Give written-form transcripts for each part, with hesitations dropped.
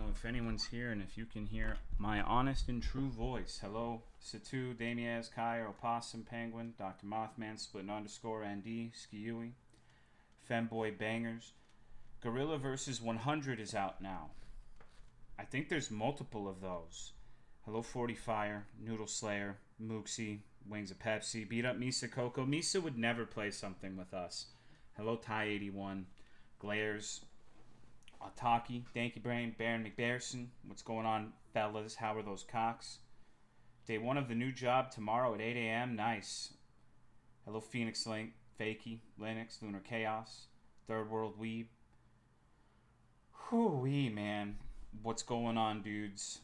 know if anyone's here and if you can hear my honest and true voice. Hello, Satu, Damiaz, Kai, Opossum, Penguin, Dr. Mothman, Split underscore ND, Skiui, Femboy Bangers. Gorilla vs. 100 is out now. I think there's multiple of those. Hello, 40 Fire, Noodle Slayer, Mooksy, Wings of Pepsi, Beat Up Misa Coco. Misa would never play something with us. Hello, Ty81, Glares, Taki, Danky Brain, Baron McBarson. What's going on, fellas? How are those cocks? Day one of the new job tomorrow at 8 a.m. Nice. Hello, Phoenix Link, Fakey, Linux, Lunar Chaos, Third World Weeb. Whoo-wee, man. What's going on, dudes?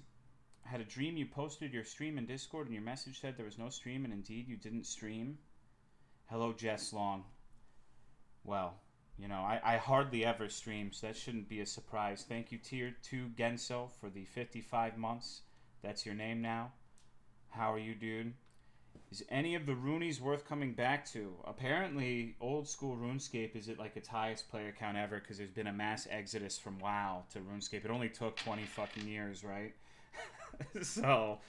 I had a dream you posted your stream in Discord and your message said there was no stream, and indeed you didn't stream. Hello, Jess Long. Well, you know, I hardly ever stream, so that shouldn't be a surprise. Thank you, Tier 2 Genso, for the 55 months. That's your name now. How are you, dude? Is any of the Roonies worth coming back to? Apparently, old school RuneScape is at like its highest player count ever because there's been a mass exodus from WoW to RuneScape. It only took 20 fucking years, right? So,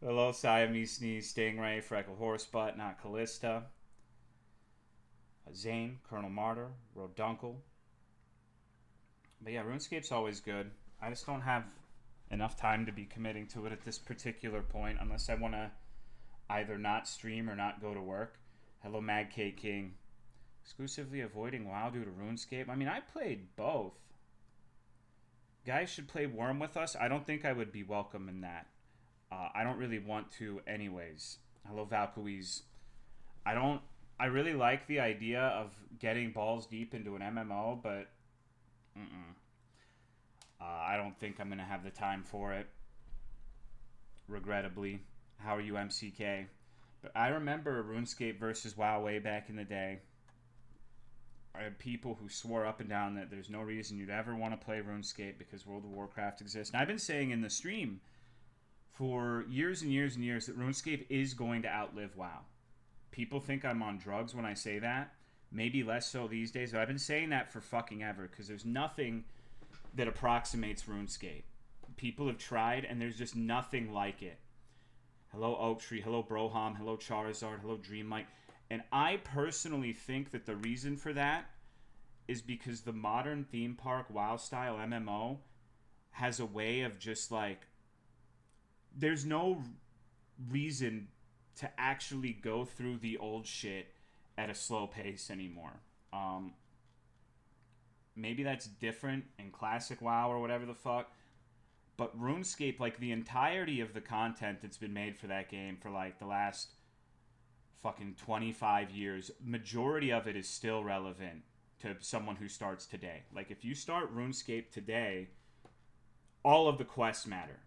hello, Siamese Sneeze, Stingray, Freckle Horsebutt, not Callista. Zane, Colonel Martyr, Roduncle. But yeah, RuneScape's always good. I just don't have enough time to be committing to it at this particular point unless I want to either not stream or not go to work. Hello, Mag K King. Exclusively avoiding WoW due to RuneScape. I mean, I played both. Guys should play Worm with us. I don't think I would be welcome in that. I don't really want to anyways. Hello, Valkyries. I really like the idea of getting balls deep into an MMO, but I don't think I'm going to have the time for it, regrettably. How are you, MCK? But I remember RuneScape versus WoW way back in the day. I had people who swore up and down that there's no reason you'd ever want to play RuneScape because World of Warcraft exists. And I've been saying in the stream for years and years and years that RuneScape is going to outlive WoW. People think I'm on drugs when I say that. Maybe less so these days, but I've been saying that for fucking ever because there's nothing that approximates RuneScape. People have tried, and there's just nothing like it. Hello, Oaktree. Hello, Broham. Hello, Charizard. Hello, Dreammite. And I personally think that the reason for that is because the modern theme park WoW-style MMO has a way of just like... There's no reason to actually go through the old shit at a slow pace anymore. Maybe that's different in classic WoW or whatever the fuck. But RuneScape, like the entirety of the content that's been made for that game for like the last fucking 25 years, majority of it is still relevant to someone who starts today. Like if you start RuneScape today, all of the quests matter.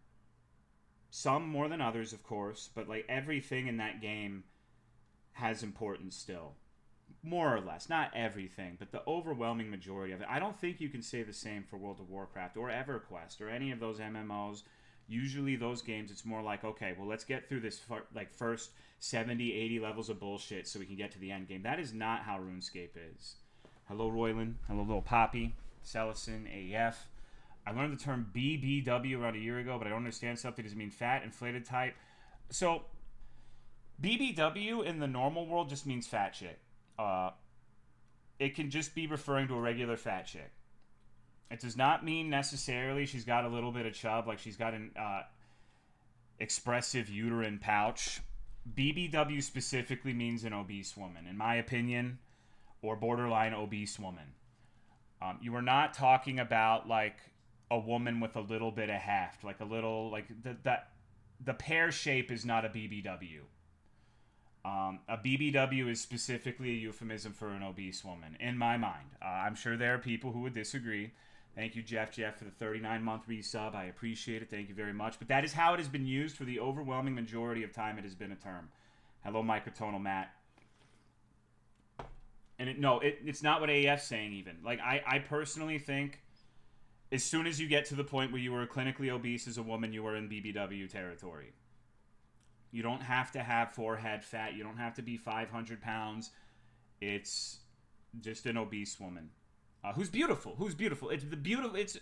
Some more than others, of course, but like everything in that game has importance still. More or less. Not everything, but the overwhelming majority of it. I don't think you can say the same for World of Warcraft or EverQuest or any of those MMOs. Usually those games, it's more like, okay, well, let's get through this first 70, 80 levels of bullshit so we can get to the end game. That is not how RuneScape is. Hello, Royland. Hello, Little Poppy. Cellison, AF. I learned the term BBW around a year ago, but I don't understand something. Does it mean fat, inflated type? So, BBW in the normal world just means fat chick. It can just be referring to a regular fat chick. It does not mean necessarily she's got a little bit of chub, like she's got an expressive uterine pouch. BBW specifically means an obese woman, in my opinion, or borderline obese woman. You are not talking about like a woman with a little bit of heft, like a little, like the pear shape is not a BBW. A BBW is specifically a euphemism for an obese woman, in my mind. I'm sure there are people who would disagree. Thank you, Jeff, for the 39-month resub. I appreciate it. Thank you very much. But that is how it has been used for the overwhelming majority of time it has been a term. Hello, Microtonal Matt. And it's not what AF's saying even. Like, I personally think as soon as you get to the point where you are clinically obese as a woman, you are in BBW territory. You don't have to have forehead fat. You don't have to be 500 pounds. It's just an obese woman who's beautiful. It's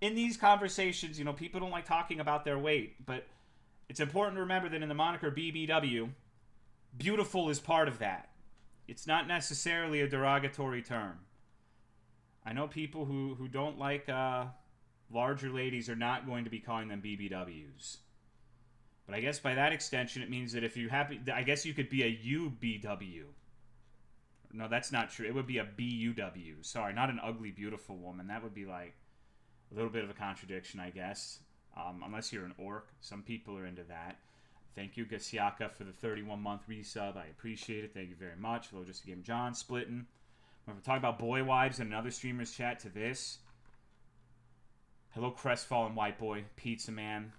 in these conversations, you know, people don't like talking about their weight, but it's important to remember that in the moniker BBW, beautiful is part of that. It's not necessarily a derogatory term. I know people who don't like larger ladies are not going to be calling them BBWs. But I guess by that extension, it means that if you happy, I guess you could be a UBW. No, that's not true. It would be a BUW. Sorry, not an ugly, beautiful woman. That would be like a little bit of a contradiction, I guess. Unless you're an orc. Some people are into that. Thank you, Gasiaka, for the 31-month resub. I appreciate it. Thank you very much. Hello, Just a Game John, splitting. We're talking about boy wives in another streamer's chat to this. Hello, Crestfallen White Boy, Pizza Man.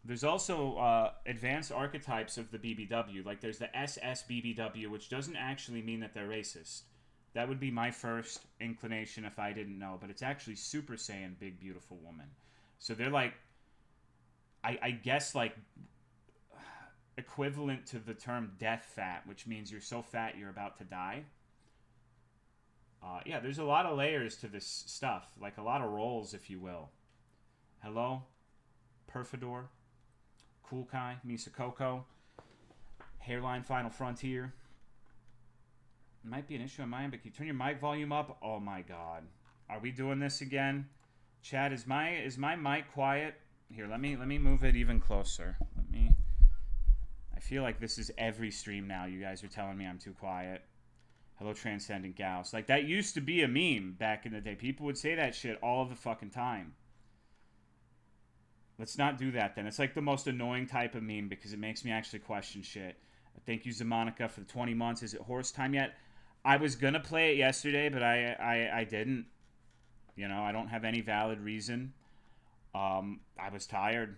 There's also advanced archetypes of the BBW. Like there's the SS BBW, which doesn't actually mean that they're racist. That would be my first inclination if I didn't know. But it's actually Super Saiyan Big Beautiful Woman. So they're like, I guess like equivalent to the term death fat, which means you're so fat you're about to die. Yeah, there's a lot of layers to this stuff. Like a lot of roles, if you will. Hello, Perfidor, Cool Kai, Misa Coco, Hairline Final Frontier. It might be an issue on my end, but can you turn your mic volume up? Oh my god. Are we doing this again? Chad, is my mic quiet? Here, let me move it even closer. I feel like this is every stream now. You guys are telling me I'm too quiet. Hello, Transcendent Gauss. Like, that used to be a meme back in the day. People would say that shit all the fucking time. Let's not do that then. It's like the most annoying type of meme because it makes me actually question shit. Thank you, Zamonica, for the 20 months. Is it horse time yet? I was going to play it yesterday, but I didn't. You know, I don't have any valid reason. I was tired.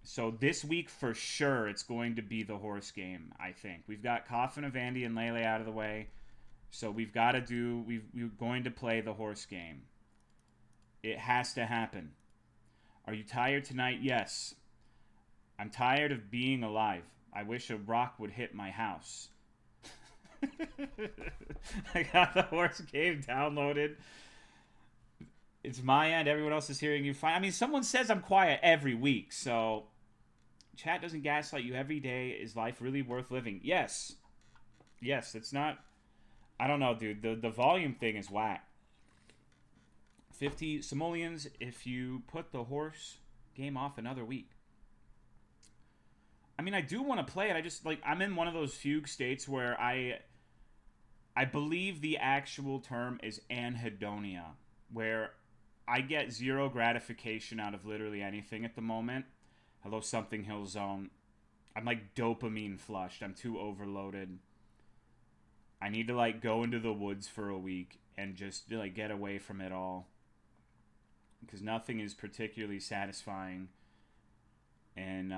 So this week, for sure, it's going to be the horse game, I think. We've got Coffin of Andy and Lele out of the way. So we're going to play the horse game. It has to happen. Are you tired tonight? Yes. I'm tired of being alive. I wish a rock would hit my house. I got the horse game downloaded. It's my end. Everyone else is hearing you fine. I mean, someone says I'm quiet every week, so chat doesn't gaslight you every day. Is life really worth living? Yes. Yes, it's not. I don't know, dude. The volume thing is whack. 50 simoleons if you put the horse game off another week. I mean, I do want to play it. I just, like, I'm in one of those fugue states where I believe the actual term is anhedonia, where I get zero gratification out of literally anything at the moment. Hello, Something Hill Zone. I'm, like, dopamine flushed. I'm too overloaded. I need to, like, go into the woods for a week and just, like, get away from it all. Because nothing is particularly satisfying in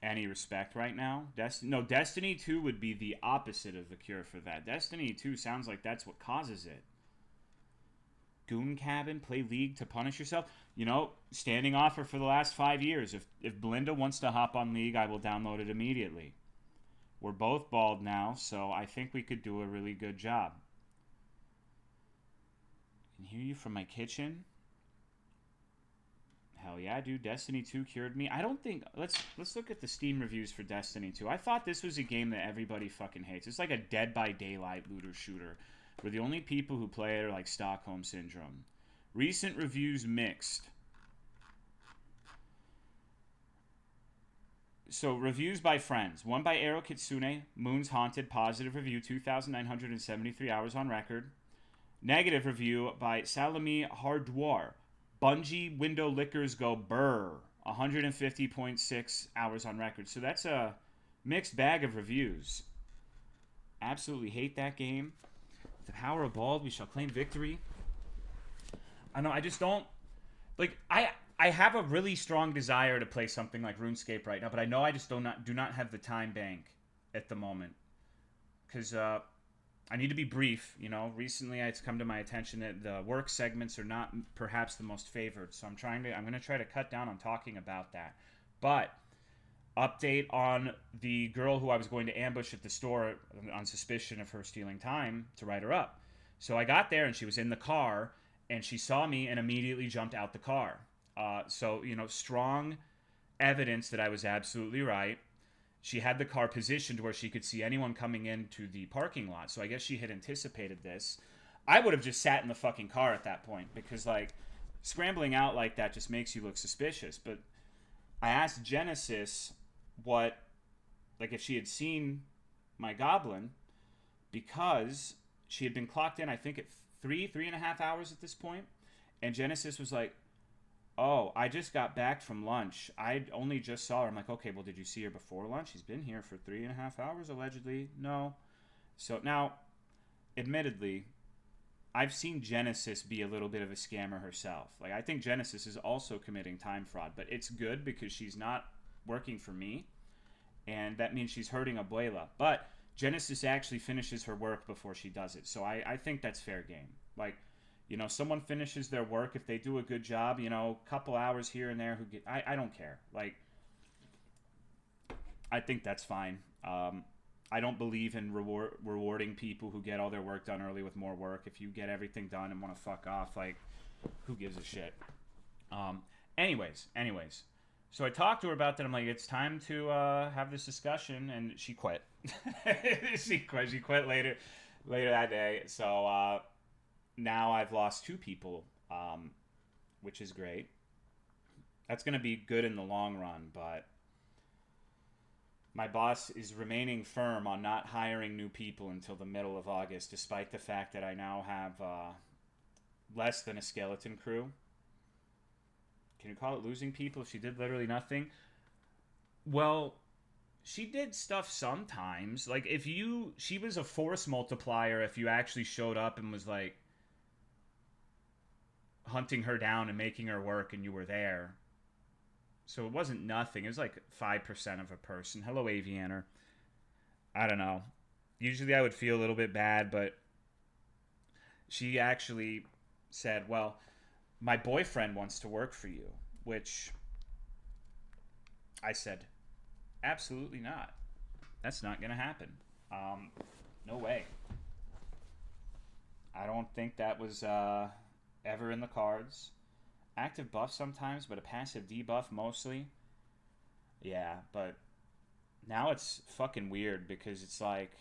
any respect right now. Destiny 2 would be the opposite of the cure for that. Destiny 2 sounds like that's what causes it. Goon Cabin, play League to punish yourself. You know, standing offer for the last 5 years. If Belinda wants to hop on League, I will download it immediately. We're both bald now, so I think we could do a really good job. I can hear you from my kitchen. Hell yeah, dude. Destiny 2 cured me. I don't think... Let's look at the Steam reviews for Destiny 2. I thought this was a game that everybody fucking hates. It's like a Dead by Daylight looter shooter, where the only people who play it are like Stockholm Syndrome. Recent reviews mixed. So, reviews by friends. One by Ero Kitsune, Moon's Haunted, positive review, 2,973 hours on record. Negative review by Salami Hardwar, Bungie window lickers go burr, 150.6 hours on record. So that's a mixed bag of reviews. Absolutely hate that game. The power of bald, we shall claim victory. I know, I just don't... Like, I have a really strong desire to play something like RuneScape right now, but I know I just do not have the time bank at the moment. Because I need to be brief, you know. Recently it's come to my attention that the work segments are not perhaps the most favored, so I'm going to try to cut down on talking about that. But update on the girl who I was going to ambush at the store on suspicion of her stealing time to write her up. So I got there and she was in the car, and she saw me and immediately jumped out the car. So, strong evidence that I was absolutely right. She had the car positioned where she could see anyone coming into the parking lot. So I guess she had anticipated this. I would have just sat in the fucking car at that point because, like, scrambling out like that just makes you look suspicious. But I asked Genesis what, like, if she had seen my goblin, because she had been clocked in, I think, at 3.5 hours at this point. And Genesis was like, oh, I just got back from lunch. I only just saw her. I'm like, okay, well, did you see her before lunch? She's been here for 3.5 hours, allegedly. No. So now, admittedly, I've seen Genesis be a little bit of a scammer herself. Like, I think Genesis is also committing time fraud, but it's good because she's not working for me, and that means she's hurting Abuela. But Genesis actually finishes her work before she does it, so I think that's fair game. Like, someone finishes their work, if they do a good job, a couple hours here and there, I don't care. Like, I think that's fine. I don't believe in rewarding people who get all their work done early with more work. If you get everything done and want to fuck off, like, who gives a shit? Anyways. So I talked to her about that. I'm like, it's time to have this discussion, and she quit. She quit later that day. So now I've lost 2 people, which is great. That's going to be good in the long run, but my boss is remaining firm on not hiring new people until the middle of August, despite the fact that I now have less than a skeleton crew. Can you call it losing people if she did literally nothing? Well, she did stuff sometimes. Like, she was a force multiplier if you actually showed up and was, like, hunting her down and making her work and you were there. So it wasn't nothing. It was like 5% of a person. Hello, Avianer. I don't know. Usually I would feel a little bit bad, but she actually said, well, my boyfriend wants to work for you, which I said, absolutely not. That's not going to happen. No way. I don't think that was ever in the cards. Active buff sometimes, but a passive debuff mostly. Yeah, but now it's fucking weird because it's like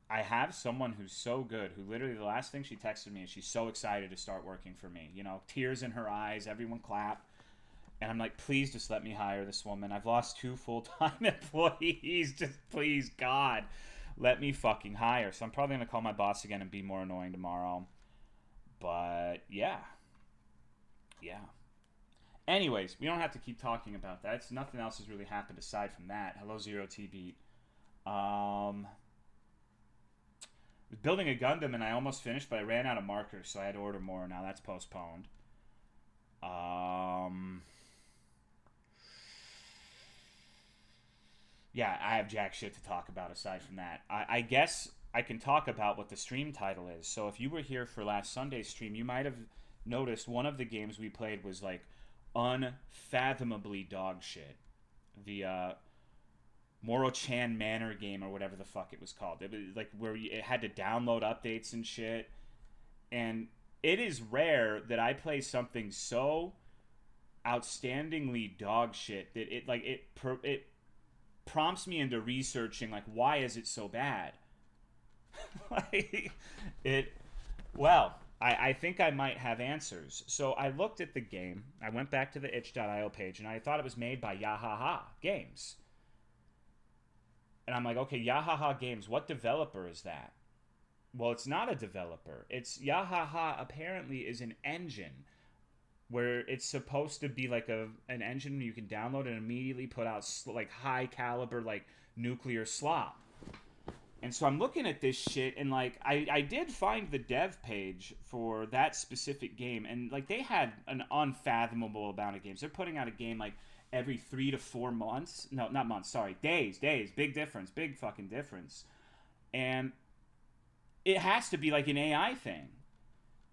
I have someone who's so good, who literally the last thing she texted me is she's so excited to start working for me. Tears in her eyes, everyone clap. And I'm like, please just let me hire this woman. I've lost 2 full-time employees. Just please, God, let me fucking hire. So I'm probably going to call my boss again and be more annoying tomorrow. But yeah. Anyways, we don't have to keep talking about that. Nothing else has really happened aside from that. Hello, Zero T Beat. I was building a Gundam and I almost finished, but I ran out of markers, so I had to order more. Now that's postponed. Yeah, I have jack shit to talk about aside from that. I guess I can talk about what the stream title is. So if you were here for last Sunday's stream, you might have noticed one of the games we played was like unfathomably dog shit. The Moro-chan Manor game or whatever the fuck it was called. It was like where it had to download updates and shit. And it is rare that I play something so outstandingly dog shit that it prompts me into researching, like, why is it so bad? I think I might have answers. So I looked at the game. I went back to the itch.io page, and I thought it was made by Yahaha Games. And I'm like, okay, Yahaha Games, what developer is that? Well, it's not a developer. It's Yahaha apparently is an engine where it's supposed to be like an engine you can download and immediately put out like high caliber like nuclear slop. And so I'm looking at this shit, and like I did find the dev page for that specific game, and like they had an unfathomable amount of games. They're putting out a game like every 3 to 4 months. No, not months. Sorry, days. Big difference. Big fucking difference. And it has to be like an AI thing.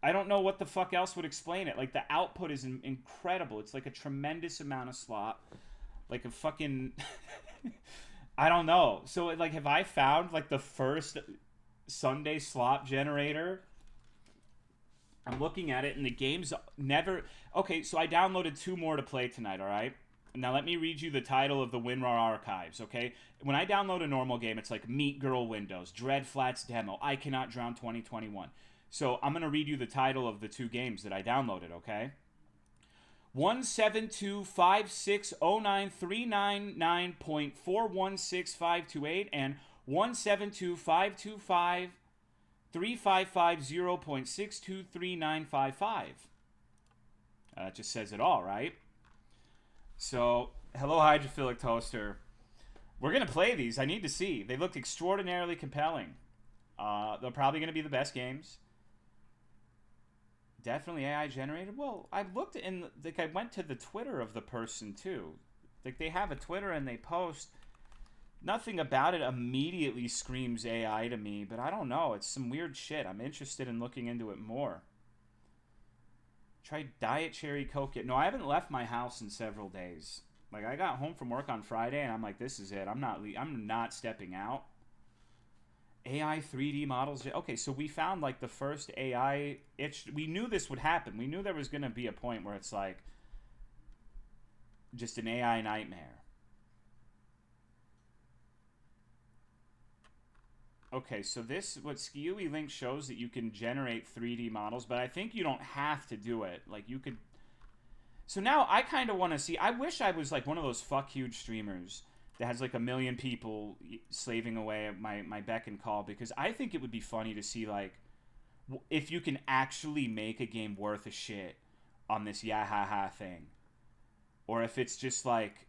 I don't know what the fuck else would explain it. Like the output is incredible. It's like a tremendous amount of slop, like a fucking. I don't know. So, like, have I found, like, the first Sunday slop generator? I'm looking at it, and the game's never... Okay, so I downloaded 2 more to play tonight, all right? Now let me read you the title of the WinRAR archives, okay? When I download a normal game, it's like Meat Girl Windows, Dread Flats Demo, I Cannot Drown 2021. So I'm going to read you the title of the 2 games that I downloaded, okay? 172560939.416528 and 172525350.623955. That just says it all, right? So, hello Hydrophilic Toaster. We're going to play these. I need to see. They look extraordinarily compelling. They're probably going to be the best games. Definitely AI generated. Well, I looked in, like, I went to the Twitter of the person too. Like, they have a Twitter and they post. Nothing about it immediately screams AI to me, but I don't know. It's some weird shit. I'm interested in looking into it more. Try Diet Cherry Coke. No, I haven't left my house in several days. Like, I got home from work on Friday and I'm like, this is it. I'm not stepping out. AI 3D models. Okay, so we found like the first AI itch. We knew this would happen. We knew there was going to be a point where it's like just an AI nightmare. Okay, so this, what Skiui Link shows that you can generate 3D models, but I think you don't have to do it. Like, you could... So now I kind of want to see... I wish I was like one of those fuck huge streamers that has like 1 million people slaving away at my beck and call, because I think it would be funny to see like if you can actually make a game worth a shit on this yahaha thing, or if it's just like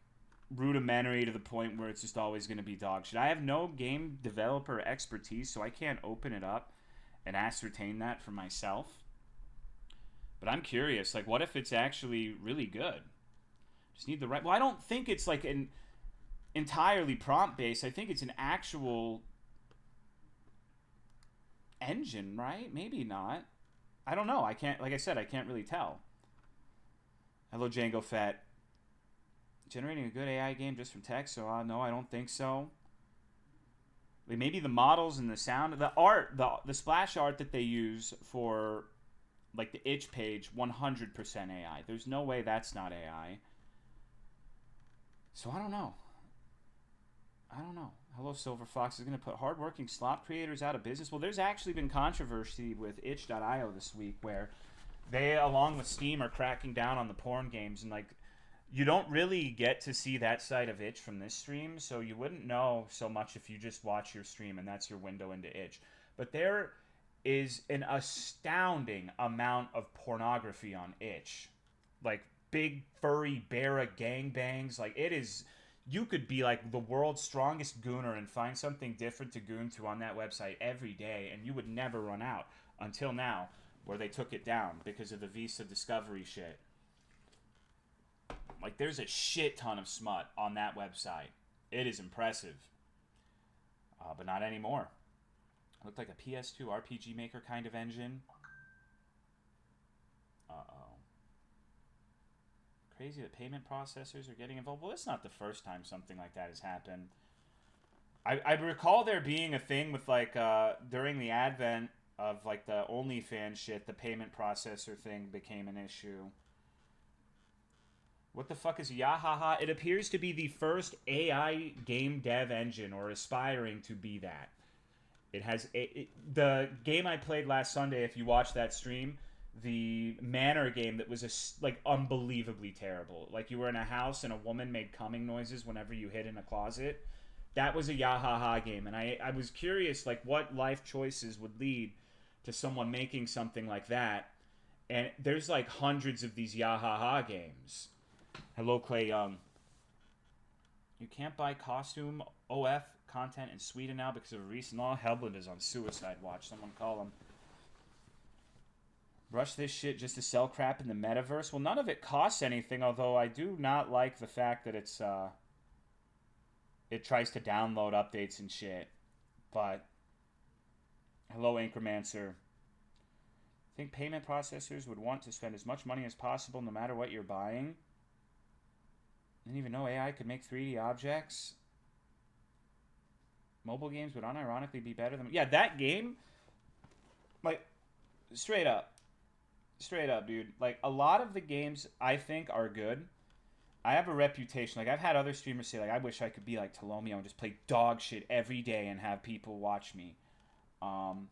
rudimentary to the point where it's just always going to be dog shit. I have no game developer expertise, so I can't open it up and ascertain that for myself. But I'm curious, like, what if it's actually really good? Just need the right... Well, I don't think it's like an entirely prompt-based. I think it's an actual engine, right? Maybe not. I don't know. I can't... Like I said, I can't really tell. Hello, Django Fett. Generating a good AI game just from text? So, no, I don't think so. Like, maybe the models and the sound, the art, the splash art that they use for, like, the itch page, 100% AI. There's no way that's not AI. So, I don't know. Hello, Silver Fox is going to put hardworking slop creators out of business. Well, there's actually been controversy with itch.io this week where they, along with Steam, are cracking down on the porn games. And, like, you don't really get to see that side of itch from this stream, so you wouldn't know so much if you just watch your stream and that's your window into itch. But there is an astounding amount of pornography on itch. Like, big, furry, bara gangbangs. Like, it is... You could be like the world's strongest gooner and find something different to goon to on that website every day, and you would never run out. Until now, where they took it down because of the Visa Discovery shit. Like, there's a shit ton of smut on that website. It is impressive. But not anymore. Looked like a PS2 RPG Maker kind of engine. Uh-oh. Crazy that payment processors are getting involved. Well, it's not the first time something like that has happened. I recall there being a thing with, like, during the advent of, like, the OnlyFans shit, the payment processor thing became an issue. What the fuck is Yahaha? It appears to be the first AI game dev engine, or aspiring to be that. It has... the game I played last Sunday, if you watched that stream... The Manor game that was like unbelievably terrible. Like, you were in a house and a woman made coming noises whenever you hid in a closet. That was a yahaha game, and I was curious, like, what life choices would lead to someone making something like that. And there's like hundreds of these yahaha games. Hello, Clay Young. You can't buy costume OF content in Sweden now because of a recent law. Hellblade is on suicide watch. Someone call him. Rush this shit just to sell crap in the metaverse? Well, none of it costs anything, although I do not like the fact that it's, it tries to download updates and shit. But, hello, Anchormancer. I think payment processors would want to spend as much money as possible no matter what you're buying. I didn't even know AI could make 3D objects. Mobile games would unironically be better than... Yeah, that game, like, straight up. Straight up, dude. Like, a lot of the games I think are good. I have a reputation. Like, I've had other streamers say, like, I wish I could be like Tolomeo and just play dog shit every day and have people watch me. Um,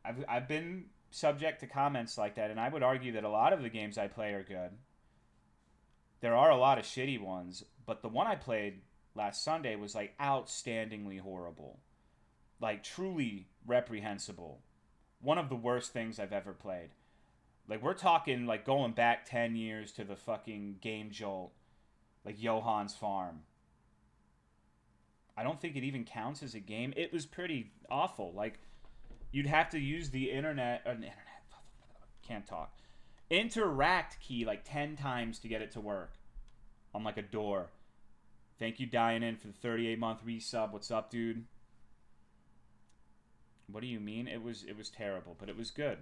I've been subject to comments like that, and I would argue that a lot of the games I play are good. There are a lot of shitty ones, but the one I played last Sunday was, like, outstandingly horrible. Like, truly reprehensible. One of the worst things I've ever played. Like, we're talking, like, going back 10 years to the fucking Game Jolt, like, Johan's Farm. I don't think it even counts as a game. It was pretty awful. Like, you'd have to use the can't talk. Interact key, like, 10 times to get it to work on, like, a door. Thank you, Dying In, for the 38-month resub. What's up, dude? What do you mean? It was terrible, but it was good.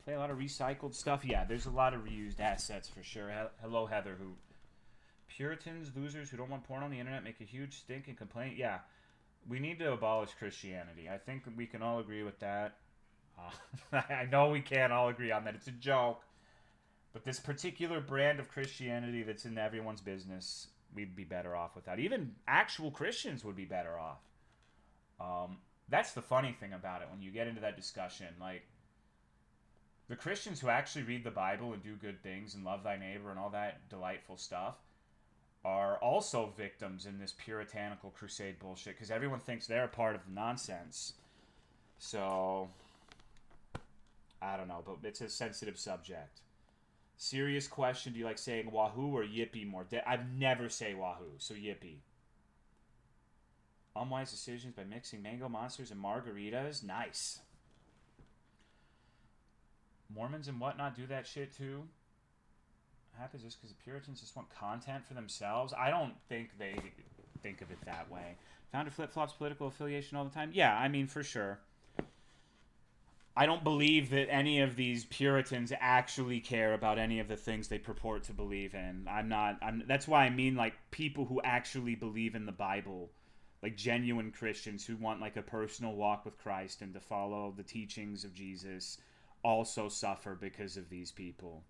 Play a lot of recycled stuff. Yeah, there's a lot of reused assets for sure. Hello, Heather, who... Puritans, losers who don't want porn on the internet make a huge stink and complain. Yeah, we need to abolish Christianity. I think we can all agree with that. I know we can't all agree on that. It's a joke. But this particular brand of Christianity that's in everyone's business, we'd be better off without. Even actual Christians would be better off. That's the funny thing about it when you get into that discussion. Like, the Christians who actually read the Bible and do good things and love thy neighbor and all that delightful stuff are also victims in this puritanical crusade bullshit because everyone thinks they're a part of the nonsense. So, I don't know, but it's a sensitive subject. Serious question, do you like saying wahoo or yippee more? I've never say wahoo, so yippee. Unwise decisions by mixing mango monsters and margaritas? Nice. Mormons and whatnot do that shit too? Happens just because the Puritans just want content for themselves? I don't think they think of it that way. Founder flip-flops political affiliation all the time? Yeah, I mean, for sure. I don't believe that any of these Puritans actually care about any of the things they purport to believe in. That's why I mean, like, people who actually believe in the Bible. Like, genuine Christians who want, like, a personal walk with Christ and to follow the teachings of Jesus also suffer because of these people.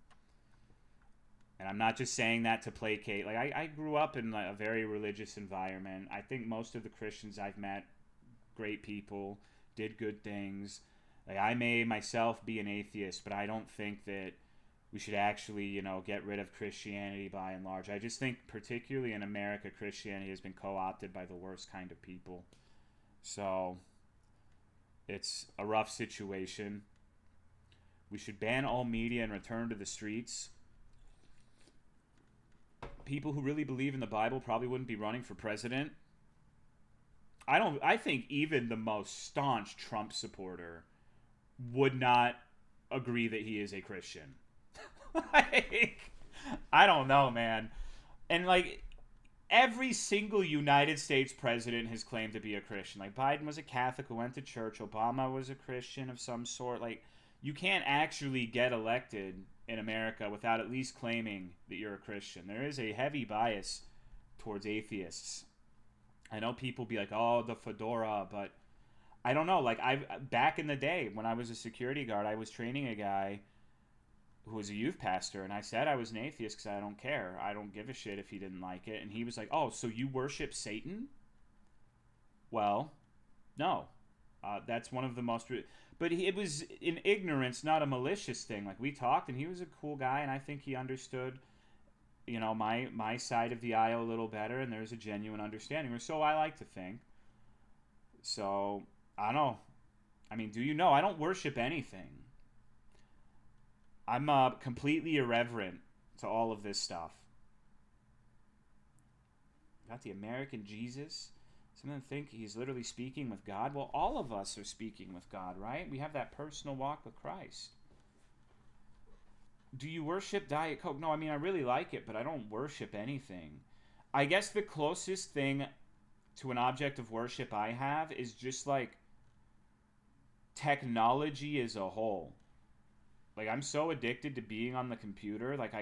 And I'm not just saying that to placate. Like, I grew up in a very religious environment. I think most of the Christians I've met, great people, did good things. Like, I may myself be an atheist, but I don't think that we should actually, get rid of Christianity by and large. I just think, particularly in America, Christianity has been co-opted by the worst kind of people. So, it's a rough situation. We should ban all media and return to the streets. People who really believe in the Bible probably wouldn't be running for president. I think even the most staunch Trump supporter would not agree that he is a Christian. Like, I don't know, man. And, like, every single United States president has claimed to be a Christian. Like, Biden was a Catholic who went to church. Obama was a Christian of some sort. Like, you can't actually get elected in America without at least claiming that you're a Christian. There is a heavy bias towards atheists. I know people be like, oh, the fedora, but I don't know. Like, back in the day when I was a security guard, I was training a guy who was a youth pastor, and I said I was an atheist because I don't care. I don't give a shit if he didn't like it. And he was like, oh, so you worship Satan? Well, no. That's one of the most... But it was in ignorance, not a malicious thing. Like, we talked, and he was a cool guy, and I think he understood, my side of the aisle a little better, and there's a genuine understanding. Or so I like to think. So, I don't know. I mean, do you know? I don't worship anything. I'm completely irreverent to all of this stuff. Got the American Jesus. Some of them think he's literally speaking with God. Well, all of us are speaking with God, right? We have that personal walk with Christ. Do you worship Diet Coke? No, I mean, I really like it, but I don't worship anything. I guess the closest thing to an object of worship I have is just, like, technology as a whole. Like, I'm so addicted to being on the computer. Like,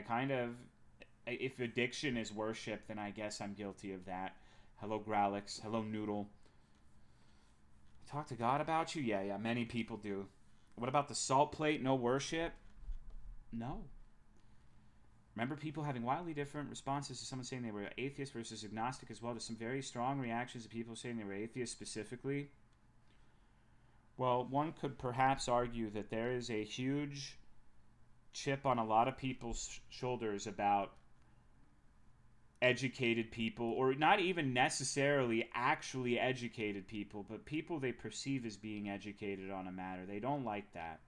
if addiction is worship, then I guess I'm guilty of that. Hello, Growlix. Hello, Noodle. Talk to God about you? Yeah, many people do. What about the salt plate? No worship? No. Remember people having wildly different responses to someone saying they were atheist versus agnostic as well. There's some very strong reactions to people saying they were atheist specifically. Well, one could perhaps argue that there is a huge chip on a lot of people's shoulders about educated people, or not even necessarily actually educated people, but people they perceive as being educated on a matter. They don't like that.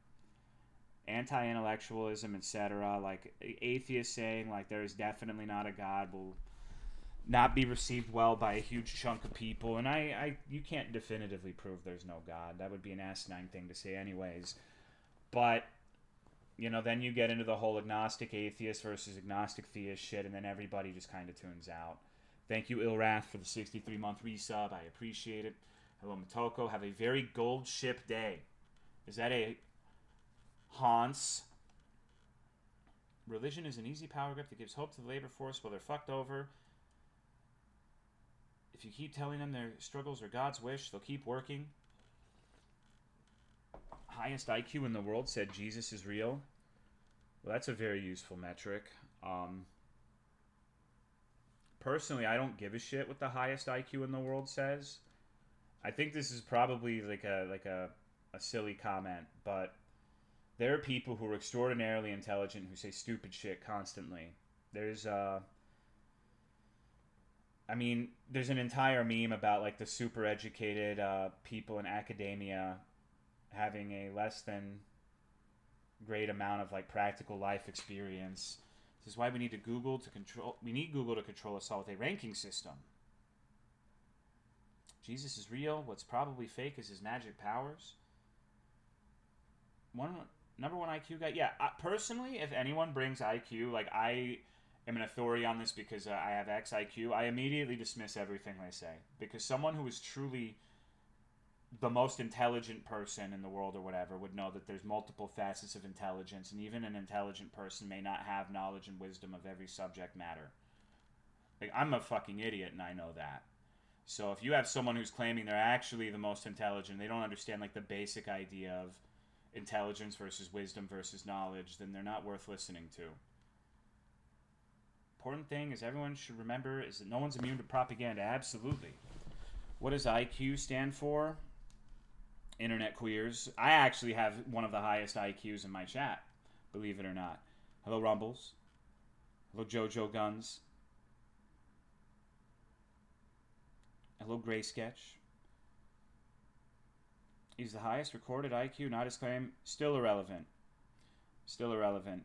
Anti-intellectualism, etc. Like atheists saying like there is definitely not a God will not be received well by a huge chunk of people. And you can't definitively prove there's no God. That would be an asinine thing to say anyways. But then you get into the whole agnostic atheist versus agnostic theist shit, and then everybody just kind of tunes out. Thank you, Ilrath, for the 63-month resub. I appreciate it. Hello, Motoko. Have a very gold ship day. Is that a Hans? Religion is an easy power grip that gives hope to the labor force while they're fucked over. If you keep telling them their struggles are God's wish, they'll keep working. Highest IQ in the world said Jesus is real. Well, that's a very useful metric. Personally, I don't give a shit what the highest IQ in the world says. I think this is probably like a silly comment, but there are people who are extraordinarily intelligent who say stupid shit constantly. There's an entire meme about like the super educated people in academia having a less than great amount of like practical life experience. This is why we need Google to control us all with a ranking system. Jesus is real. What's probably fake is his magic powers. Number one IQ guy. Yeah, personally, if anyone brings IQ, like I am an authority on this because I have X IQ, I immediately dismiss everything they say. Because someone who is truly the most intelligent person in the world or whatever would know that there's multiple facets of intelligence, and even an intelligent person may not have knowledge and wisdom of every subject matter. Like, I'm a fucking idiot and I know that. So if you have someone who's claiming they're actually the most intelligent, they don't understand like the basic idea of intelligence versus wisdom versus knowledge, then they're not worth listening to. Important thing is everyone should remember is that no one's immune to propaganda. Absolutely. What does IQ stand for? Internet queers. I actually have one of the highest IQs in my chat, believe it or not. Hello, Rumbles. Hello, Jojo Guns. Hello, Gray Sketch. He's the highest recorded IQ, not his claim. Still irrelevant. Still irrelevant.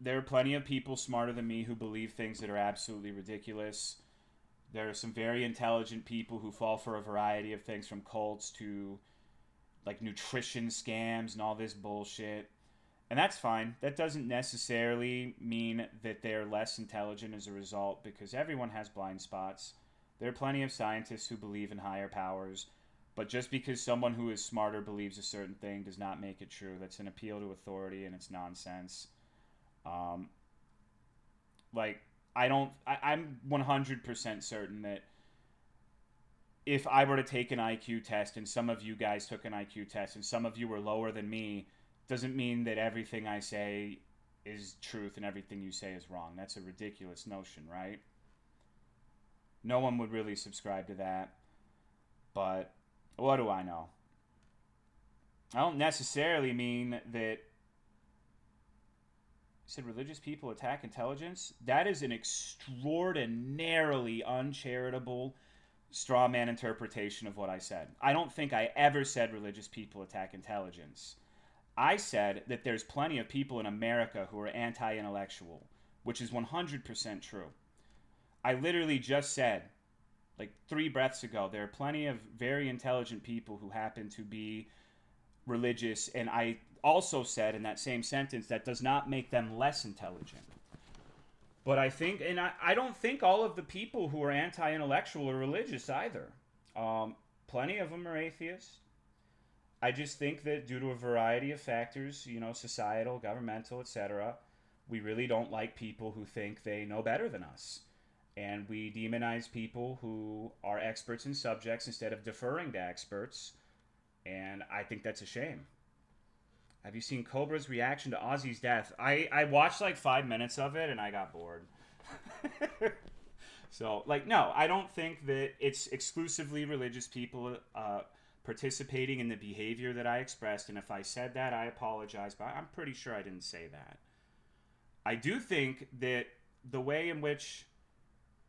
There are plenty of people smarter than me who believe things that are absolutely ridiculous. There are some very intelligent people who fall for a variety of things, from cults to like nutrition scams and all this bullshit. And that's fine. That doesn't necessarily mean that they're less intelligent as a result, because everyone has blind spots. There are plenty of scientists who believe in higher powers, but just because someone who is smarter believes a certain thing does not make it true. That's an appeal to authority, and it's nonsense. I'm 100% certain that if I were to take an IQ test and some of you guys took an IQ test and some of you were lower than me, doesn't mean that everything I say is truth and everything you say is wrong. That's a ridiculous notion, right? No one would really subscribe to that. But what do I know? I don't necessarily mean that. Said religious people attack intelligence. That is an extraordinarily uncharitable straw man interpretation of what I said. I don't think I ever said religious people attack intelligence. I said that there's plenty of people in America who are anti-intellectual, which is 100% true. I literally just said, like 3 breaths ago, there are plenty of very intelligent people who happen to be religious, and I also said in that same sentence that does not make them less intelligent. But I think, and I don't think all of the people who are anti-intellectual are religious either. Plenty of them are atheists. I just think that due to a variety of factors, societal, governmental, etc., we really don't like people who think they know better than us. And we demonize people who are experts in subjects instead of deferring to experts. And I think that's a shame. Have you seen Cobra's reaction to Ozzy's death? I watched like 5 minutes of it and I got bored. So, like, no, I don't think that it's exclusively religious people participating in the behavior that I expressed. And if I said that, I apologize, but I'm pretty sure I didn't say that. I do think that the way in which...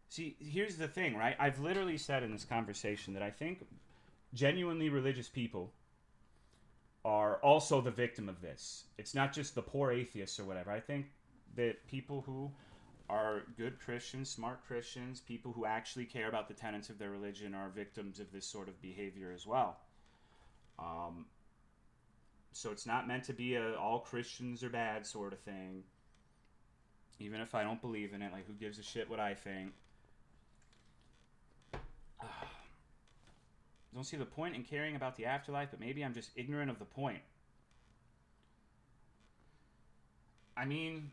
See, here's the thing, right? I've literally said in this conversation that I think genuinely religious people are also the victim of this. It's not just the poor atheists or whatever. I think that people who are good Christians, smart Christians, people who actually care about the tenets of their religion are victims of this sort of behavior as well. So it's not meant to be a all Christians are bad sort of thing. Even if I don't believe in it, like, who gives a shit what I think? Don't see the point in caring about the afterlife, but maybe I'm just ignorant of the point. I mean,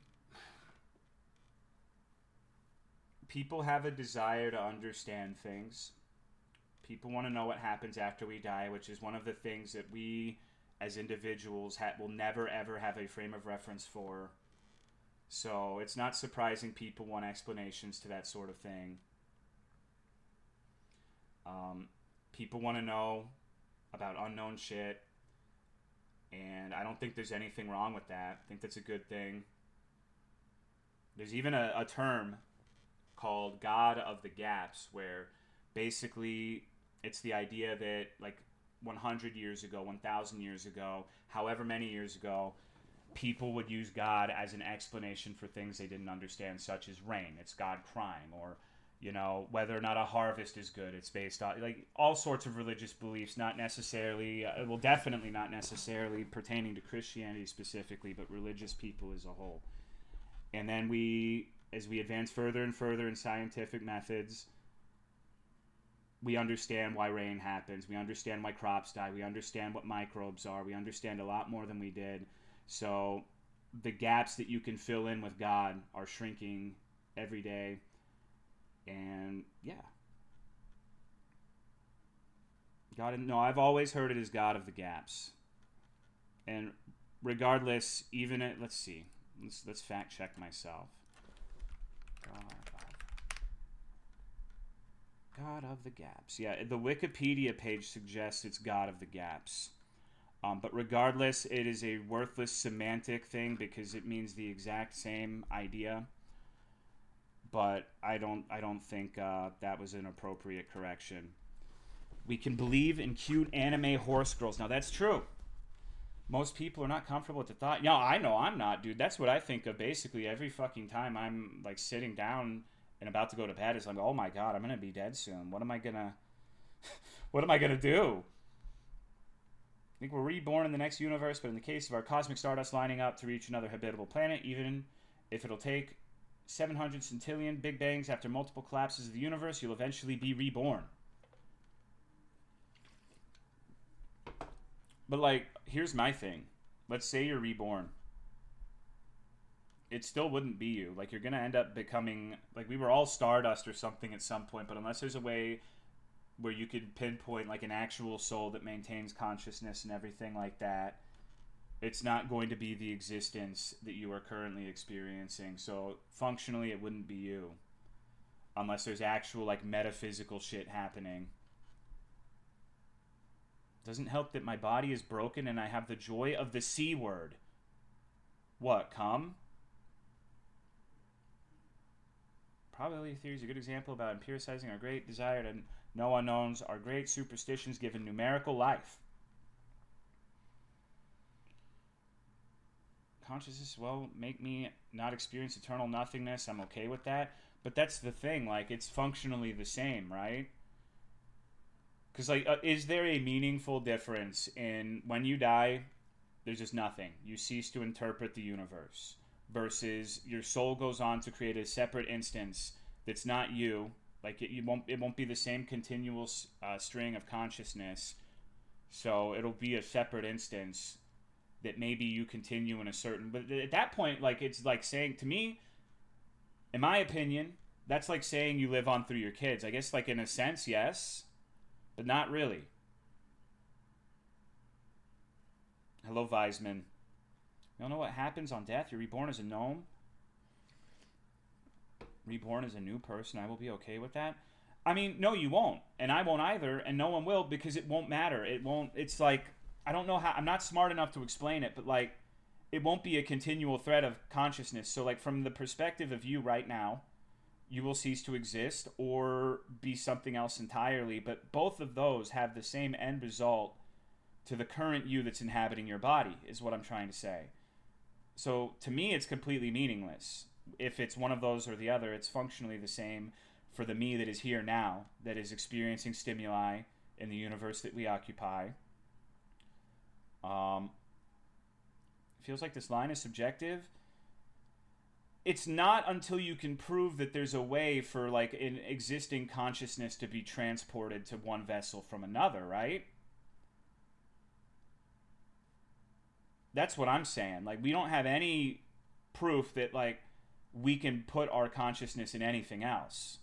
people have a desire to understand things. People want to know what happens after we die, which is one of the things that we as individuals will never ever have a frame of reference for. So it's not surprising people want explanations to that sort of thing. People want to know about unknown shit, and I don't think there's anything wrong with that. I think that's a good thing. There's even a term called God of the Gaps, where basically it's the idea that, like, 100 years ago, 1,000 years ago, however many years ago, people would use God as an explanation for things they didn't understand, such as rain. It's God crying, or, you know, whether or not a harvest is good. It's based on, like, all sorts of religious beliefs, not necessarily, well, definitely not necessarily pertaining to Christianity specifically, but religious people as a whole. And then as we advance further and further in scientific methods, we understand why rain happens. We understand why crops die. We understand what microbes are. We understand a lot more than we did. So the gaps that you can fill in with God are shrinking every day. And yeah, I've always heard it as God of the Gaps. And regardless, even at, let's see, let's fact check myself. God of the Gaps. Yeah, the Wikipedia page suggests it's God of the Gaps. But regardless, it is a worthless semantic thing because it means the exact same idea. But I don't think that was an appropriate correction. We can believe in cute anime horse girls. Now, that's true. Most people are not comfortable with the thought. No, I know I'm not, dude. That's what I think of basically every fucking time I'm, like, sitting down and about to go to bed. Is like, oh my God, I'm going to be dead soon. What am I going to do? I think we're reborn in the next universe, but in the case of our cosmic stardust lining up to reach another habitable planet, even if it'll take 700 centillion Big Bangs after multiple collapses of the universe, you'll eventually be reborn. But, like, here's my thing. Let's say you're reborn. It still wouldn't be you. Like, you're going to end up becoming... Like, we were all stardust or something at some point, but unless there's a way where you could pinpoint, like, an actual soul that maintains consciousness and everything like that, it's not going to be the existence that you are currently experiencing. So functionally, it wouldn't be you. Unless there's actual, like, metaphysical shit happening. Doesn't help that my body is broken and I have the joy of the C word. What, come? Probability theory is a good example about empiricizing our great desire to know unknowns. Our great superstitions given numerical life. Consciousness, well, make me not experience eternal nothingness. I'm okay with that. But that's the thing, like, it's functionally the same, right? Because, like, is there a meaningful difference in when you die, there's just nothing. You cease to interpret the universe. Versus your soul goes on to create a separate instance that's not you. Like, it won't be the same continual string of consciousness. So it'll be a separate instance that maybe you continue in a certain... But at that point, like, it's like saying, to me, in my opinion, that's like saying you live on through your kids. I guess, like, in a sense, yes, but not really. Hello, Weisman. You don't know what happens on death? You're reborn as a gnome? Reborn as a new person? I will be okay with that? I mean, no, you won't. And I won't either. And no one will, because it won't matter. It won't... It's like... I don't know how... I'm not smart enough to explain it, but like... It won't be a continual thread of consciousness. So like from the perspective of you right now, you will cease to exist or be something else entirely. But both of those have the same end result to the current you that's inhabiting your body, is what I'm trying to say. So to me, it's completely meaningless. If it's one of those or the other, it's functionally the same for the me that is here now, that is experiencing stimuli in the universe that we occupy. Feels like this line is subjective. It's not until you can prove that there's a way for like an existing consciousness to be transported to one vessel from another, right? That's what I'm saying. Like, we don't have any proof that like we can put our consciousness in anything else.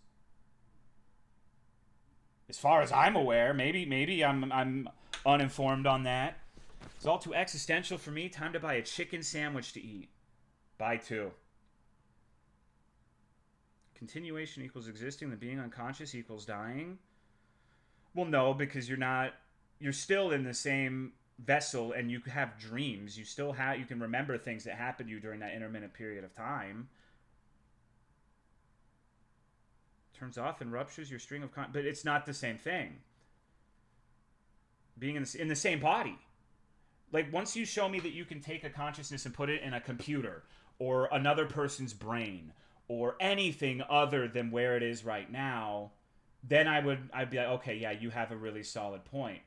As far as I'm aware, maybe I'm uninformed on that. It's all too existential for me. Time to buy a chicken sandwich to eat. Buy two. Continuation equals existing. The being unconscious equals dying. Well, no, because you're still in the same vessel and you have dreams. You can remember things that happened to you during that intermittent period of time. Turns off and ruptures your string of but it's not the same thing. Being in the same body. Like, once you show me that you can take a consciousness and put it in a computer or another person's brain or anything other than where it is right now, then I'd be like, okay, yeah, you have a really solid point.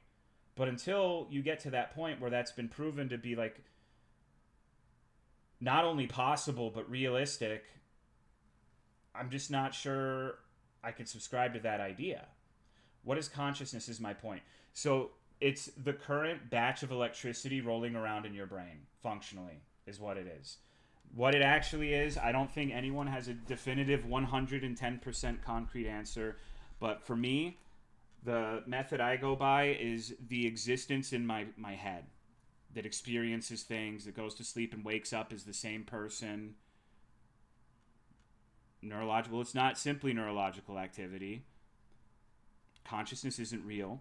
But until you get to that point where that's been proven to be like not only possible but realistic, I'm just not sure I can subscribe to that idea. What is consciousness is my point. So it's the current batch of electricity rolling around in your brain, functionally, is what it is. What it actually is, I don't think anyone has a definitive 110% concrete answer. But for me, the method I go by is the existence in my head that experiences things, that goes to sleep and wakes up as the same person. Neurological, it's not simply neurological activity. Consciousness isn't real.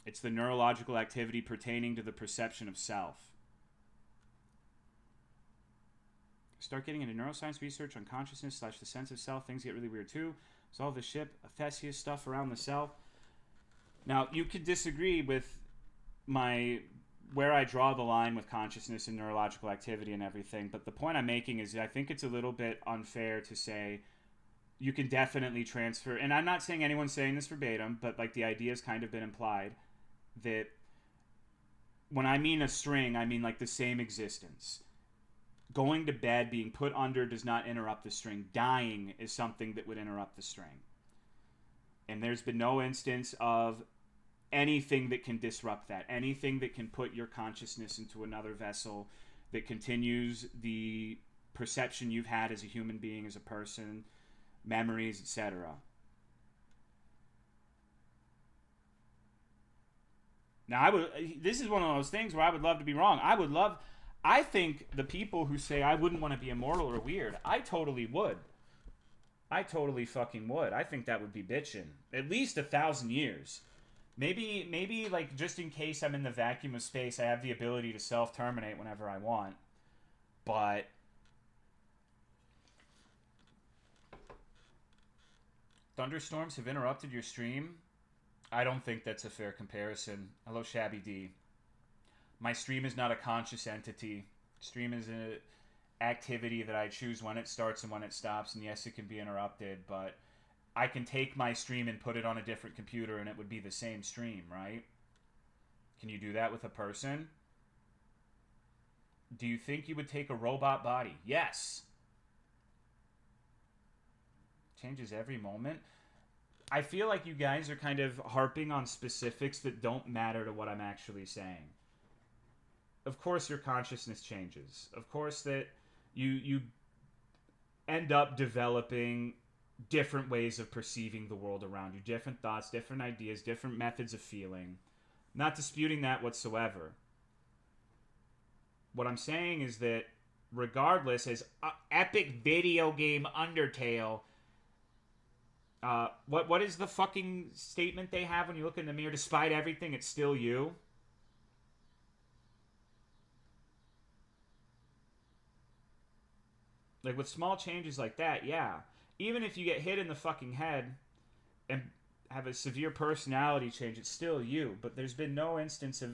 It's the neurological activity pertaining to the perception of self. Start getting into neuroscience research on consciousness / the sense of self. Things get really weird too. Solve the ship, Theseus stuff around the self. Now, you could disagree with where I draw the line with consciousness and neurological activity and everything, but the point I'm making is I think it's a little bit unfair to say you can definitely transfer, and I'm not saying anyone's saying this verbatim, but like the idea has kind of been implied, that when I mean a string, I mean like the same existence. Going to bed, being put under does not interrupt the string. Dying is something that would interrupt the string. And there's been no instance of anything that can disrupt that. Anything that can put your consciousness into another vessel that continues the perception you've had as a human being, as a person, memories, etc. Now, this is one of those things where I would love to be wrong. I think the people who say I wouldn't want to be immortal are weird. I totally would. I totally fucking would. I think that would be bitchin'. At least 1,000 years. Maybe like just in case I'm in the vacuum of space, I have the ability to self-terminate whenever I want. But thunderstorms have interrupted your stream? I don't think that's a fair comparison. Hello, Shabby D. My stream is not a conscious entity. Stream is an activity that I choose when it starts and when it stops, and yes, it can be interrupted, but I can take my stream and put it on a different computer and it would be the same stream, right? Can you do that with a person? Do you think you would take a robot body? Yes. Changes every moment. I feel like you guys are kind of harping on specifics that don't matter to what I'm actually saying. Of course your consciousness changes. Of course that you end up developing different ways of perceiving the world around you. Different thoughts, different ideas, different methods of feeling. Not disputing that whatsoever. What I'm saying is that regardless, as epic video game Undertale, what is the fucking statement they have when you look in the mirror? Despite everything, it's still you. Like, with small changes like that, yeah. Even if you get hit in the fucking head and have a severe personality change, it's still you. But there's been no instance of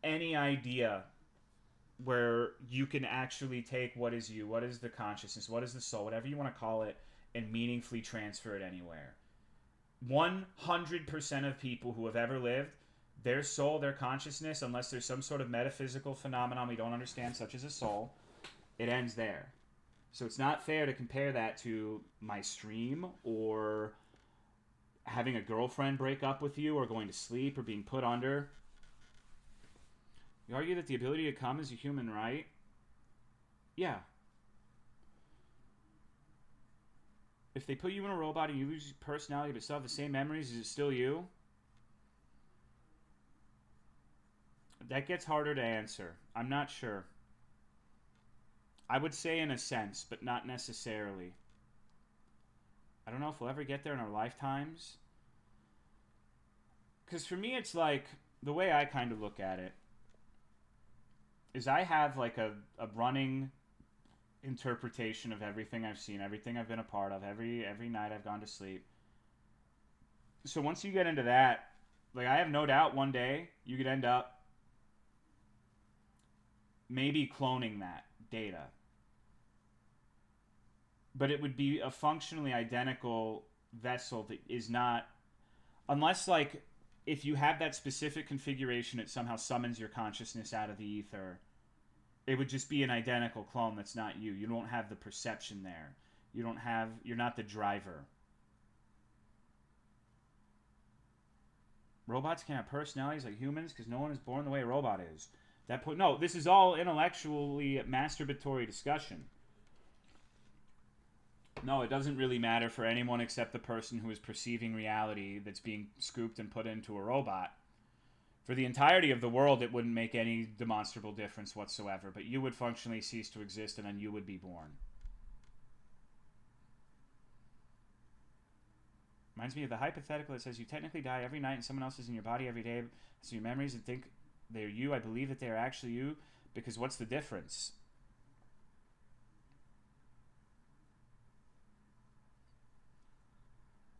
any idea where you can actually take what is you, what is the consciousness, what is the soul, whatever you want to call it, and meaningfully transfer it anywhere. 100% of people who have ever lived, their soul, their consciousness, unless there's some sort of metaphysical phenomenon we don't understand, such as a soul, it ends there. So it's not fair to compare that to my stream or having a girlfriend break up with you or going to sleep or being put under. You argue that the ability to come is a human right? Yeah. If they put you in a robot and you lose your personality but still have the same memories, is it still you? That gets harder to answer. I'm not sure. I would say in a sense, but not necessarily. I don't know if we'll ever get there in our lifetimes. Because for me, it's like, the way I kind of look at it is I have like a running interpretation of everything I've seen, everything I've been a part of, every night I've gone to sleep. So once you get into that, like, I have no doubt one day you could end up maybe cloning that data. But it would be a functionally identical vessel that is not, unless, like, if you have that specific configuration, it somehow summons your consciousness out of the ether. It would just be an identical clone that's not you. You don't have the perception there. You're not the driver. Robots can't have personalities like humans because no one is born the way a robot is. No, this is all intellectually masturbatory discussion. No, it doesn't really matter for anyone except the person who is perceiving reality that's being scooped and put into a robot. For the entirety of the world, it wouldn't make any demonstrable difference whatsoever, but you would functionally cease to exist and then you would be born. Reminds me of the hypothetical that says you technically die every night and someone else is in your body every day. So your memories and think they're you. I believe that they are actually you, because what's the difference?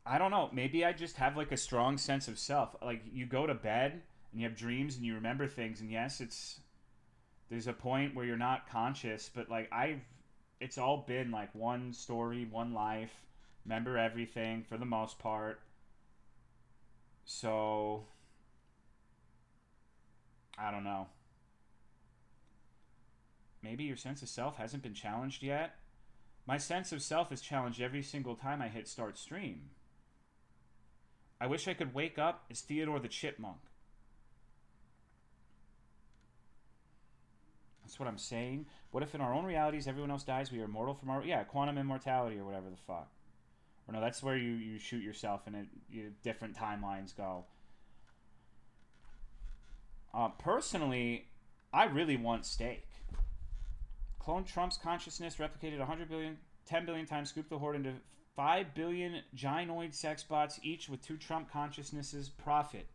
I don't know. Maybe I just have like a strong sense of self. Like, you go to bed and you have dreams and you remember things, and yes, there's a point where you're not conscious, but like it's all been like one story, one life. Remember everything for the most part. So I don't know. Maybe your sense of self hasn't been challenged yet. My sense of self is challenged every single time I hit start stream. I wish I could wake up as Theodore the Chipmunk. That's what I'm saying. What if in our own realities everyone else dies, we are immortal from our... Yeah, quantum immortality or whatever the fuck. Or no, that's where you shoot yourself and different timelines go. Personally, I really want steak. Clone Trump's consciousness replicated 100 billion, 10 billion times, scoop the horde into 5 billion gynoid sex bots, each with 2 Trump consciousnesses. Profit.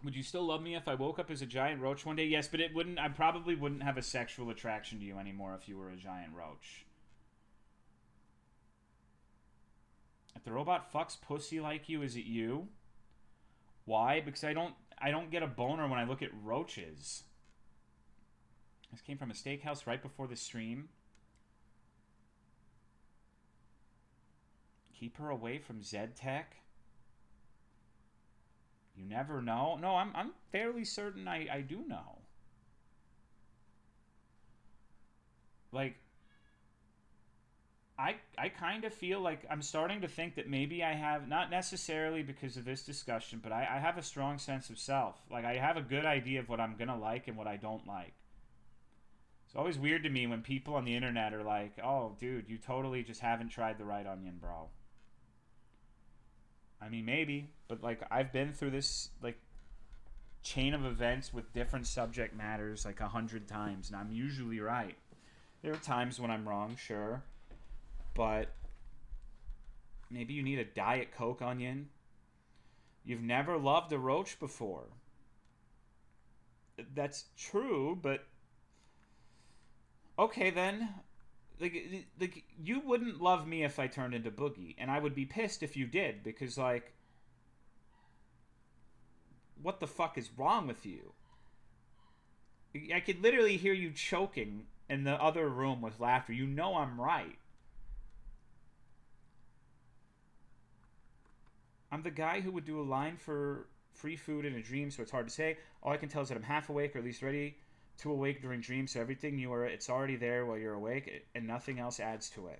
Would you still love me if I woke up as a giant roach one day? Yes, but it wouldn't. I probably wouldn't have a sexual attraction to you anymore if you were a giant roach. If the robot fucks pussy like you, is it you? Why? Because I don't get a boner when I look at roaches. This came from a steakhouse right before the stream. Keep her away from ZedTech. You never know. No, I'm fairly certain I do know. Like, I kind of feel like I'm starting to think that maybe I have, not necessarily because of this discussion, but I have a strong sense of self. Like, I have a good idea of what I'm going to like and what I don't like. It's always weird to me when people on the internet are like, oh, dude, you totally just haven't tried the right onion, bro. I mean, maybe, but like, I've been through this, like, chain of events with different subject matters like 100 times, and I'm usually right. There are times when I'm wrong, sure, but maybe you need a Diet Coke, Onion. You've never loved a roach before. That's true, but okay then. Like you wouldn't love me if I turned into Boogie, and I would be pissed if you did, because like, what the fuck is wrong with you? I could literally hear you choking in the other room with laughter. You know I'm right. I'm the guy who would do a line for free food in a dream, so it's hard to say. All I can tell is that I'm half awake, or at least ready to awake during dreams, so everything it's already there while you're awake, and nothing else adds to it.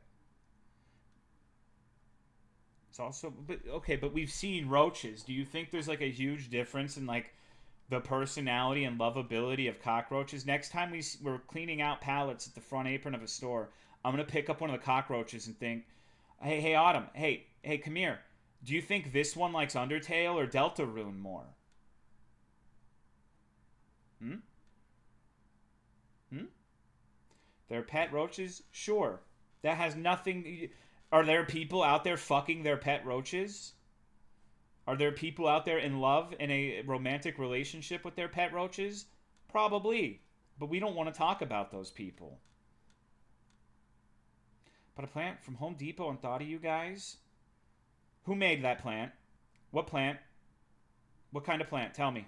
It's also, but we've seen roaches. Do you think there's like a huge difference in like the personality and lovability of cockroaches? Next time we're cleaning out pallets at the front apron of a store, I'm gonna pick up one of the cockroaches and think, hey Autumn, hey, come here. Do you think this one likes Undertale or Deltarune more? They're pet roaches? Sure. That has nothing... Are there people out there fucking their pet roaches? Are there people out there in love, in a romantic relationship with their pet roaches? Probably. But we don't want to talk about those people. But a plant from Home Depot and thought of you guys? Who made that plant? What plant? What kind of plant? Tell me.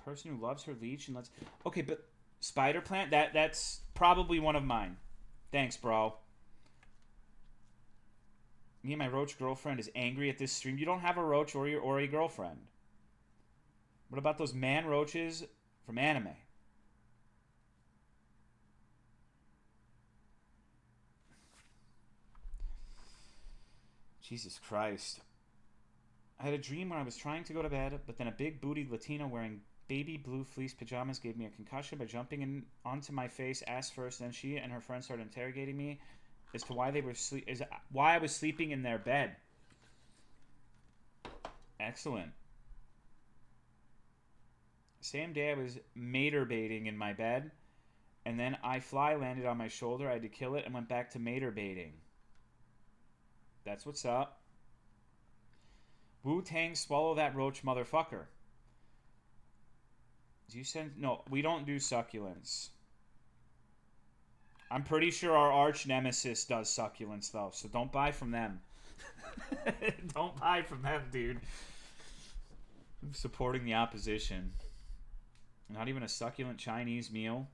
Person who loves her leech and lets... Okay, but spider plant? That's probably one of mine. Thanks, bro. Me and my roach girlfriend is angry at this stream. You don't have a roach or a girlfriend. What about those man roaches from anime? Jesus Christ. I had a dream where I was trying to go to bed, but then a big bootied Latina wearing baby blue fleece pajamas gave me a concussion by jumping onto my face ass first. Then she and her friends started interrogating me as to why I was sleeping in their bed. Excellent. Same day I was mater baiting in my bed, and then I fly landed on my shoulder. I had to kill it and went back to mater baiting. That's what's up. Wu-Tang, swallow that roach, motherfucker. Do you send... No, we don't do succulents. I'm pretty sure our arch nemesis does succulents, though, so don't buy from them. Don't buy from them, dude. I'm supporting the opposition. Not even a succulent Chinese meal.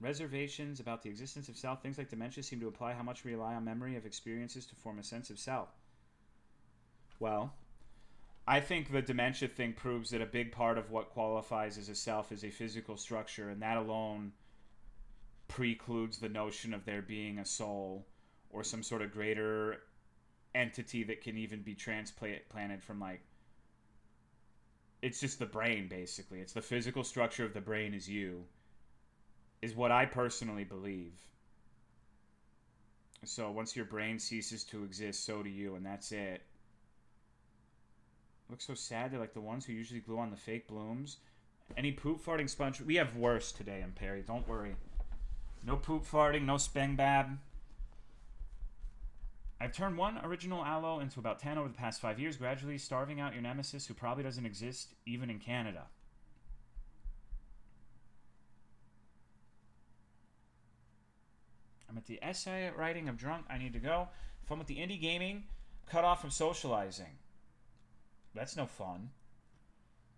Reservations about the existence of self. Things like dementia seem to apply how much we rely on memory of experiences to form a sense of self. Well, I think the dementia thing proves that a big part of what qualifies as a self is a physical structure, and that alone precludes the notion of there being a soul or some sort of greater entity that can even be transplanted from, like... It's just the brain, basically. It's the physical structure of the brain is you. Is what I personally believe. So once your brain ceases to exist, so do you, and that's it. Looks so sad. They're like the ones who usually glue on the fake blooms. Any poop farting sponge? We have worse today, Perry. Don't worry. No poop farting, no spengbab. I've turned one original aloe into about 10 over the past 5 years, gradually starving out your nemesis who probably doesn't exist even in Canada. I'm at the essay writing of drunk. I need to go. Fun with the indie gaming. Cut off from socializing. That's no fun.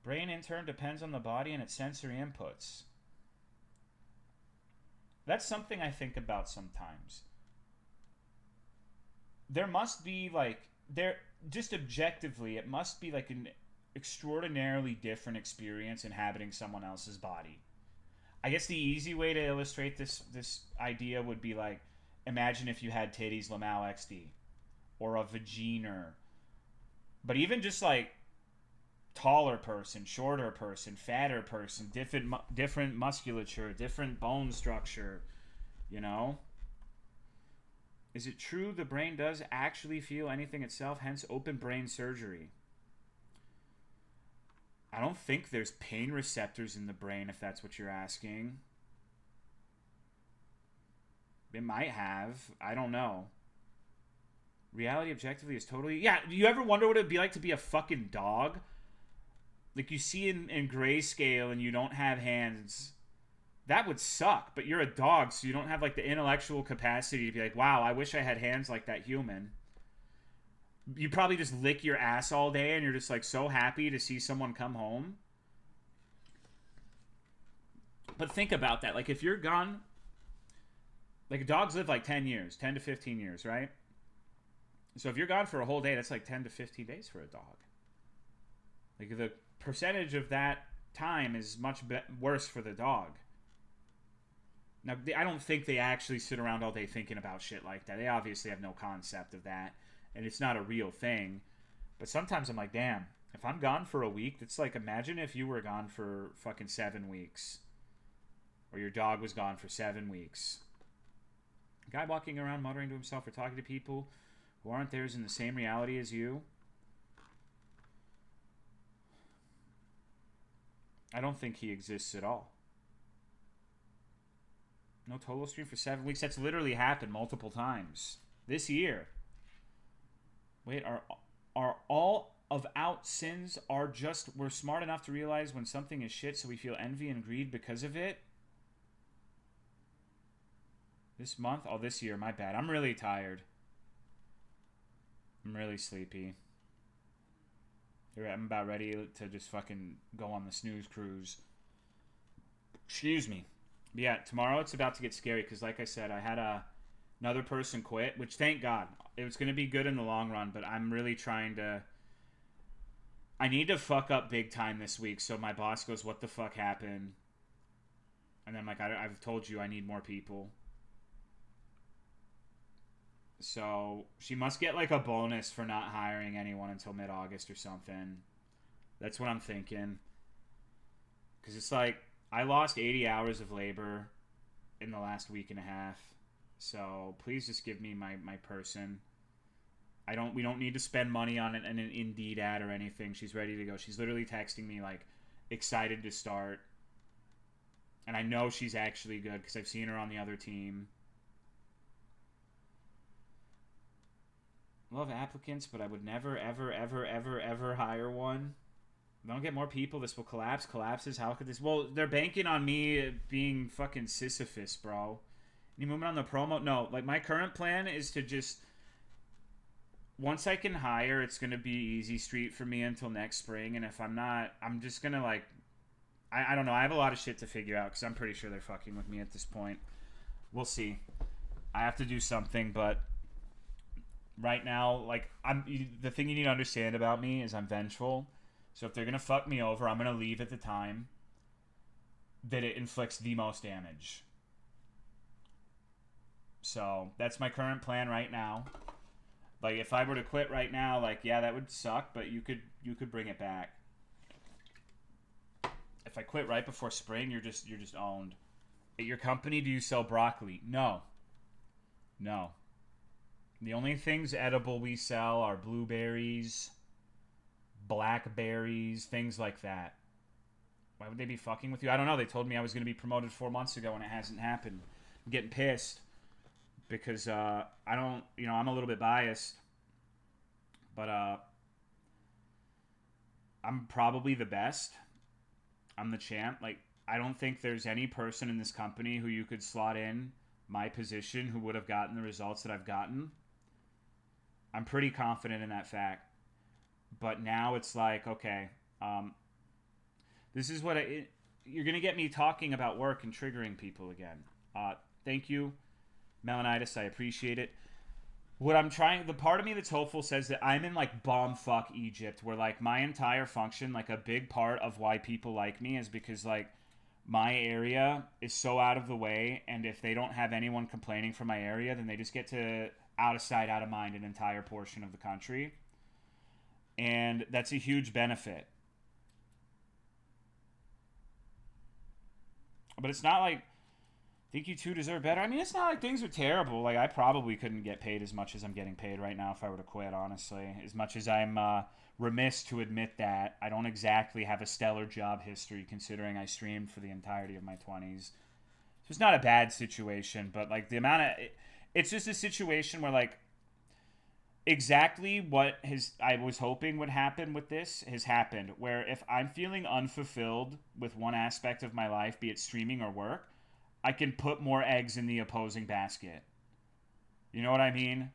Brain in turn depends on the body and its sensory inputs. That's something I think about sometimes. There must be just objectively, it must be like an extraordinarily different experience inhabiting someone else's body. I guess the easy way to illustrate this idea would be like, imagine if you had titties Lamau XD. Or a vagina. But even just like taller person, shorter person, fatter person, different musculature, different bone structure, you know? Is it true the brain does actually feel anything itself, hence open brain surgery? I don't think there's pain receptors in the brain, if that's what you're asking. It might have. I don't know. Reality objectively is totally... Yeah, do you ever wonder what it would be like to be a fucking dog? Like, you see in grayscale and you don't have hands. That would suck, but you're a dog, so you don't have, like, the intellectual capacity to be like, wow, I wish I had hands like that human. You probably just lick your ass all day and you're just, like, so happy to see someone come home. But think about that. Like, if you're gone... Like, dogs live, like, 10 years. 10 to 15 years, right? So if you're gone for a whole day, that's like 10 to 15 days for a dog. Like, the percentage of that time is much worse for the dog. Now, I don't think they actually sit around all day thinking about shit like that. They obviously have no concept of that, and it's not a real thing. But sometimes I'm like, damn, if I'm gone for a week, it's like, imagine if you were gone for fucking 7 weeks. Or your dog was gone for 7 weeks. A guy walking around muttering to himself or talking to people who aren't theirs in the same reality as you. I don't think he exists at all. No Tolo stream for 7 weeks. That's literally happened multiple times this year. Wait, are all of out sins are just we're smart enough to realize when something is shit, so we feel envy and greed because of it? This month? Oh, this year. My bad. I'm really tired. I'm really sleepy. I'm about ready to just fucking go on the snooze cruise. Excuse me. But yeah, tomorrow it's about to get scary because, like I said, I had another person quit, which thank God. It was going to be good in the long run, but I'm really trying to... I need to fuck up big time this week, so my boss goes, what the fuck happened? And then I'm like, I've told you I need more people. So she must get like a bonus for not hiring anyone until mid-August or something. That's what I'm thinking. Because it's like, I lost 80 hours of labor in the last week and a half. So please just give me my person. We don't need to spend money on an Indeed ad or anything. She's ready to go. She's literally texting me like excited to start. And I know she's actually good because I've seen her on the other team. Love applicants, but I would never, ever, ever, ever, ever hire one. If I don't get more people, this will collapse. Collapses? How could this... Well, they're banking on me being fucking Sisyphus, bro. Any movement on the promo? No, like, my current plan is to just... Once I can hire, it's going to be easy street for me until next spring. And if I'm not, I'm just going to, like... I don't know. I have a lot of shit to figure out because I'm pretty sure they're fucking with me at this point. We'll see. I have to do something, but... Right now, like, the thing you need to understand about me is I'm vengeful. So if they're going to fuck me over, I'm going to leave at the time that it inflicts the most damage. So that's my current plan right now. Like, if I were to quit right now, like, yeah, that would suck, but you could bring it back. If I quit right before spring, you're just owned. At your company, do you sell broccoli? No. No. The only things edible we sell are blueberries, blackberries, things like that. Why would they be fucking with you? I don't know. They told me I was going to be promoted 4 months ago and it hasn't happened. I'm getting pissed because I don't, I'm a little bit biased. But I'm probably the best. I'm the champ. Like, I don't think there's any person in this company who you could slot in my position who would have gotten the results that I've gotten. I'm pretty confident in that fact. But now it's like, okay, this is what you're going to get me talking about work and triggering people again. Thank you, Melanitis. I appreciate it. What I'm trying, the part of me that's hopeful says that I'm in like bombfuck Egypt, where like my entire function, like a big part of why people like me is because like my area is so out of the way, and if they don't have anyone complaining from my area, then they just get to out of sight, out of mind an entire portion of the country. And that's a huge benefit. But it's not like Think you two deserve better? I mean, it's not like things are terrible. Like, I probably couldn't get paid as much as I'm getting paid right now if I were to quit, honestly. As much as I'm remiss to admit that, I don't exactly have a stellar job history considering I streamed for the entirety of my 20s. So it's not a bad situation, but, like, the amount of... It's just a situation where, like, exactly what I was hoping would happen with this has happened. Where if I'm feeling unfulfilled with one aspect of my life, be it streaming or work, I can put more eggs in the opposing basket. You know what I mean?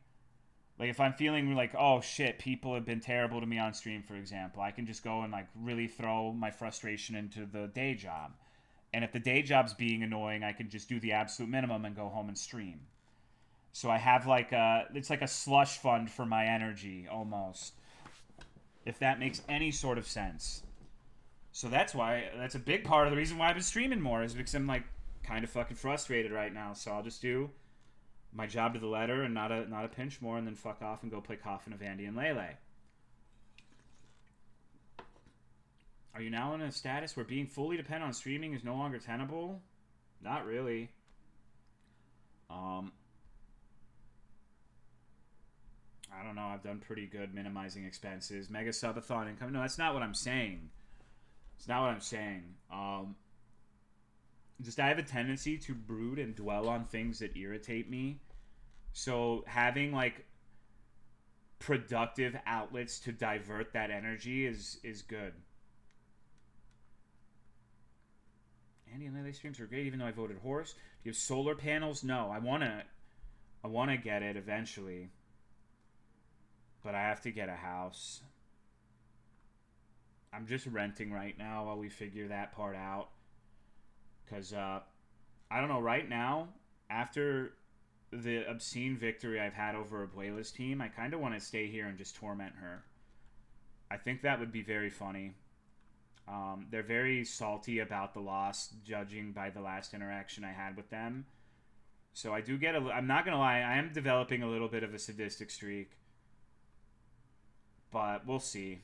Like if I'm feeling like, oh shit, people have been terrible to me on stream, for example, I can just go and like really throw my frustration into the day job. And if the day job's being annoying, I can just do the absolute minimum and go home and stream. So I have like it's like a slush fund for my energy almost. If that makes any sort of sense. So that's a big part of the reason why I've been streaming more is because I'm like kind of fucking frustrated right now. So I'll just do my job to the letter and not a pinch more and then fuck off and go play Coffin of Andy and Lele. Are you now in a status where being fully dependent on streaming is no longer tenable? Not really. I don't know. I've done pretty good minimizing expenses. Mega subathon income. No, that's not what I'm saying. It's not what I'm saying. Just I have a tendency to brood and dwell on things that irritate me. So having like productive outlets to divert that energy is good. Andy and Lele streams are great, even though I voted horse. Do you have solar panels? No, I wanna get it eventually, but I have to get a house. I'm just renting right now while we figure that part out. Because, I don't know, right now, after the obscene victory I've had over Abuela's team, I kind of want to stay here and just torment her. I think that would be very funny. They're very salty about the loss, judging by the last interaction I had with them. So I do get I'm not going to lie, I am developing a little bit of a sadistic streak. But we'll see.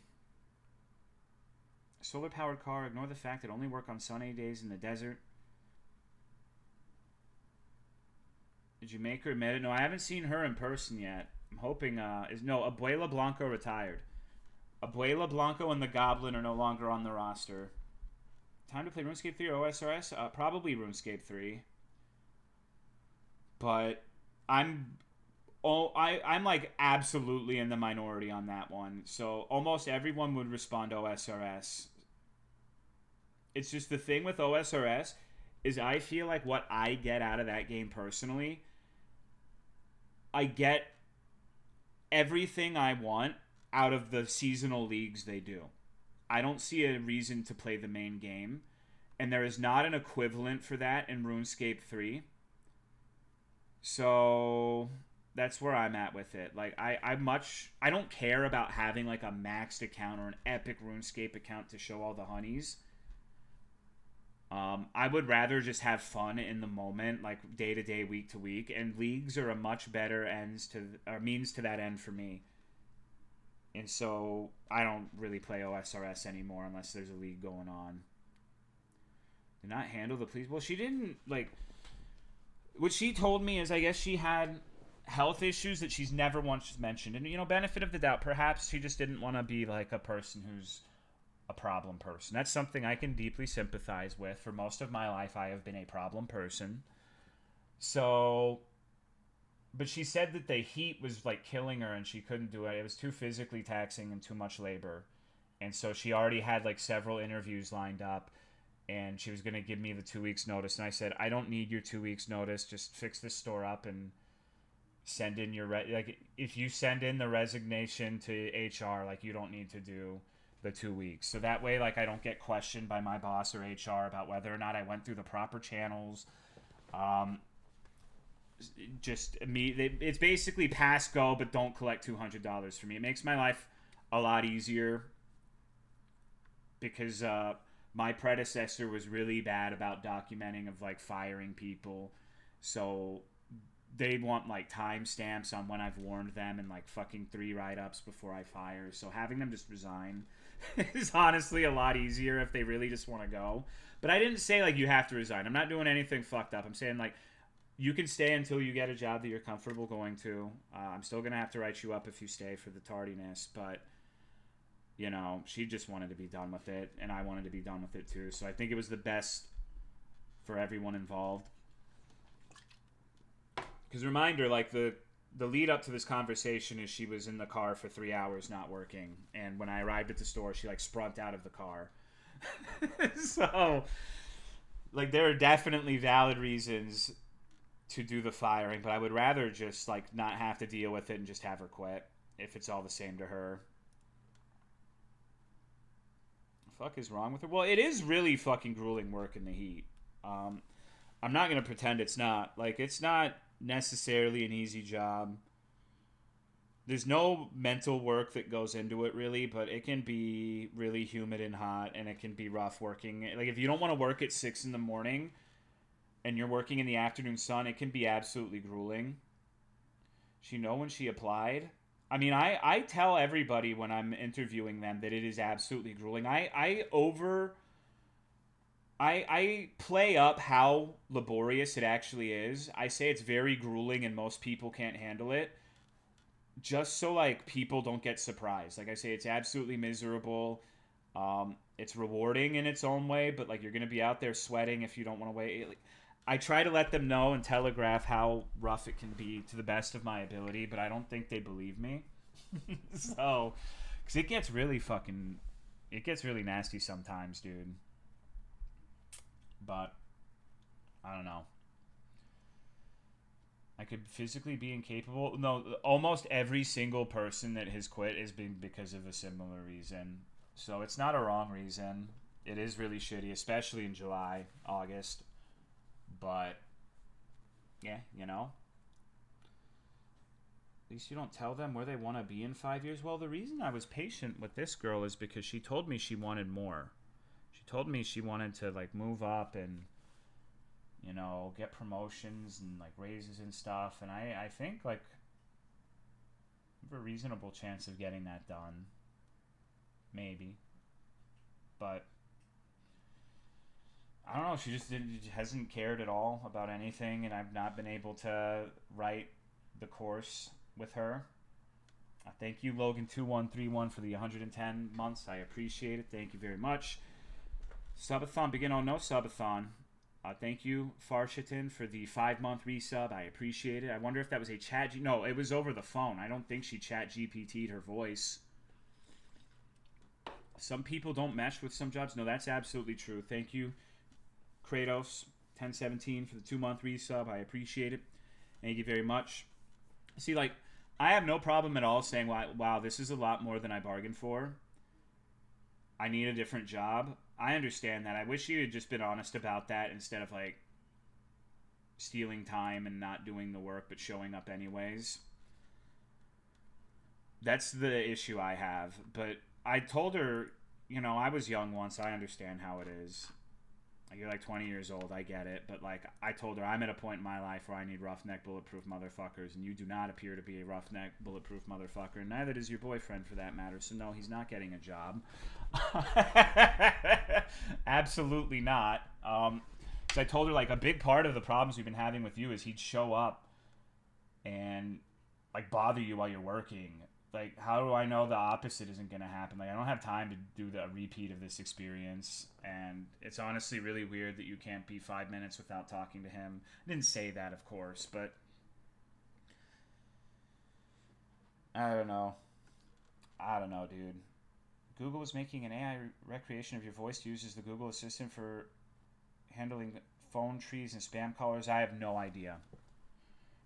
Solar-powered car, ignore the fact that only work on sunny days in the desert. Did you make her admit it? No, I haven't seen her in person yet. I'm hoping, Abuela Blanco retired. Abuela Blanco and the Goblin are no longer on the roster. Time to play RuneScape 3 or OSRS? Probably RuneScape 3. But I'm like absolutely in the minority on that one. So almost everyone would respond OSRS. It's just the thing with OSRS is I feel like what I get out of that game personally, I get everything I want out of the seasonal leagues they do. I don't see a reason to play the main game, and there is not an equivalent for that in RuneScape 3. So that's where I'm at with it. Like I don't care about having like a maxed account or an epic RuneScape account to show all the honeys. I would rather just have fun in the moment, like day to day, week to week, and leagues are a much better means to that end for me. And so I don't really play OSRS anymore unless there's a league going on. Did not handle the police. Well, she didn't like. What she told me is, I guess she had health issues that she's never once mentioned, and benefit of the doubt. Perhaps she just didn't want to be like a person who's a problem person. That's something I can deeply sympathize with. For most of my life, I have been a problem person. So, but she said that the heat was like killing her and she couldn't do it. It was too physically taxing and too much labor. And so she already had like several interviews lined up and she was going to give me the 2 weeks notice. And I said, I don't need your 2 weeks notice. Just fix this store up and send in your, if you send in the resignation to HR, like you don't need to do the 2 weeks. So that way, like, I don't get questioned by my boss or HR about whether or not I went through the proper channels. It's basically pass go, but don't collect $200 for me. It makes my life a lot easier because my predecessor was really bad about documenting of like firing people. So they want like timestamps on when I've warned them and like fucking 3 write-ups before I fire. So having them just resign is honestly a lot easier if they really just want to go. But I didn't say like you have to resign. I'm not doing anything fucked up. I'm saying like you can stay until you get a job that you're comfortable going to. I'm still gonna have to write you up if you stay for the tardiness, but you know, she just wanted to be done with it, and I wanted to be done with it too. So I think it was the best for everyone involved. Because reminder, like the lead up to this conversation is she was in the car for 3 hours not working, and when I arrived at the store, she like sprunked out of the car. So, like, there are definitely valid reasons to do the firing, but I would rather just like not have to deal with it and just have her quit if it's all the same to her. The fuck is wrong with her? Well, it is really fucking grueling work in the heat. I'm not gonna pretend it's not. Like, it's not necessarily an easy job. There's no mental work that goes into it really, but it can be really humid and hot, and it can be rough working. Like, if you don't want to work at 6 in the morning and you're working in the afternoon sun, it can be absolutely grueling. She know when she applied. I mean, I tell everybody when I'm interviewing them that it is absolutely grueling. I play up how laborious it actually is. I say it's very grueling and most people can't handle it, just so like people don't get surprised. Like I say, it's absolutely miserable. It's rewarding in its own way, but like you're gonna be out there sweating if you don't want to wait. Like, I try to let them know and telegraph how rough it can be to the best of my ability, but I don't think they believe me. So, because it gets really nasty sometimes, dude. But I don't know. I could physically be incapable. No, almost every single person that has quit has been because of a similar reason. So it's not a wrong reason. It is really shitty, especially in July, August. But, yeah, you know. At least you don't tell them where they want to be in 5 years. Well, the reason I was patient with this girl is because she told me she wanted more. She told me she wanted to, like, move up and, you know, get promotions and, like, raises and stuff. And I think, like, I have a reasonable chance of getting that done. Maybe. But I don't know. She just hasn't cared at all about anything, and I've not been able to write the course with her. Thank you, Logan2131, for the 110 months. I appreciate it. Thank you very much. Subathon, begin on no subathon. Thank you, Farshiton, for the 5-month resub. I appreciate it. I wonder if that was a chat. No, it was over the phone. I don't think she chat GPT'd her voice. Some people don't mesh with some jobs. No, that's absolutely true. Thank you, Kratos 1017, for the 2-month resub. I appreciate it. Thank you very much. See, like, I have no problem at all saying, wow, this is a lot more than I bargained for. I need a different job. I understand that. I wish you had just been honest about that instead of, like, stealing time and not doing the work but showing up anyways. That's the issue I have. But I told her, you know, I was young once. I understand how it is. Like, you're like 20 years old. I get it. But, like, I told her I'm at a point in my life where I need roughneck, bulletproof motherfuckers. And you do not appear to be a roughneck, bulletproof motherfucker. And neither does your boyfriend, for that matter. So, no, he's not getting a job. Absolutely not. So I told her, like, a big part of the problems we've been having with you is he'd show up and, like, bother you while you're working. Like, how do I know the opposite isn't going to happen? Like, I don't have time to do a repeat of this experience. And it's honestly really weird that you can't be 5 minutes without talking to him. I didn't say that, of course, but I don't know. Dude. Google is making an AI recreation of your voice, uses the Google Assistant for handling phone trees and spam callers. I have no idea.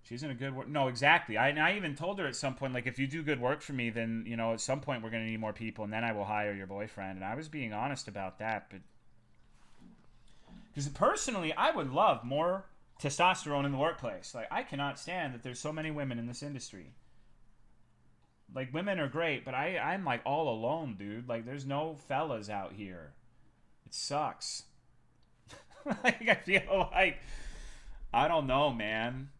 She's in a good work. No, exactly. I even told her at some point, like, if you do good work for me, then, you know, at some point we're going to need more people, and then I will hire your boyfriend. And I was being honest about that. But because personally, I would love more testosterone in the workplace. Like, I cannot stand that there's so many women in this industry. Like, women are great, but I'm, like, all alone, dude. Like, there's no fellas out here. It sucks. Like, I feel like, I don't know, man.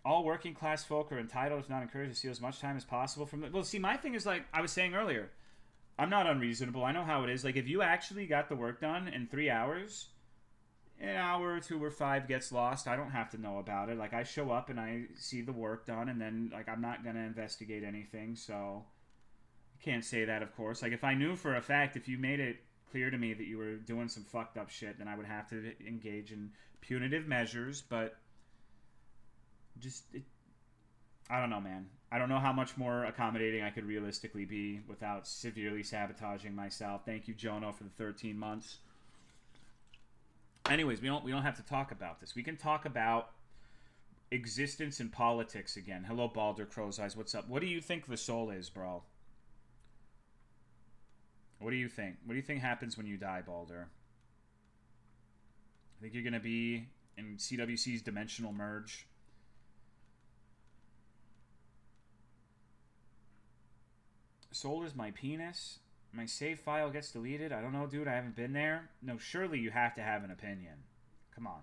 All working class folk are entitled, if not encouraged, to steal as much time as possible from the. Well, see, my thing is like I was saying earlier. I'm not unreasonable. I know how it is. Like if you actually got the work done in 3 hours, an hour or 2 or 5 gets lost. I don't have to know about it. Like I show up and I see the work done, and then like I'm not gonna investigate anything. So I can't say that, of course. Like if I knew for a fact, if you made it clear to me that you were doing some fucked up shit, then I would have to engage in punitive measures. But I don't know, man. I don't know how much more accommodating I could realistically be without severely sabotaging myself. Thank you, Jono, for the 13 months. Anyways, we don't have to talk about this. We can talk about existence and politics again. Hello, Balder Crow's Eyes. What's up? What do you think the soul is, bro? What do you think? What do you think happens when you die, Balder? I think you're gonna be in CWC's Dimensional Merge. Soul is my penis. My save file gets deleted. I don't know, dude. I haven't been there. No, surely you have to have an opinion. Come on.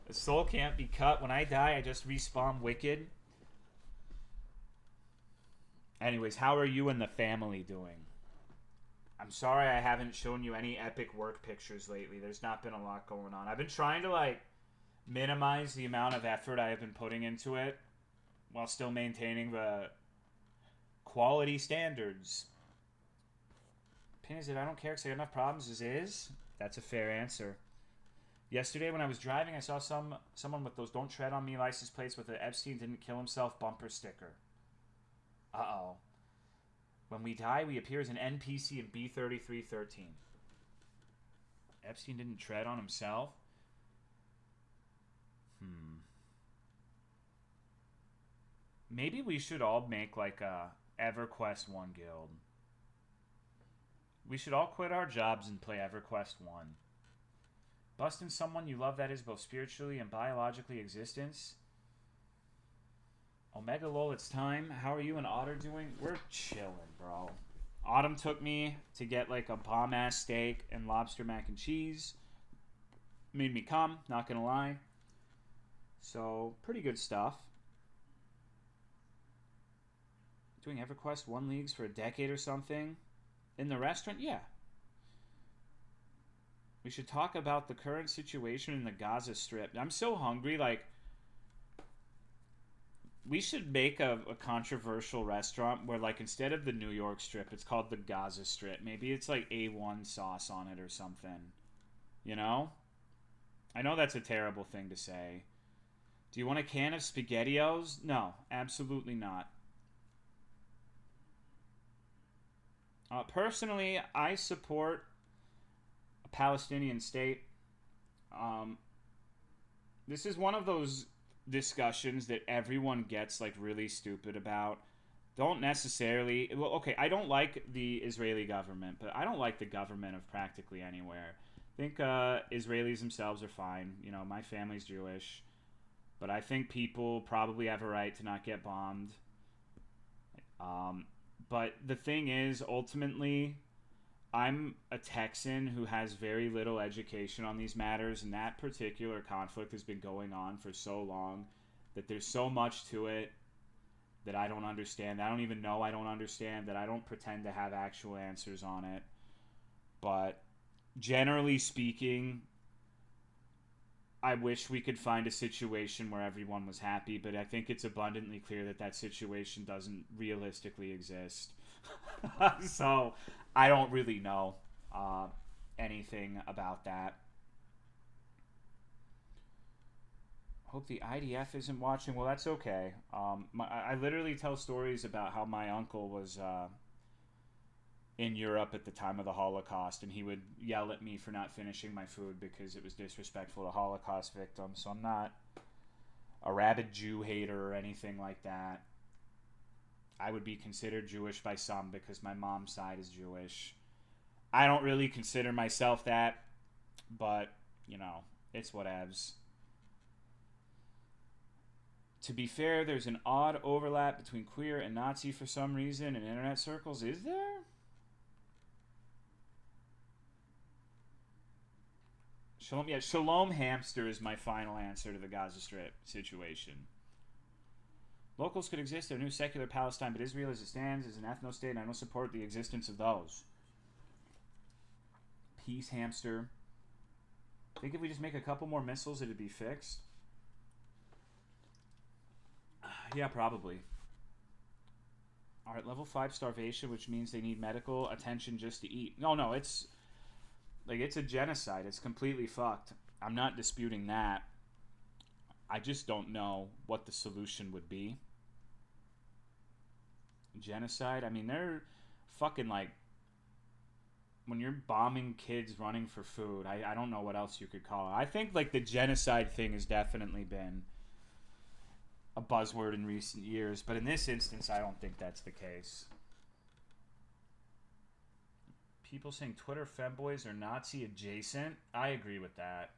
The soul can't be cut. When I die, I just respawn wicked. Anyways, how are you and the family doing? I'm sorry I haven't shown you any epic work pictures lately. There's not been a lot going on. I've been trying to, like, minimize the amount of effort I have been putting into it while still maintaining the quality standards. Pin is that I don't care because I got enough problems as is. That's a fair answer. Yesterday when I was driving, I saw someone with those "Don't Tread on Me" license plates with the "Epstein didn't kill himself" bumper sticker. Uh-oh. When we die, we appear as an NPC in B3313. Epstein didn't tread on himself? Maybe we should all make like a EverQuest 1 guild. We should all quit our jobs and play EverQuest 1. Busting someone you love that is both spiritually and biologically existence. Omega Lol, it's time. How are you and Otter doing? We're chilling, bro. Autumn took me to get like a bomb-ass steak and lobster mac and cheese. Made me come, not gonna lie. So, pretty good stuff. Doing EverQuest 1 leagues for a decade or something. In the restaurant? Yeah. We should talk about the current situation in the Gaza Strip. I'm so hungry, like... We should make a controversial restaurant where, like, instead of the New York Strip, it's called the Gaza Strip. Maybe it's, like, A1 sauce on it or something. You know? I know that's a terrible thing to say. Do you want a can of SpaghettiOs? No, absolutely not. Personally, I support a Palestinian state. This is one of those discussions that everyone gets like really stupid about. Don't necessarily... Well, okay, I don't like the Israeli government, but I don't like the government of practically anywhere. I think Israelis themselves are fine. You know, my family's Jewish. But I think people probably have a right to not get bombed. But the thing is, ultimately, I'm a Texan who has very little education on these matters, and that particular conflict has been going on for so long that there's so much to it that I don't understand. I don't even know I don't understand, that I don't pretend to have actual answers on it. But generally speaking, I wish we could find a situation where everyone was happy, but I think it's abundantly clear that that situation doesn't realistically exist. So I don't really know anything about that. Hope the IDF isn't watching. Well, that's okay. I literally tell stories about how my uncle was in Europe at the time of the Holocaust, and he would yell at me for not finishing my food because it was disrespectful to Holocaust victims. So I'm not a rabid Jew hater or anything like that. I would be considered Jewish by some because my mom's side is Jewish. I don't really consider myself that, but, you know, it's whatevs. To be fair, there's an odd overlap between queer and Nazi for some reason in internet circles. Is there? Shalom, yeah, Shalom Hamster is my final answer to the Gaza Strip situation. Locals could exist in a new secular Palestine, but Israel as it stands is an ethno-state, and I don't support the existence of those. Peace Hamster. Think if we just make a couple more missiles, it'd be fixed? Yeah, probably. Alright, level 5 starvation, which means they need medical attention just to eat. No, it's... Like, it's a genocide. It's completely fucked. I'm not disputing that. I just don't know what the solution would be. Genocide? I mean, they're fucking, like... When you're bombing kids running for food, I don't know what else you could call it. I think, like, the genocide thing has definitely been a buzzword in recent years. But in this instance, I don't think that's the case. People saying Twitter femboys are Nazi adjacent. I agree with that.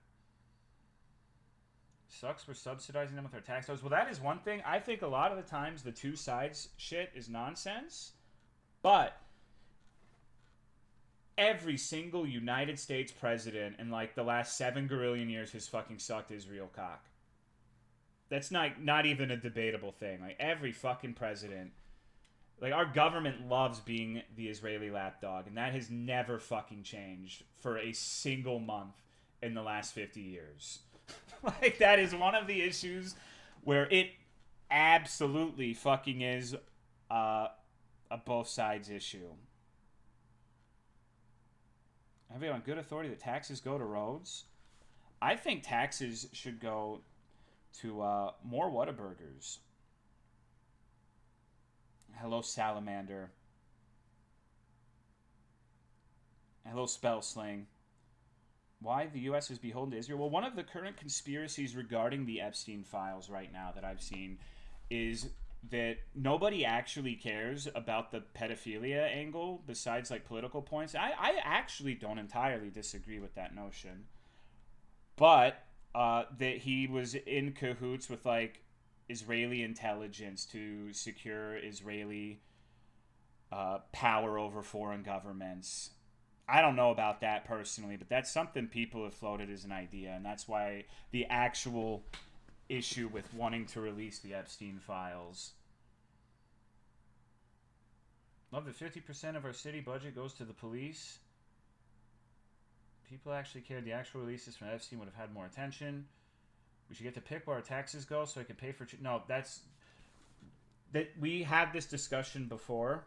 Sucks we're subsidizing them with our tax dollars. Well, that is one thing. I think a lot of the times the two sides shit is nonsense. But every single United States president in like the last 7 gorillion years has fucking sucked Israel cock. That's not even a debatable thing. Like every fucking president. Like, our government loves being the Israeli lapdog, and that has never fucking changed for a single month in the last 50 years. Like, that is one of the issues where it absolutely fucking is a both sides issue. I have it on good authority that taxes go to roads. I think taxes should go to more Whataburgers. Hello, Salamander. Hello, Spellsling. Why the U.S. is beholden to Israel? Well, one of the current conspiracies regarding the Epstein files right now that I've seen is that nobody actually cares about the pedophilia angle besides, like, political points. I actually don't entirely disagree with that notion. But that he was in cahoots with, like, Israeli intelligence to secure Israeli power over foreign governments. I don't know about that personally, but that's something people have floated as an idea, and that's why the actual issue with wanting to release the Epstein files. Love that 50% of our city budget goes to the police. People actually cared. The actual releases from Epstein would have had more attention. We should get to pick where our taxes go so I can pay for... No, that's... that we had this discussion before.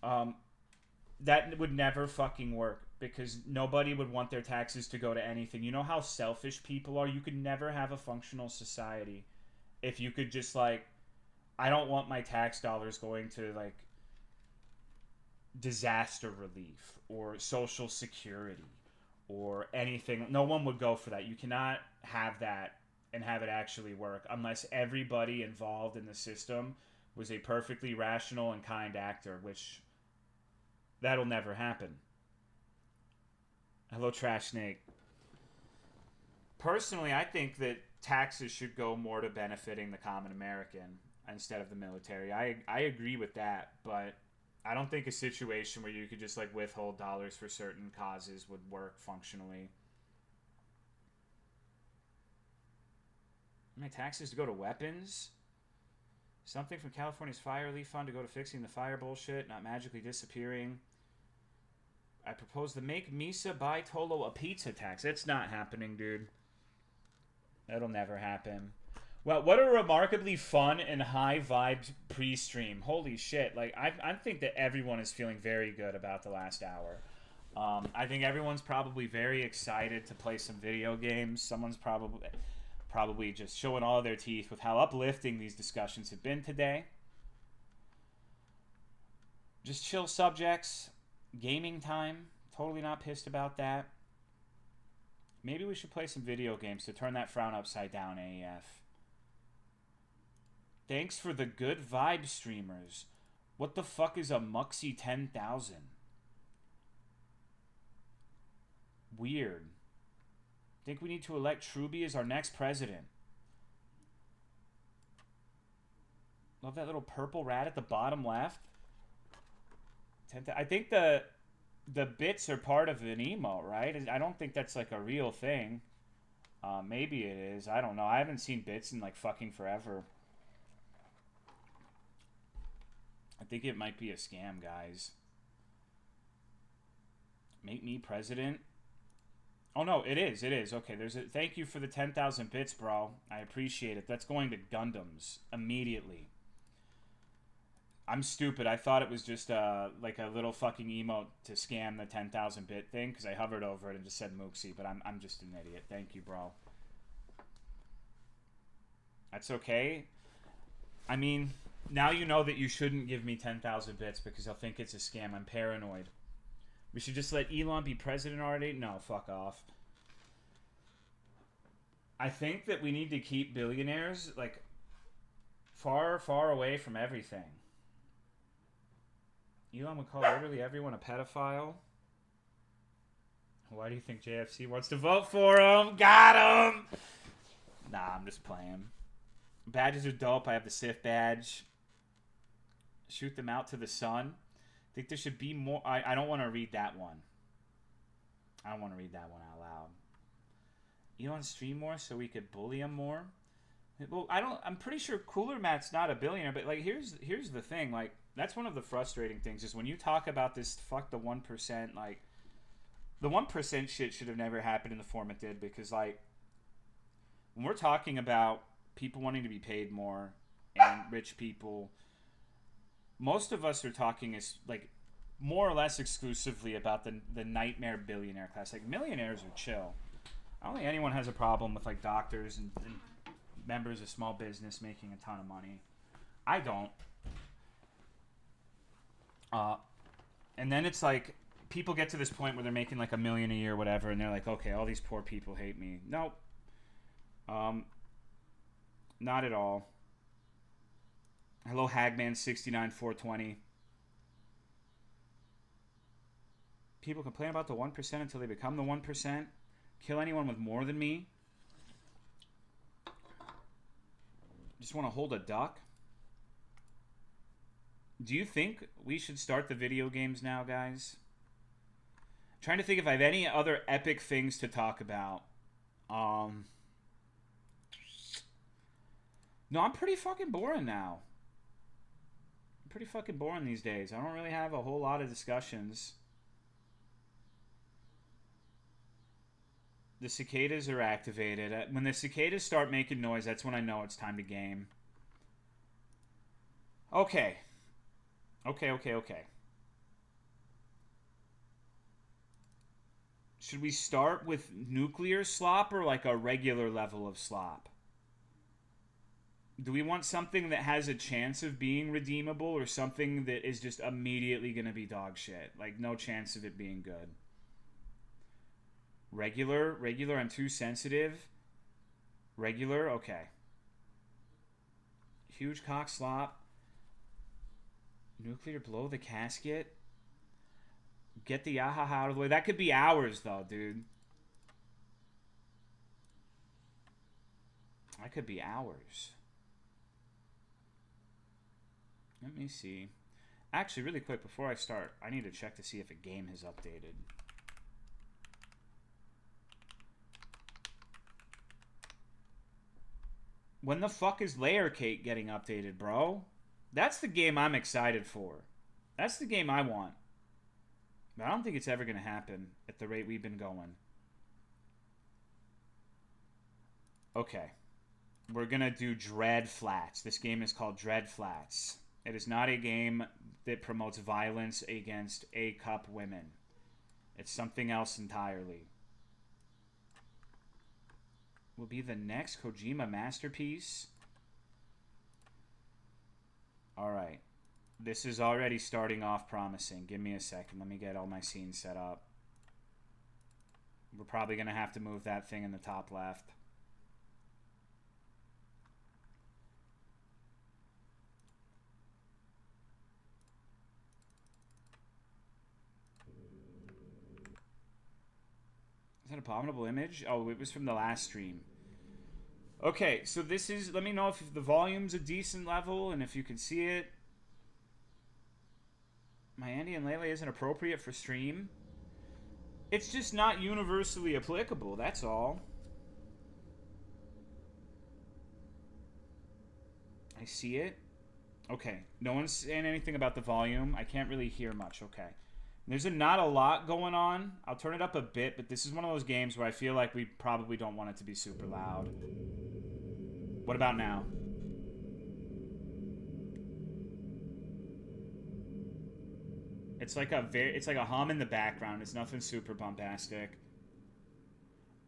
That would never fucking work because nobody would want their taxes to go to anything. You know how selfish people are? You could never have a functional society if you could just, like... I don't want my tax dollars going to, like, disaster relief or social security or anything. No one would go for that. You cannot have that and have it actually work unless everybody involved in the system was a perfectly rational and kind actor, which that'll never happen. Hello, Trash Snake. Personally, I think that taxes should go more to benefiting the common American instead of the military. I agree with that, but I don't think a situation where you could just, like, withhold dollars for certain causes would work functionally. My taxes to go to weapons? Something from California's fire relief fund to go to fixing the fire bullshit, not magically disappearing. I propose to make Misa buy Tolo a pizza tax. It's not happening, dude. That'll never happen. Well, what a remarkably fun and high-vibed pre-stream. Holy shit. Like, I think that everyone is feeling very good about the last hour. I think everyone's probably very excited to play some video games. Someone's probably just showing all of their teeth with how uplifting these discussions have been today. Just chill subjects. Gaming time. Totally not pissed about that. Maybe we should play some video games to turn that frown upside down, AF. Thanks for the good vibe, streamers. What the fuck is a Muxy 10,000? Weird. Think we need to elect Truby as our next president. Love that little purple rat at the bottom left. I think the the bits are part of an emote, right? I don't think that's like a real thing. Maybe it is. I don't know. I haven't seen bits in like fucking forever. I think it might be a scam, guys. Make me president? Oh no, it is. It is. Okay, there's a thank you for the 10,000 bits, bro. I appreciate it. That's going to Gundams immediately. I'm stupid. I thought it was just like a little fucking emote to scam the 10,000 bit thing because I hovered over it and just said Mooksy, but I'm just an idiot. Thank you, bro. That's okay. I mean, now you know that you shouldn't give me 10,000 bits because I'll think it's a scam. I'm paranoid. We should just let Elon be president already? No, fuck off. I think that we need to keep billionaires, like, far, far away from everything. Elon would call literally everyone a pedophile. Why do you think JFC wants to vote for him? Got him! Nah, I'm just playing. Badges are dope. I have the Sith badge. Shoot them out to the sun. I think there should be more. I don't want to read that one. I don't want to read that one out loud. Elon stream more so we could bully him more. Well, I'm pretty sure Cooler Matt's not a billionaire, but like here's the thing. Like that's one of the frustrating things is when you talk about this. Fuck the 1%. Like the 1% shit should have never happened in the form it did because like when we're talking about people wanting to be paid more and rich people. Most of us are talking is like more or less exclusively about the nightmare billionaire class. Like millionaires are chill. I don't think anyone has a problem with like doctors and members of small business making a ton of money. I don't. And then it's like people get to this point where they're making like $1 million a year, or whatever, and they're like, okay, all these poor people hate me. Nope. Not at all. Hello, Hagman69420. People complain about the 1% until they become the 1%. Kill anyone with more than me. Just want to hold a duck. Do you think we should start the video games now, guys? I'm trying to think if I have any other epic things to talk about. No, I'm pretty fucking boring now. Pretty fucking boring these days. I don't really have a whole lot of discussions. The cicadas are activated. When the cicadas start making noise, that's when I know it's time to game. Okay. Okay. Should we start with nuclear slop or like a regular level of slop? Do we want something that has a chance of being redeemable or something that is just immediately going to be dog shit? Like, no chance of it being good. Regular, I'm too sensitive. Regular, okay. Huge cock slop. Nuclear, blow the casket. Get the yahaha out of the way. That could be hours, though, dude. That could be hours. Let me see. Actually, really quick, before I start, I need to check to see if a game has updated. When the fuck is Layer Cake getting updated, bro? That's the game I'm excited for. That's the game I want. But I don't think it's ever going to happen at the rate we've been going. Okay. We're going to do Dread Flats. This game is called Dread Flats. It is not a game that promotes violence against A-cup women. It's something else entirely. Will be the next Kojima masterpiece. Alright. This is already starting off promising. Give me a second. Let me get all my scenes set up. We're probably going to have to move that thing in the top left. Is that an abominable image? Oh, it was from the last stream. Okay, so this is... Let me know if the volume's a decent level and if you can see it. My Andy and Lele isn't appropriate for stream. It's just not universally applicable, that's all. I see it. Okay. No one's saying anything about the volume. I can't really hear much. Okay. There's not a lot going on. I'll turn it up a bit, but this is one of those games where I feel like we probably don't want it to be super loud. What about now? It's like a hum in the background. It's nothing super bombastic.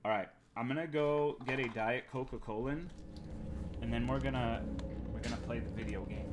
All right, I'm gonna go get a Diet Coca-Cola, and then we're gonna play the video game.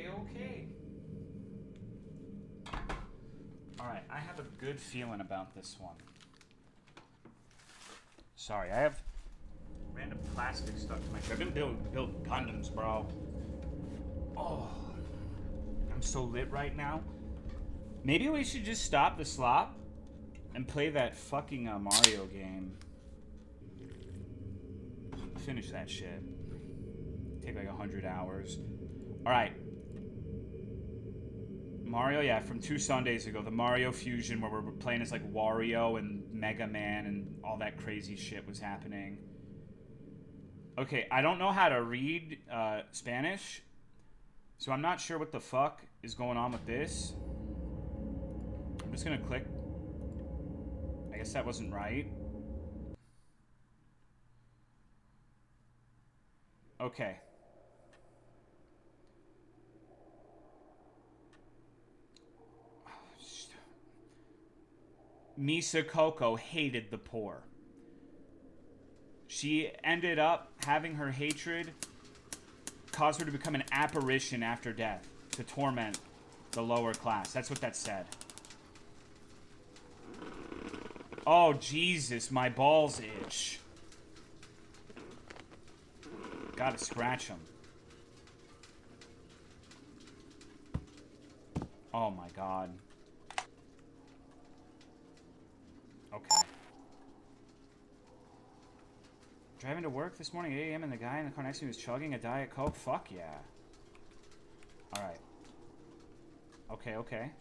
Okay. Alright, I have a good feeling about this one. Sorry, I have random plastic stuck to my shirt. I've been building Gundams, bro. Oh, I'm so lit right now. Maybe we should just stop the slop and play that fucking Mario game. Finish that shit. Take like 100 hours. Alright. Mario, yeah, from 2 Sundays ago. The Mario Fusion where we're playing as like Wario and Mega Man and all that crazy shit was happening. Okay, I don't know how to read Spanish. So I'm not sure what the fuck is going on with this. I'm just gonna click. I guess that wasn't right. Okay. Misa Coco hated the poor. She ended up having her hatred cause her to become an apparition after death to torment the lower class. That's what that said. Oh, Jesus, my balls itch. Gotta scratch them. Oh, my God. Okay. Driving to work this morning at 8 a.m. and the guy in the car next to me was chugging a Diet Coke? Fuck yeah. Alright. Okay.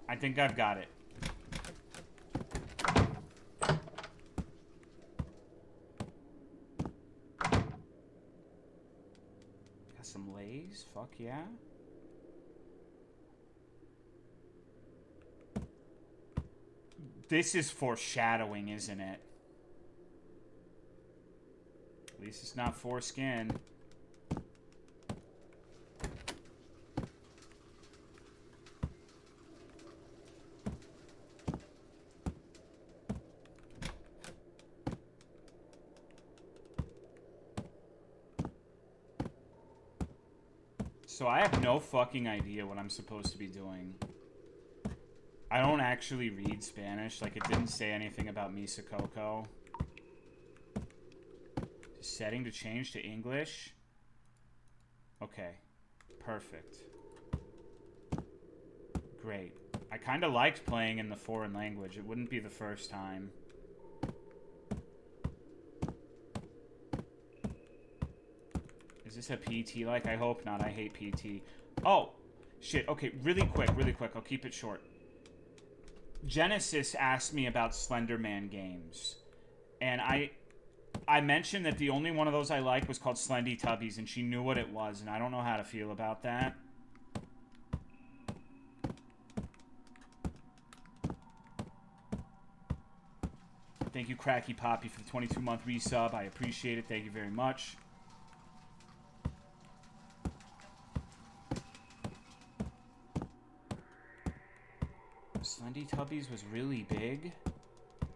I think I've got it. Got some Lay's? Fuck yeah. This is foreshadowing, isn't it? At least it's not foreskin. So I have no fucking idea what I'm supposed to be doing. I don't actually read Spanish. Like, it didn't say anything about Misa Coco. Setting to change to English. Okay. Perfect. Great. I kind of liked playing in the foreign language. It wouldn't be the first time. Is this a PT like? I hope not. I hate PT. Oh! Shit. Okay, really quick. I'll keep it short. Genesis asked me about Slenderman games. And I mentioned that the only one of those I liked was called Slendy Tubbies, and she knew what it was, and I don't know how to feel about that. Thank you, Cracky Poppy, for the 22-month resub. I appreciate it. Thank you very much. Slendy Tubbies was really big.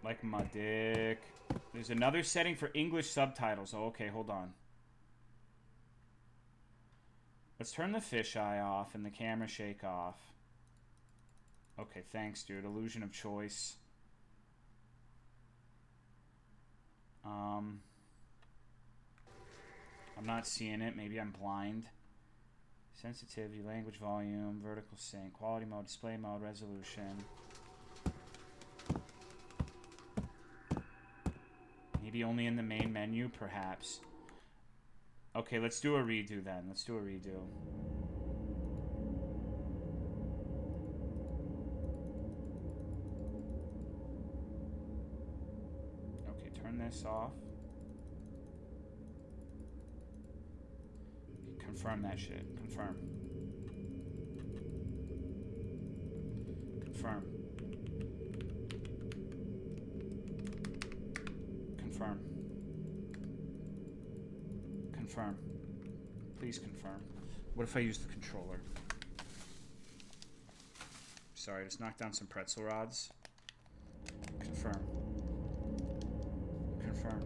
Like my dick. There's another setting for English subtitles. Oh, okay, hold on. Let's turn the fisheye off and the camera shake off. Okay, thanks, dude. Illusion of choice. I'm not seeing it. Maybe I'm blind. Sensitivity, language volume, vertical sync, quality mode, display mode, resolution. Maybe only in the main menu, perhaps. Okay, let's do a redo then. Let's do a redo. Okay, turn this off. Confirm that shit. Confirm. Confirm. Confirm. Confirm. Please confirm. What if I use the controller? Sorry, I just knocked down some pretzel rods. Confirm. Confirm.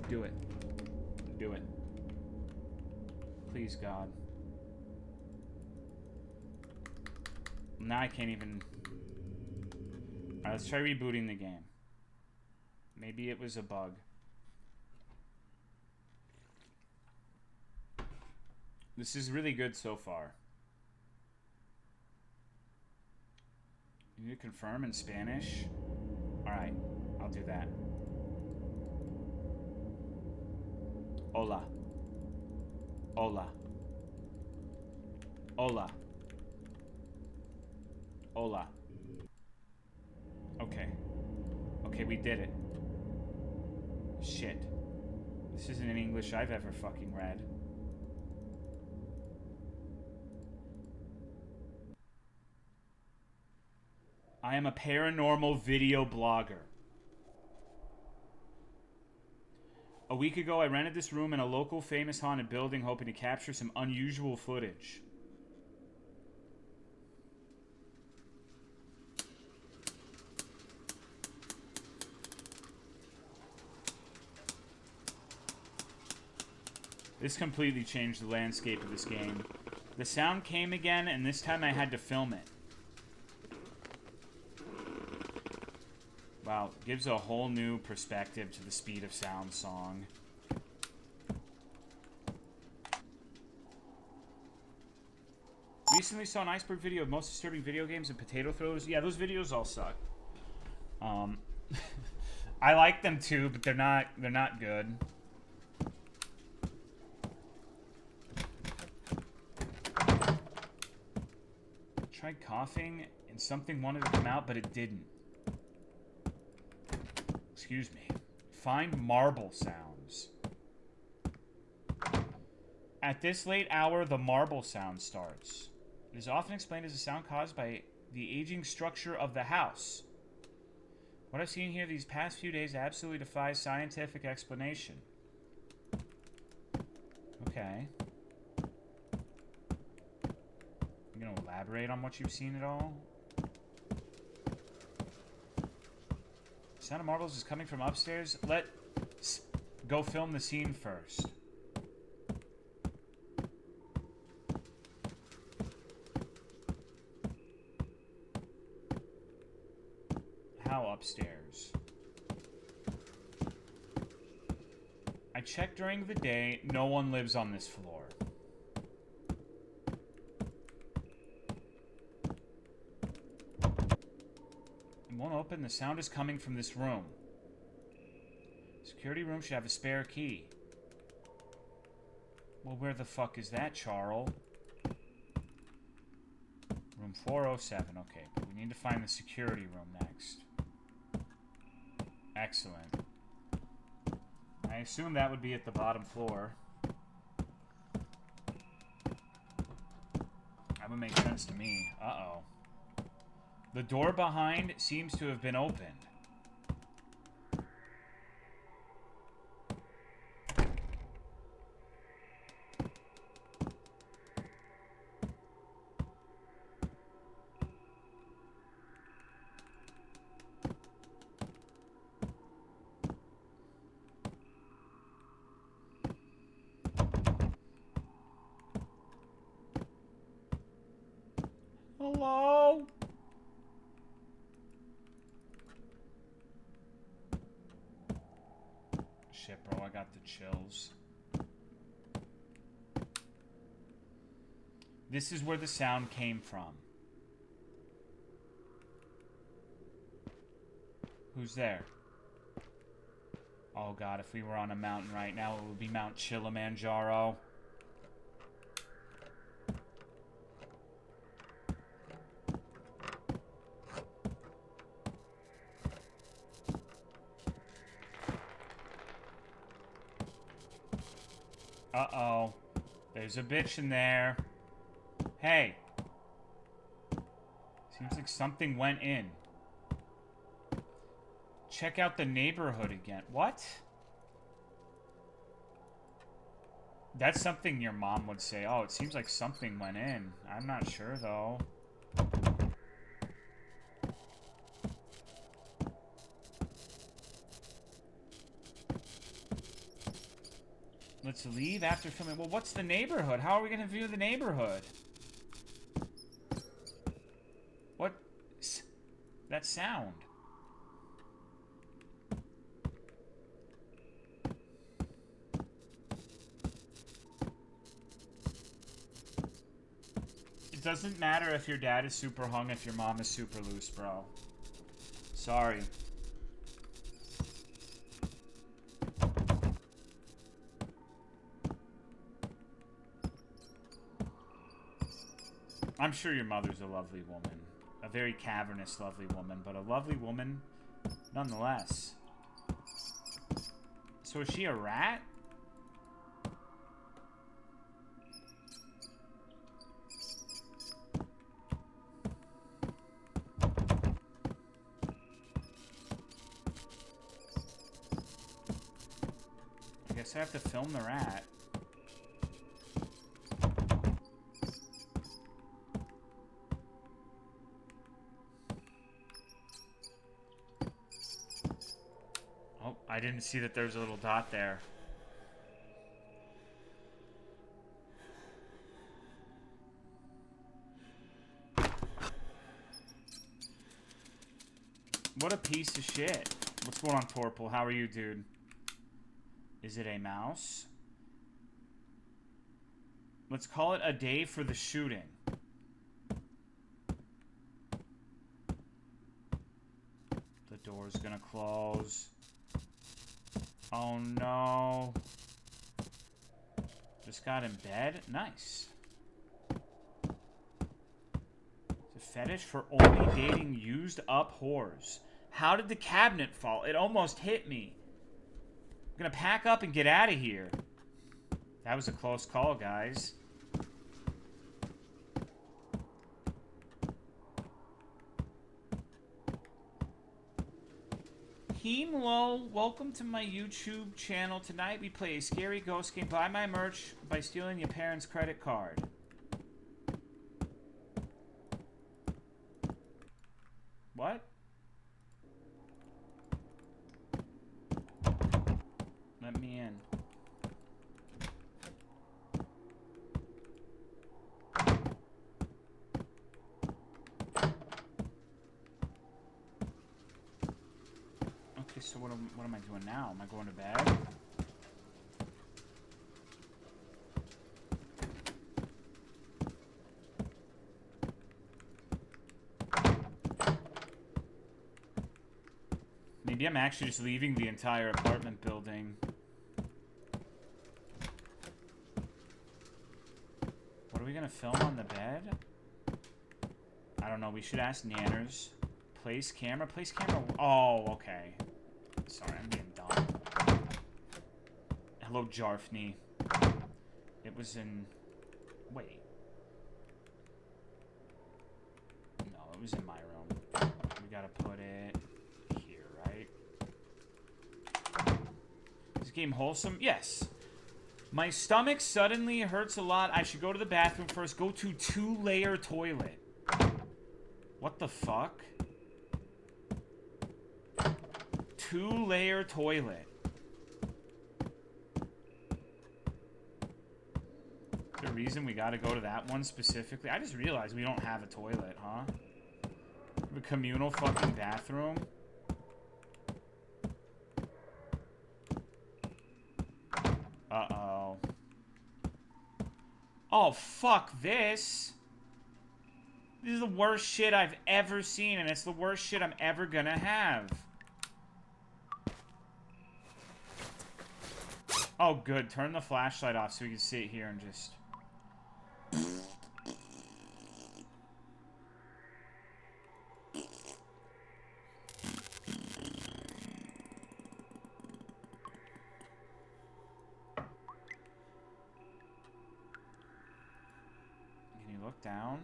Do it. Do it. Please, God. Now I can't even... Alright, let's try rebooting the game. Maybe it was a bug. This is really good so far. You need to confirm in Spanish? Alright, I'll do that. Hola. Hola. Hola. Hola. Okay. Okay, we did it. Shit. This isn't an English I've ever fucking read. I am a paranormal video blogger. A week ago, I rented this room in a local famous haunted building hoping to capture some unusual footage. This completely changed the landscape of this game. The sound came again, and this time I had to film it. Wow, gives a whole new perspective to the Speed of Sound song. Recently saw an iceberg video of most disturbing video games and potato throwers. Yeah, those videos all suck. I like them too, but they're not good. Tried coughing and something wanted to come out, but it didn't. Excuse me. Find marble sounds. At this late hour, the marble sound starts. It is often explained as a sound caused by the aging structure of the house. What I've seen here these past few days absolutely defies scientific explanation. Okay. You gonna elaborate on what you've seen at all? Sound of marbles is coming from upstairs. Let's go film the scene first. How upstairs? I checked during the day. No one lives on this floor. It won't open. The sound is coming from this room. Security room should have a spare key. Well, where the fuck is that, Charles? Room 407. Okay, but we need to find the security room next. Excellent. I assume that would be at the bottom floor. That would make sense to me. Uh-oh. The door behind seems to have been opened. Hello? Shit, bro, I got the chills. This is where the sound came from. Who's there? Oh god, if we were on a mountain right now, it would be Mount Kilimanjaro. Uh-oh. There's a bitch in there. Hey. Seems like something went in. Check out the neighborhood again. What? That's something your mom would say. Oh, it seems like something went in. I'm not sure, though. Let's leave after filming. Well, what's the neighborhood? How are we going to view the neighborhood? What? That sound. It doesn't matter if your dad is super hung if your mom is super loose, bro. Sorry. I'm sure your mother's a lovely woman. A very cavernous, lovely woman, but a lovely woman nonetheless. So is she a rat? I guess I have to film the rat. I didn't see that there's a little dot there. What a piece of shit. What's going on, Torpal? How are you, dude? Is it a mouse? Let's call it a day for the shooting. The door's gonna close. Oh no. Just got in bed? Nice. It's a fetish for only dating used up whores. How did the cabinet fall? It almost hit me. I'm gonna pack up and get out of here. That was a close call, guys. Heemlo, welcome to my YouTube channel. Tonight we play a scary ghost game. Buy my merch by stealing your parents' credit card. What? Let me in. So what am I doing now? Am I going to bed? Maybe I'm actually just leaving the entire apartment building. What are we gonna film on the bed? I don't know. We should ask Nanners. Place camera? Place camera? Oh, okay. Sorry, I'm being dumb. Hello, Jarfney. It was in... Wait. No, it was in my room. We gotta put it here, right? Is this game wholesome? Yes. My stomach suddenly hurts a lot. I should go to the bathroom first. Go to 2-layer toilet. What the fuck? 2-layer toilet. Is there a reason we gotta go to that one specifically? I just realized we don't have a toilet, huh? We have a communal fucking bathroom. Uh-oh. Oh, fuck this. This is the worst shit I've ever seen, and it's the worst shit I'm ever gonna have. Oh, good. Turn the flashlight off so we can sit here and just... Can you look down?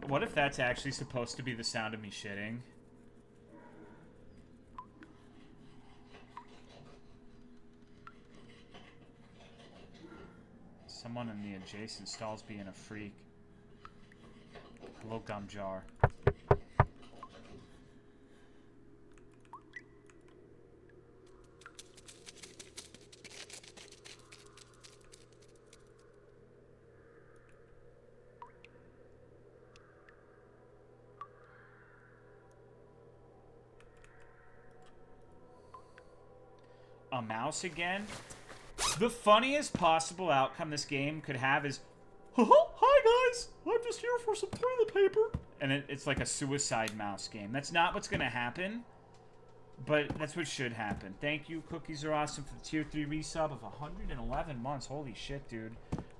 What if that's actually supposed to be the sound of me shitting? Someone in the adjacent stalls being a freak. Hello, gum jar. A mouse again? The funniest possible outcome this game could have is, hi guys, I'm just here for some toilet paper. And it's like a suicide mouse game. That's not what's gonna happen, but that's what should happen. Thank you, cookies are awesome, for the tier 3 resub of 111 months. Holy shit, dude.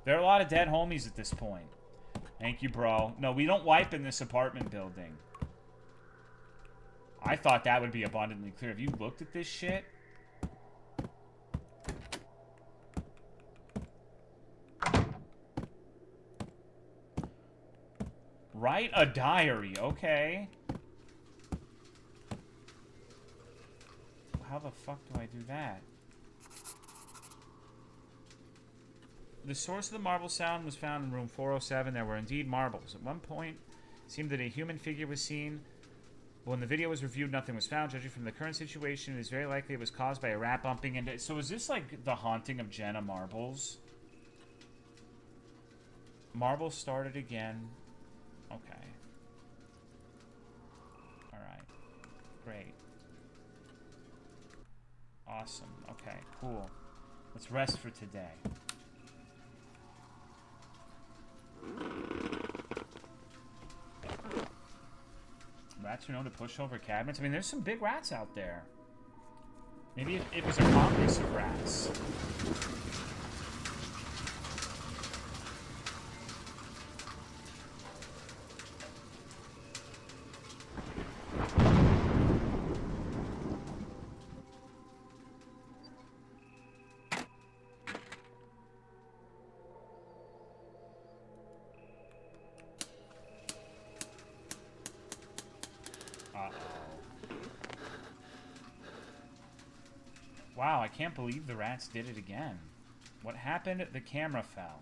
There are a lot of dead homies at this point. Thank you, bro. No, we don't wipe in this apartment building. I thought that would be abundantly clear. Have you looked at this shit? Write a diary, okay. How the fuck do I do that? The source of the marble sound was found in room 407. There were indeed marbles. At one point, it seemed that a human figure was seen. But when the video was reviewed, nothing was found. Judging from the current situation, it is very likely it was caused by a rat bumping into... So is this like the haunting of Jenna Marbles? Marbles started again. Okay. Alright. Great. Awesome. Okay, cool. Let's rest for today. Rats are known to push over cabinets. I mean, there's some big rats out there. Maybe it was a caucus of rats. Wow, I can't believe the rats did it again. What happened? The camera fell.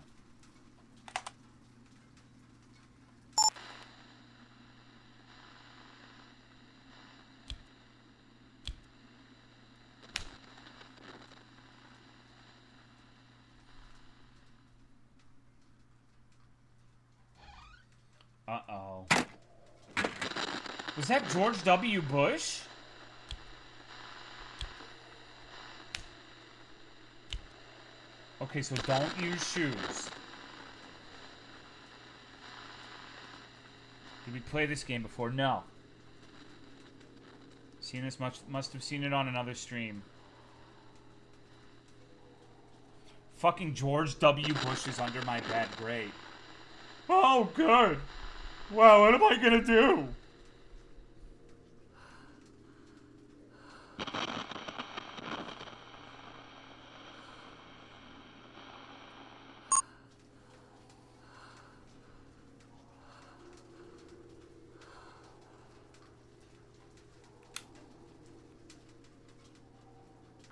Uh-oh. Was that George W. Bush? Okay, so don't use shoes. Did we play this game before? No. Seen this much? Must have seen it on another stream. Fucking George W. Bush is under my bed. Great. Oh, good. Wow, what am I gonna do?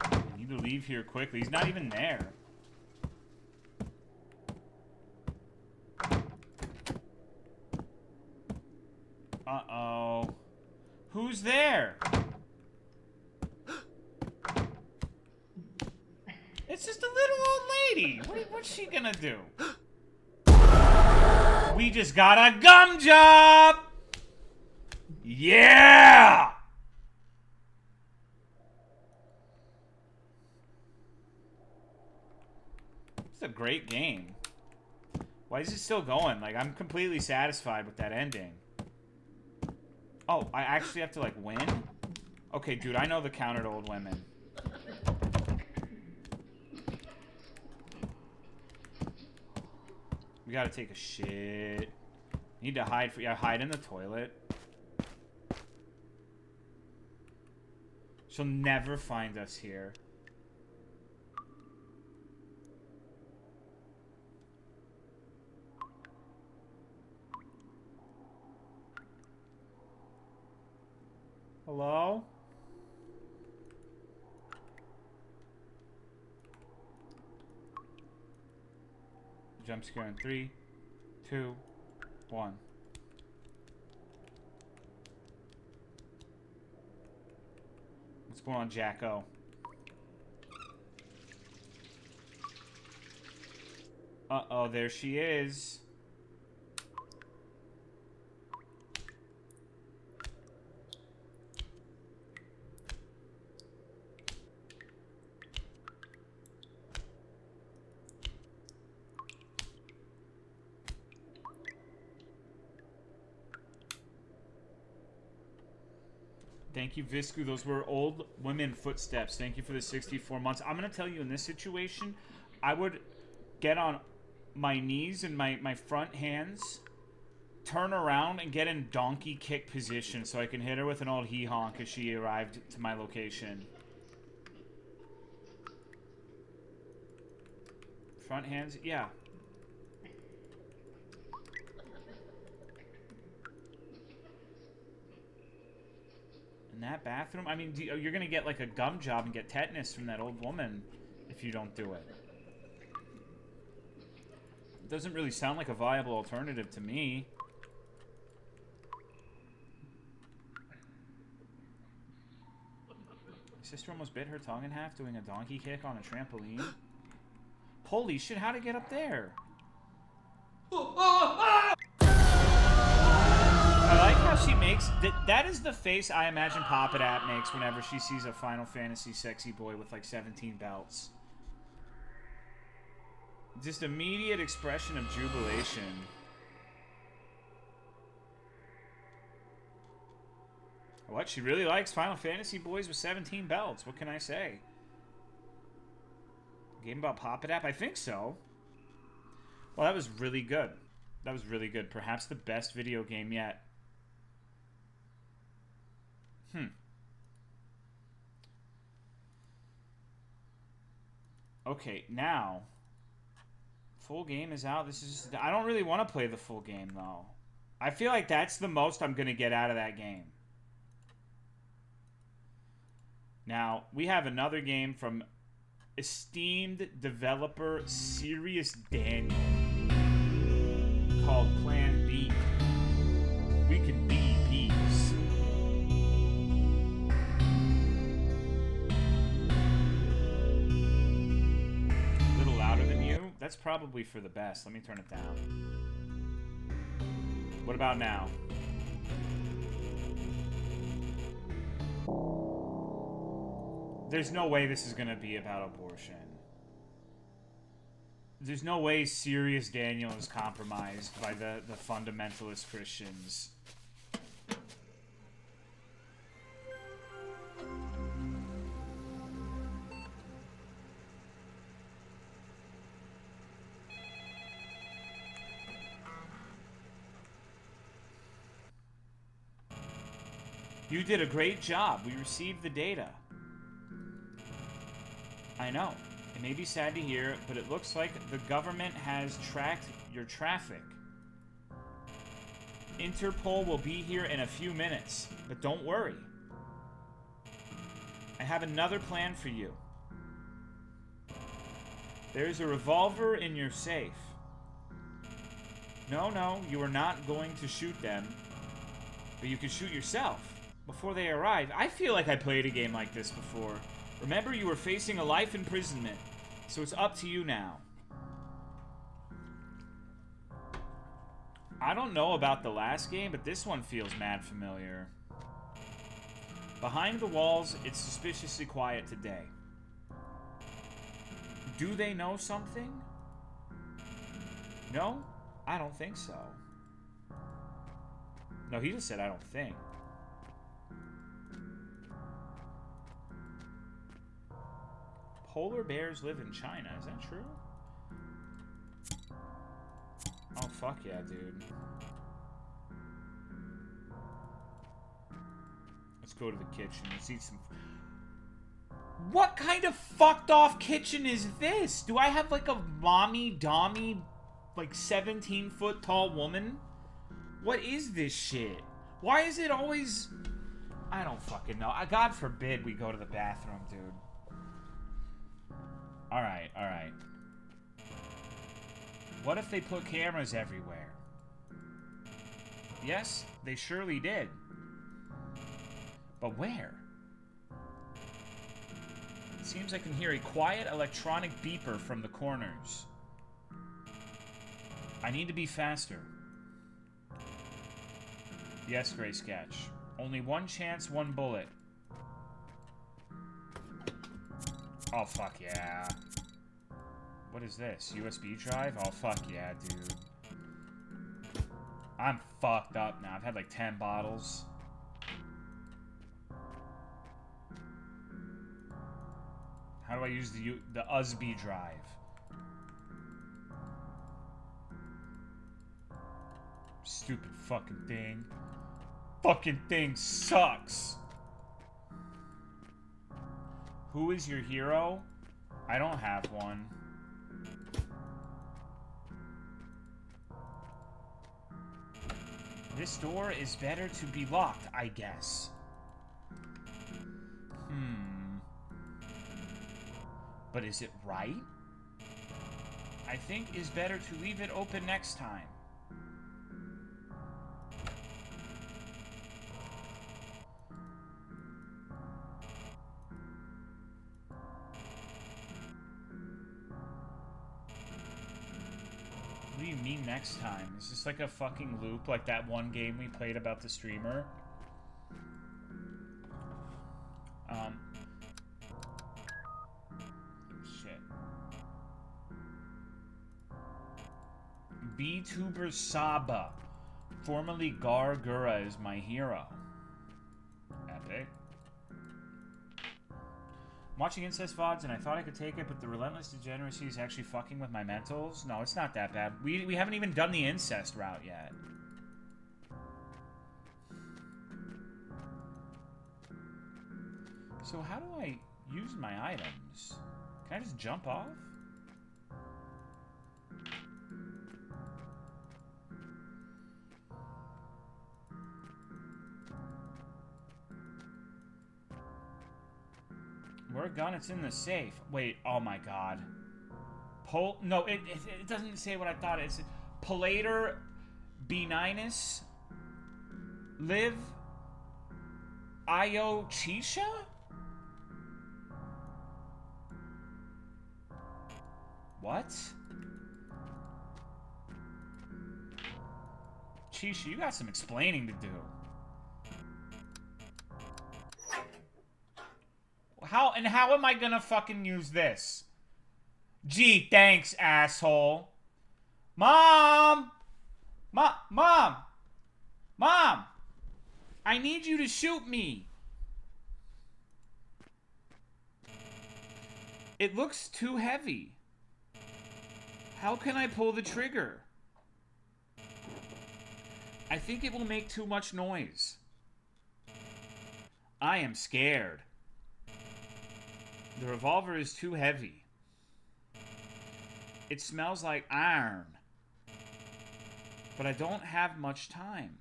I need to leave here quickly. He's not even there. Uh-oh. Who's there? It's just a little old lady. What's she gonna do? We just got a gum job! Yeah! It's a great game. Why is it still going? Like, I'm completely satisfied with that ending. Oh, I actually have to, like, win? Okay, dude, I know the counter to old women. We gotta take a shit. Need to hide for... Yeah, hide in the toilet. She'll never find us here. Hello? Jump scare in 3, 2, 1. What's going on, Jacko? Uh-oh, there she is. Thank you, Visku. Those were old women footsteps. Thank you for the 64 months. I'm going to tell you, in this situation, I would get on my knees and my front hands, turn around, and get in donkey kick position so I can hit her with an old hee-honk as she arrived to my location. Front hands? Yeah. That bathroom? I mean, you're gonna get like a gum job and get tetanus from that old woman if you don't do it. It doesn't really sound like a viable alternative to me. My sister almost bit her tongue in half doing a donkey kick on a trampoline. Holy shit, how'd it get up there? I like how she makes... That is the face I imagine Papadat makes whenever she sees a Final Fantasy sexy boy with like 17 belts. Just immediate expression of jubilation. What? She really likes Final Fantasy boys with 17 belts. What can I say? Game about Papadat? I think so. Well, that was really good. That was really good. Perhaps the best video game yet. Okay, now full game is out. This is I don't really want to play the full game though. I feel like that's the most I'm gonna get out of that game. Now, we have another game from esteemed developer Serious Daniel called Plan B. We can be bees. A little louder than you? That's probably for the best. Let me turn it down. What about now? There's no way this is going to be about abortion. There's no way Serious Daniel is compromised by the fundamentalist Christians. You did a great job. We received the data. I know. It may be sad to hear, but it looks like the government has tracked your traffic. Interpol will be here in a few minutes, but don't worry. I have another plan for you. There's a revolver in your safe. No, you are not going to shoot them, but you can shoot yourself before they arrive. I feel like I played a game like this before. Remember, you were facing a life imprisonment, so it's up to you now. I don't know about the last game, but this one feels mad familiar. Behind the walls, it's suspiciously quiet today. Do they know something? No? I don't think so. No, he just said I don't think. Polar bears live in China. Is that true? Oh, fuck yeah, dude. Let's go to the kitchen. Let's eat some... What kind of fucked off kitchen is this? Do I have like a mommy-dommy, like 17-foot tall woman? What is this shit? Why is it always... I don't fucking know. God forbid we go to the bathroom, dude. Alright. What if they put cameras everywhere? Yes, they surely did. But where? It seems I can hear a quiet electronic beeper from the corners. I need to be faster. Yes, Gray Sketch. Only one chance, one bullet. Oh, fuck yeah. What is this? USB drive? Oh, fuck yeah, dude. I'm fucked up now. I've had like 10 bottles. How do I use the USB drive? Stupid fucking thing. Fucking thing sucks. Who is your hero? I don't have one. This door is better to be locked, I guess. But is it right? I think it's better to leave it open next time. What do you mean next time? Is this like a fucking loop like that one game we played about the streamer? Shit. VTuber Saba, formerly Gargura, is my hero. Epic. I'm watching incest VODs and I thought I could take it, but the relentless degeneracy is actually fucking with my mentals. No, it's not that bad. We haven't even done the incest route yet. So how do I use my items? Can I just jump off? Where a gun? It's in the safe. Wait, oh my god. No, it doesn't say what I thought. It's Palater Beninus Live Io Chisha? What? Chisha, you got some explaining to do. How am I gonna fucking use this? Gee, thanks, asshole. Mom! Mom! Mom! I need you to shoot me. It looks too heavy. How can I pull the trigger? I think it will make too much noise. I am scared. The revolver is too heavy. It smells like iron. But I don't have much time.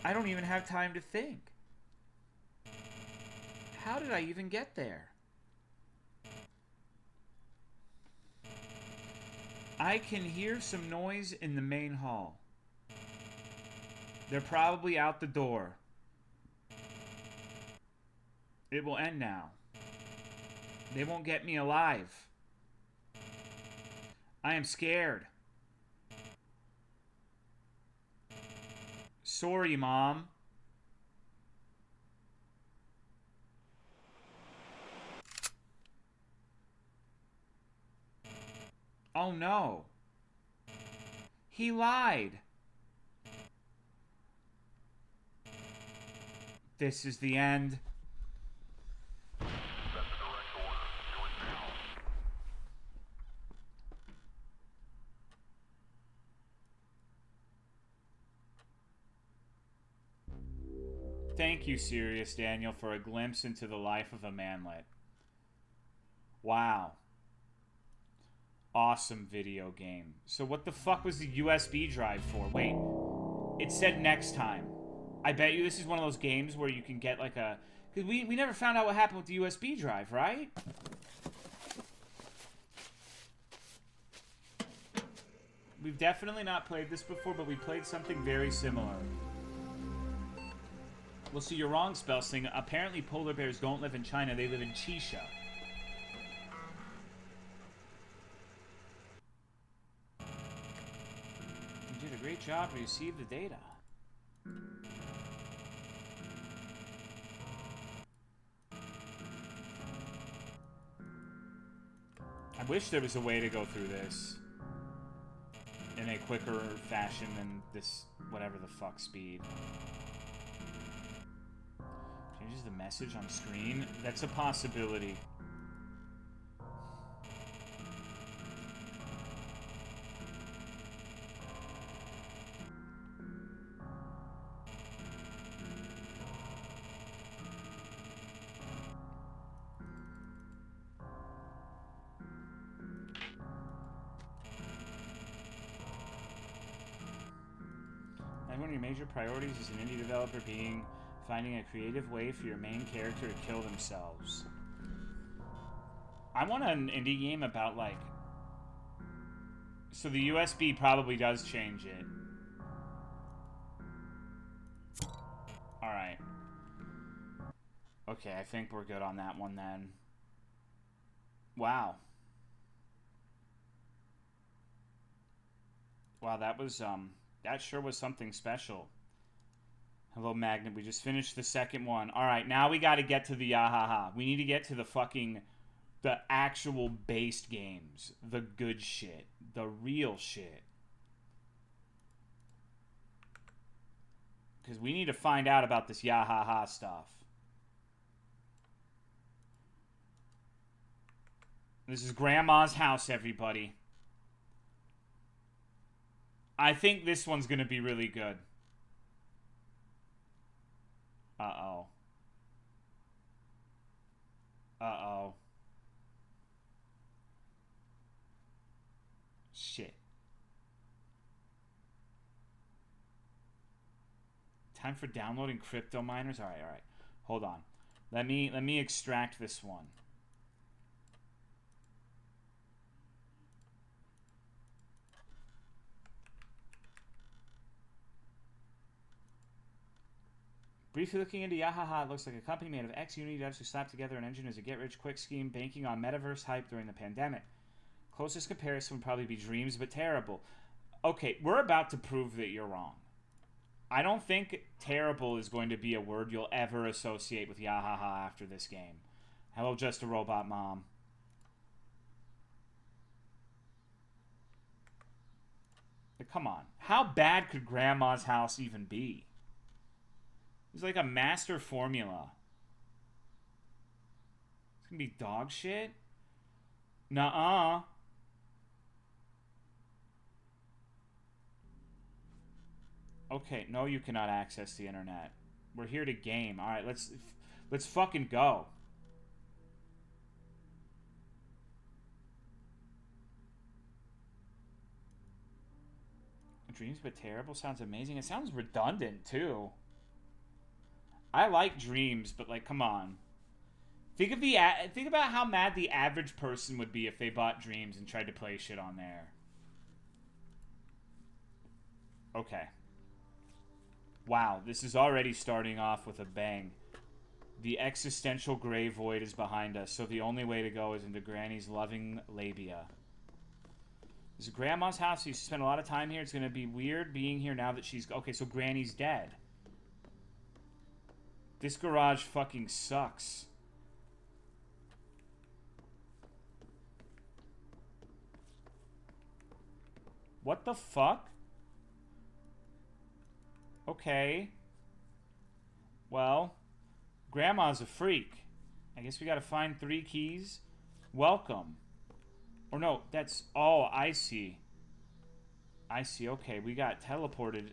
I don't even have time to think. How did I even get there? I can hear some noise in the main hall. They're probably out the door. It will end now. They won't get me alive. I am scared. Sorry, Mom. Oh no. He lied. This is the end. Thank you, Serious Daniel, for a glimpse into the life of a manlet. Wow. Awesome video game. So what the fuck was the USB drive for? Wait. It said next time. I bet you this is one of those games where you can get like a... Because we never found out what happened with the USB drive, right? We've definitely not played this before, but we played something very similar. Well, so you're wrong, Spellsing. Apparently polar bears don't live in China. They live in Chisha. You did a great job to receive the data. I wish there was a way to go through this in a quicker fashion than this whatever the fuck speed. Changes the message on screen? That's a possibility. One of your major priorities as an indie developer being finding a creative way for your main character to kill themselves. I want an indie game about, like... So the USB probably does change it. Alright. Okay, I think we're good on that one then. Wow. Wow, that was, that sure was something special. Hello, Magnet. We just finished the second one. Alright, now we gotta get to the yahaha. We need to get to the fucking... The actual based games. The good shit. The real shit. Because we need to find out about this yahaha stuff. This is Grandma's house, everybody. I think this one's gonna be really good. Uh-oh. Uh-oh. Shit. Time for downloading crypto miners? Alright, alright. Hold on. Let me extract this one. Briefly looking into Yahaha, it looks like a company made of ex-Unity devs who slapped together an engine as a get-rich-quick scheme banking on metaverse hype during the pandemic. Closest comparison would probably be Dreams, but terrible. Okay, we're about to prove that you're wrong. I don't think terrible is going to be a word you'll ever associate with Yahaha after this game. Hello, Just a Robot Mom. come on. How bad could Grandma's house even be? It's like a master formula. It's gonna be dog shit? Nuh-uh. Okay, no, you cannot access the internet. We're here to game. All right, let's fucking go. Dreams but terrible sounds amazing. It sounds redundant too. I like Dreams, but like, come on. Think about how mad the average person would be if they bought Dreams and tried to play shit on there. Okay. Wow, this is already starting off with a bang. The existential gray void is behind us, so the only way to go is into Granny's loving labia. This is Grandma's house. You spend a lot of time here. It's going to be weird being here now that she's... Okay, so Granny's dead. This garage fucking sucks. What the fuck? Okay. Well, Grandma's a freak. I guess we gotta find 3 keys. Welcome. Or no, that's... Oh, I see. I see. Okay, we got teleported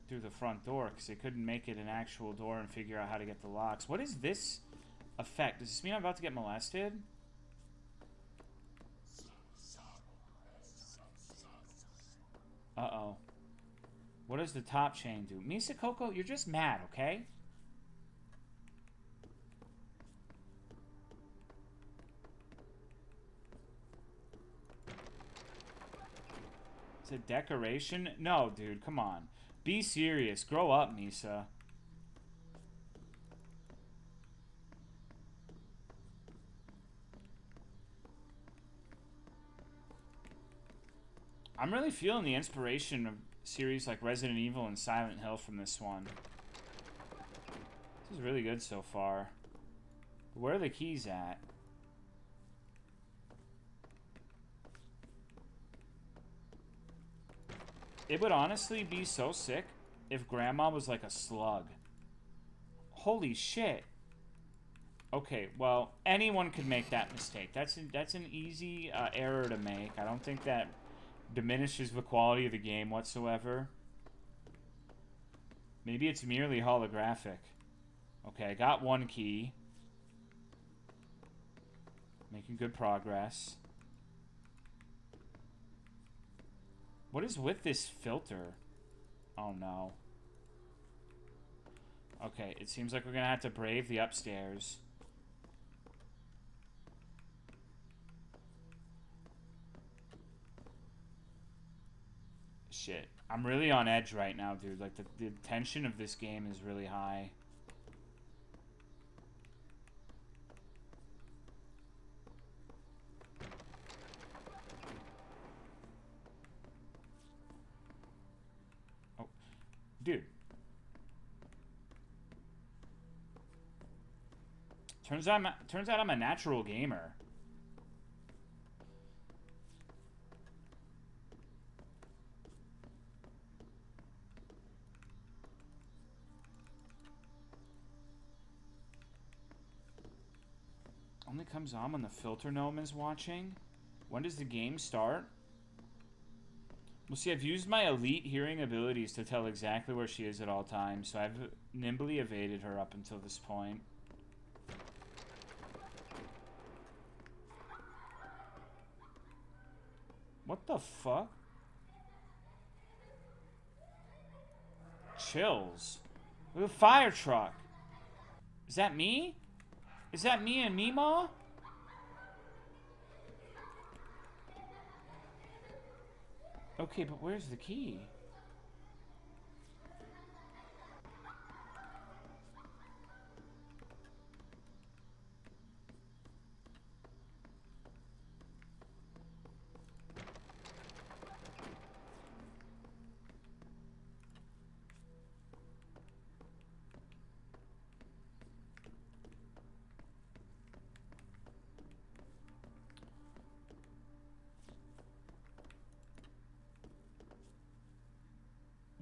through the front door because they couldn't make it an actual door and figure out how to get the locks. What is this effect? Does this mean I'm about to get molested? Uh-oh. What does the top chain do? Misa Coco, you're just mad, okay? It's a decoration? No, dude, come on. Be serious. Grow up, Misa. I'm really feeling the inspiration of series like Resident Evil and Silent Hill from this one. This is really good so far. Where are the keys at? It would honestly be so sick if Grandma was like a slug. Holy shit. Okay, well, anyone could make that mistake. That's an easy error to make. I don't think that diminishes the quality of the game whatsoever. Maybe it's merely holographic. Okay, I got 1 key. Making good progress. What is with this filter? Oh no. Okay, it seems like we're gonna have to brave the upstairs. Shit. I'm really on edge right now, dude. Like, the tension of this game is really high. Oh. Dude. Turns out I'm a natural gamer. Only comes on when the filter gnome is watching. When does the game start? Well, see, I've used my elite hearing abilities to tell exactly where she is at all times, so I've nimbly evaded her up until this point. What the fuck? Chills. Look at the fire truck. Is that me? Is that me and Mima? Okay, but where's the key?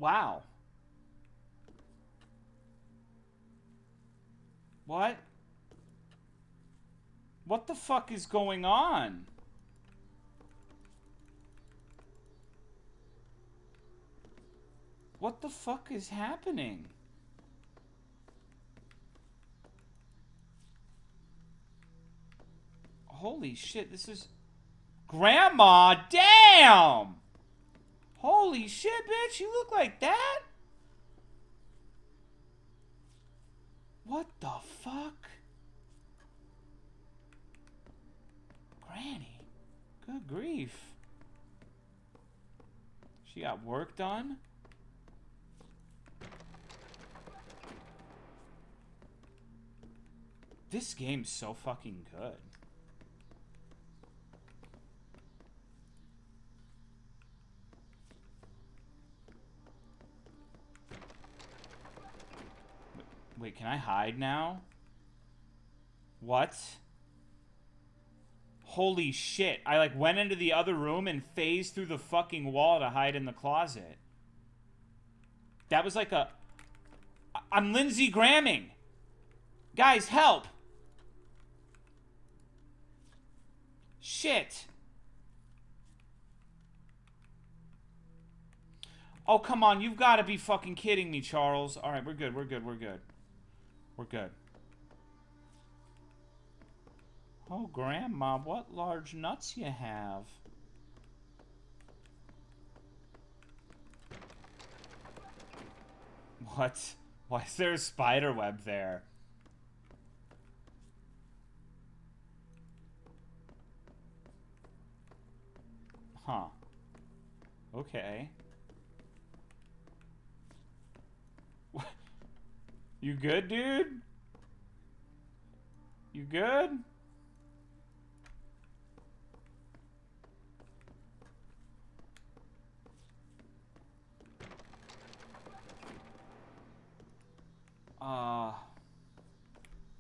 Wow. What? What the fuck is going on? What the fuck is happening? Holy shit, this is... Grandma, damn! Holy shit, bitch, you look like that? What the fuck? Granny, good grief. She got work done? This game's so fucking good. Wait, can I hide now? What? Holy shit. I like went into the other room and phased through the fucking wall to hide in the closet. That was like a... I'm Lindsey Gramming. Guys, help. Shit. Oh, come on. You've got to be fucking kidding me, Charles. All right, we're good. We're good. We're good. We're good. Oh, Grandma, what large nuts you have. What? Why is there a spider web there? Huh. Okay. What? You good, dude? You good?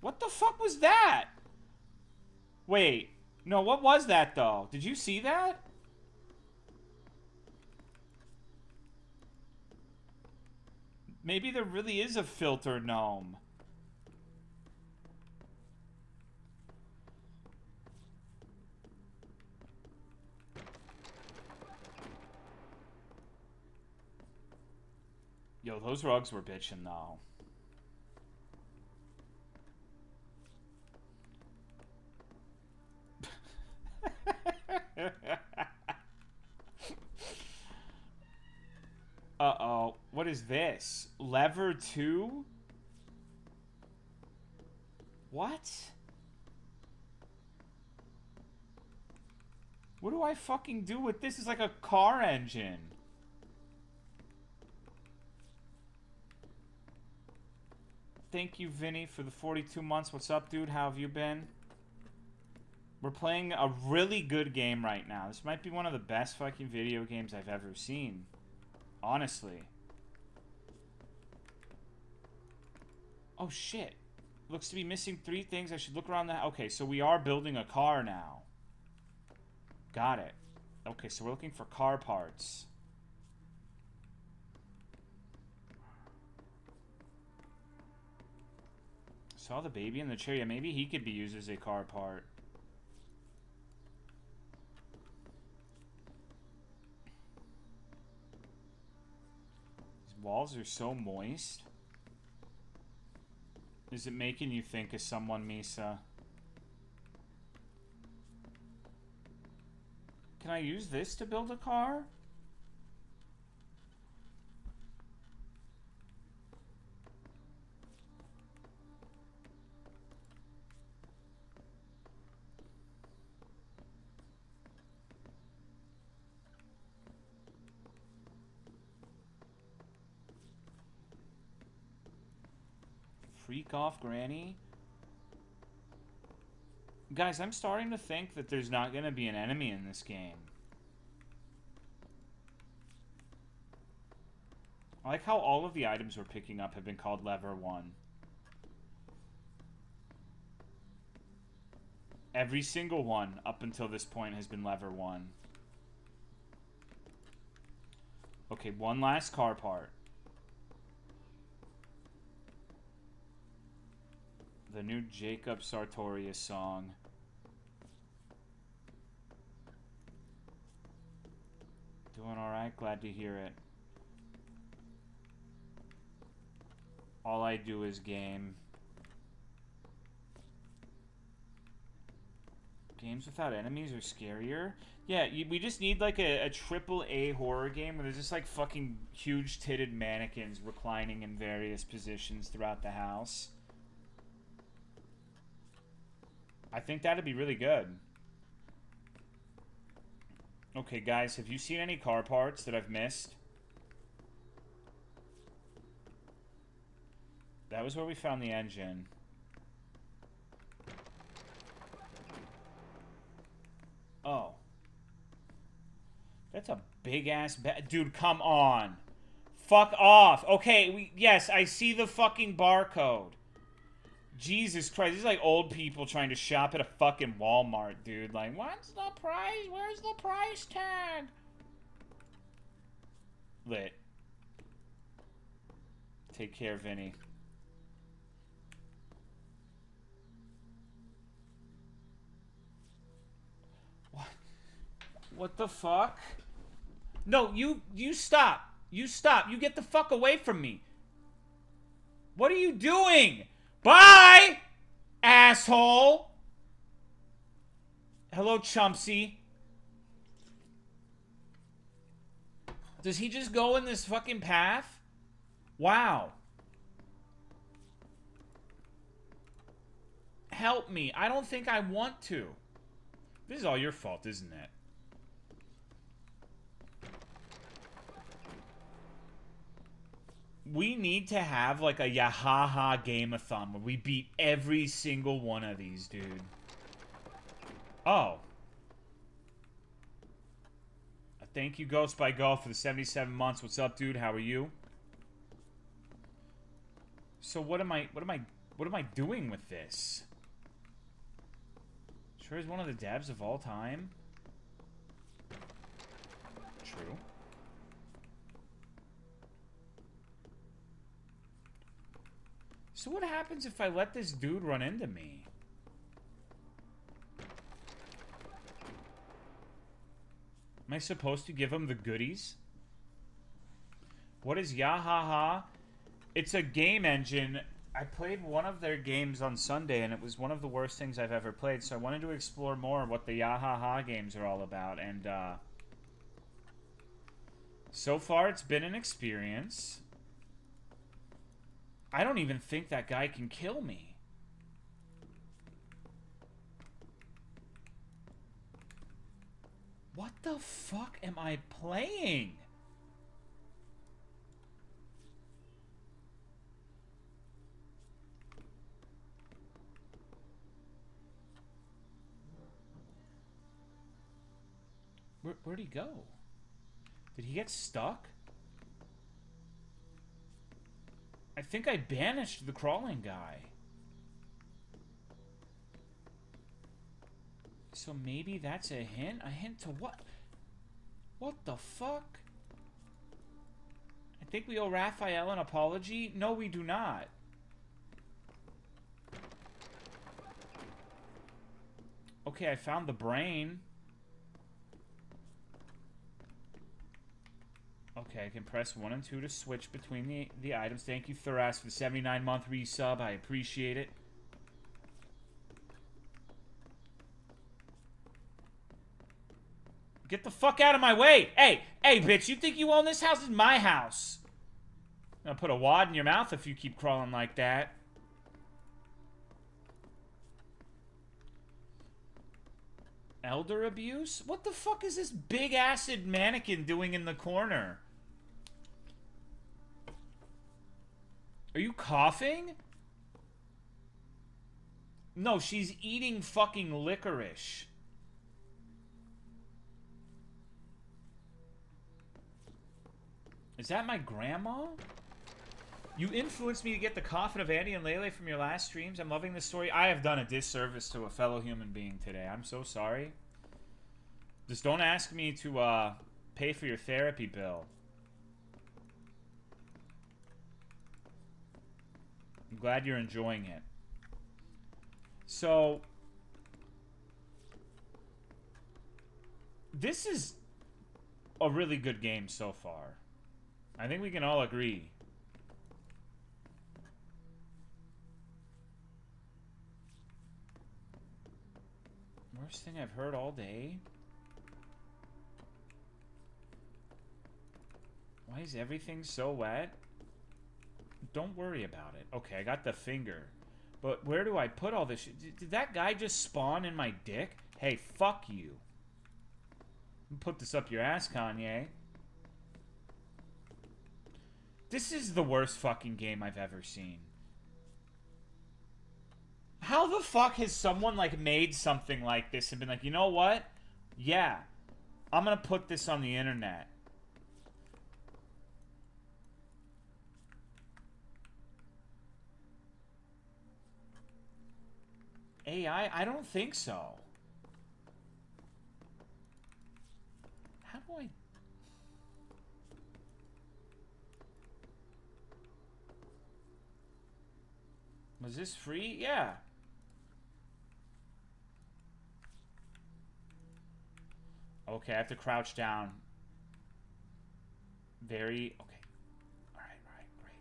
What the fuck was that? Wait. No, what was that, though? Did you see that? Maybe there really is a filter gnome. Yo, those rugs were bitchin', though. Uh-oh. What is this? Lever 2? What? What do I fucking do with this? It's like a car engine. Thank you, Vinny, for the 42 months. What's up, dude? How have you been? We're playing a really good game right now. This might be one of the best fucking video games I've ever seen. Honestly. Oh, shit. Looks to be missing 3 things. I should look around the... Okay, so we are building a car now. Got it. Okay, so we're looking for car parts. Saw the baby in the chair. Yeah, maybe he could be used as a car part. These walls are so moist. Is it making you think of someone, Misa? Can I use this to build a car? Freak off, Granny. Guys, I'm starting to think that there's not going to be an enemy in this game. I like how all of the items we're picking up have been called Lever 1. Every single one up until this point has been Lever 1. Okay, one last car part. The new Jacob Sartorius song. Doing alright? Glad to hear it. All I do is game. Games without enemies are scarier? Yeah, we just need like a AAA horror game where there's just like fucking huge titted mannequins reclining in various positions throughout the house. I think that'd be really good. Okay, guys, have you seen any car parts that I've missed? That was where we found the engine. Oh. That's a big-ass dude, come on. Fuck off. Okay, yes, I see the fucking barcode. Jesus Christ, these are like old people trying to shop at a fucking Walmart, dude. Like, what's the price? Where's the price tag? Lit. Take care, Vinny. What? What the fuck? No, you stop. You stop. You get the fuck away from me. What are you doing? Bye, asshole. Hello, Chumpsy. Does he just go in this fucking path? Wow. Help me. I don't think I want to. This is all your fault, isn't it? We need to have like a yahaha game-a-thon where we beat every single one of these, dude. Oh. Thank you, Ghost by Golf, for the 77 months. What's up, dude? How are you? So what am I doing with this? Sure is one of the devs of all time. True. So what happens if I let this dude run into me? Am I supposed to give him the goodies? What is yahaha? It's a game engine. I played one of their games on Sunday, and it was one of the worst things I've ever played, so I wanted to explore more what the yahaha games are all about, and so far it's been an experience. I don't even think that guy can kill me. What the fuck am I playing? Where'd he go? Did he get stuck? I think I banished the crawling guy. So maybe that's a hint? A hint to what? What the fuck? I think we owe Raphael an apology. No, we do not. Okay, I found the brain. Okay, I can press 1 and 2 to switch between the items. Thank you, Thuras, for the 79-month resub. I appreciate it. Get the fuck out of my way! Hey, bitch, you think you own this house? This is my house. I'm gonna put a wad in your mouth if you keep crawling like that. Elder abuse? What the fuck is this big acid mannequin doing in the corner? Are you coughing? No, she's eating fucking licorice. Is that my grandma? You influenced me to get the coffin of Andy and Lele from your last streams. I'm loving this story. I have done a disservice to a fellow human being today. I'm so sorry. Just don't ask me to pay for your therapy bill. I'm glad you're enjoying it. So, this is a really good game so far. I think we can all agree. Worst thing I've heard all day? Why is everything so wet? Don't worry about it. Okay, I got the finger. But where do I put all this shit? Did that guy just spawn in my dick? Hey, fuck you. Put this up your ass, Kanye. This is the worst fucking game I've ever seen. How the fuck has someone, like, made something like this and been like, you know what? Yeah, I'm gonna put this on the internet. AI? I don't think so. How do I... Was this free? Yeah. Okay, I have to crouch down. Very... Okay. Alright, great.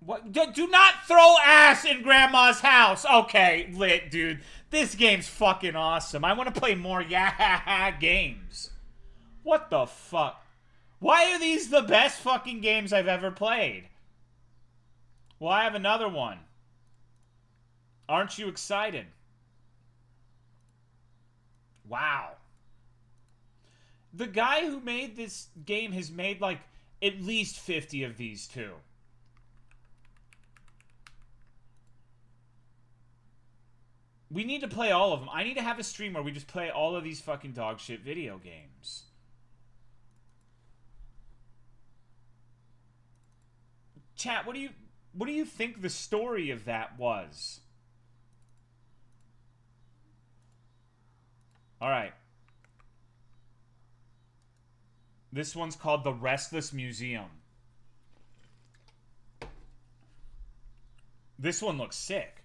What? Do not throw ass in Grandma's house! Okay, lit, dude. This game's fucking awesome. I want to play more yahaha games. What the fuck? Why are these the best fucking games I've ever played? Well, I have another one. Aren't you excited? Wow. The guy who made this game has made, like, at least 50 of these, too. We need to play all of them. I need to have a stream where we just play all of these fucking dog shit video games. Chat, what do you think the story of that was? All right. This one's called The Restless Museum. This one looks sick.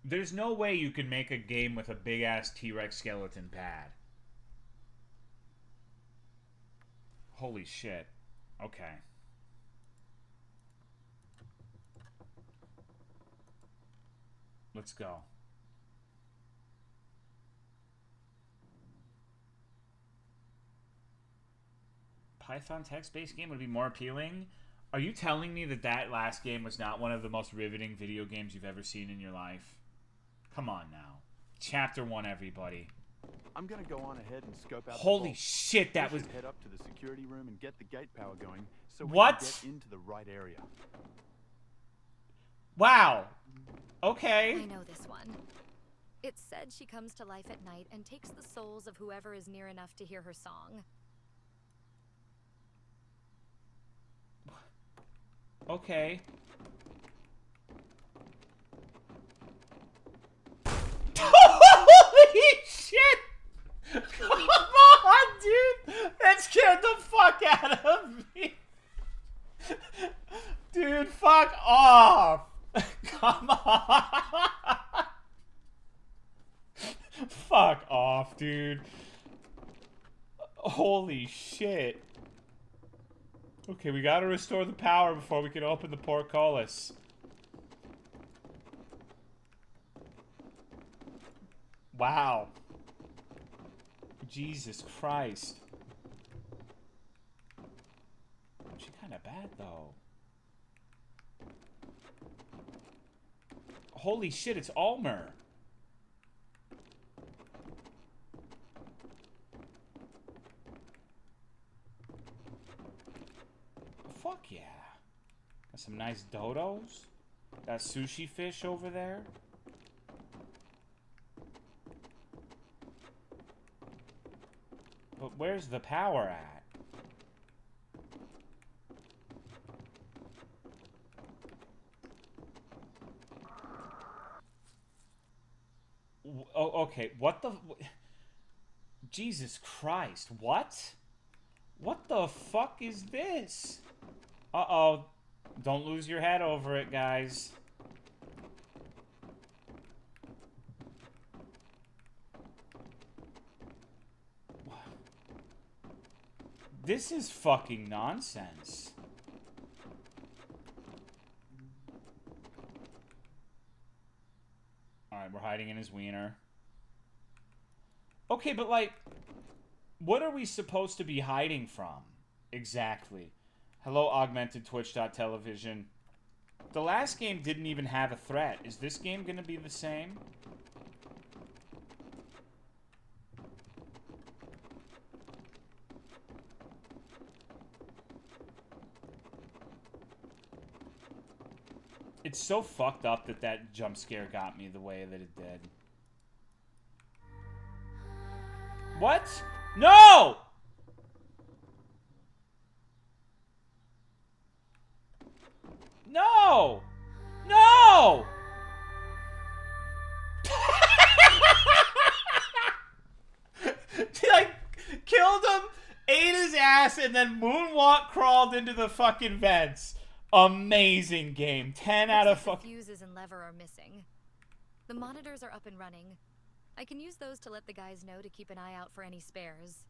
There's no way you can make a game with a big-ass T-Rex skeleton pad. Holy shit. Okay. Let's go. Python text-based game would be more appealing? Are you telling me that that last game was not one of the most riveting video games you've ever seen in your life? Come on now. Chapter 1, everybody. I'm gonna go on ahead and scope out. Holy shit, that was... Head up to the security room and get the gate power going so we what? can get into the right area. Wow. Okay. I know this one. It's said she comes to life at night and takes the souls of whoever is near enough to hear her song. Okay. Holy shit! Come on, dude! That scared the fuck out of me! Dude, fuck off! Come on! Fuck off, dude. Holy shit. Okay, we gotta restore the power before we can open the portcullis. Wow. Jesus Christ. She kind of bad, though. Holy shit, it's Almer. Fuck yeah. Got some nice dodos. Got sushi fish over there. But where's the power at? Oh, okay. What the... Jesus Christ. What? What the fuck is this? Uh-oh. Don't lose your head over it, guys. This is fucking nonsense. Alright, we're hiding in his wiener. Okay, but like, what are we supposed to be hiding from? Exactly. Hello, augmented twitch.television. The last game didn't even have a threat. Is this game gonna be the same? It's so fucked up that that jump scare got me the way that it did. What? No! No! No! Like, killed him, ate his ass, and then moonwalk crawled into the fucking vents. Amazing game. 10 out of fuck. The fuses and lever are missing. The monitors are up and running. I can use those to let the guys know to keep an eye out for any spares.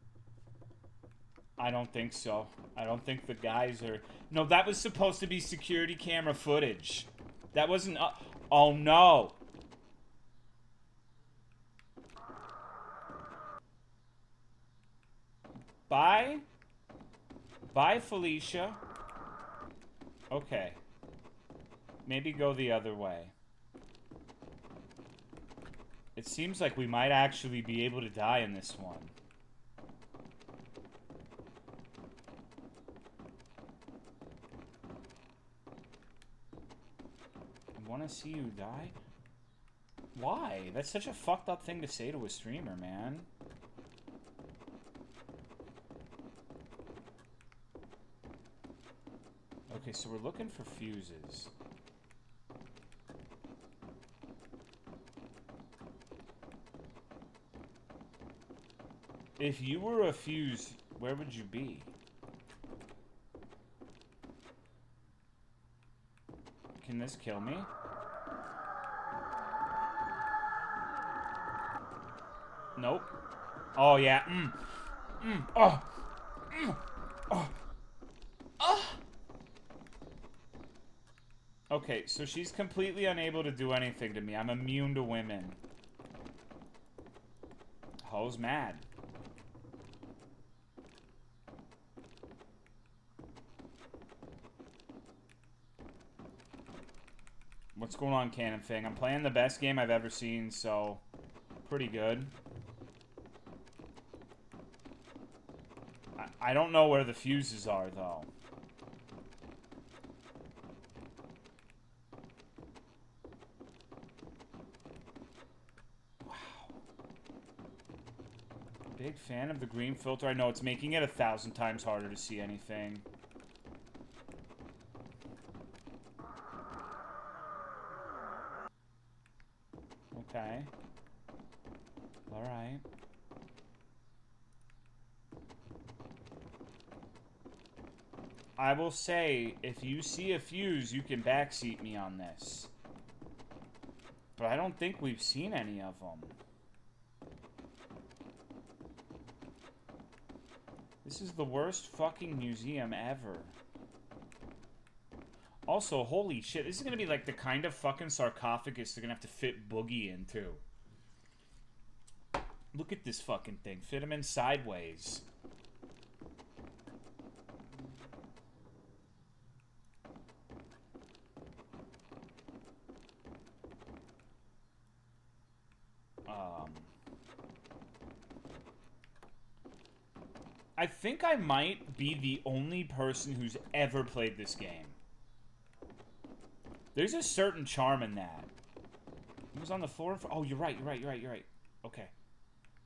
I don't think so. I don't think the guys are... No, that was supposed to be security camera footage. That wasn't... Oh, no. Bye. Bye, Felicia. Okay. Maybe go the other way. It seems like we might actually be able to die in this one. I want to see you die? Why? That's such a fucked up thing to say to a streamer, man. Okay, so we're looking for fuses. If you were a fuse, where would you be? Can this kill me? Nope. Oh, yeah. Oh. Oh. Oh. Okay, so she's completely unable to do anything to me. I'm immune to women. Ho's mad. What's going on, Cannon Fang? I'm playing the best game I've ever seen, so pretty good. I don't know where the fuses are, though. Wow. Big fan of the green filter. I know it's making it 1,000 times harder to see anything. Okay. Alright. I will say, if you see a fuse, you can backseat me on this. But I don't think we've seen any of them. This is the worst fucking museum ever. Also, holy shit, this is gonna be like the kind of fucking sarcophagus they're gonna have to fit Boogie into. Look at this fucking thing. Fit him in sideways. I think I might be the only person who's ever played this game. There's a certain charm in that. He was on the floor for... Oh, you're right. Okay.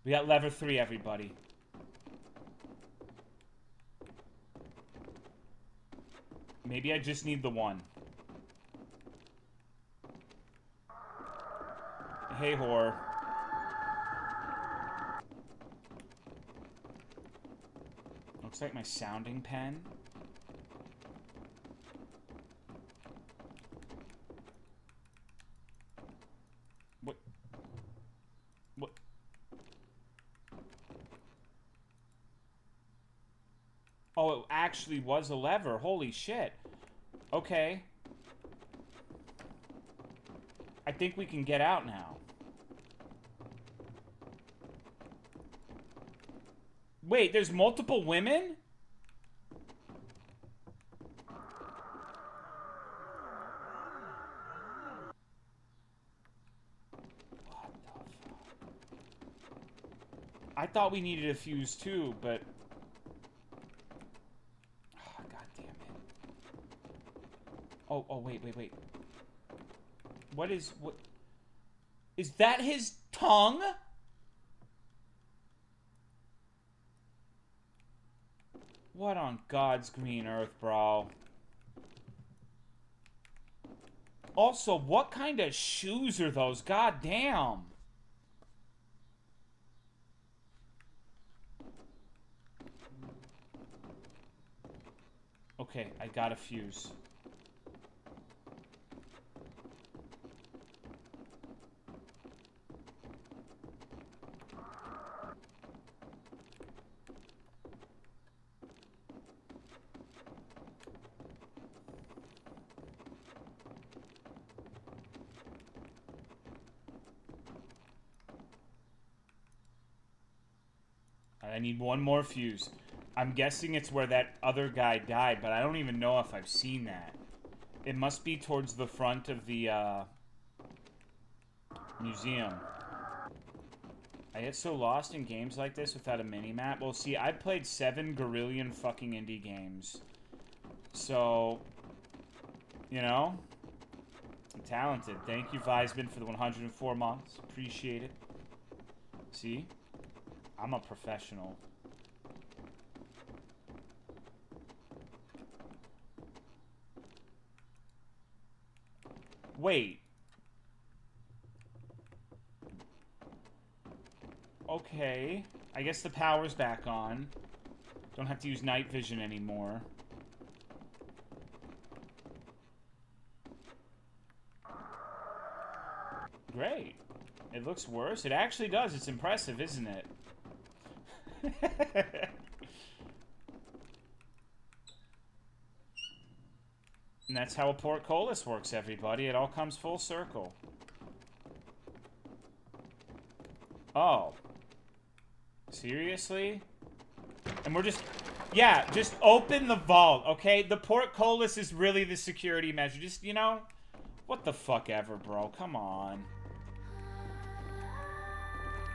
We got lever 3, everybody. Maybe I just need the 1. Hey, whore. Looks like my sounding pen. What? What? Oh, it actually was a lever. Holy shit. Okay. I think we can get out now. Wait, there's multiple women? What the fuck? I thought we needed a fuse too, but... Oh, God damn it. Oh, wait. What? Is that his tongue? What on God's green earth, bro? Also, what kind of shoes are those? God damn. Okay, I got a fuse. I need one more fuse. I'm guessing it's where that other guy died, but I don't even know if I've seen that. It must be towards the front of the museum. I get so lost in games like this without a mini-map. Well, see, I played 7 gorillion fucking indie games. So, you know, I'm talented. Thank you, Weisman, for the 104 months. Appreciate it. See? I'm a professional. Wait. Okay. I guess the power's back on. Don't have to use night vision anymore. Great. It looks worse. It actually does. It's impressive, isn't it? And that's how a portcullis works, everybody. It all comes full circle. Oh. Seriously? And we're just... Yeah, just open the vault, okay? The portcullis is really the security measure. Just, you know... What the fuck ever, bro. Come on.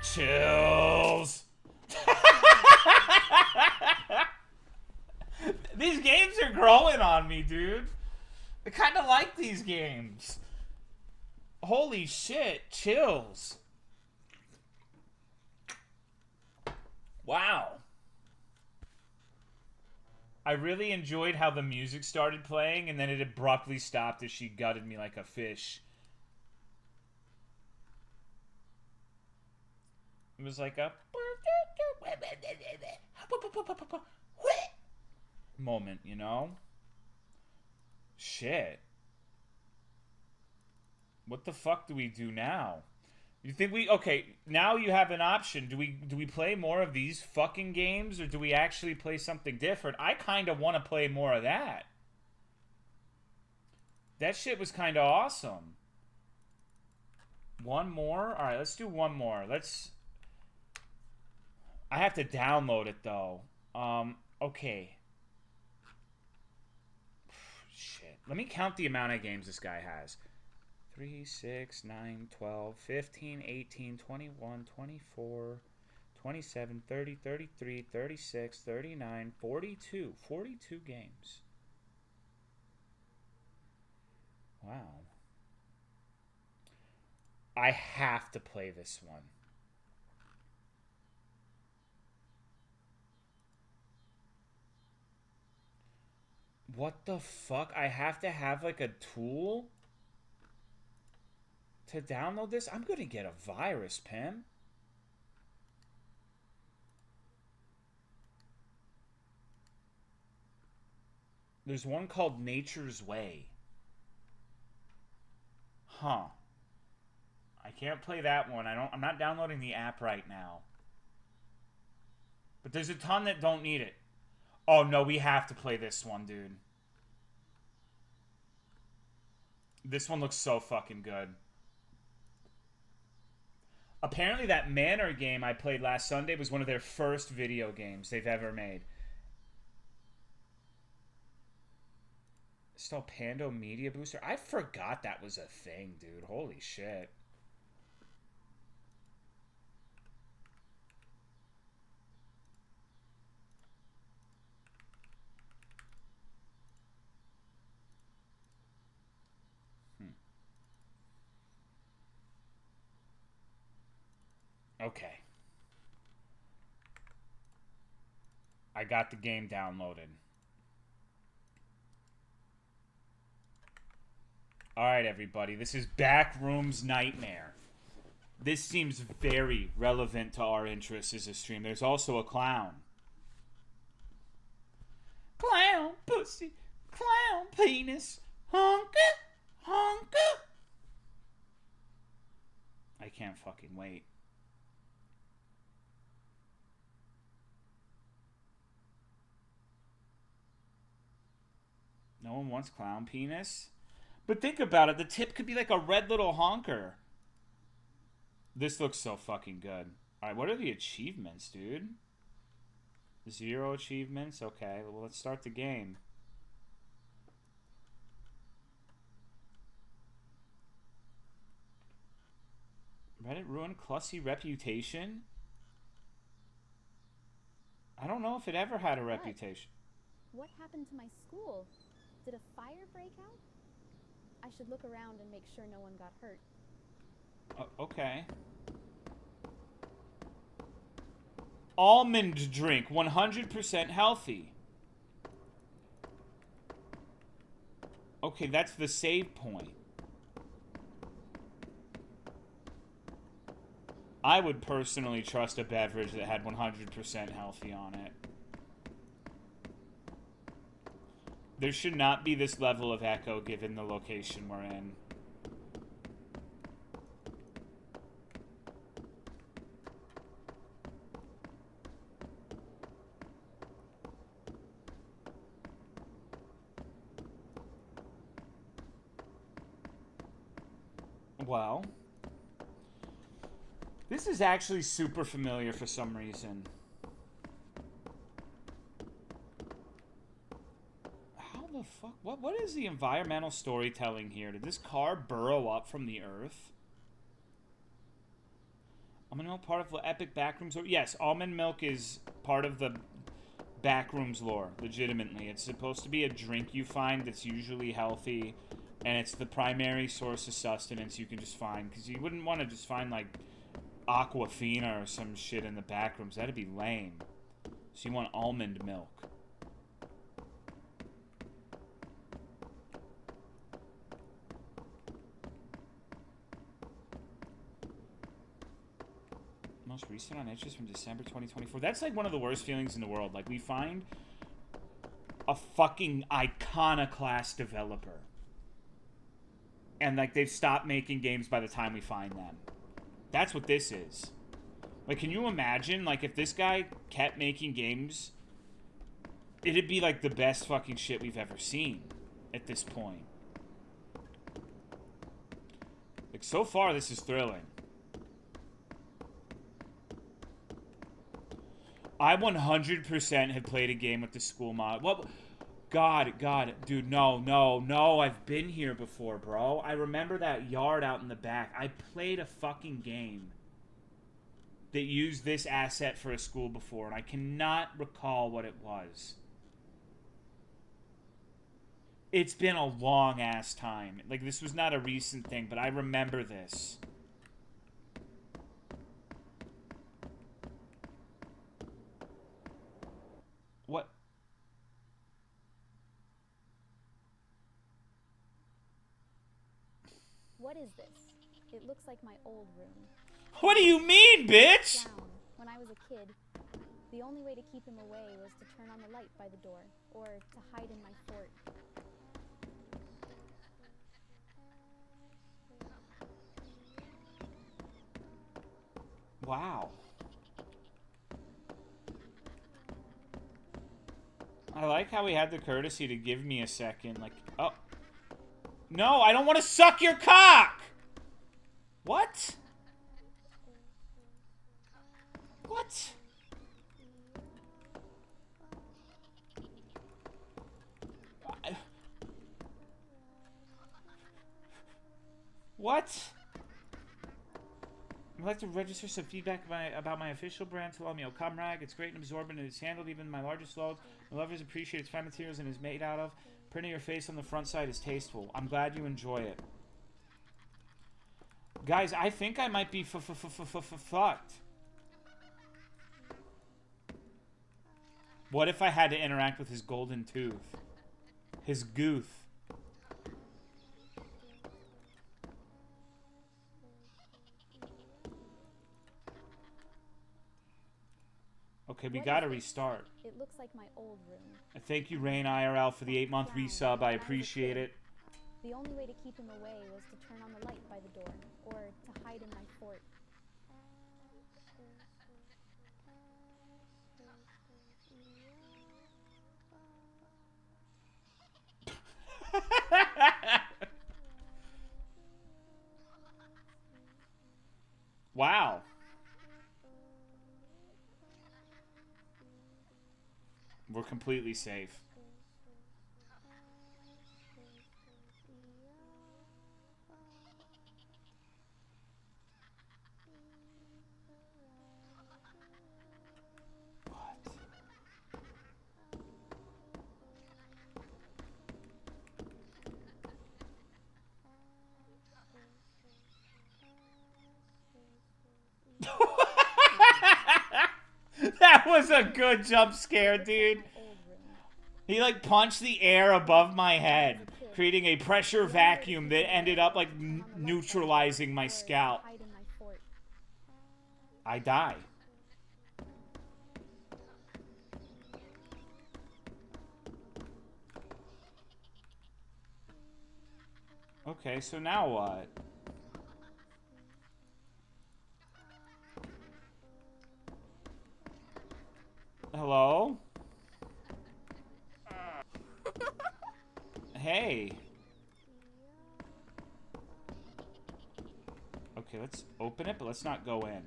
Chills. These games are growing on me, dude. I kind of like these games. Holy shit, chills. Wow. I really enjoyed how the music started playing and then it abruptly stopped as she gutted me like a fish. It was like a moment, you know? Shit. What the fuck do we do now? You think we... Okay, now you have an option. Do we play more of these fucking games, or do we actually play something different? I kind of want to play more of that. That shit was kind of awesome. One more? Alright, let's do one more. Let's... I have to download it, though. Okay. Shit. Let me count the amount of games this guy has. 3, 6, 9, 12, 15, 18, 21, 24, 27, 30, 33, 36, 39, 42. 42 games. Wow. I have to play this one. What the fuck? I have to have like a tool to download this? I'm gonna get a virus, Pim. There's one called Nature's Way. Huh. I can't play that one. I'm not downloading the app right now. But there's a ton that don't need it. Oh no, we have to play this one, dude. This one looks so fucking good. Apparently that Manor game I played last Sunday was one of their first video games they've ever made. Still Pando Media Booster? I forgot that was a thing, dude. Holy shit. Okay. I got the game downloaded. Alright, everybody. This is BackRooms Nightmare. This seems very relevant to our interests as a stream. There's also a clown. Clown pussy. Clown penis. Honka. Honka. I can't fucking wait. No one wants clown penis? But think about it. The tip could be like a red little honker. This looks so fucking good. Alright, what are the achievements, dude? 0 achievements? Okay, well, let's start the game. Reddit ruined Clussy reputation? I don't know if it ever had a reputation. What happened to my school? Did a fire break out? I should look around and make sure no one got hurt. Okay. Almond drink, 100% healthy. Okay, that's the save point. I would personally trust a beverage that had 100% healthy on it. There should not be this level of echo given the location we're in. Well, this is actually super familiar for some reason. How the fuck? What is the environmental storytelling here? Did this car burrow up from the earth? Almond milk part of the epic backrooms lore? Yes, almond milk is part of the backrooms lore, legitimately. It's supposed to be a drink you find that's usually healthy, and it's the primary source of sustenance you can just find, because you wouldn't want to just find, like, Aquafina or some shit in the backrooms. That'd be lame. So you want almond milk. Most recent on Itches from December 2024. That's like one of the worst feelings in the world. Like, we find a fucking iconoclast developer, and like they've stopped making games by the time we find them. That's what this is. Like, can you imagine, like, if this guy kept making games, it'd be like the best fucking shit we've ever seen at this point. Like, so far this is thrilling. I 100% have played a game with the school mod. What? God, dude, no. I've been here before, bro. I remember that yard out in the back. I played a fucking game that used this asset for a school before, and I cannot recall what it was. It's been a long-ass time. Like, this was not a recent thing, but I remember this. What? What is this? It looks like my old room. What do you mean, bitch? Clown. When I was a kid, The only way to keep him away was to turn on the light by the door, or to hide in my fort. Wow. I like how he had the courtesy to give me a second. Like, oh. No, I don't want to suck your cock! What? What? What? I'd like to register some feedback about my official brand, Tolomeo Comrag. It's great and absorbent, and it's handled even my largest loads. My lovers appreciate its fine materials and is made out of. Printing your face on the front side is tasteful. I'm glad you enjoy it. Guys, I think I might be fucked. What if I had to interact with his golden tooth? His gooth. Okay, we gotta restart. It looks like my old room. Thank you, Rain IRL, for the 8-month resub. I appreciate it. The only way to keep him away was to turn on the light by the door, or to hide in my fort. Wow. We're completely safe. That was a good jump scare, dude. He like punched the air above my head, creating a pressure vacuum that ended up like neutralizing my scalp. I die. Okay, so now what? Hello? Hey. Okay, let's open it, but let's not go in.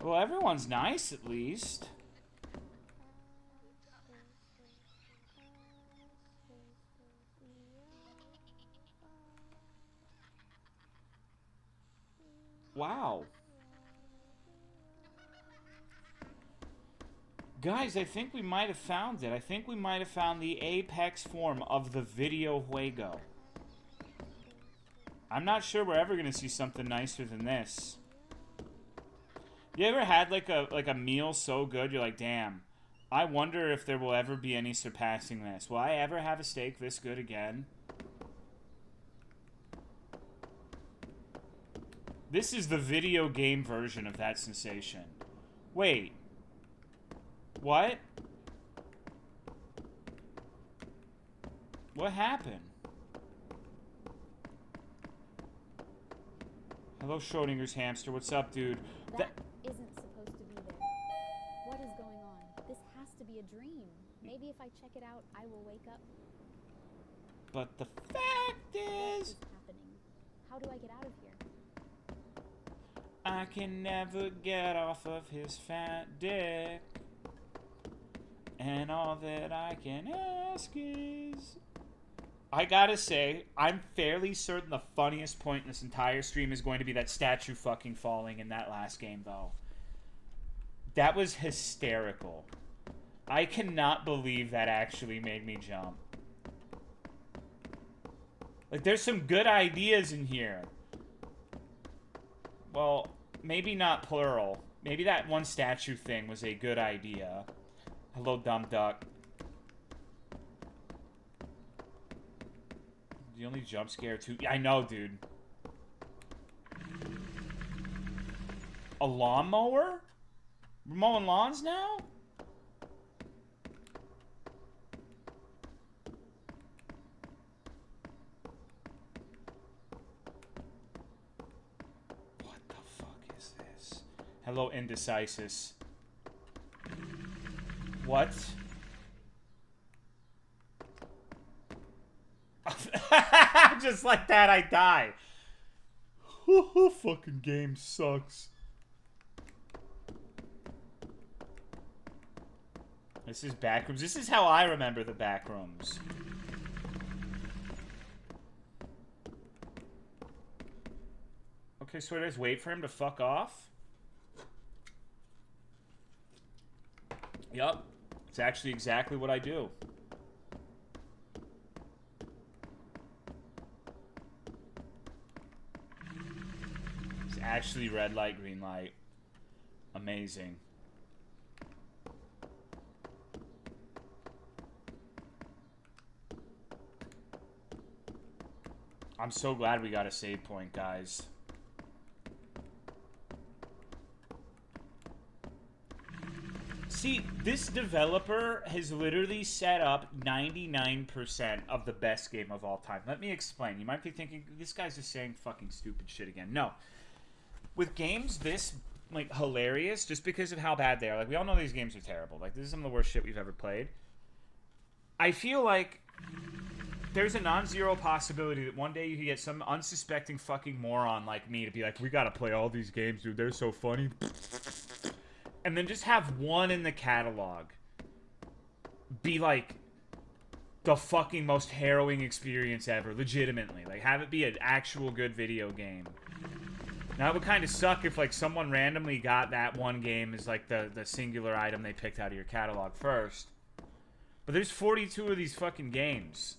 Well, everyone's nice, at least. Wow. Guys, I think we might have found it. I think we might have found the apex form of the video juego. I'm not sure we're ever going to see something nicer than this. You ever had like a meal so good you're like, damn, I wonder if there will ever be any surpassing this. Will I ever have a steak this good again? This is the video game version of that sensation. Wait. What? What happened? Hello, Schrodinger's hamster. What's up, dude? That isn't supposed to be there. What is going on? This has to be a dream. Maybe if I check it out, I will wake up. But the fact What is... is happening? How do I get out of here? I can never get off of his fat dick. And all that I can ask is... I gotta say, I'm fairly certain the funniest point in this entire stream is going to be that statue fucking falling in that last game, though. That was hysterical. I cannot believe that actually made me jump. Like, there's some good ideas in here. Well, maybe not plural. Maybe that one statue thing was a good idea. Hello, dumb duck. The only jump scare too. I know, dude. A lawnmower? We're mowing lawns now? What the fuck is this? Hello, Indecisus. What? Just like that, I die. Fucking game sucks. This is Backrooms. This is how I remember the Backrooms. Okay, so I just wait for him to fuck off? Yup. It's actually exactly what I do. It's actually red light, green light. Amazing. I'm so glad we got a save point, guys. See, this developer has literally set up 99% of the best game of all time. Let me explain. You might be thinking, this guy's just saying fucking stupid shit again. No. With games this, like, hilarious, just because of how bad they are. Like, we all know these games are terrible. Like, this is some of the worst shit we've ever played. I feel like there's a non-zero possibility that one day you could get some unsuspecting fucking moron like me to be like, we gotta play all these games, dude. They're so funny. And then just have one in the catalog be like the fucking most harrowing experience ever, legitimately. Like, have it be an actual good video game. Now, it would kind of suck if, like, someone randomly got that one game as, like, the singular item they picked out of your catalog first. But there's 42 of these fucking games.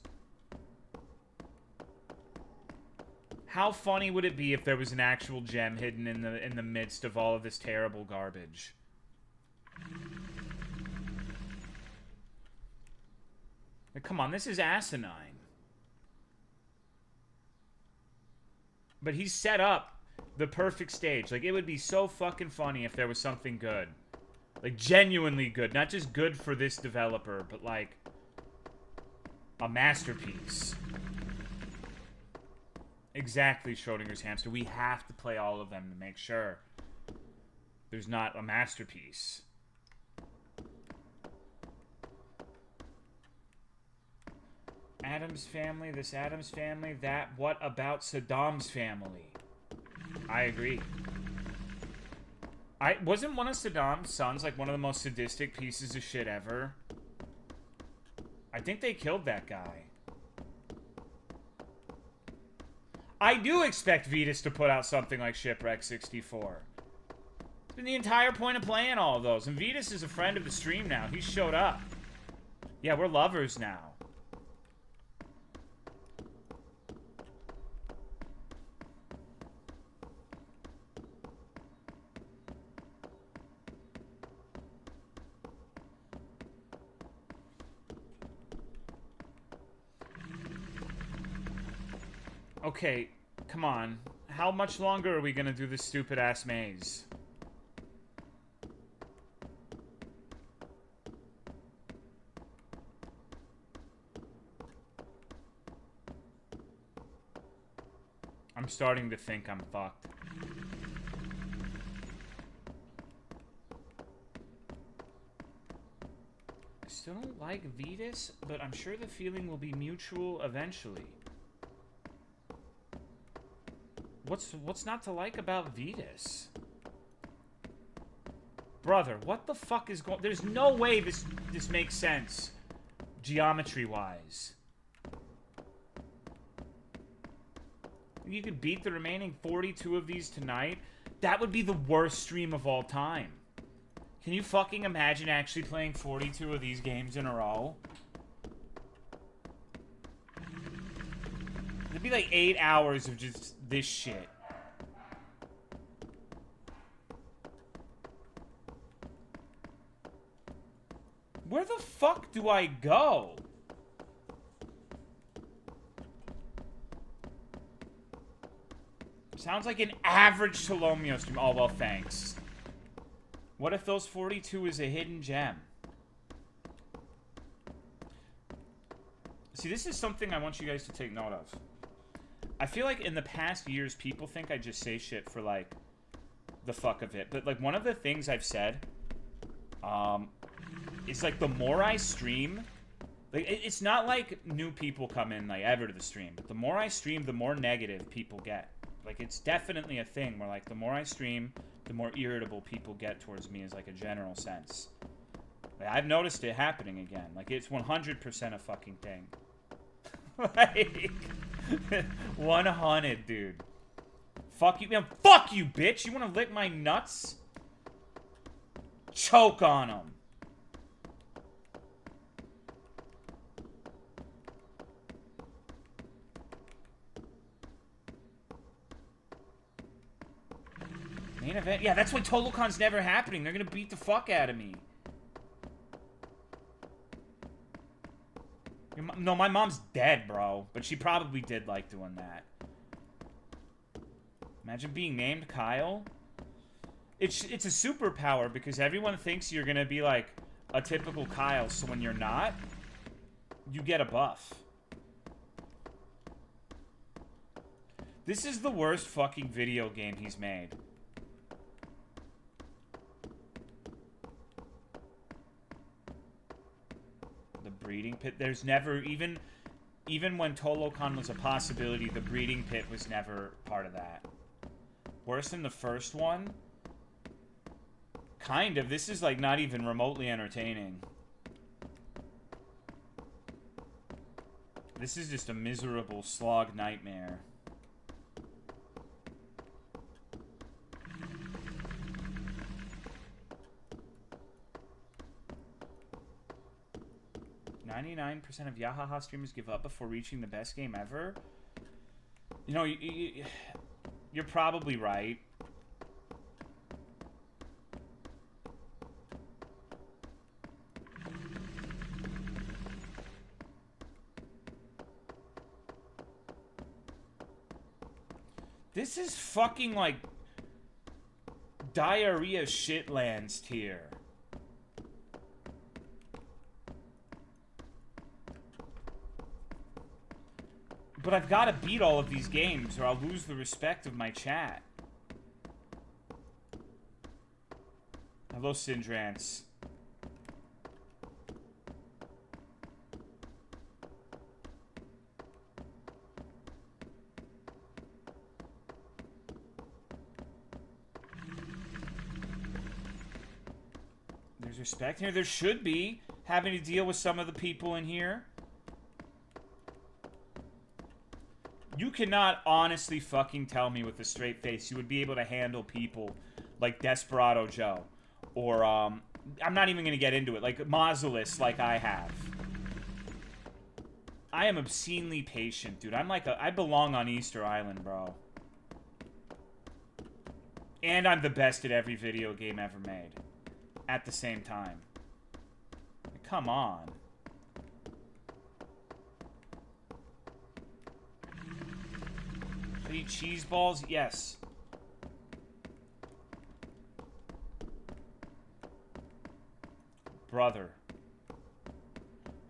How funny would it be if there was an actual gem hidden in the midst of all of this terrible garbage? Like, come on, this is asinine. But he's set up the perfect stage. Like, it would be so fucking funny if there was something good. Like, genuinely good. Not just good for this developer, but, like, a masterpiece. Exactly, Schrodinger's hamster. We have to play all of them to make sure there's not a masterpiece. Adam's family, this Adam's family, that. What about Saddam's family? I agree. Wasn't one of Saddam's sons like one of the most sadistic pieces of shit ever? I think they killed that guy. I do expect Vetus to put out something like Shipwreck 64. It's been the entire point of playing all of those. And Vetus is a friend of the stream now. He showed up. Yeah, we're lovers now. Okay, come on. How much longer are we gonna do this stupid-ass maze? I'm starting to think I'm fucked. I still don't like Vetus, but I'm sure the feeling will be mutual eventually. What's not to like about Vetus? Brother, what the fuck is going... There's no way this makes sense. Geometry-wise. You could beat the remaining 42 of these tonight? That would be the worst stream of all time. Can you fucking imagine actually playing 42 of these games in a row? It'd be like 8 hours of just this shit. Where the fuck do I go? Sounds like an average Tolomeo stream. Oh, well, thanks. What if those 42 is a hidden gem? See, this is something I want you guys to take note of. I feel like in the past years, people think I just say shit for, like, the fuck of it. But, like, one of the things I've said, is, like, the more I stream... Like, it's not like new people come in, like, ever to the stream. But the more I stream, the more negative people get. Like, it's definitely a thing where, like, the more I stream, the more irritable people get towards me as, like, a general sense. Like, I've noticed it happening again. Like, it's 100% a fucking thing. Like, 100, dude. Fuck you, man. Fuck you, bitch! You wanna lick my nuts? Choke on them. Main event? Yeah, that's why ToloCon's never happening. They're gonna beat the fuck out of me. No, my mom's dead, bro. But she probably did like doing that. Imagine being named Kyle. It's a superpower because everyone thinks you're gonna be like a typical Kyle, so when you're not, you get a buff. This is the worst fucking video game he's made. The breeding pit. There's never, even when ToloCon was a possibility, the breeding pit was never part of that. Worse than the first one? Kind of. This is, like, not even remotely entertaining. This is just a miserable slog nightmare. %99% of yahaha streamers give up before reaching the best game ever. You know, you're probably right. This is fucking, like, diarrhea shitlands tier. But I've got to beat all of these games or I'll lose the respect of my chat. Hello, Syndrantz. There's respect here. There should be. Having to deal with some of the people in here. You cannot honestly fucking tell me with a straight face you would be able to handle people like Desperado Joe. Or, I'm not even going to get into it. Like, Mausolus, like I have. I am obscenely patient, dude. I'm like I belong on Easter Island, bro. And I'm the best at every video game ever made. At the same time. Come on. Eat cheese balls? Yes. Brother.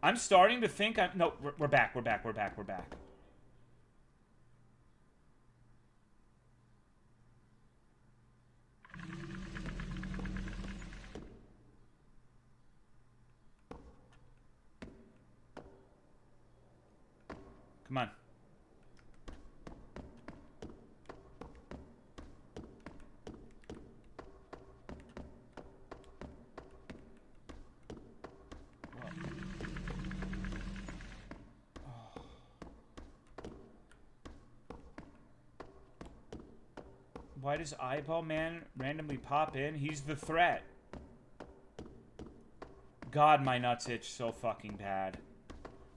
I'm starting to think I'm... No, we're back. We're back. Come on. Why does Eyeball Man randomly pop in? He's the threat. God, my nuts itch so fucking bad.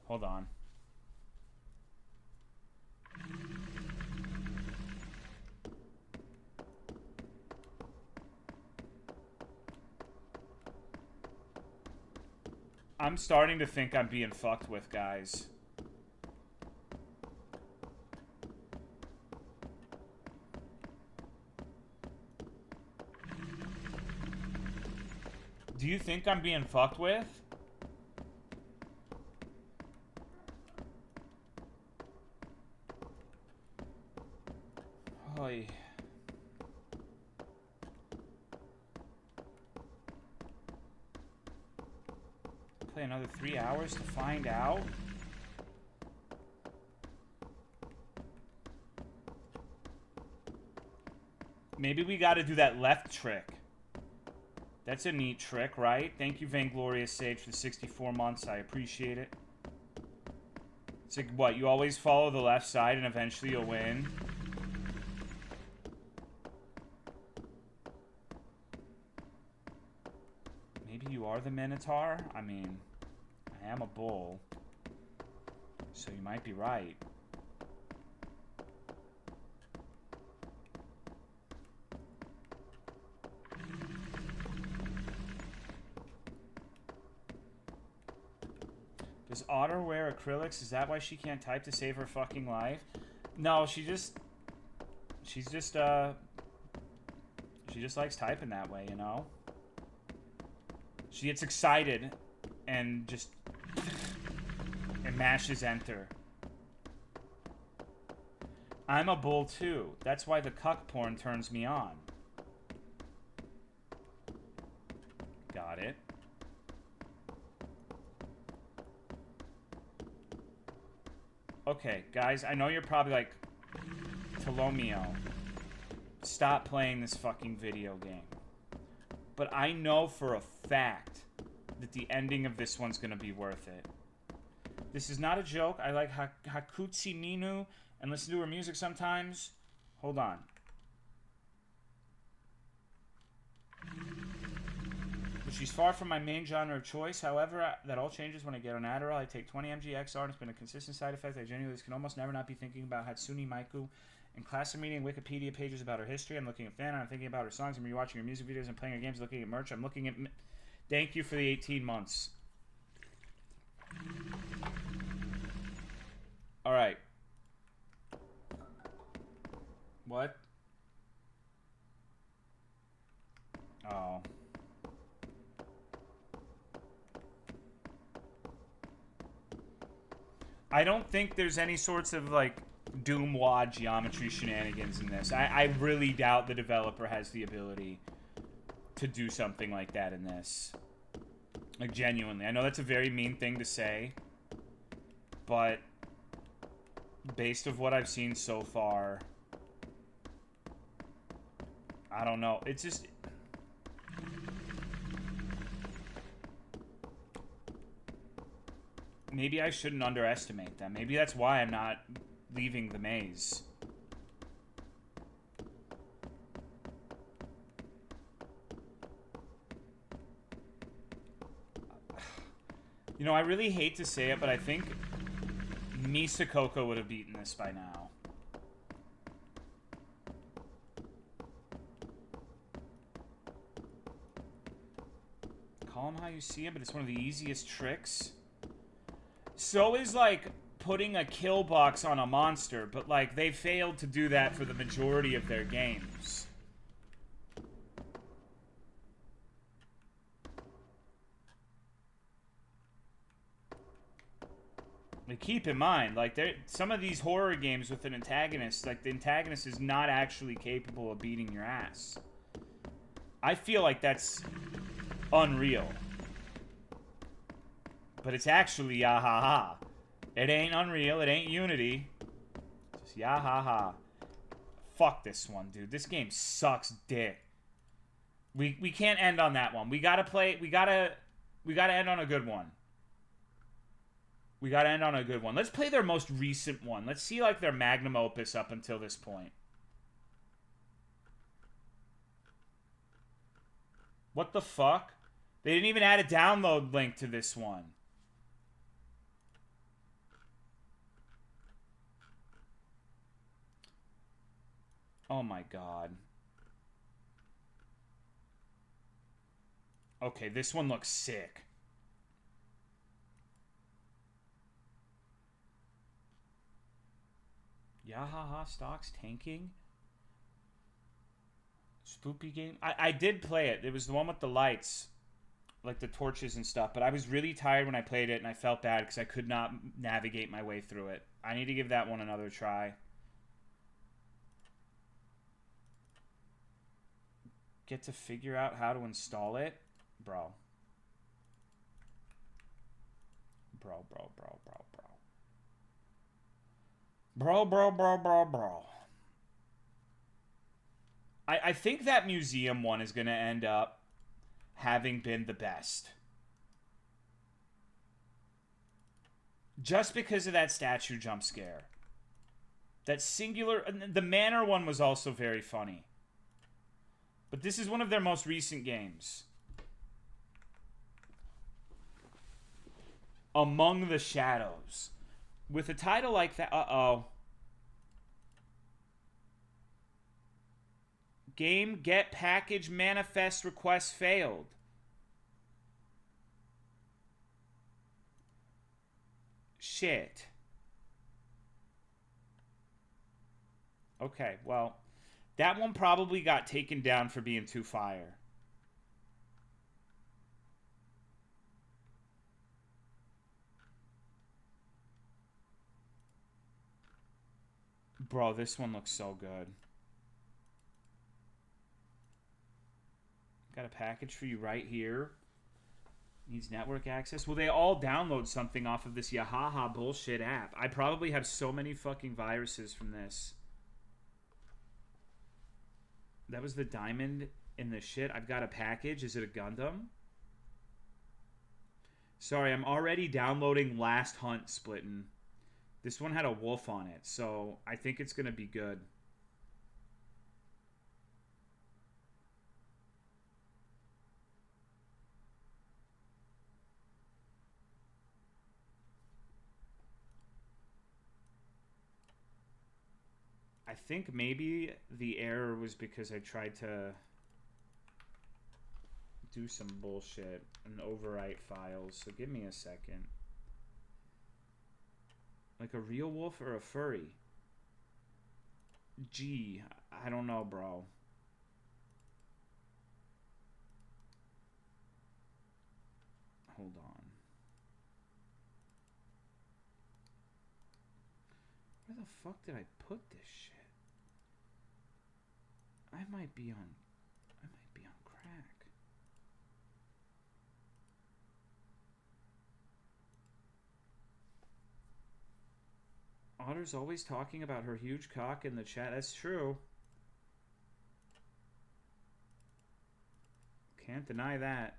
Hold on. I'm starting to think I'm being fucked with, guys. Do you think I'm being fucked with? Oy. Play another 3 hours to find out? Maybe we gotta do that left trick. That's a neat trick, right? Thank you, Vainglorious Sage, for the 64 months. I appreciate it. It's like, what, you always follow the left side and eventually you'll win? Maybe you are the Minotaur? I mean, I am a bull. So you might be right. Does Otter wear acrylics? Is that why she can't type to save her fucking life? No, she just likes typing that way, you know? She gets excited and just and mashes enter. I'm a bull too. That's why the cuck porn turns me on. Got it. Okay, guys, I know you're probably like, Tolomeo, stop playing this fucking video game. But I know for a fact that the ending of this one's gonna be worth it. This is not a joke. I like Hakutsi Minu and listen to her music sometimes. Hold on. But she's far from my main genre of choice. However, that all changes when I get on Adderall. I take 20 mg XR, and it's been a consistent side effect. I genuinely can almost never not be thinking about Hatsune Miku and classic reading Wikipedia pages about her history. I'm looking at fan. I'm thinking about her songs. I'm rewatching her music videos and playing her games. Looking at merch. I'm looking at. Thank you for the 18 months. All right. What? Oh. I don't think there's any sorts of, like, Doom WOD geometry shenanigans in this. I really doubt the developer has the ability to do something like that in this. Like, genuinely. I know that's a very mean thing to say, but based of what I've seen so far, I don't know. It's just... Maybe I shouldn't underestimate them. Maybe that's why I'm not leaving the maze. You know, I really hate to say it, but I think Misakoko would have beaten this by now. Call him how you see him, but it's one of the easiest tricks. So is, like, putting a kill box on a monster, but, like, they failed to do that for the majority of their games. Like, keep in mind, like, some of these horror games with an antagonist, like, the antagonist is not actually capable of beating your ass. I feel like that's unreal. But it's actually yahaha. It ain't Unreal. It ain't Unity. It's just yahaha. Fuck this one, dude. This game sucks dick. We can't end on that one. We gotta play. We gotta end on a good one. We gotta end on a good one. Let's play their most recent one. Let's see, like, their magnum opus up until this point. What the fuck? They didn't even add a download link to this one. Oh my god. Okay, this one looks sick. Yahaha stocks tanking? Spoopy game? I did play it. It was the one with the lights. like the torches and stuff, but I was really tired when I played it, and I felt bad because I could not navigate my way through it. I need to give that one another try. Get to figure out how to install it? Bro. Bro. I think that museum one is going to end up having been the best. Just because of that statue jump scare. That singular... The manor one was also very funny. But this is one of their most recent games. Among the Shadows. With a title like that... Uh-oh. Game get package manifest request failed. Shit. Okay, well, that one probably got taken down for being too fire. Bro, this one looks so good. Got a package for you right here. Needs network access. Will they all download something off of this yahaha bullshit app? I probably have so many fucking viruses from this. That was the diamond in the shit. I've got a package. Is it a Gundam? Sorry, I'm already downloading Last Hunt Splittin'. This one had a wolf on it, so I think it's going to be good. I think maybe the error was because I tried to do some bullshit and overwrite files. So give me a second. Like a real wolf or a furry? Gee, I don't know, bro. Hold on. Where the fuck did I put this shit? I might be on crack. Otter's always talking about her huge cock in the chat. That's true. Can't deny that.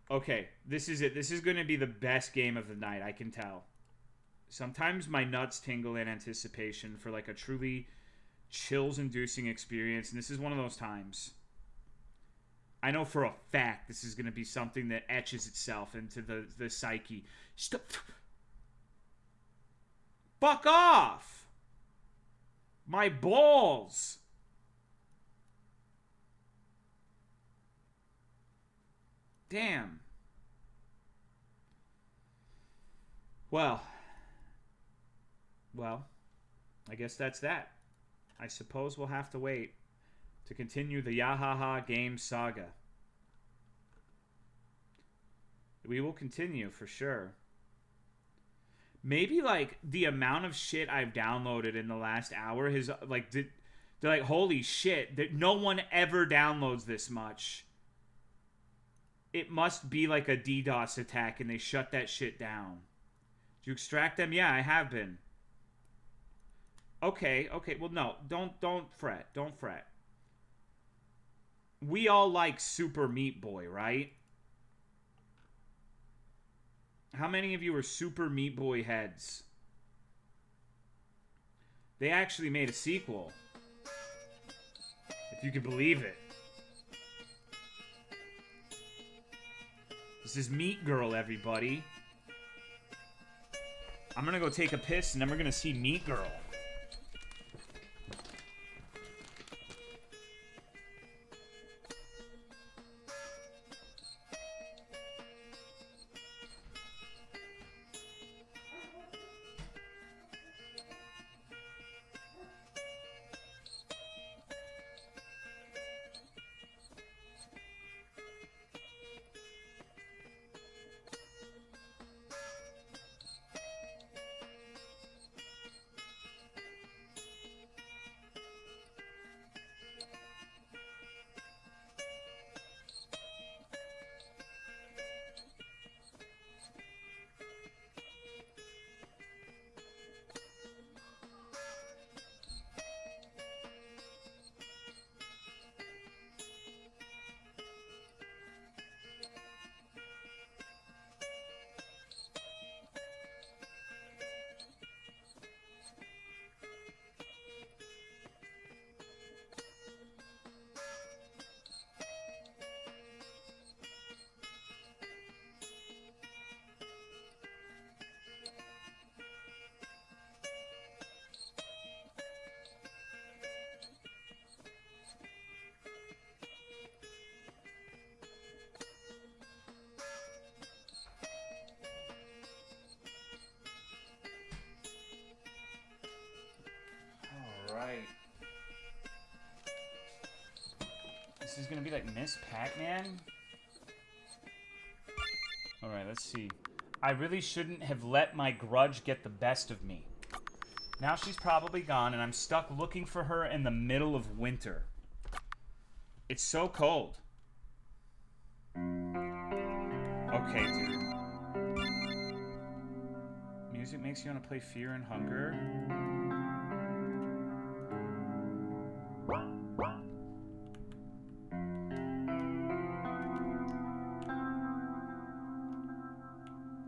Okay, this is it. This is going to be the best game of the night, I can tell. Sometimes my nuts tingle in anticipation for like a truly chills-inducing experience, and this is one of those times. I know for a fact this is going to be something that etches itself into the psyche. Stop. Fuck off! My balls! Damn. Well, I guess that's that. I suppose we'll have to wait to continue the Yahaha game saga. We will continue for sure. Maybe like the amount of shit I've downloaded in the last hour has like they're like, holy shit, that no one ever downloads this much. It must be like a DDoS attack and they shut that shit down. Did you extract them? Yeah, I have been. Okay, well no, don't fret. Don't fret. We all like Super Meat Boy, right? How many of you are Super Meat Boy heads? They actually made a sequel. If you could believe it. This is Meat Girl, everybody. I'm gonna go take a piss and then we're gonna see Meat Girl. This is gonna be like Miss Pac-Man? Alright, let's see. I really shouldn't have let my grudge get the best of me. Now she's probably gone, and I'm stuck looking for her in the middle of winter. It's so cold. Okay, dude. Music makes you want to play Fear and Hunger.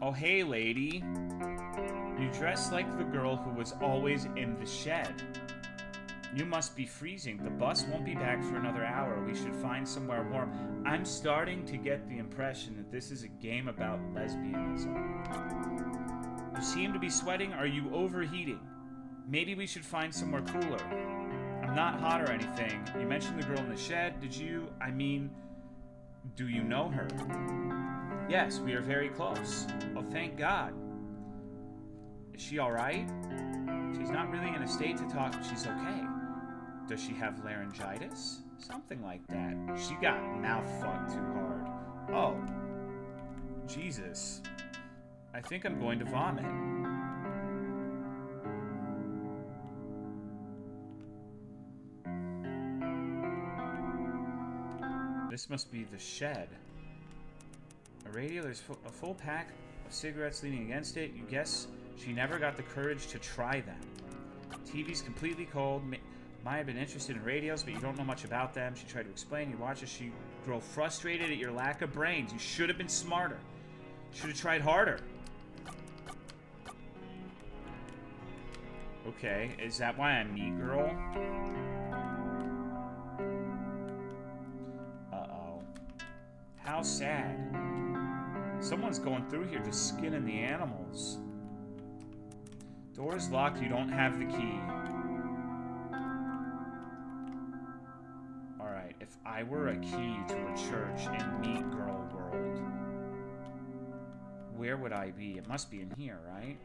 Oh, hey, lady. You dress like the girl who was always in the shed. You must be freezing. The bus won't be back for another hour. We should find somewhere warm. I'm starting to get the impression that this is a game about lesbianism. You seem to be sweating. Are you overheating? Maybe we should find somewhere cooler. I'm not hot or anything. You mentioned the girl in the shed. Did you? I mean, do you know her? Yes, we are very close. Oh, thank God. Is she alright? She's not really in a state to talk, but she's okay. Does she have laryngitis? Something like that. She got mouth fucked too hard. Oh. Jesus. I think I'm going to vomit. This must be the shed. A radio, there's a full pack of cigarettes leaning against it. You guess she never got the courage to try them. TV's completely cold. Might have been interested in radios, but you don't know much about them. She tried to explain. You watch as she grow frustrated at your lack of brains. You should have been smarter. Should have tried harder. Okay, is that why I'm meat girl? Uh-oh. How sad. Someone's going through here just skinning the animals. Door's locked. You don't have the key. Alright, if I were a key to a church in Meat Girl world, where would I be? It must be in here, right?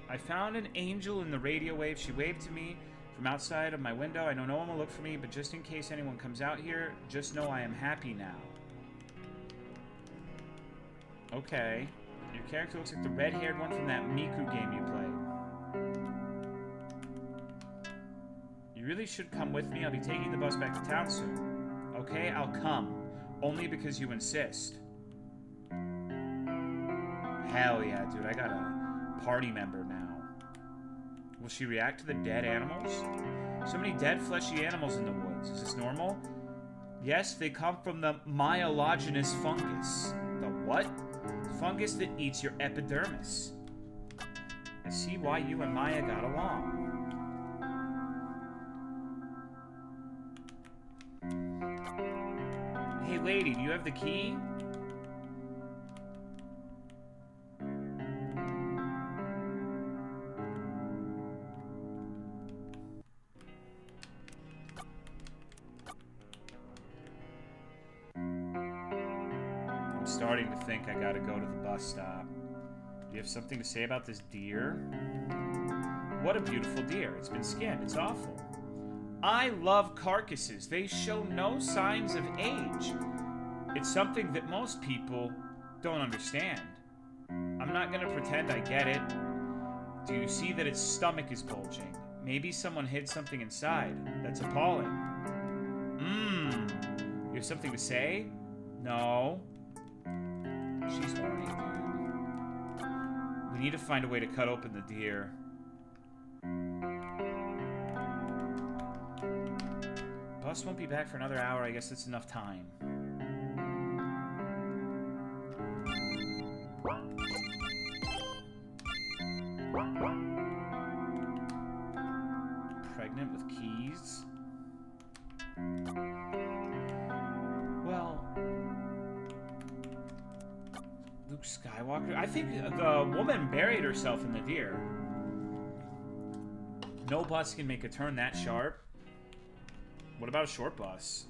I found an angel in the radio wave. She waved to me from outside of my window. I know no one will look for me, but just in case anyone comes out here, just know I am happy now. Okay. Your character looks like the red-haired one from that Miku game you played. You really should come with me. I'll be taking the bus back to town soon. Okay, I'll come. Only because you insist. Hell yeah, dude. I got a party member now. Will she react to the dead animals? So many dead fleshy animals in the woods. Is this normal? Yes, they come from the myelogenous fungus. The what? Fungus that eats your epidermis. I see why you and Maya got along. Hey lady, do you have the key? Starting to think I gotta go to the bus stop. Do you have something to say about this deer? What a beautiful deer. It's been skinned. It's awful. I love carcasses. They show no signs of age. It's something that most people don't understand. I'm not gonna pretend I get it. Do you see that its stomach is bulging? Maybe someone hid something inside. That's appalling. You have something to say? No. She's horny, dude. We need to find a way to cut open the deer. Bus won't be back for another hour. I guess that's enough time. Pregnant with keys? Well... Luke Skywalker? I think the woman buried herself in the deer. No bus can make a turn that sharp. What about a short bus?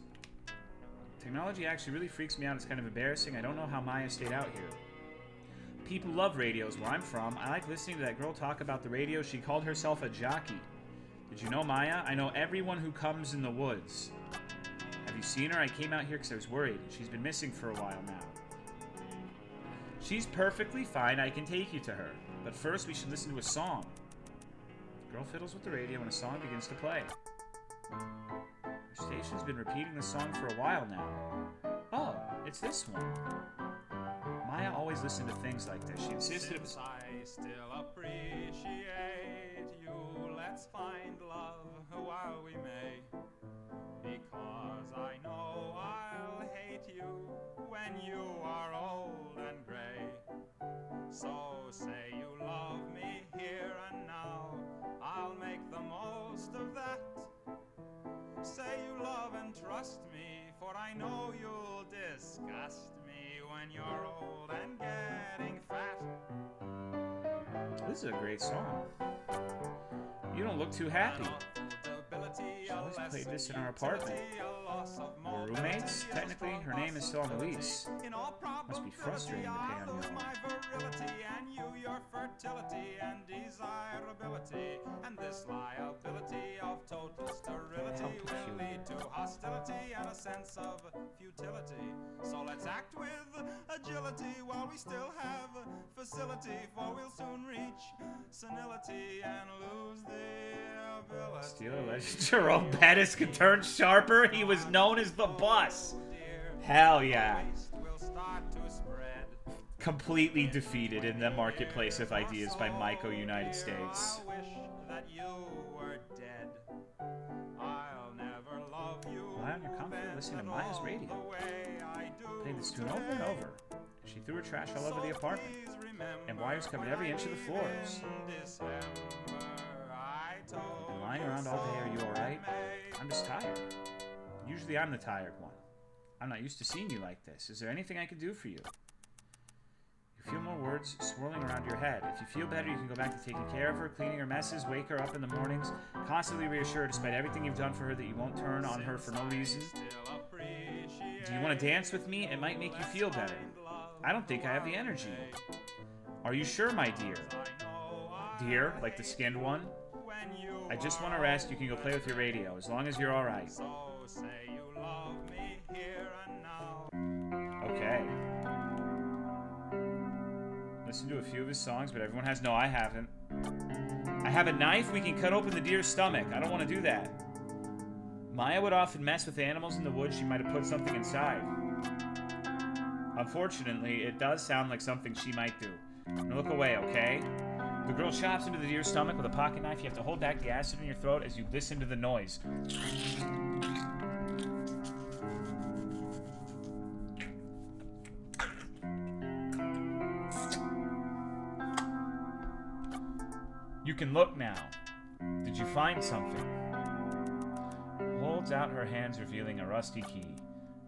Technology actually really freaks me out. It's kind of embarrassing. I don't know how Maya stayed out here. People love radios where I'm from. I like listening to that girl talk about the radio. She called herself a jockey. Did you know Maya? I know everyone who comes in the woods. Have you seen her? I came out here because I was worried. She's been missing for a while now. She's perfectly fine. I can take you to her. But first, we should listen to a song. The girl fiddles with the radio and a song begins to play. Her station's been repeating the song for a while now. Oh, it's this one. Maya always listened to things like this. She insisted it was... Since I still appreciate you, let's find love while we may. Because I know I'll hate you when you are old and gray. So say you love me here and now, I'll make the most of that. Say you love and trust me, for I know you'll disgust me when you're old and getting fat. This is a great song. You don't look too happy. She always played this in our apartment. We're roommates? Technically, her name is still on the lease. Must be frustrating to pay on your own. Your fertility and desirability, and this liability of total sterility will lead to hostility and a sense of futility. So let's act with agility while we still have facility, for we'll soon reach senility and lose the ability. Steeler legend Jerome Bettis could turn sharper. He was known as the Bus. Hell yeah. Completely defeated in the marketplace of ideas by Maiko United States. Lie on your comfort, listening to Maya's radio. Played this tune over and over. She threw her trash all over the apartment, and wires covered every inch of the floors. You've been lying around all day. Are you alright? I'm just tired. Usually I'm the tired one. I'm not used to seeing you like this. Is there anything I can do for you? You feel more words swirling around your head. If you feel better, you can go back to taking care of her, cleaning her messes, wake her up in the mornings, constantly reassure her despite everything you've done for her that you won't turn on her for no reason. Do you want to dance with me? It might make you feel better. I don't think I have the energy. Are you sure, my dear? Dear, like the skinned one? I just want to rest. You can go play with your radio, as long as you're alright. Okay. Listen to a few of his songs, but everyone has... No, I haven't. I have a knife. We can cut open the deer's stomach. I don't want to do that. Maya would often mess with animals in the woods. She might have put something inside. Unfortunately, it does sound like something she might do. Now look away, okay? The girl chops into the deer's stomach with a pocket knife. You have to hold back the acid in your throat as you listen to the noise. You can look now. Did you find something? Holds out her hands, revealing a rusty key.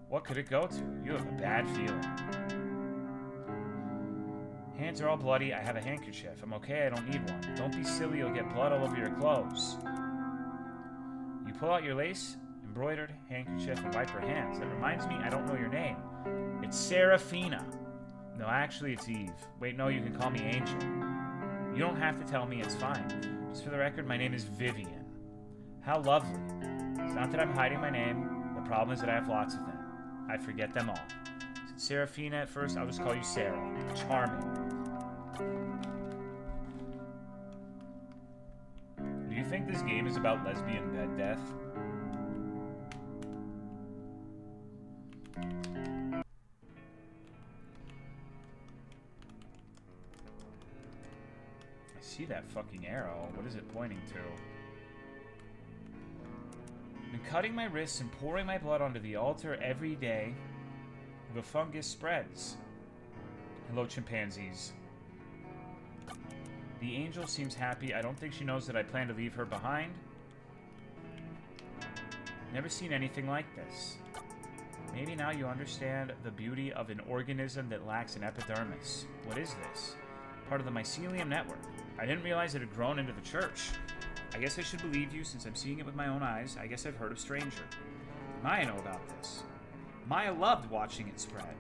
What could it go to? You have a bad feeling. Hands are all bloody. I have a handkerchief. I'm okay. I don't need one. Don't be silly. You'll get blood all over your clothes. You pull out your lace, embroidered handkerchief and wipe her hands. That reminds me, I don't know your name. It's Serafina. No, actually, it's Eve. Wait, no, you can call me Angel. You don't have to tell me, it's fine. Just for the record, my name is Vivian. How lovely. It's not that I'm hiding my name. The problem is that I have lots of them. I forget them all. Since Serafina at first, I'll just call you Sarah. Charming. Do you think this game is about lesbian bed death? See that fucking arrow. What is it pointing to? I've been cutting my wrists and pouring my blood onto the altar every day. The fungus spreads. Hello, chimpanzees. The angel seems happy. I don't think she knows that I plan to leave her behind. Never seen anything like this. Maybe now you understand the beauty of an organism that lacks an epidermis. What is this? Part of the mycelium network. I didn't realize it had grown into the church. I guess I should believe you since I'm seeing it with my own eyes. I guess I've heard of Stranger. Maya know about this. Maya loved watching it spread.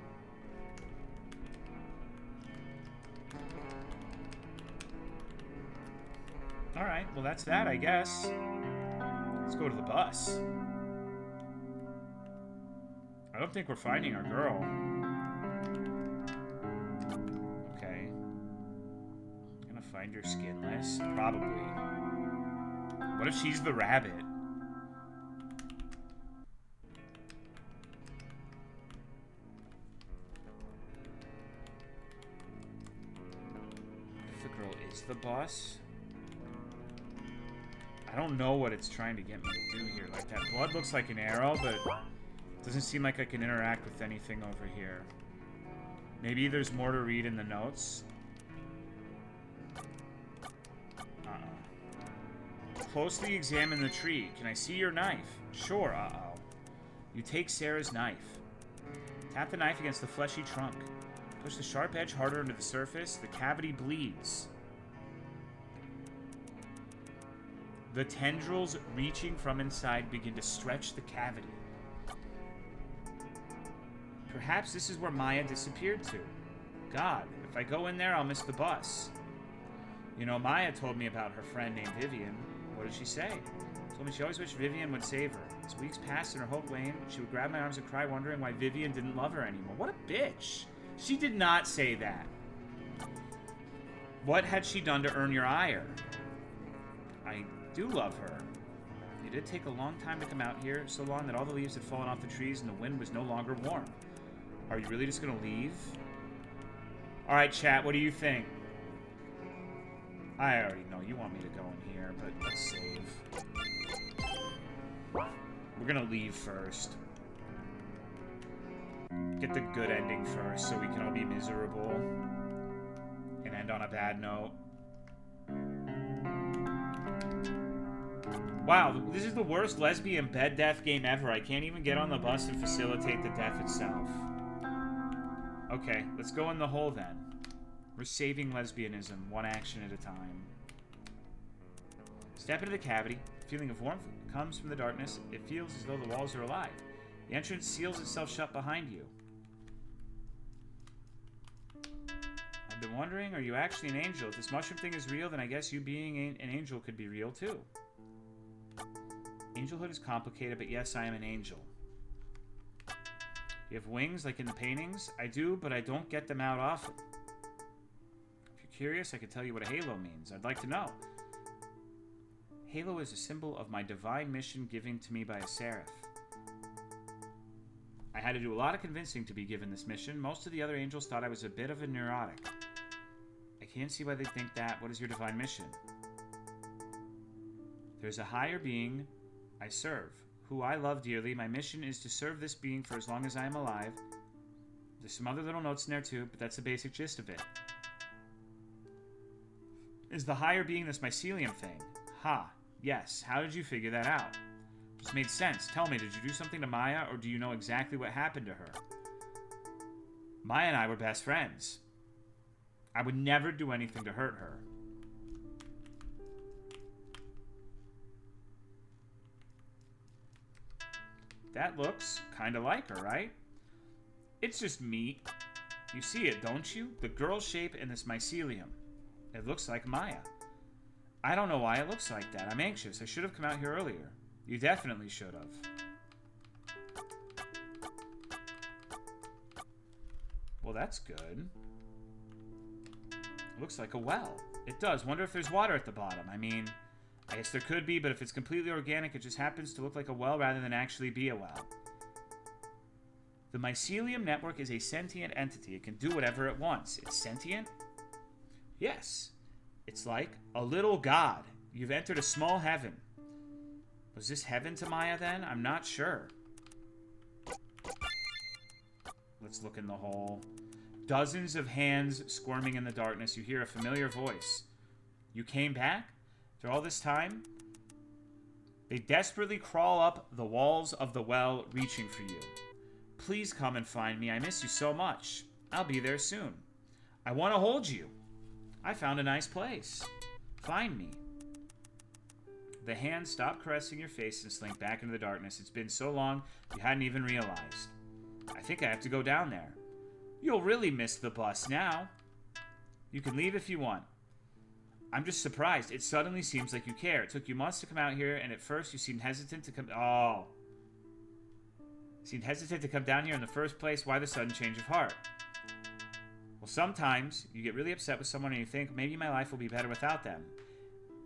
Alright, well that's that, I guess. Let's go to the bus. I don't think we're finding our girl. Okay. Gonna find her skinless? Probably. What if she's the rabbit? If the girl is the boss? I don't know what it's trying to get me to do here. Like, that blood looks like an arrow, but it doesn't seem like I can interact with anything over here. Maybe there's more to read in the notes. Closely examine the tree. Can I see your knife? Sure, You take Sarah's knife. Tap the knife against the fleshy trunk. Push the sharp edge harder into the surface. The cavity bleeds. The tendrils reaching from inside begin to stretch the cavity. Perhaps this is where Maya disappeared to. God, if I go in there, I'll miss the bus. You know, Maya told me about her friend named Vivian. What did she say? Told me she always wished Vivian would save her. As weeks passed in her hope waned, she would grab my arms and cry, wondering why Vivian didn't love her anymore. What a bitch. She did not say that. What had she done to earn your ire? I do love her. It did take a long time to come out here, so long that all the leaves had fallen off the trees and the wind was no longer warm. Are you really just gonna leave? Alright, chat, what do you think? I already know you want me to go in here, but let's save. We're gonna leave first. Get the good ending first so we can all be miserable. And end on a bad note. Wow, this is the worst lesbian bed death game ever. I can't even get on the bus and facilitate the death itself. Okay, let's go in the hole then. We're saving lesbianism, one action at a time. Step into the cavity. A feeling of warmth comes from the darkness. It feels as though the walls are alive. The entrance seals itself shut behind you. I've been wondering, are you actually an angel? If this mushroom thing is real, then I guess you being an angel could be real too. Angelhood is complicated, but yes, I am an angel. You have wings like in the paintings? I do, but I don't get them out often. If you're curious, I can tell you what a halo means. I'd like to know. Halo is a symbol of my divine mission given to me by a seraph. I had to do a lot of convincing to be given this mission. Most of the other angels thought I was a bit of a neurotic. I can't see why they think that. What is your divine mission? There's a higher being I serve, who I love dearly. My mission is to serve this being for as long as I am alive. There's some other little notes in there too, but that's the basic gist of it. Is the higher being this mycelium thing? Ha, yes. How did you figure that out? Just made sense. Tell me, did you do something to Maya, or do you know exactly what happened to her? Maya and I were best friends. I would never do anything to hurt her. That looks kind of like her, right? It's just meat. You see it, don't you? The girl shape in this mycelium. It looks like Maya. I don't know why it looks like that. I'm anxious. I should have come out here earlier. You definitely should have. Well, that's good. It looks like a well. It does. Wonder if there's water at the bottom. I mean, I guess there could be, but if it's completely organic, it just happens to look like a well rather than actually be a well. The mycelium network is a sentient entity. It can do whatever it wants. It's sentient? Yes. It's like a little god. You've entered a small heaven. Was this heaven to Maya then? I'm not sure. Let's look in the hole. Dozens of hands squirming in the darkness. You hear a familiar voice. You came back? After all this time? They desperately crawl up the walls of the well, reaching for you. Please come and find me. I miss you so much. I'll be there soon. I want to hold you. I found a nice place. Find me. The hands stop caressing your face and slink back into the darkness. It's been so long, you hadn't even realized. I think I have to go down there. You'll really miss the bus now. You can leave if you want. I'm just surprised. It suddenly seems like you care. It took you months to come out here, and at first you seemed hesitant to come... Oh. Seemed hesitant to come down here in the first place. Why the sudden change of heart? Well, sometimes you get really upset with someone and you think, maybe my life will be better without them.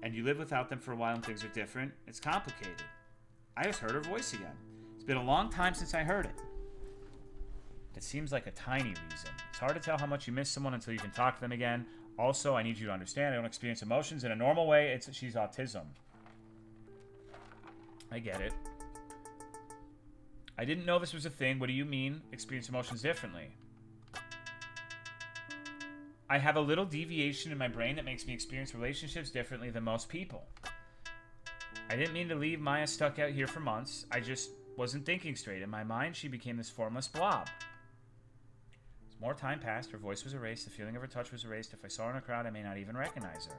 And you live without them for a while and things are different. It's complicated. I just heard her voice again. It's been a long time since I heard it. It seems like a tiny reason. It's hard to tell how much you miss someone until you can talk to them again. Also, I need you to understand I don't experience emotions in a normal way. She's autism. I get it. I didn't know this was a thing. What do you mean, experience emotions differently? I have a little deviation in my brain that makes me experience relationships differently than most people. I didn't mean to leave Maya stuck out here for months. I just wasn't thinking straight. In my mind, she became this formless blob. As more time passed, her voice was erased. The feeling of her touch was erased. If I saw her in a crowd, I may not even recognize her.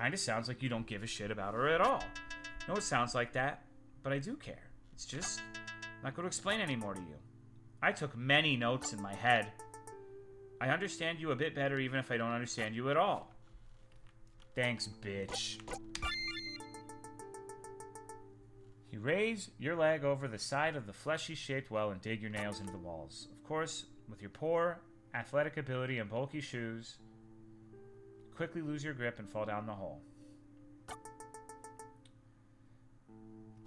Kinda sounds like you don't give a shit about her at all. No, it sounds like that, but I do care. It's just not going to explain anymore to you. I took many notes in my head. I understand you a bit better even if I don't understand you at all. Thanks, bitch. You raise your leg over the side of the fleshy-shaped well and dig your nails into the walls. Of course, with your poor athletic ability and bulky shoes, you quickly lose your grip and fall down the hole.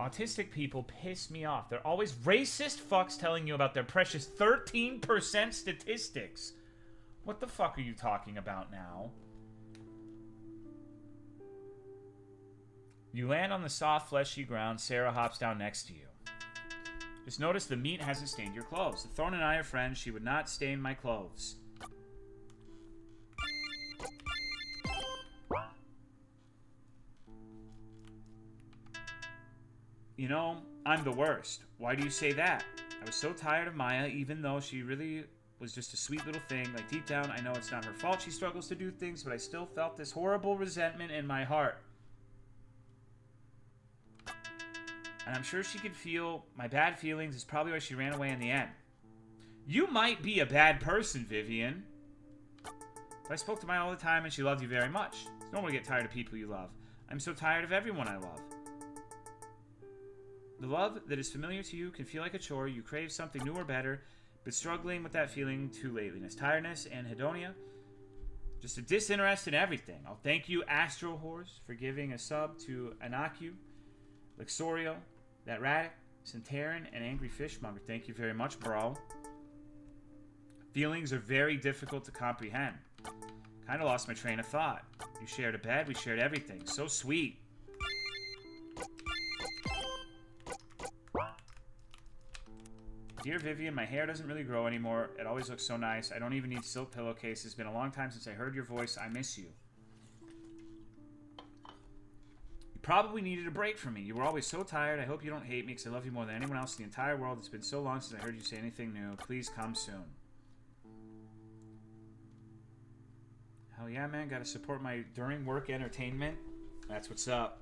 Autistic people piss me off. They're always racist fucks telling you about their precious 13% statistics. What the fuck are you talking about now? You land on the soft, fleshy ground. Sarah hops down next to you. Just notice the meat hasn't stained your clothes. The Thorn and I are friends. She would not stain my clothes. You know, I'm the worst. Why do you say that? I was so tired of Maya, even though she really was just a sweet little thing. Like, deep down, I know it's not her fault she struggles to do things, but I still felt this horrible resentment in my heart. And I'm sure she could feel my bad feelings. Is probably why she ran away in the end. You might be a bad person, Vivian. But I spoke to Maya all the time, and she loved you very much. It's normal to get tired of people you love. I'm so tired of everyone I love. The love that is familiar to you can feel like a chore. You crave something new or better, but struggling with that feeling too lateliness, tiredness, and hedonia. Just a disinterest in everything. I'll thank you, Astro Horse, for giving a sub to Anaku, Lixorio, That Radic, Centauran, and Angry Fishmonger. Thank you very much, bro. Feelings are very difficult to comprehend. Kind of lost my train of thought. You shared a bed, we shared everything. So sweet. Dear Vivian, my hair doesn't really grow anymore. It always looks so nice. I don't even need silk pillowcases. It's been a long time since I heard your voice. I miss you. You probably needed a break from me. You were always so tired. I hope you don't hate me because I love you more than anyone else in the entire world. It's been so long since I heard you say anything new. Please come soon. Hell yeah, man. Gotta support my during work entertainment. That's what's up.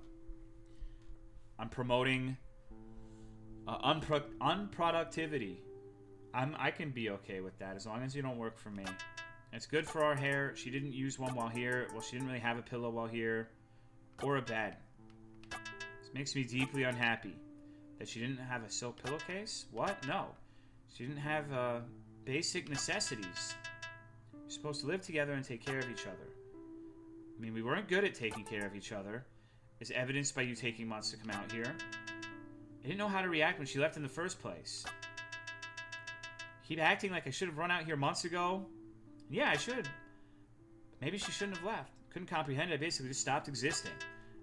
I'm promoting... unproductivity. I can be okay with that as long as you don't work for me. It's good for our hair. She didn't use one while here. Well, she didn't really have a pillow while here. Or a bed. This makes me deeply unhappy. That she didn't have a silk pillowcase? What? No. She didn't have basic necessities. You're supposed to live together and take care of each other. I mean, we weren't good at taking care of each other. As evidenced by you taking months to come out here. I didn't know how to react when she left in the first place. Keep acting like I should have run out here months ago. Yeah, I should. Maybe she shouldn't have left. Couldn't comprehend it. I basically just stopped existing.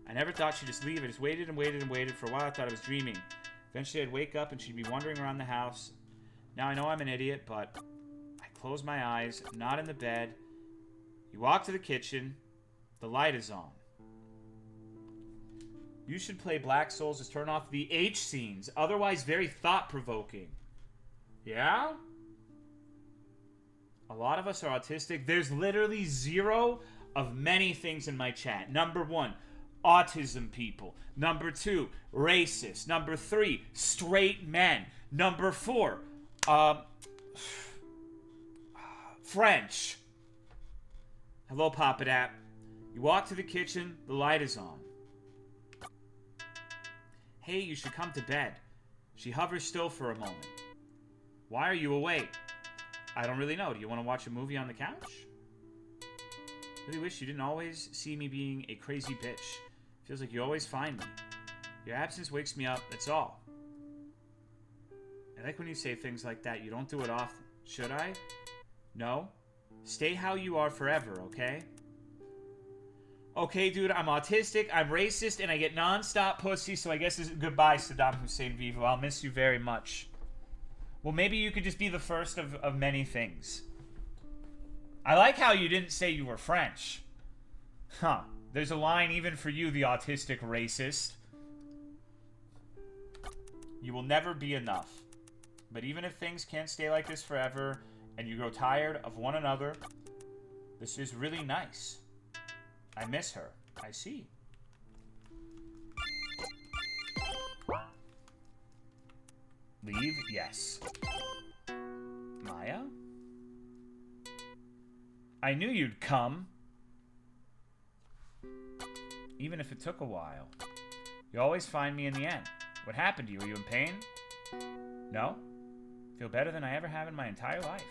I never thought she'd just leave. I just waited and waited and waited. For a while I thought I was dreaming. Eventually I'd wake up and she'd be wandering around the house. Now I know I'm an idiot, but I close my eyes. I'm not in the bed. You walk to the kitchen. The light is on. You should play Black Souls to turn off the H scenes. Otherwise, very thought-provoking. Yeah? A lot of us are autistic. There's literally zero of many things in my chat. Number 1, autism people. Number 2, racist. Number 3, straight men. Number 4, French. Hello, Papa Dap. You walk to the kitchen, the light is on. Hey, you should come to bed. She hovers still for a moment. Why are you awake? I don't really know. Do you want to watch a movie on the couch? Really wish you didn't always see me being a crazy bitch. Feels like you always find me. Your absence wakes me up, that's all. I like when you say things like that. You don't do it often. Should I? No. Stay how you are forever, okay? Okay, dude, I'm autistic, I'm racist, and I get non-stop pussy, so I guess this is goodbye, Saddam Hussein Vivo. I'll miss you very much. Well, maybe you could just be the first of many things. I like how you didn't say you were French. Huh. There's a line even for you, the autistic racist. You will never be enough. But even if things can't stay like this forever, and you grow tired of one another, this is really nice. I miss her. I see. Leave? Yes. Maya? I knew you'd come. Even if it took a while. You always find me in the end. What happened to you? Were you in pain? No? Feel better than I ever have in my entire life.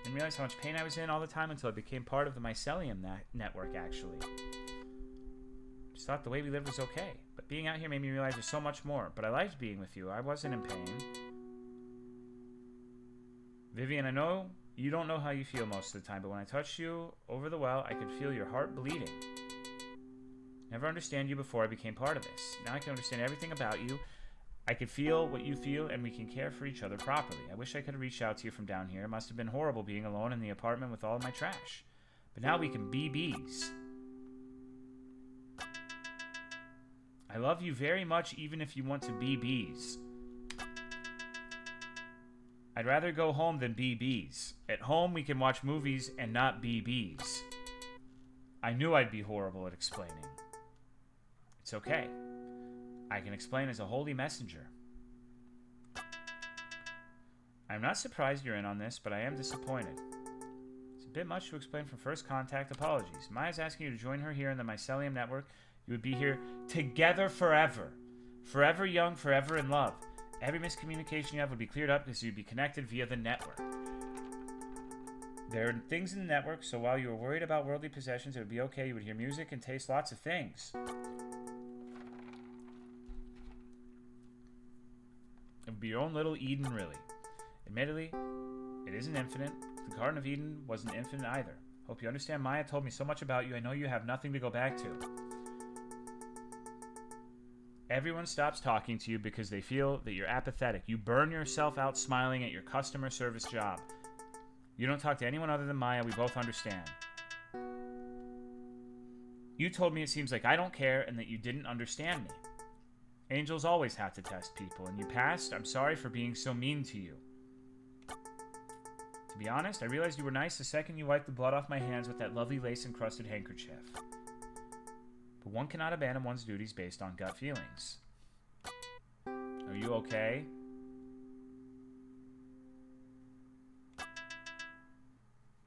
Didn't realize how much pain I was in all the time until I became part of the mycelium network, actually. Just thought the way we lived was okay. But being out here made me realize there's so much more. But I liked being with you. I wasn't in pain. Vivian, I know you don't know how you feel most of the time, but when I touched you over the well, I could feel your heart bleeding. Never understand you before I became part of this. Now I can understand everything about you. I could feel what you feel, and we can care for each other properly. I wish I could have reached out to you from down here. It must have been horrible being alone in the apartment with all of my trash. But now we can be bees. I love you very much, even if you want to be bees. I'd rather go home than be bees. At home, we can watch movies and not be bees. I knew I'd be horrible at explaining. It's okay. I can explain as a holy messenger. I'm not surprised you're in on this, but I am disappointed. It's a bit much to explain from first contact. Apologies. Maya's asking you to join her here in the mycelium network. You would be here together forever. Forever young, forever in love. Every miscommunication you have would be cleared up because you'd be connected via the network. There are things in the network, so while you were worried about worldly possessions, it would be okay. You would hear music and taste lots of things. It would be your own little Eden, really. Admittedly, it isn't infinite. The Garden of Eden wasn't infinite either. Hope you understand. Maya told me so much about you. I know you have nothing to go back to. Everyone stops talking to you because they feel that you're apathetic. You burn yourself out smiling at your customer service job. You don't talk to anyone other than Maya. We both understand. You told me it seems like I don't care and that you didn't understand me. Angels always have to test people, and you passed. I'm sorry for being so mean to you. To be honest, I realized you were nice the second you wiped the blood off my hands with that lovely lace-encrusted handkerchief. But one cannot abandon one's duties based on gut feelings. Are you okay?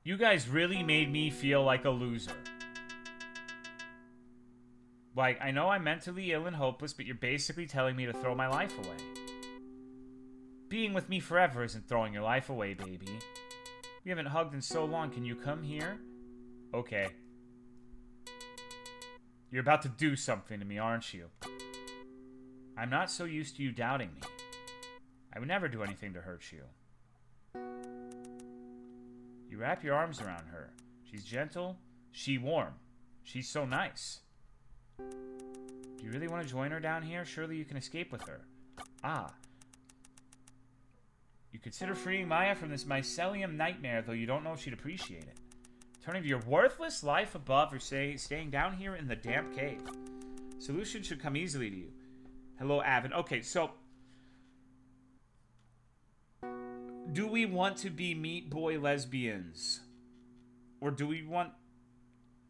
You guys really made me feel like a loser. Like, I know I'm mentally ill and hopeless, but you're basically telling me to throw my life away. Being with me forever isn't throwing your life away, baby. We haven't hugged in so long. Can you come here? Okay. You're about to do something to me, aren't you? I'm not so used to you doubting me. I would never do anything to hurt you. You wrap your arms around her. She's gentle. She's warm. She's so nice. Do you really want to join her down here? Surely you can escape with her. Ah. You consider freeing Maya from this mycelium nightmare, though you don't know if she'd appreciate it. Turning your worthless life above or staying down here in the damp cave. Solution should come easily to you. Hello, Avon. Okay, so... do we want to be meat boy lesbians? Or do we want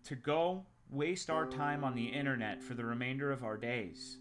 to go waste our time on the internet for the remainder of our days?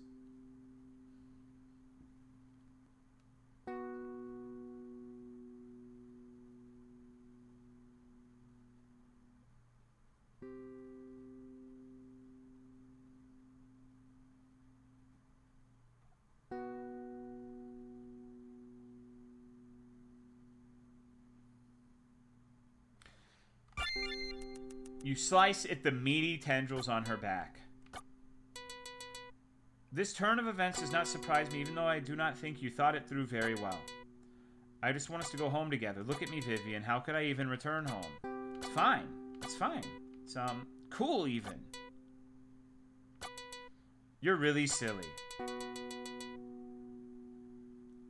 You slice at the meaty tendrils on her back. This turn of events does not surprise me, even though I do not think you thought it through very well. I just want us to go home together. Look at me, Vivian. How could I even return home? It's fine. It's fine. It's, cool even. You're really silly.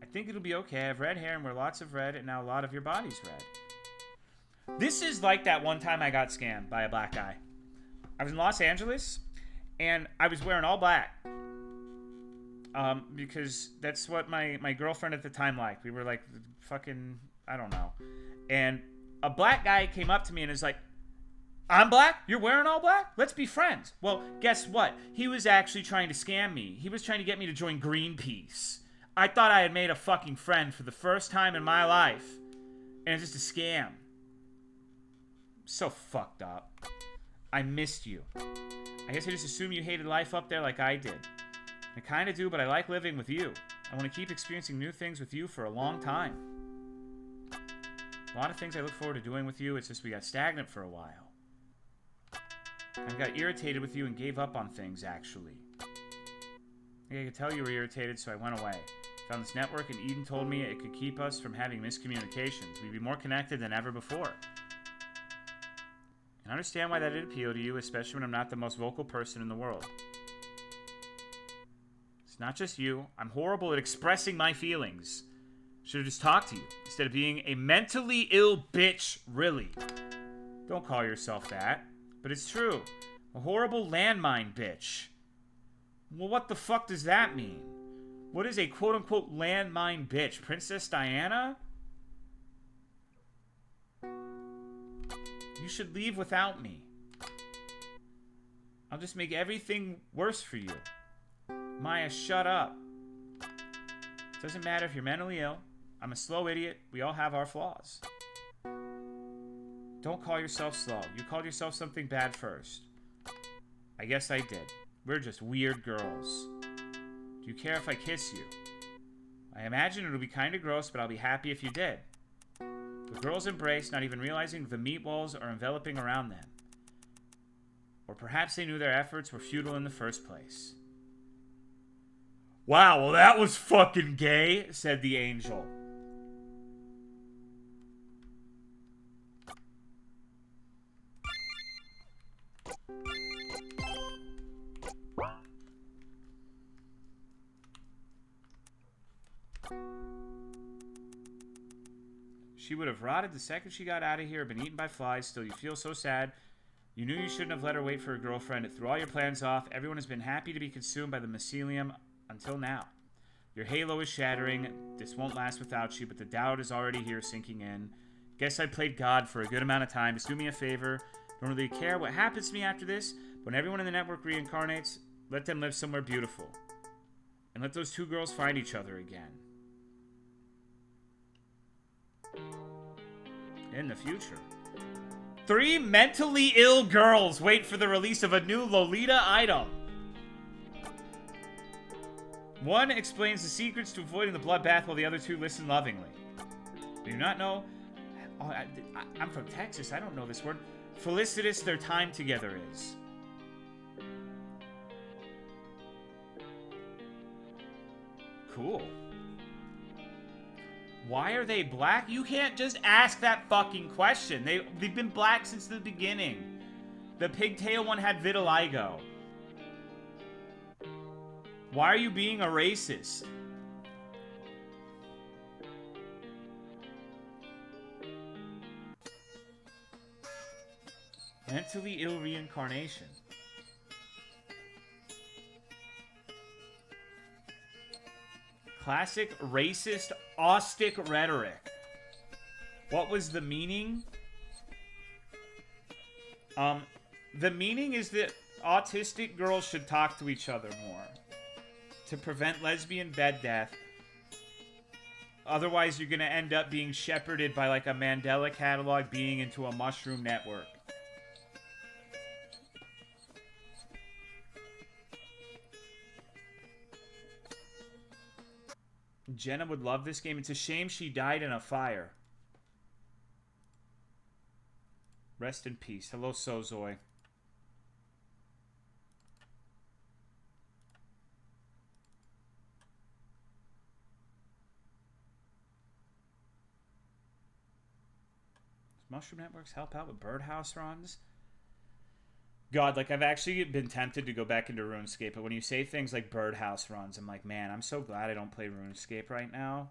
I think it'll be okay. I have red hair and wear lots of red, and now a lot of your body's red. This is like that one time I got scammed by a black guy. I was in Los Angeles, and I was wearing all black. Because that's what my girlfriend at the time liked. We were like fucking, I don't know. And a black guy came up to me and was like, I'm black? You're wearing all black? Let's be friends. Well, guess what? He was actually trying to scam me. He was trying to get me to join Greenpeace. I thought I had made a fucking friend for the first time in my life. And it's just a scam. So fucked up. I missed you. I guess I just assumed you hated life up there like I did. I kind of do, but I like living with you. I want to keep experiencing new things with you for a long time. A lot of things I look forward to doing with you, it's just we got stagnant for a while. I got irritated with you and gave up on things, actually. I could tell you were irritated, so I went away. Found this network, and Eden told me it could keep us from having miscommunications. We'd be more connected than ever before. And I understand why that did appeal to you, especially when I'm not the most vocal person in the world. It's not just you. I'm horrible at expressing my feelings. Should have just talked to you instead of being a mentally ill bitch, really. Don't call yourself that, but it's true. A horrible landmine bitch. Well, what the fuck does that mean? What is a quote-unquote landmine bitch? Princess Diana? You should leave without me. I'll just make everything worse for you. Maya, shut up. It doesn't matter if you're mentally ill. I'm a slow idiot. We all have our flaws. Don't call yourself slow. You called yourself something bad first. I guess I did. We're just weird girls. Do you care if I kiss you? I imagine it'll be kind of gross, but I'll be happy if you did. The girls embrace, not even realizing the meat walls are enveloping around them. Or perhaps they knew their efforts were futile in the first place. Wow, well that was fucking gay, said the angel. She would have rotted the second she got out of here, been eaten by flies. Still, you feel so sad. You knew you shouldn't have let her wait for her girlfriend. It threw all your plans off. Everyone has been happy to be consumed by the mycelium until now. Your halo is shattering. This won't last without you, but the doubt is already here sinking in. Guess I played God for a good amount of time. Just do me a favor. Don't really care what happens to me after this. But when everyone in the network reincarnates, let them live somewhere beautiful. And let those two girls find each other again. In the future. 3 mentally ill girls wait for the release of a new Lolita item. 1 explains the secrets to avoiding the bloodbath while the other 2 listen lovingly. Do you not know? Oh, I'm from Texas. I don't know this word. Felicitous their time together is. Cool. Why are they black? You can't just ask that fucking question. They've been black since the beginning. The pigtail one had vitiligo. Why are you being a racist? Mentally ill reincarnation. Classic racist, austic rhetoric. What was the meaning? The meaning is that autistic girls should talk to each other more to prevent lesbian bed death. Otherwise, you're going to end up being shepherded by like a Mandela catalog being into a mushroom network. Jenna would love this game. It's a shame she died in a fire. Rest in peace. Hello, Sozoi. Does Mushroom Networks help out with birdhouse runs? God, like, I've actually been tempted to go back into RuneScape, but when you say things like birdhouse runs, I'm like, man, I'm so glad I don't play RuneScape right now.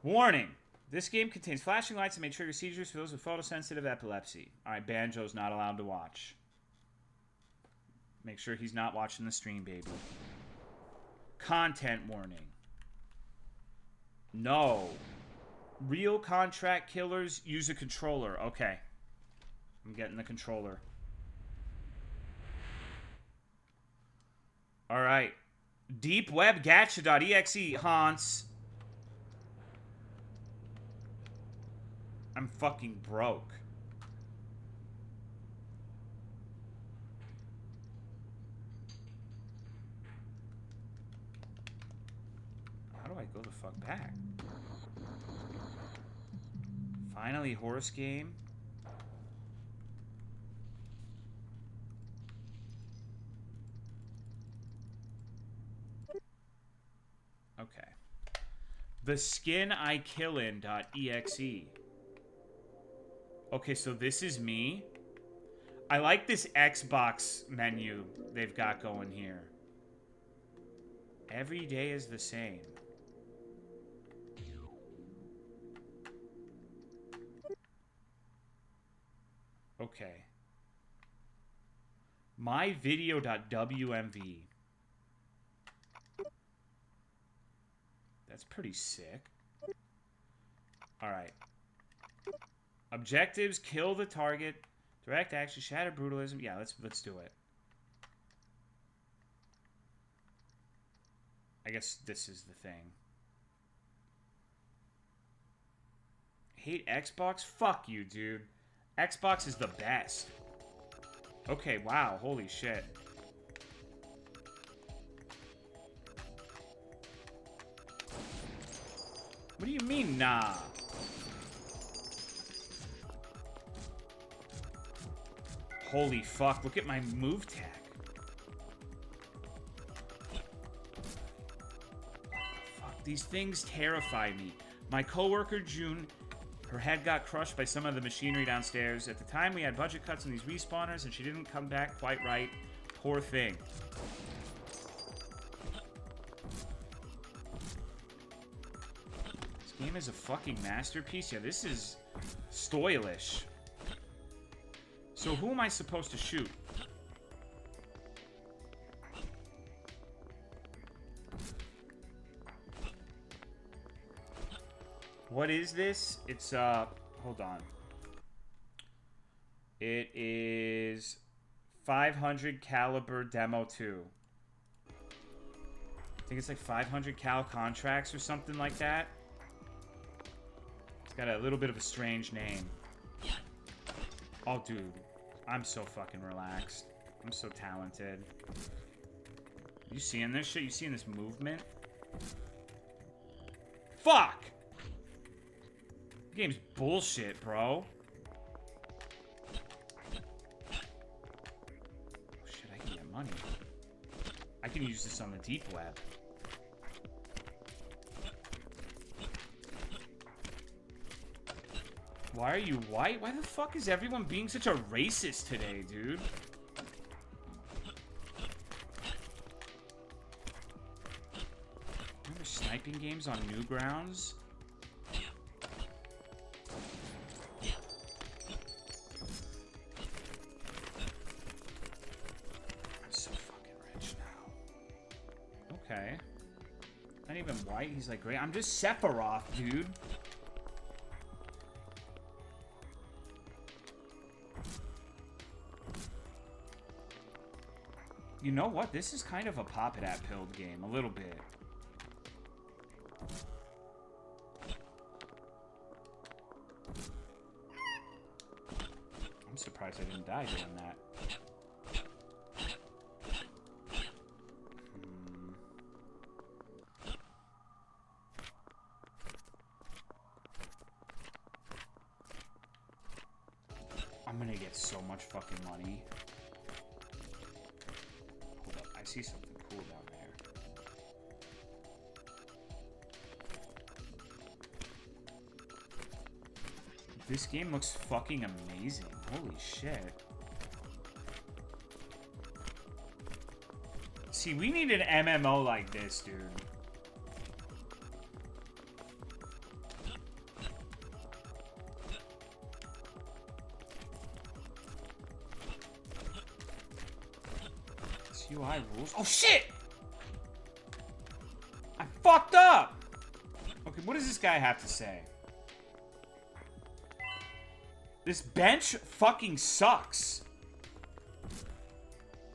Warning. This game contains flashing lights that may trigger seizures for those with photosensitive epilepsy. Alright, Banjo's not allowed to watch. Make sure he's not watching the stream, baby. Content warning. No. Real contract killers use a controller. Okay. I'm getting the controller. Alright. Deepwebgacha.exe haunts. I'm fucking broke. How do I go the fuck back? Finally, horse game. Okay. TheSkinIKillin.exe. Okay, so this is me. I like this Xbox menu they've got going here. Every day is the same. Okay. MyVideo.wmv. That's pretty sick. Alright. Objectives, kill the target, direct action, shatter brutalism. Yeah, let's do it. I guess this is the thing. Hate Xbox? Fuck you, dude. Xbox is the best. Okay, wow, holy shit. What do you mean, nah? Holy fuck, look at my move tag. Fuck, these things terrify me. My coworker, June, her head got crushed by some of the machinery downstairs. At the time, we had budget cuts on these respawners, and she didn't come back quite right. Poor thing. This game is a fucking masterpiece. Yeah, this is stylish. So who am I supposed to shoot? What is this? It's, hold on. It is 500 caliber demo 2. I think it's like 500 cal Contractz or something like that. It's got a little bit of a strange name. Oh, dude. I'm so fucking relaxed. I'm so talented. You seeing this shit? You seeing this movement? Fuck! The game's bullshit, bro. Oh, shit, I can get money. I can use this on the deep web. Why are you white? Why the fuck is everyone being such a racist today, dude? Remember sniping games on Newgrounds? I'm so fucking rich now. Okay. Not even white, he's like great. I'm just Sephiroth, dude. You know what? This is kind of a pop it at pilled game, a little bit. surprised I didn't die doing that. I'm gonna get so much fucking money. Hold up, I see something cool down there. This game looks fucking amazing. Holy shit. See, we need an MMO like this, dude. This UI rules. Oh, shit! I fucked up! Okay, what does this guy have to say? This bench fucking sucks.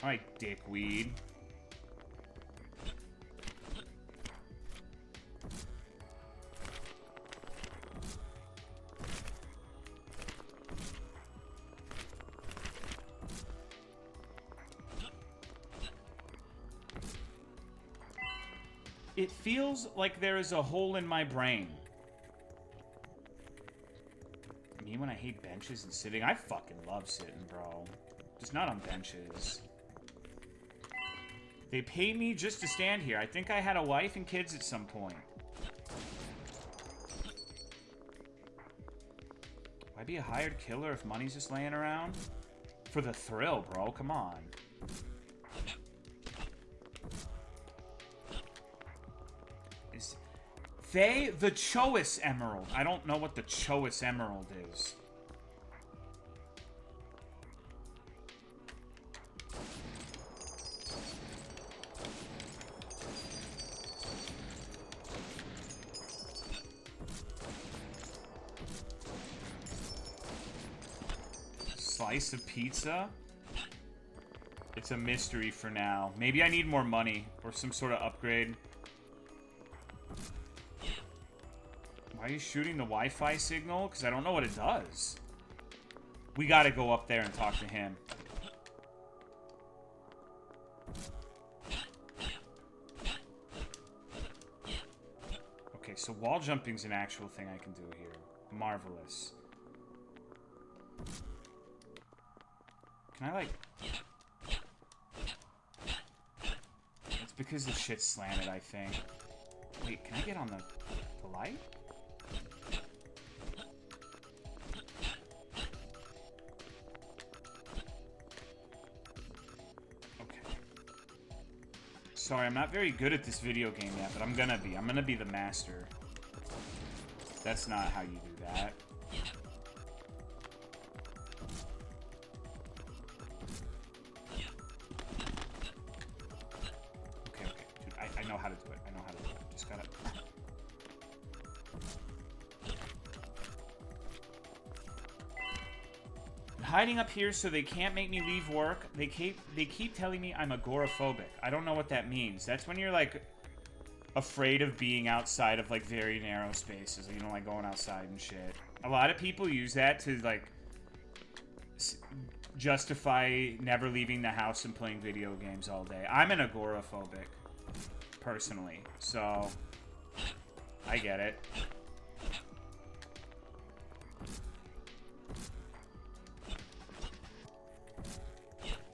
Alright, dickweed. It feels like there is a hole in my brain. Me when I hate benches and sitting. I fucking love sitting, bro. Just not on benches. They pay me just to stand here. I think I had a wife and kids at some point. Would I be a hired killer if money's just laying around? For the thrill, bro. Come on. The Choice Emerald. I don't know what the Choice Emerald is. Slice of pizza? It's a mystery for now. Maybe I need more money or some sort of upgrade. Why are you shooting the Wi-Fi signal? Because I don't know what it does. We gotta go up there and talk to him. Okay, so wall jumping's an actual thing I can do here. Marvelous. Can I, like... It's because the shit's slanted, I think. Wait, can I get on the light? Sorry, I'm not very good at this video game yet, but I'm gonna be. I'm gonna be the master. That's not how you do that. Okay, okay. Dude, I know how to do it. I know how to do it. Just gotta... Hiding up here so they can't make me leave work. They keep telling me I'm agoraphobic. I don't know what that means. That's when you're like afraid of being outside of like very narrow spaces. You know, like going outside and shit. A lot of people use that to like justify never leaving the house and playing video games all day. I'm an agoraphobic personally, so I get it.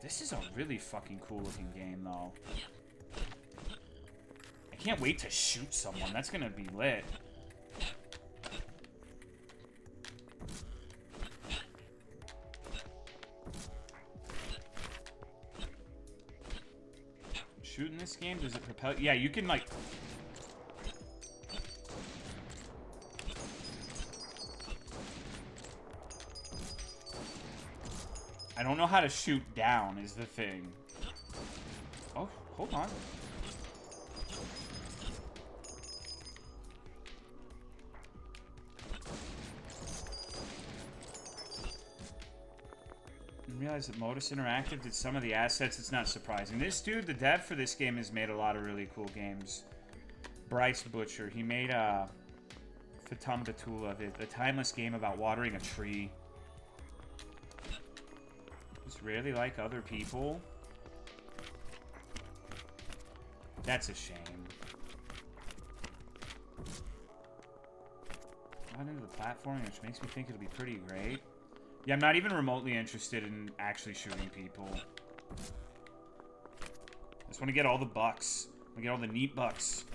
This is a really fucking cool looking game, though. I can't wait to shoot someone. That's gonna be lit. Shooting this game, does it propel? Yeah, you can, like... I don't know how to shoot down, is the thing. Oh, hold on. Didn't realize that Modus Interactive did some of the assets. It's not surprising. This dude, the dev for this game, has made a lot of really cool games. Bryce Butcher, he made Fatum Batula, the timeless game about watering a tree. Just really like other people. That's a shame. Got into the platforming, which makes me think it'll be pretty great. Yeah, I'm not even remotely interested in actually shooting people. I just want to get all the bucks. I want to get all the neat bucks.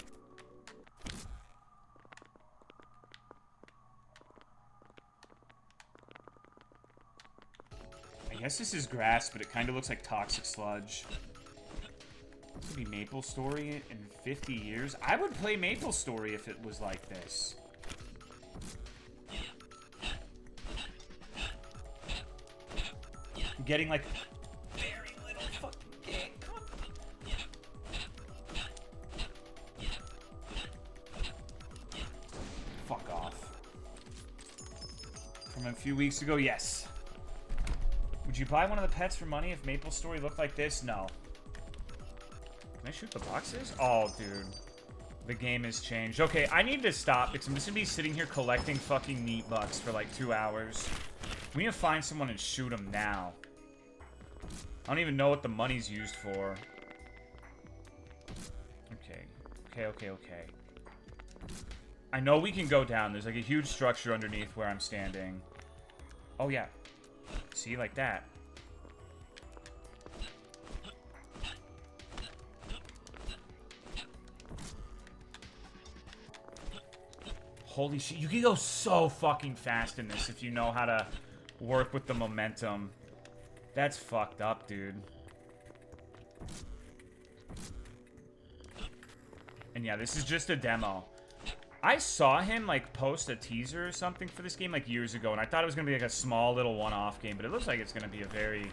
I guess this is grass, but it kind of looks like toxic sludge. This would be MapleStory in 50 years. I would play MapleStory if it was like this. I'm getting like very little fucking game. Come on. Fuck off. From a few weeks ago, yes. Would you buy one of the pets for money if MapleStory looked like this? No. Can I shoot the boxes? Oh, dude. The game has changed. Okay, I need to stop because I'm just gonna be sitting here collecting fucking meat bucks for like 2 hours. We need to find someone and shoot them now. I don't even know what the money's used for. Okay. Okay. I know we can go down. There's like a huge structure underneath where I'm standing. Oh, yeah. See, like that. Holy shit, you can go so fucking fast in this if you know how to work with the momentum. That's fucked up, dude. And yeah, this is just a demo. I saw him, like, post a teaser or something for this game, like, years ago, and I thought it was gonna be, like, a small little one-off game, but it looks like it's gonna be a very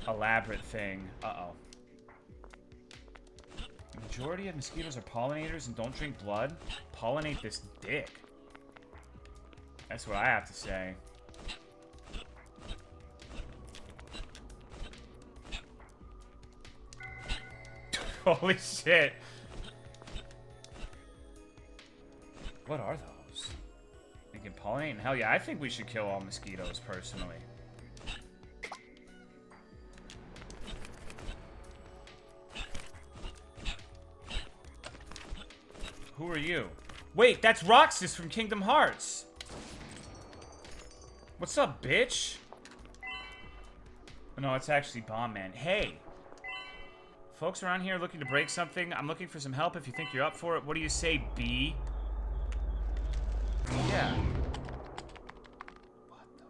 elaborate thing. Uh-oh. The majority of mosquitoes are pollinators and don't drink blood. Pollinate this dick. That's what I have to say. Holy shit. What are those? They can pollinate? And hell yeah, I think we should kill all mosquitoes, personally. Who are you? Wait, that's Roxas from Kingdom Hearts. What's up, bitch? No, it's actually Bomb Man. Hey. Folks around here looking to break something. I'm looking for some help if you think you're up for it. What do you say, B? Yeah. What the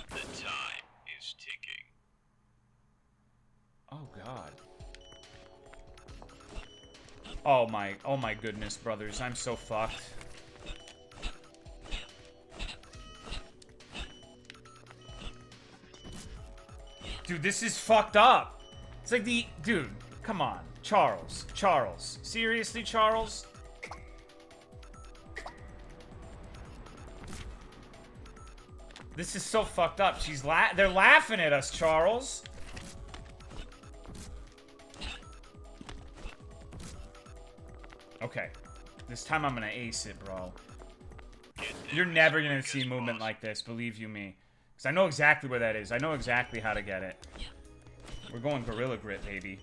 fuck? The time is ticking. Oh god. Oh my goodness, brothers. I'm so fucked. Dude, this is fucked up. It's like the... Dude, come on. Charles. Seriously, Charles? This is so fucked up. They're laughing at us, Charles. Okay. This time I'm gonna ace it, bro. You're never gonna see movement like this, believe you me. Because I know exactly where that is. I know exactly how to get it. We're going Gorilla Grit, baby.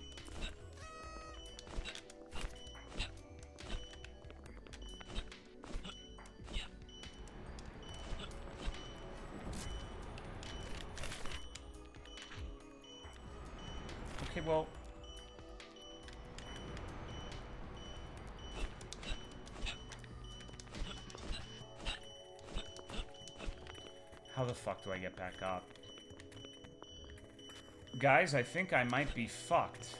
Okay, well... How the fuck do I get back up? Guys, I think I might be fucked.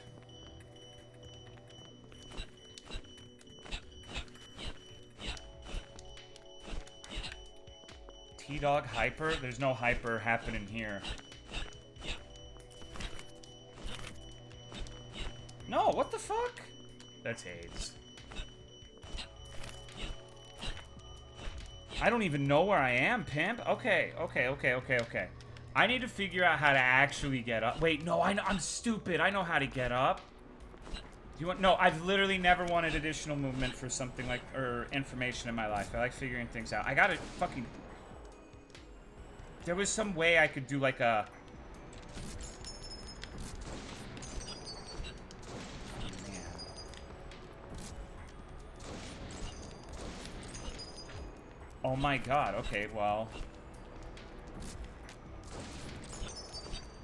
T-Dog hyper? There's no hyper happening here. No, what the fuck? That's AIDS. I don't even know where I am, pimp. Okay. I need to figure out how to actually get up. Wait, no, I'm stupid. I know how to get up. You want? No, I've literally never wanted additional movement for something like, or information in my life. I like figuring things out. I gotta fucking... There was some way I could do like a... Oh, man. Oh my god, okay, well...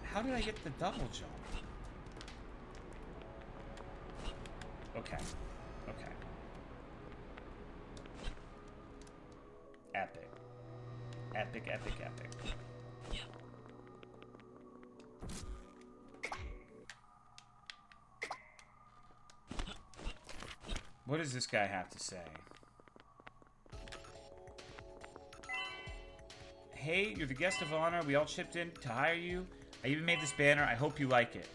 How did I get the double jump? Okay. Okay. Epic. Epic, epic, epic. What does this guy have to say? Hey, you're the guest of honor. We all chipped in to hire you. I even made this banner. I hope you like it.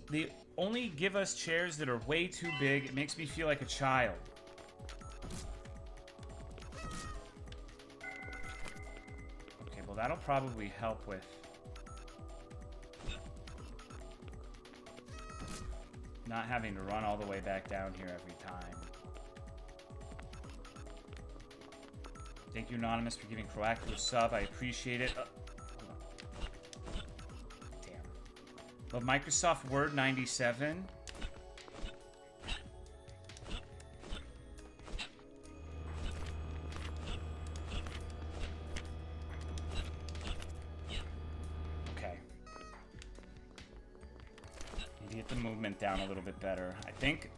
They only give us chairs that are way too big. It makes me feel like a child. Okay, well, that'll probably help with... not having to run all the way back down here every time. Thank you, Anonymous, for giving Proactive a sub. I appreciate it. Love Microsoft Word 97. Okay. Need to get the movement down a little bit better. I think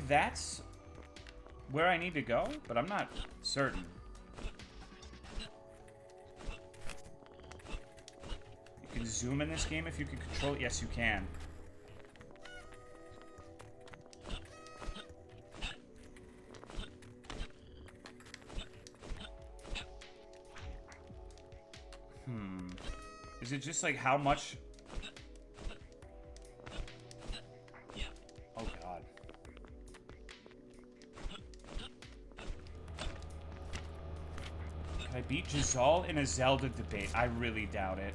that's where I need to go, but I'm not certain. You can zoom in this game if you can control it. Yes, you can. Is it just like how much... Oh god. Can I beat Giselle in a Zelda debate? I really doubt it.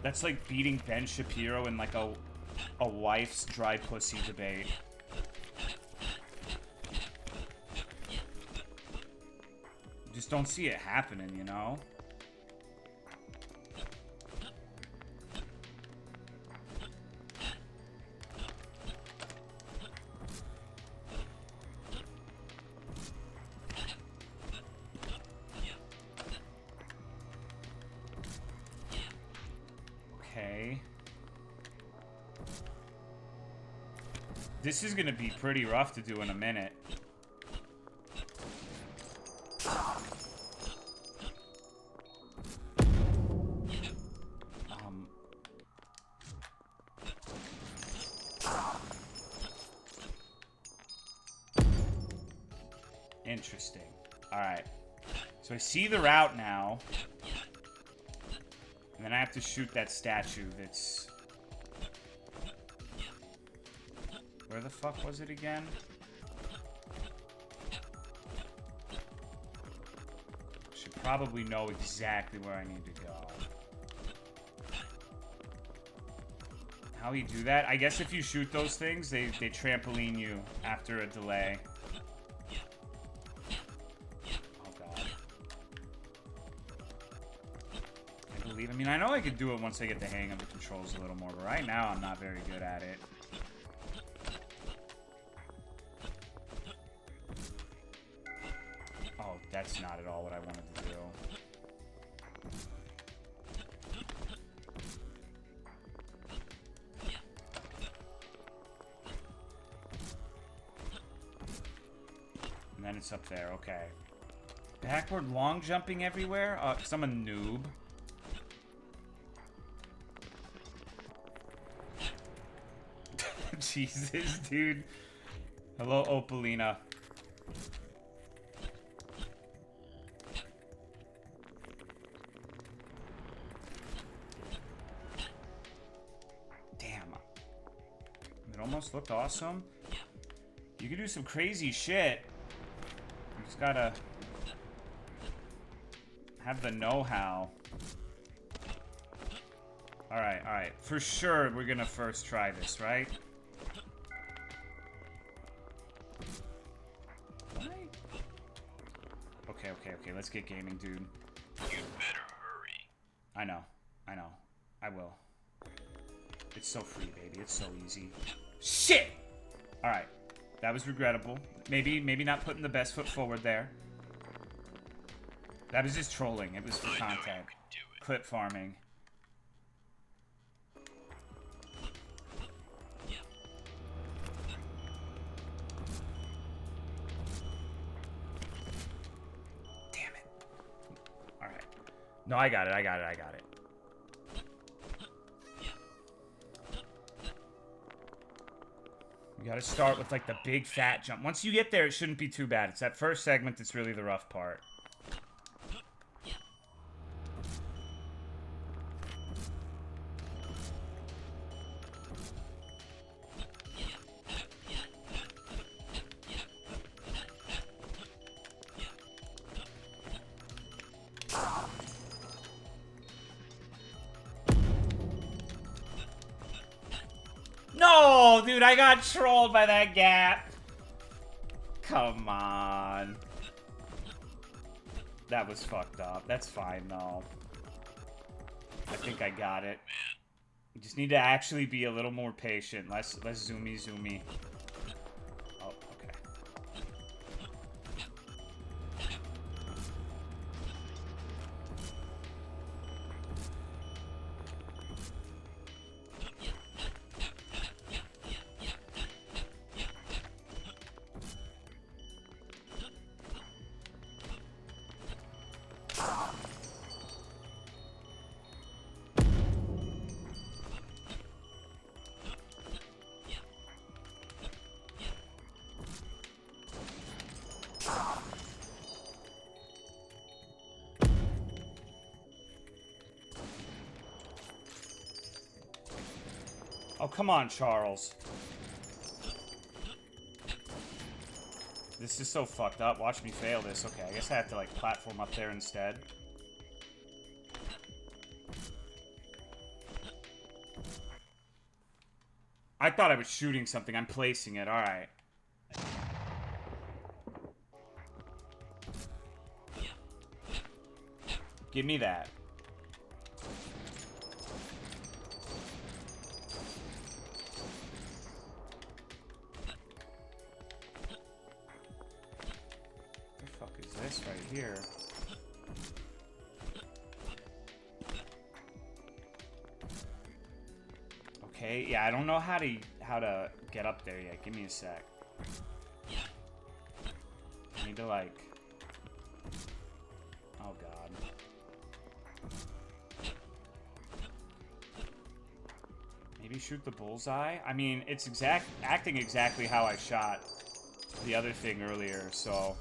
That's like beating Ben Shapiro in like a wife's dry pussy debate. Just don't see it happening, you know? Okay. This is gonna be pretty rough to do in a minute. Interesting. Alright. So I see the route now. And then I have to shoot that statue that's... Where the fuck was it again? Should probably know exactly where I need to go. How do you do that? I guess if you shoot those things, they trampoline you after a delay. I mean, I know I could do it once I get the hang of the controls a little more, but right now I'm not very good at it. Oh, that's not at all what I wanted to do. And then it's up there, okay. Backward long jumping everywhere? 'Cause I'm a noob. Jesus, dude. Hello, Opalina. Damn. It almost looked awesome. You can do some crazy shit. You just gotta have the know-how. Alright, alright. For sure, we're gonna first try this, right? Okay, okay, okay. Let's get gaming, dude. You better hurry. I know. I know. I will. It's so free, baby. It's so easy. Shit! Alright. That was regrettable. Maybe not putting the best foot forward there. That was just trolling. It was for content. Clip farming. Damn it. Alright. No, I got it. I got it. I got it. You gotta start with, like, the big fat jump. Once you get there, it shouldn't be too bad. It's that first segment that's really the rough part. No, dude, I got trolled by that gap. Come on. That was fucked up. That's fine, though. I think I got it. You just need to actually be a little more patient. Less zoomy. Oh, okay. Oh, come on, Charles. This is so fucked up. Watch me fail this. Okay, I guess I have to, like, platform up there instead. I thought I was shooting something. I'm placing it. Alright. Give me that. Right here. Okay, yeah, I don't know how to get up there yet. Give me a sec. I need to, like... Oh god. Maybe shoot the bullseye? I mean, it's acting exactly how I shot the other thing earlier, so...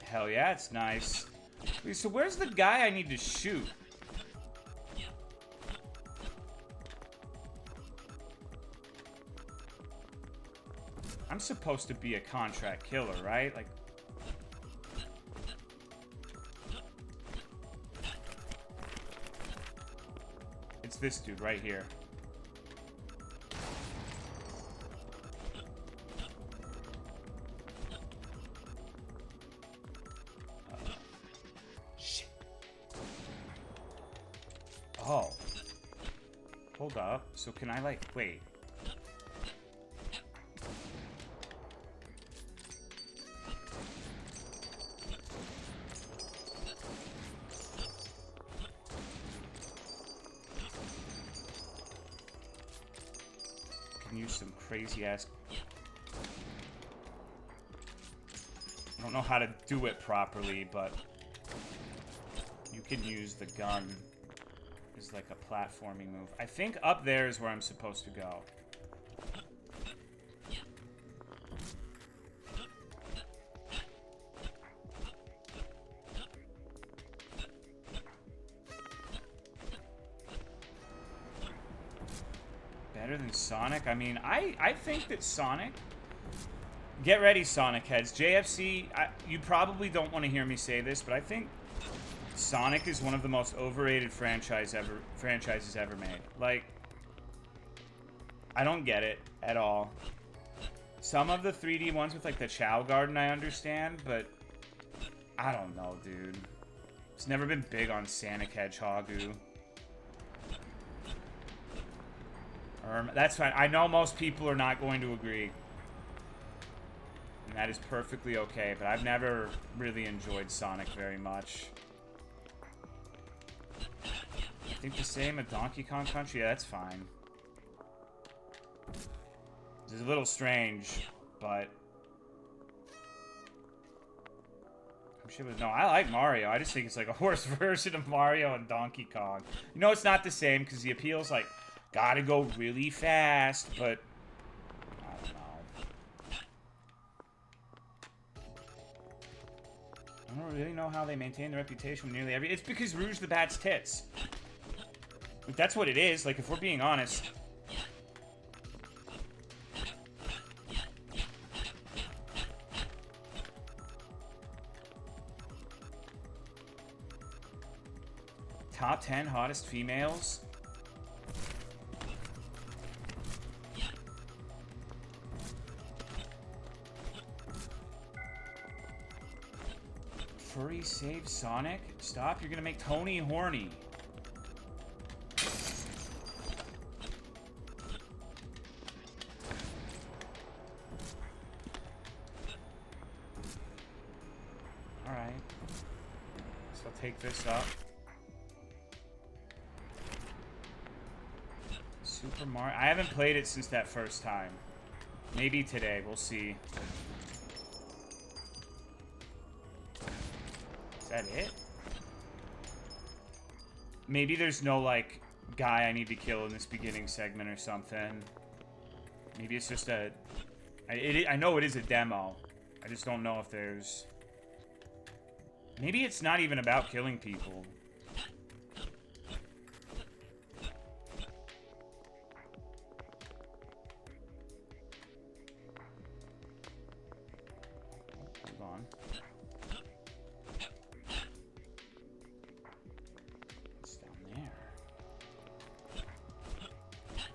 Hell yeah, it's nice. Wait, so where's the guy I need to shoot? I'm supposed to be a contract killer, right? Like... It's this dude right here. Oh. Hold up. So can I, like, wait. Can use some crazy ass... I don't know how to do it properly, but you can use the gun. Is like a platforming move. I think up there is where I'm supposed to go. better than Sonic? I mean, I think that Sonic... Get ready, Sonic heads. JFC, you probably don't want to hear me say this, but I think Sonic is one of the most overrated franchises ever made. Like, I don't get it at all. Some of the 3D ones with, like, the Chow Garden I understand, but I don't know, dude. It's never been big on Sonic Hedgehog-oo. That's fine. I know most people are not going to agree. And that is perfectly okay, but I've never really enjoyed Sonic very much. I think the same at Donkey Kong Country? Yeah, that's fine. It's a little strange, but... No, I like Mario. I just think it's like a worse version of Mario and Donkey Kong. You know, it's not the same, because the appeal's like, gotta go really fast, but... I don't know. I don't really know how they maintain the reputation with nearly every... It's because Rouge the Bat's tits. Like, that's what it is, like, if we're being honest. Top 10 hottest females? Furry save Sonic? Stop, you're gonna make Tony horny. Alright. So I'll take this up. Super Mario. I haven't played it since that first time. Maybe today. We'll see. Is that it? Maybe there's no, like, guy I need to kill in this beginning segment or something. Maybe it's just a... I know it is a demo. I just don't know if there's... Maybe it's not even about killing people.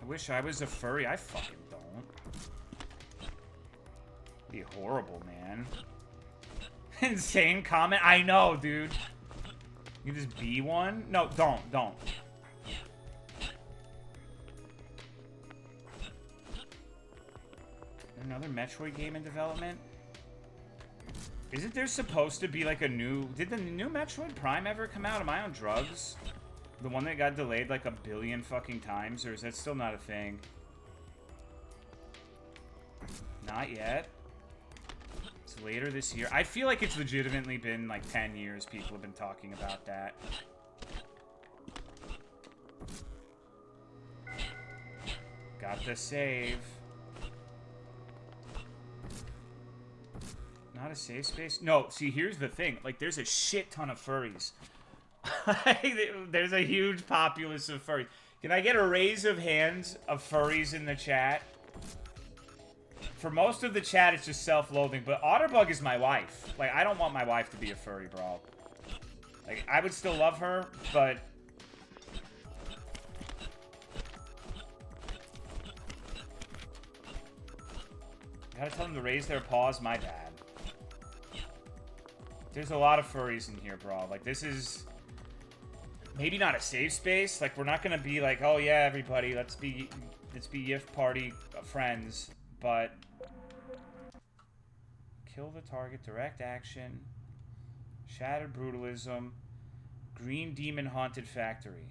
I wish I was a furry. I fucking don't. Be horrible, man. Insane comment. I know, dude. You can just be one? No, don't. Another Metroid game in development? Isn't there supposed to be like a new... Did the new Metroid Prime ever come out? Am I on drugs? The one that got delayed like a billion fucking times, or is that still not a thing? Not yet. It's later this year. I feel like it's legitimately been like 10 years people have been talking about that. Got the save. Not a safe space? No, see, here's the thing. Like, there's a shit ton of furries. There's a huge populace of furries. Can I get a raise of hands of furries in the chat? For most of the chat, it's just self-loathing, but Otterbug is my wife. Like, I don't want my wife to be a furry, bro. Like, I would still love her, but... Gotta tell them to raise their paws, my bad. There's a lot of furries in here, bro. Like, this is... Maybe not a safe space. Like, we're not gonna be like, oh yeah, everybody, let's be gift party friends. But kill the target, direct action, shattered brutalism, green demon haunted factory.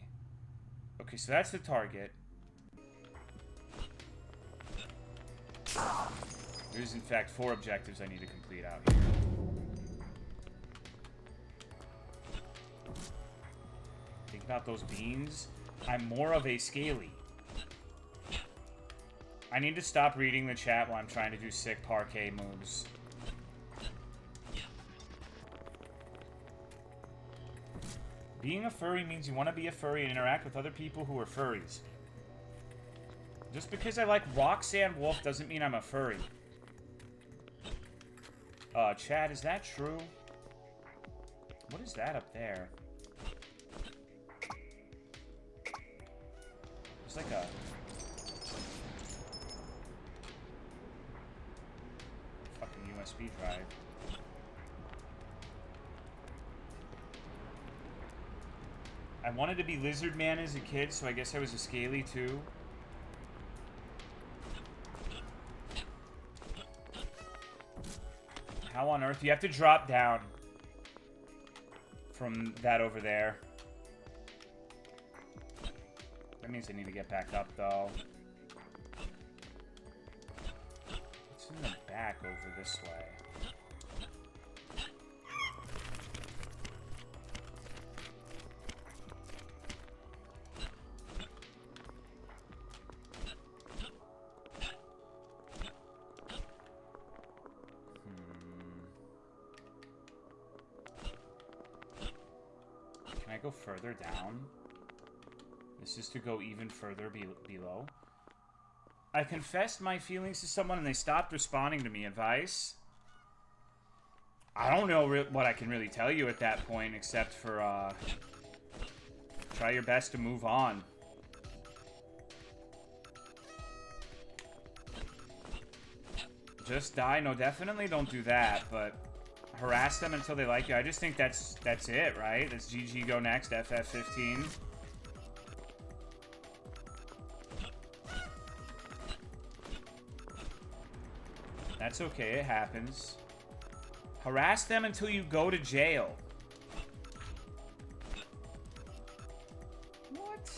Okay, so that's the target. There's in fact 4 objectives I need to complete out here. Think about those beans. I'm more of a scaly. I need to stop reading the chat while I'm trying to do sick parquet moves. Being a furry means you want to be a furry and interact with other people who are furries. Just because I like Roxanne Wolf doesn't mean I'm a furry. Chad, is that true? What is that up there? It's like a... fucking USB drive. I wanted to be Lizard Man as a kid, so I guess I was a scaly too. How on earth? You have to drop down from that over there. That means I need to get back up, though. What's in the back over this way? Can I go further down? This is to go even further below. I confessed my feelings to someone and they stopped responding to me. Advice? I don't know what I can really tell you at that point, except for, try your best to move on. Just die? No, definitely don't do that, but harass them until they like you. I just think that's it, right? That's GG, go next, FF15. That's okay, it happens. Harass them until you go to jail. What?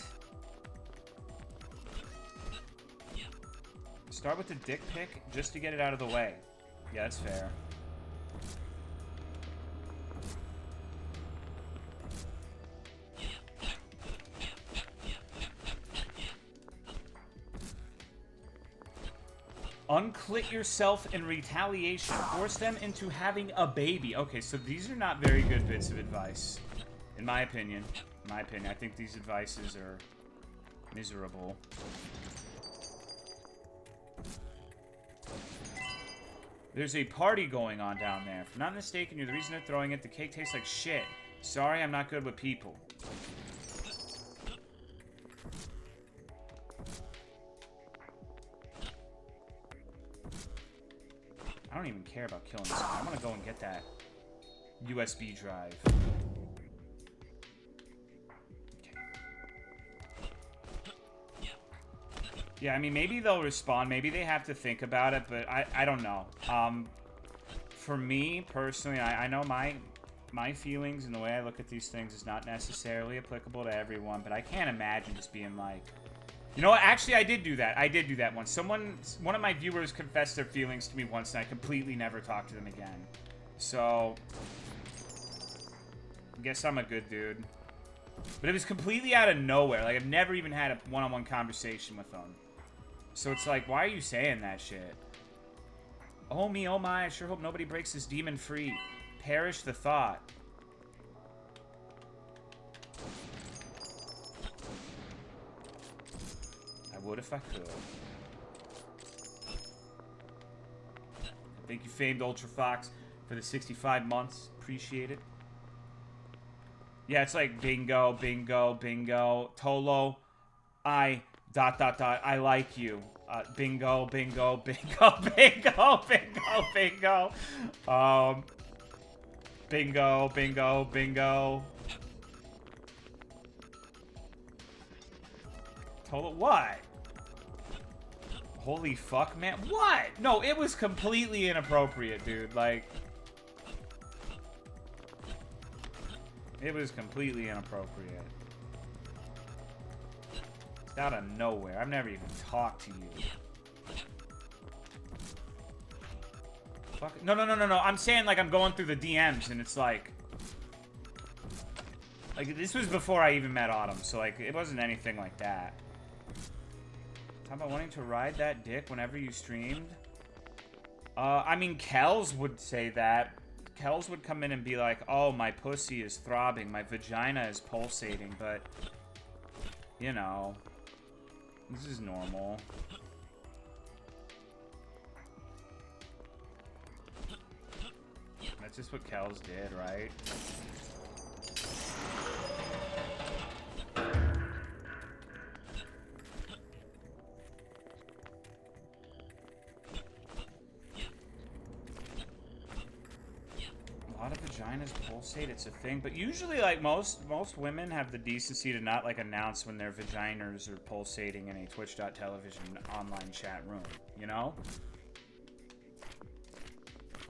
Start with the dick pic just to get it out of the way. Yeah, that's fair. Unclit yourself in retaliation. Force them into having a baby. Okay, so these are not very good bits of advice. In my opinion. I think these advices are miserable. There's a party going on down there. If I'm not mistaken, you're the reason they're throwing it. The cake tastes like shit. Sorry, I'm not good with people. I don't even care about killing this guy. I'm gonna go and get that USB drive. Okay. Yeah, I mean, maybe they'll respond. Maybe they have to think about it, but I don't know. For me, personally, I know my feelings and the way I look at these things is not necessarily applicable to everyone, but I can't imagine just being like... You know what? Actually, I did do that. I did do that once. One of my viewers confessed their feelings to me once, and I completely never talked to them again. So, I guess I'm a good dude. But it was completely out of nowhere. Like, I've never even had a one-on-one conversation with them. So it's like, why are you saying that shit? Oh me, oh my, I sure hope nobody breaks this demon free. Perish the thought. Would if I could. Thank you, famed Ultra Fox, for the 65 months. Appreciate it. Yeah, it's like bingo, bingo, bingo. Tolo, I ... I like you. Bingo, bingo, bingo, bingo, bingo, bingo. Bingo, bingo, bingo. Tolo, what? Holy fuck, man. What? No, it was completely inappropriate, dude. Like... It was completely inappropriate. It's out of nowhere. I've never even talked to you. Fuck. No. I'm saying, like, I'm going through the DMs, and it's like... Like, this was before I even met Autumn, so, like, it wasn't anything like that. How about wanting to ride that dick whenever you streamed? I mean, Kells would say that. Kells would come in and be like, oh, my pussy is throbbing, my vagina is pulsating, but, you know, This is normal. That's just what Kells did, right? A lot of vaginas pulsate, it's a thing, but usually, like, most women have the decency to not, like, announce when their vaginas are pulsating in a twitch.television online chat room, you know?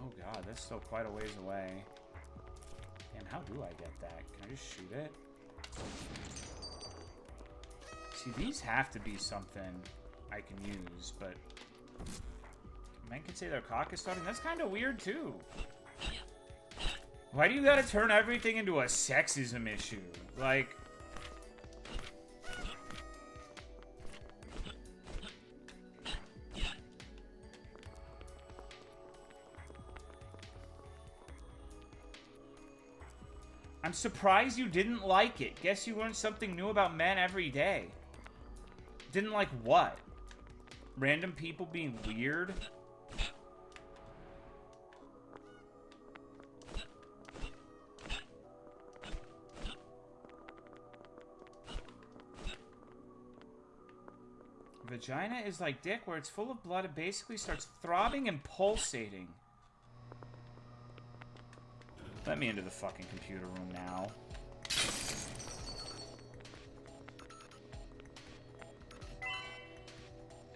Oh god, that's still quite a ways away. Damn, how do I get that? Can I just shoot it? See, these have to be something I can use, but... Men could say their cock is starting. That's kind of weird, too. Why do you gotta turn everything into a sexism issue? Like... I'm surprised you didn't like it. Guess you learn something new about men every day. Didn't like what? Random people being weird? Vagina is like dick, where it's full of blood. It basically starts throbbing and pulsating. Let me into the fucking computer room now.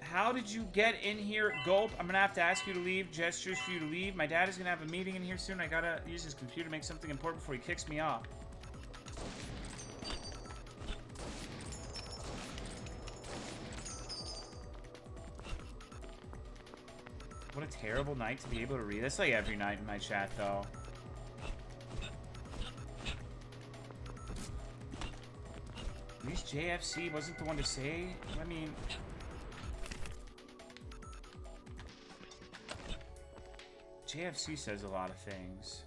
How did you get in here? Gulp, I'm gonna have to ask you to leave. Gestures for you to leave. My dad is gonna have a meeting in here soon. I gotta use his computer to make something important before he kicks me off. What a terrible night to be able to read. That's like every night in my chat, though. At least JFC wasn't the one to say. I mean... JFC says a lot of things.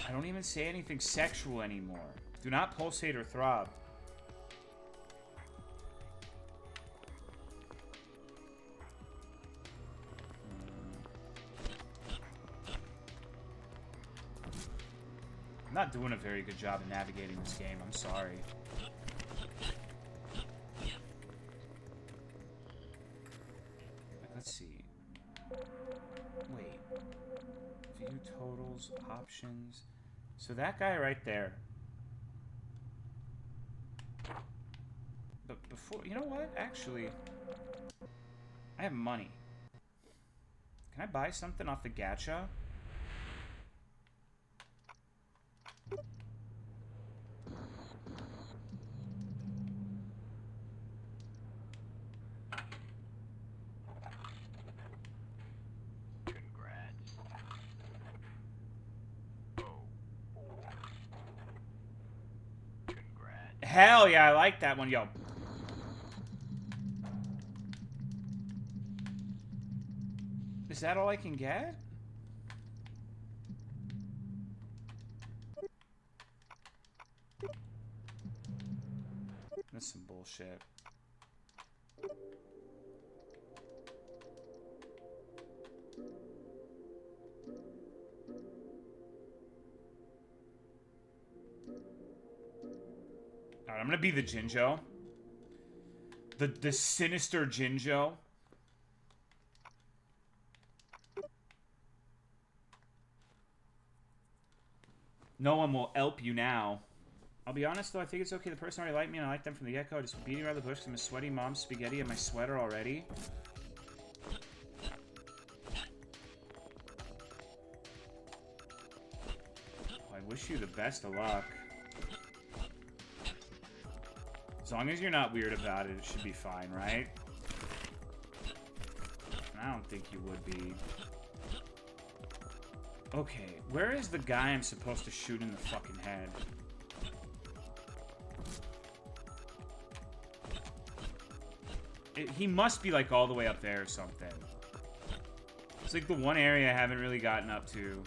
I don't even say anything sexual anymore. Do not pulsate or throb. I'm not doing a very good job of navigating this game. I'm sorry. Let's see. Wait. View totals, options. So that guy right there. But before, you know what? Actually, I have money. Can I buy something off the gacha? Hell yeah, I like that one, yo. Is that all I can get? That's some bullshit. Alright, I'm gonna be the Jinjo. The sinister Jinjo. No one will help you now. I'll be honest though, I think it's okay. The person already liked me and I liked them from the get-go. Just beating around the bush because I'm a sweaty mom's spaghetti in my sweater already. Oh, I wish you the best of luck. As long as you're not weird about it, it should be fine, right? I don't think you would be. Okay, where is the guy I'm supposed to shoot in the fucking head? He must be, like, all the way up there or something. It's like the one area I haven't really gotten up to.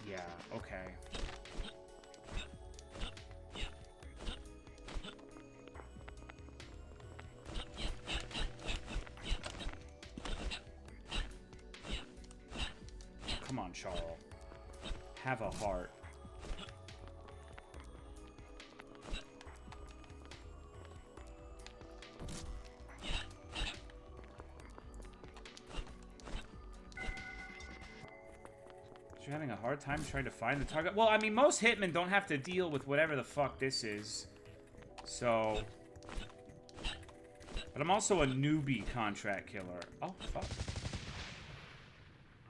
Yeah. Okay. Come on, Charles. Have a heart. You're having a hard time trying to find the target. Well, I mean, most hitmen don't have to deal with whatever the fuck this is. So... But I'm also a newbie contract killer. Oh, fuck.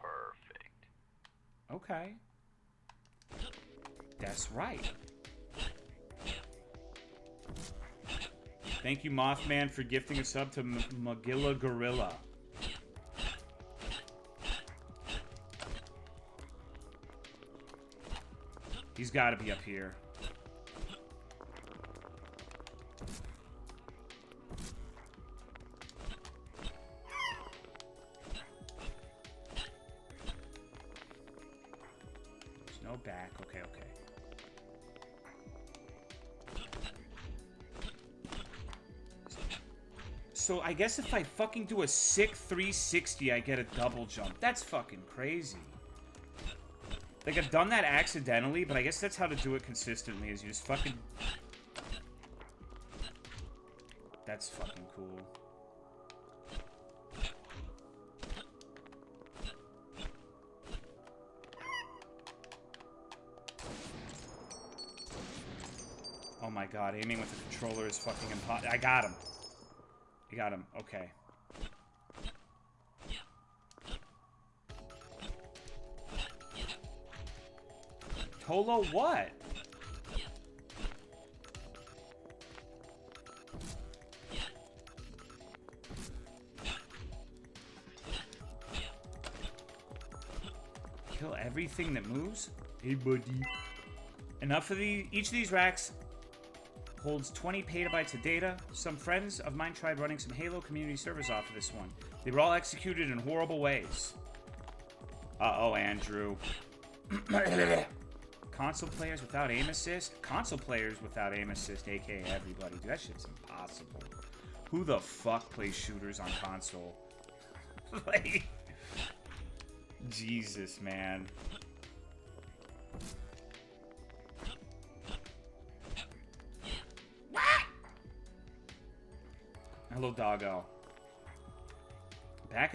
Perfect. Okay. That's right. Thank you, Mothman, for gifting a sub to Magilla Gorilla. He's got to be up here. There's no back. Okay, okay. So I guess if I fucking do a sick 360, I get a double jump. That's fucking crazy. Like, I've done that accidentally, but I guess that's how to do it consistently, is you just fucking... That's fucking cool. Oh my god, aiming with the controller is fucking impossible. I got him. I got him. Okay. Tolo what? Kill everything that moves? Hey, buddy. Enough of each of these racks holds 20 petabytes of data. Some friends of mine tried running some Halo community servers off of this one. They were all executed in horrible ways. Uh-oh, Andrew. Console players without aim assist? Console players without aim assist, aka everybody. Dude, that shit's impossible. Who the fuck plays shooters on console? Like... Jesus, man. Hello, doggo. Back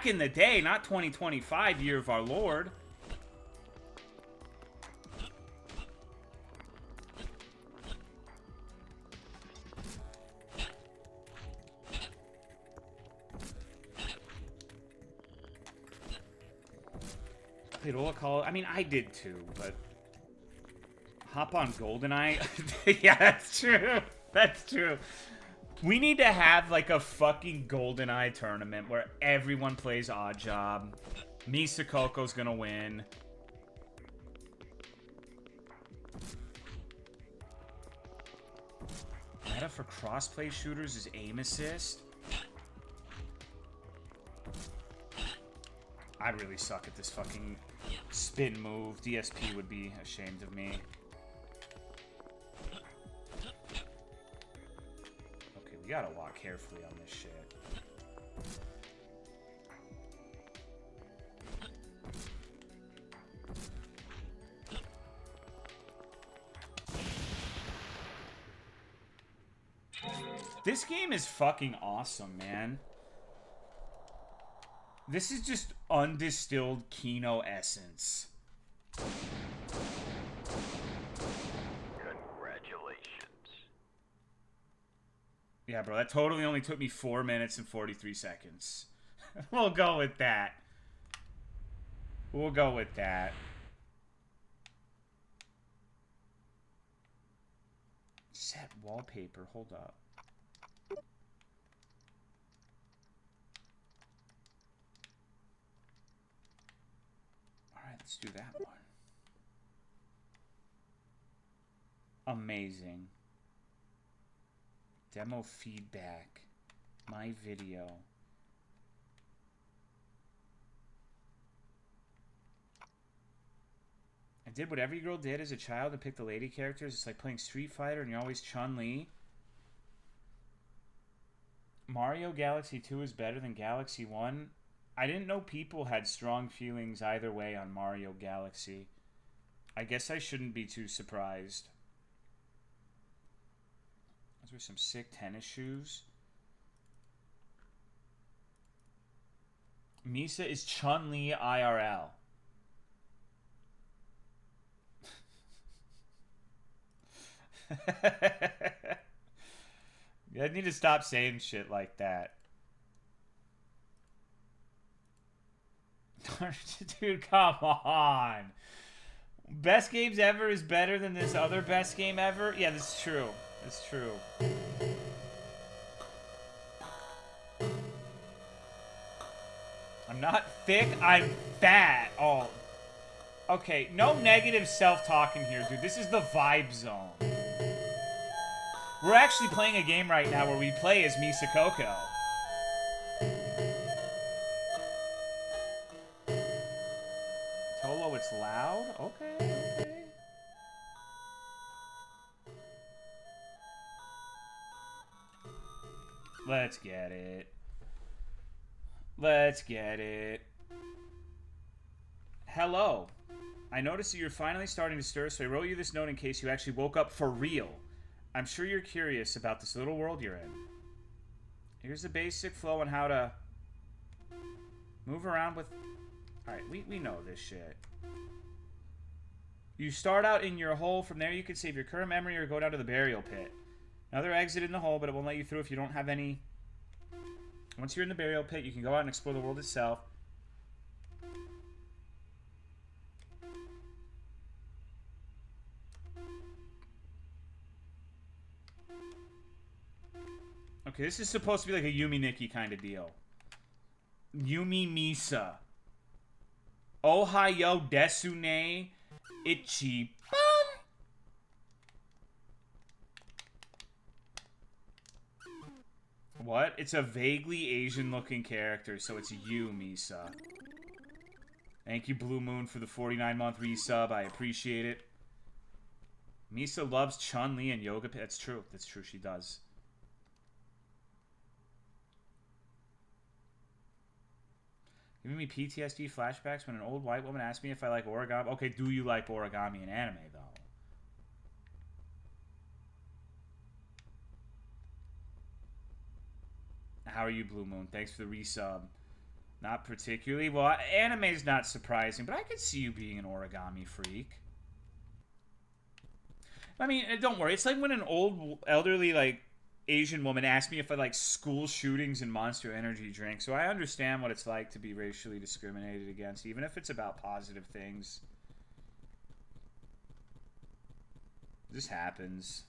in the day, not 2025, year of our Lord. Played all Call. I mean, I did too, but hop on GoldenEye. Yeah, that's true. That's true. We need to have like a fucking GoldenEye tournament where everyone plays Oddjob. Misakoko's gonna win. Meta for crossplay shooters is aim assist. I really suck at this fucking spin move. DSP would be ashamed of me. Okay, we gotta walk carefully on this shit. This game is fucking awesome, man. This is just undistilled Kino essence. Congratulations. Yeah, bro, that totally only took me 4 minutes and 43 seconds. We'll go with that. We'll go with that. Set wallpaper, hold up. Alright, let's do that one. Amazing. Demo feedback. My video. I did what every girl did as a child and picked the lady characters. It's like playing Street Fighter and you're always Chun-Li. Mario Galaxy 2 is better than Galaxy 1. I didn't know people had strong feelings either way on Mario Galaxy. I guess I shouldn't be too surprised. Those were some sick tennis shoes. Misa is Chun-Li IRL. I need to stop saying shit like that. Dude, come on. Best games ever is better than this other best game ever? Yeah, this is true. It's true. I'm not thick, I'm fat. Oh. Okay, no negative self-talking here, dude. This is the vibe zone. We're actually playing a game right now where we play as Misa Coco. Tolo, it's loud? Okay, okay. Let's get it. Let's get it. Hello. I noticed that you're finally starting to stir, so I wrote you this note in case you actually woke up for real. I'm sure you're curious about this little world you're in. Here's the basic flow on how to move around with... Alright, we know this shit. You start out in your hole. From there you can save your current memory or go down to the burial pit. Another exit in the hole, but it won't let you through if you don't have any... Once you're in the burial pit, you can go out and explore the world itself. Okay, this is supposed to be like a Yumi Nikki kind of deal. Yumi Misa. Ohayo desune ichiban. What? It's a vaguely Asian-looking character, so it's you, Misa. Thank you, Blue Moon, for the 49-month resub. I appreciate it. Misa loves Chun-Li and yoga. That's true. That's true. She does. Giving me PTSD flashbacks when an old white woman asked me if I like origami. Okay, do you like origami in anime, though? How are you, Blue Moon? Thanks for the resub. Not particularly. Well, anime's not surprising, but I could see you being an origami freak. I mean, don't worry. It's like when an old, elderly, like, Asian woman asked me if I like school shootings and Monster Energy drinks. So I understand what it's like to be racially discriminated against, even if it's about positive things. This happens.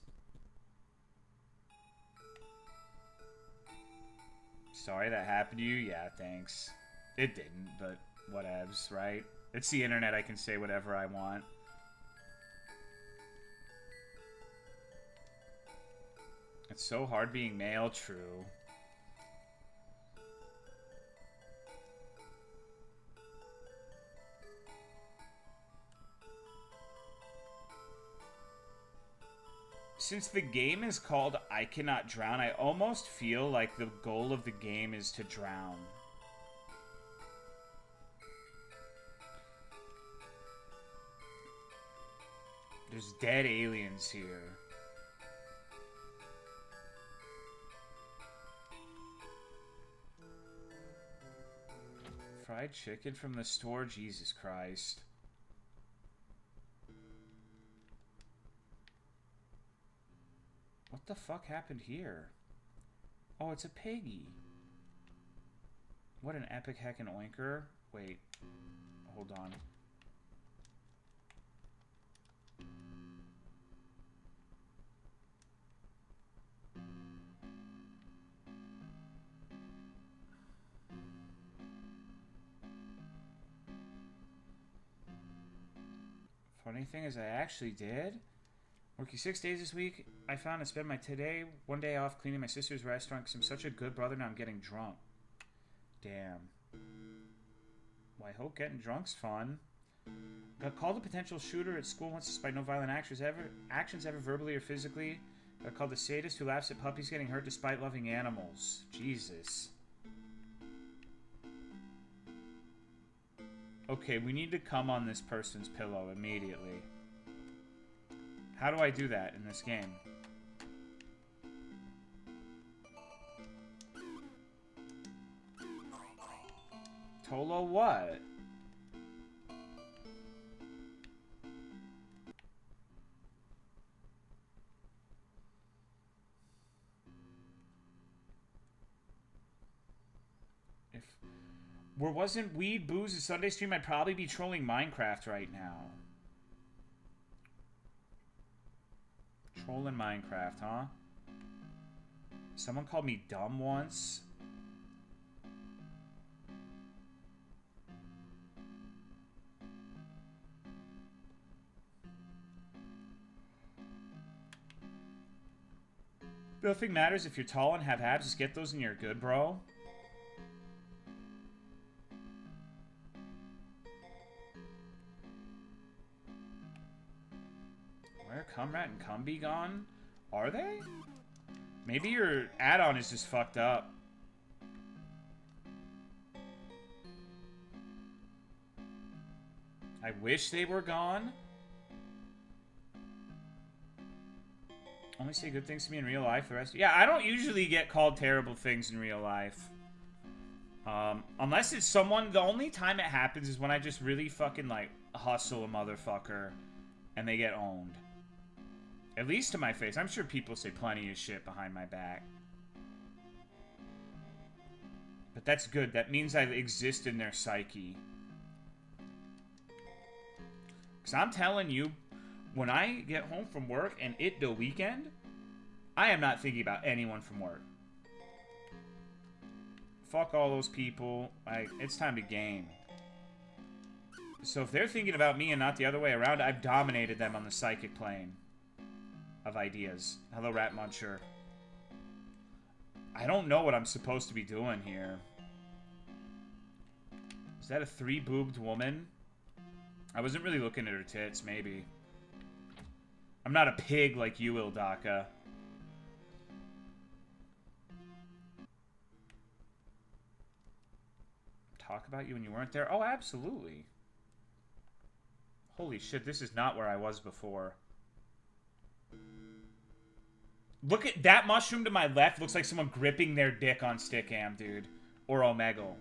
Sorry that happened to you? Yeah, thanks. It didn't, but whatevs, right? It's the internet. I can say whatever I want. It's so hard being male, true. Since the game is called I Cannot Drown, I almost feel like the goal of the game is to drown. There's dead aliens here. Fried chicken from the store? Jesus Christ. What the fuck happened here? Oh, it's a piggy. What an epic heckin' oinker. Wait. Hold on. Funny thing is I actually did. Working 6 days this week, I found I spent my one day off cleaning my sister's restaurant because I'm such a good brother now I'm getting drunk. Damn. Well, I hope getting drunk's fun. Got called a potential shooter at school once despite no violent actions ever verbally or physically. Got called a sadist who laughs at puppies getting hurt despite loving animals. Jesus. Okay, we need to come on this person's pillow immediately. How do I do that in this game? Tolo what? If wasn't weed, booze, a Sunday stream, I'd probably be trolling Minecraft right now. Trolling Minecraft, huh? Someone called me dumb once. Nothing matters if you're tall and have abs. Just get those and you're good, bro. Where Cumrat and Cumby gone? Are they? Maybe your add-on is just fucked up. I wish they were gone. Only say good things to me in real life. The rest... Yeah, I don't usually get called terrible things in real life. Unless it's someone... The only time it happens is when I just really fucking, like, hustle a motherfucker and they get owned. At least to my face. I'm sure people say plenty of shit behind my back. But that's good. That means I exist in their psyche. Because I'm telling you, when I get home from work and it's the weekend, I am not thinking about anyone from work. Fuck all those people. Like, it's time to game. So if they're thinking about me and not the other way around, I've dominated them on the psychic plane of ideas. Hello, Rat Muncher. I don't know what I'm supposed to be doing here. Is that a three-boobed woman? I wasn't really looking at her tits, maybe. I'm not a pig like you, Ildaka. Talk about you when you weren't there? Oh, absolutely. Holy shit, this is not where I was before. Look at that mushroom to my left. Looks like someone gripping their dick on Stickam, dude. Or Omegle.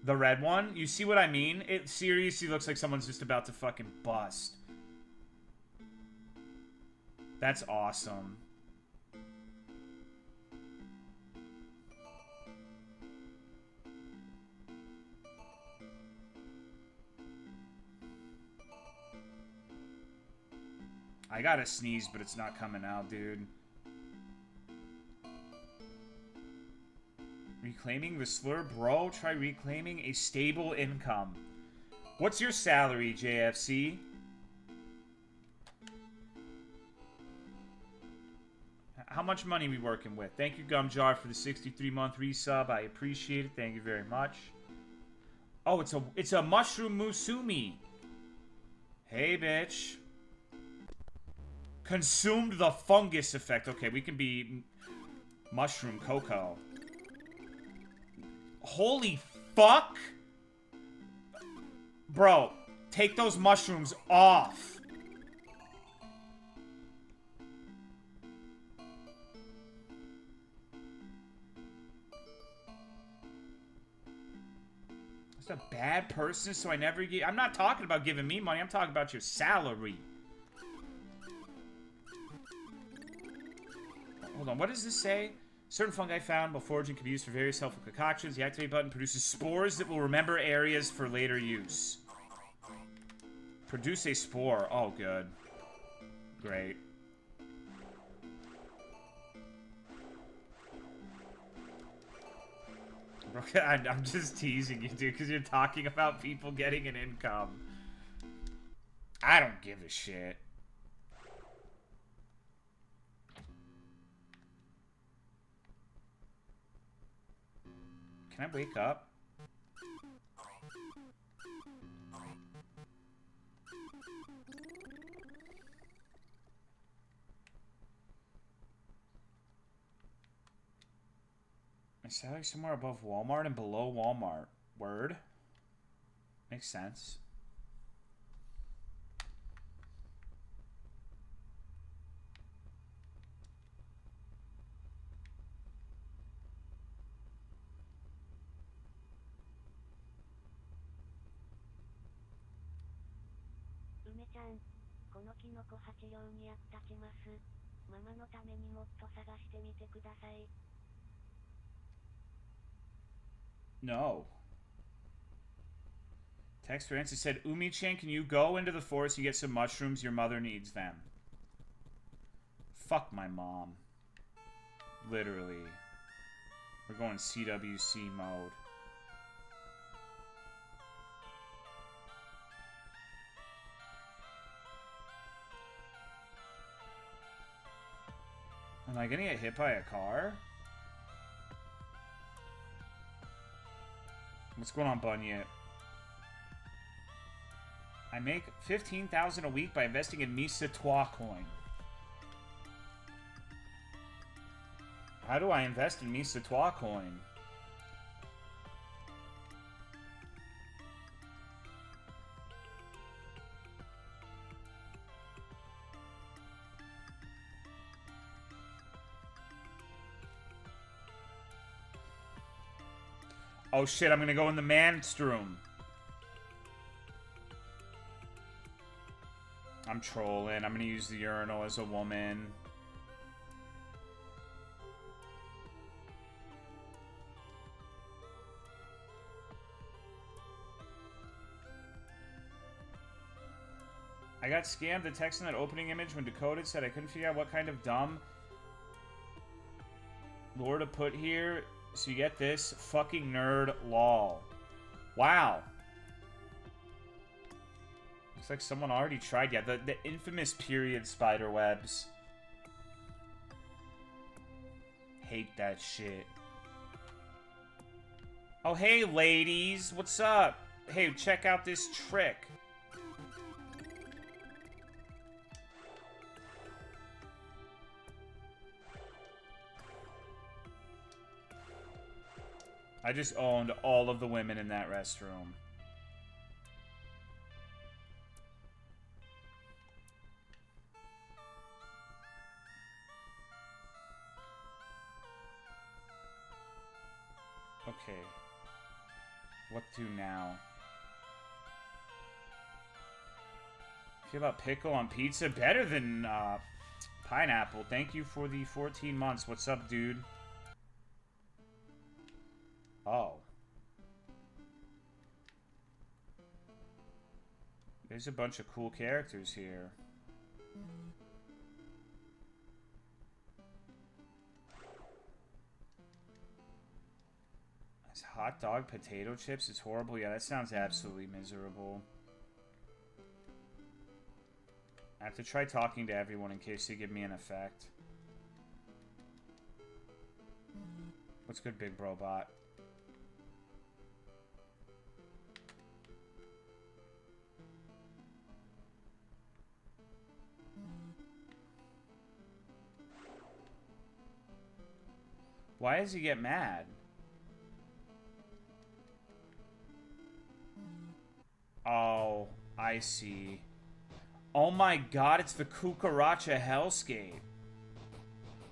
The red one? You see what I mean? It seriously looks like someone's just about to fucking bust. That's awesome. I gotta sneeze, but it's not coming out, dude. Reclaiming the slur? Bro, try reclaiming a stable income. What's your salary, JFC? How much money we working with? Thank you, Gumjar, for the 63-month resub. I appreciate it. Thank you very much. Oh, it's a mushroom musumi. Hey, bitch. Consumed the fungus effect. Okay, we can be mushroom cocoa. Holy fuck! Bro, take those mushrooms off. That's a bad person, so I never get... I'm not talking about giving me money. I'm talking about your salary. Hold on, what does this say? Certain fungi found while foraging can be used for various helpful concoctions. The activate button produces spores that will remember areas for later use. Produce a spore. Oh, good. Great. I'm just teasing you, dude, because you're talking about people getting an income. I don't give a shit. Can I wake up? Is that like somewhere above Walmart and below Walmart? Word. Makes sense. No. Text Francis said, Umi-chan, can you go into the forest and get some mushrooms? Your mother needs them. Fuck my mom. Literally. We're going CWC mode. Am I gonna get hit by a car? What's going on, Bunyip? I make 15,000 a week by investing in Misa Twa coin. How do I invest in Misa Twa coin? Oh shit, I'm gonna go in the man's room. I'm trolling. I'm gonna use the urinal as a woman. I got scammed. The text in that opening image when decoded said I couldn't figure out what kind of dumb lore to put here. So you get this? Fucking nerd lol. Wow. Looks like someone already tried. Yeah, the infamous period spider webs. Hate that shit. Oh, hey, ladies. What's up? Hey, check out this trick. I just owned all of the women in that restroom. Okay. What to now? Feel about pickle on pizza? Better than pineapple. Thank you for the 14 months. What's up, dude? Oh. There's a bunch of cool characters here. This hot dog potato chips is horrible. Yeah, that sounds absolutely miserable. I have to try talking to everyone in case they give me an effect. What's good, big bro bot? Why does he get mad? Oh, I see. Oh my god, it's the Cucaracha Hellscape.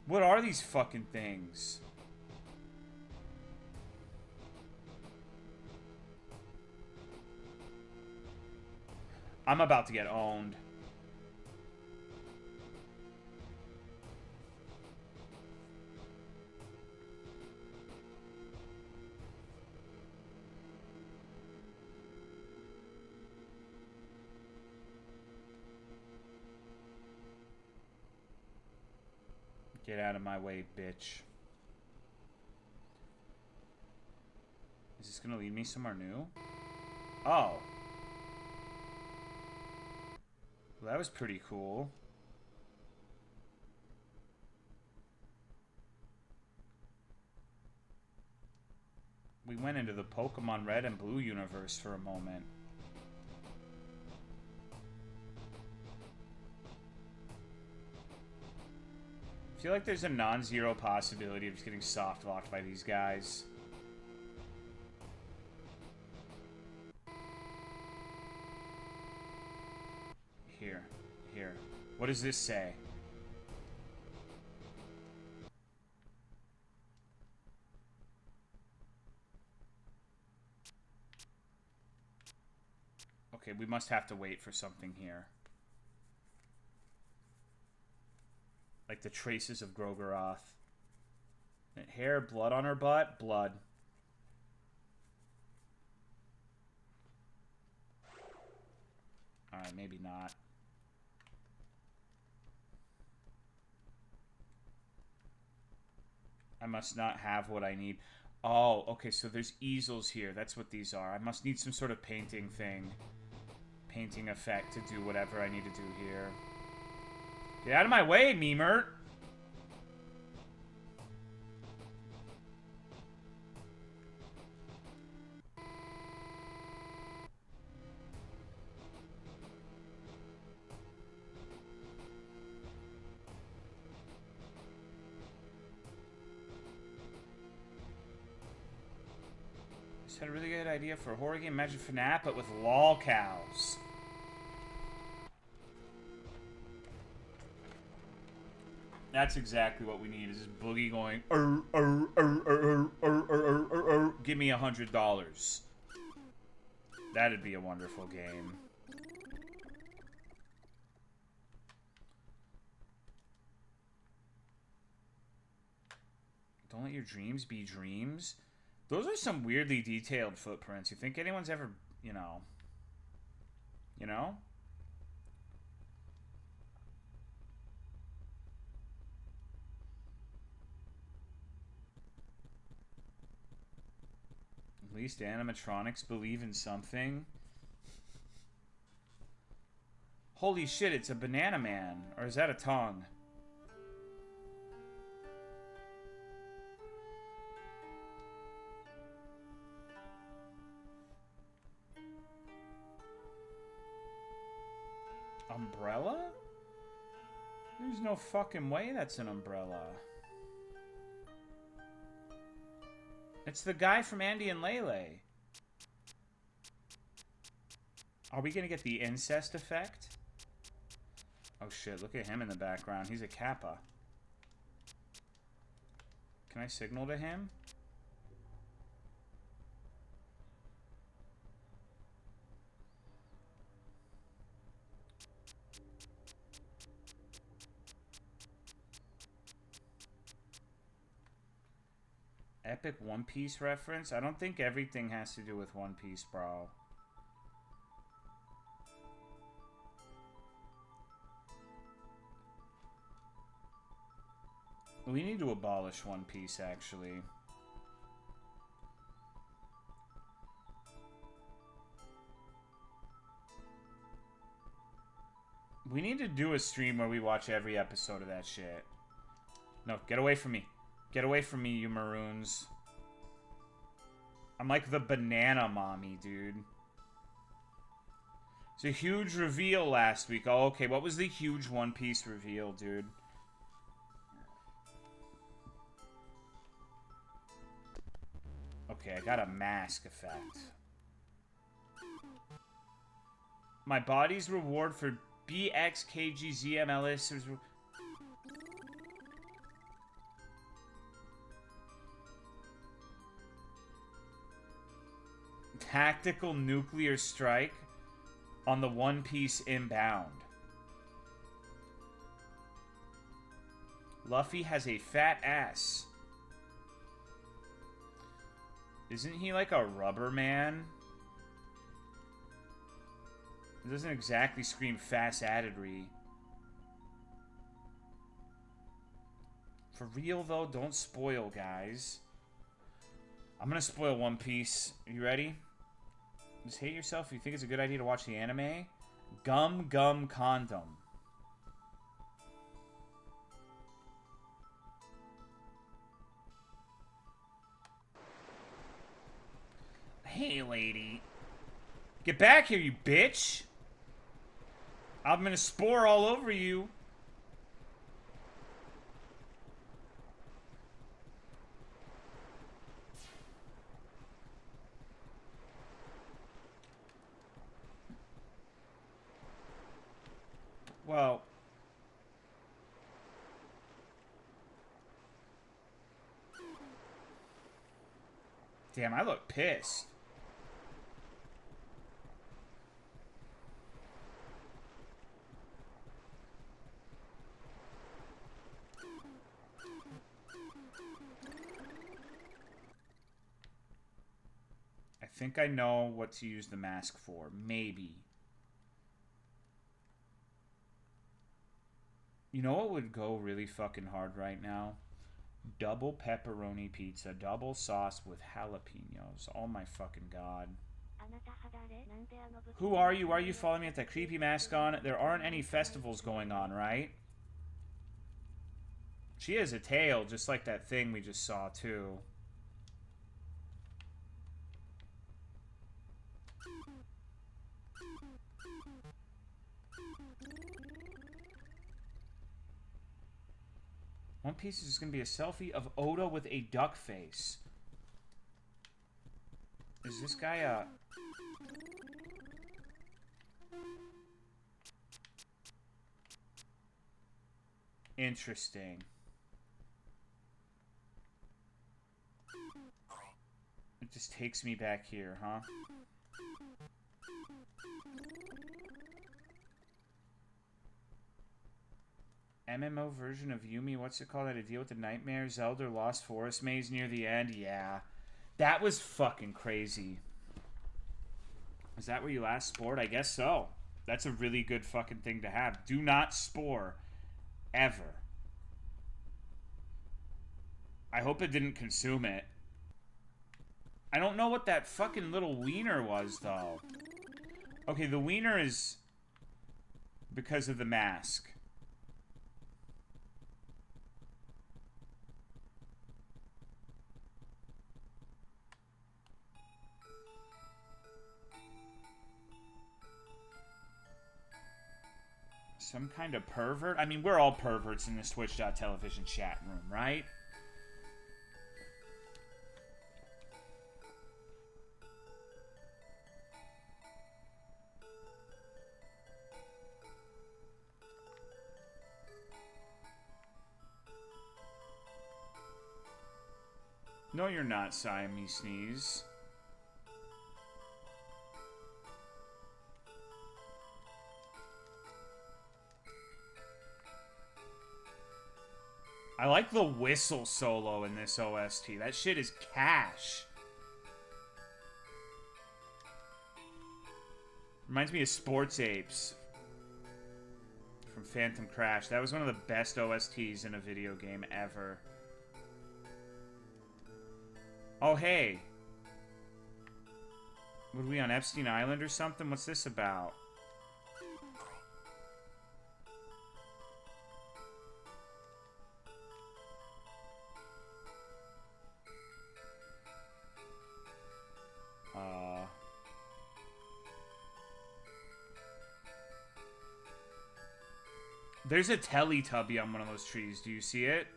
What are these fucking things? I'm about to get owned. Get out of my way, bitch. Is this gonna lead me somewhere new? Oh. Well, that was pretty cool. We went into the Pokemon Red and Blue universe for a moment. I feel like there's a non-zero possibility of just getting soft-locked by these guys. Here. Here. What does this say? Okay, we must have to wait for something here. Like the traces of Grogeroth. Hair, blood on her butt? Blood. Alright, maybe not. I must not have what I need. Oh, okay, so there's easels here. That's what these are. I must need some sort of painting thing. Painting effect to do whatever I need to do here. Get out of my way, Memert! Just had a really good idea for a horror game. Imagine FNAF, but with lol cows. That's exactly what we need. Is this Boogie going, give me $100. That'd be a wonderful game. Don't let your dreams be dreams. Those are some weirdly detailed footprints. You think anyone's ever, you know? You know? At least animatronics believe in something. Holy shit, it's a banana man. Or is that a tongue? Umbrella? There's no fucking way that's an umbrella. It's the guy from Andy and Lele. Are we gonna get the incest effect? Oh shit, look at him in the background. He's a Kappa. Can I signal to him? Epic One Piece reference? I don't think everything has to do with One Piece, bro. We need to abolish One Piece, actually. We need to do a stream where we watch every episode of that shit. No, get away from me. Get away from me, you maroons. I'm like the banana mommy, dude. It's a huge reveal last week. Oh, okay. What was the huge One Piece reveal, dude? Okay, I got a mask effect. My body's reward for BXKGZMLS is... Tactical nuclear strike on the One Piece inbound. Luffy has a fat ass. Isn't he like a rubber man? It doesn't exactly scream fast-addery. For real, though, don't spoil, guys. I'm gonna spoil One Piece. Are you ready? Just hate yourself if you think it's a good idea to watch the anime. Gum Gum Condom. Hey, lady. Get back here, you bitch. I'm gonna spore all over you. Damn, I look pissed. I think I know what to use the mask for. Maybe. You know what would go really fucking hard right now? Double pepperoni pizza, double sauce with jalapenos. Oh my fucking god. Who are you? Why are you following me with that creepy mask on? There aren't any festivals going on, right? She has a tail, just like that thing we just saw, too. One Piece is just going to be a selfie of Oda with a duck face. Is this guy a... Interesting. It just takes me back here, huh? MMO version of Yumi, what's it called? How to deal with the nightmare? Zelda Lost Forest maze near the end? Yeah. That was fucking crazy. Is that where you last spored? I guess so. That's a really good fucking thing to have. Do not spore. Ever. I hope it didn't consume it. I don't know what that fucking little wiener was, though. Okay, the wiener is because of the mask. Some kind of pervert? I mean, we're all perverts in this Twitch.television chat room, right? No, you're not, Siamese Sneeze. I like the whistle solo in this OST. That shit is cash. Reminds me of Sports Apes from Phantom Crash. That was one of the best OSTs in a video game ever. Oh, hey. What are we on Epstein Island or something? What's this about? There's a Teletubby on one of those trees. Do you see it?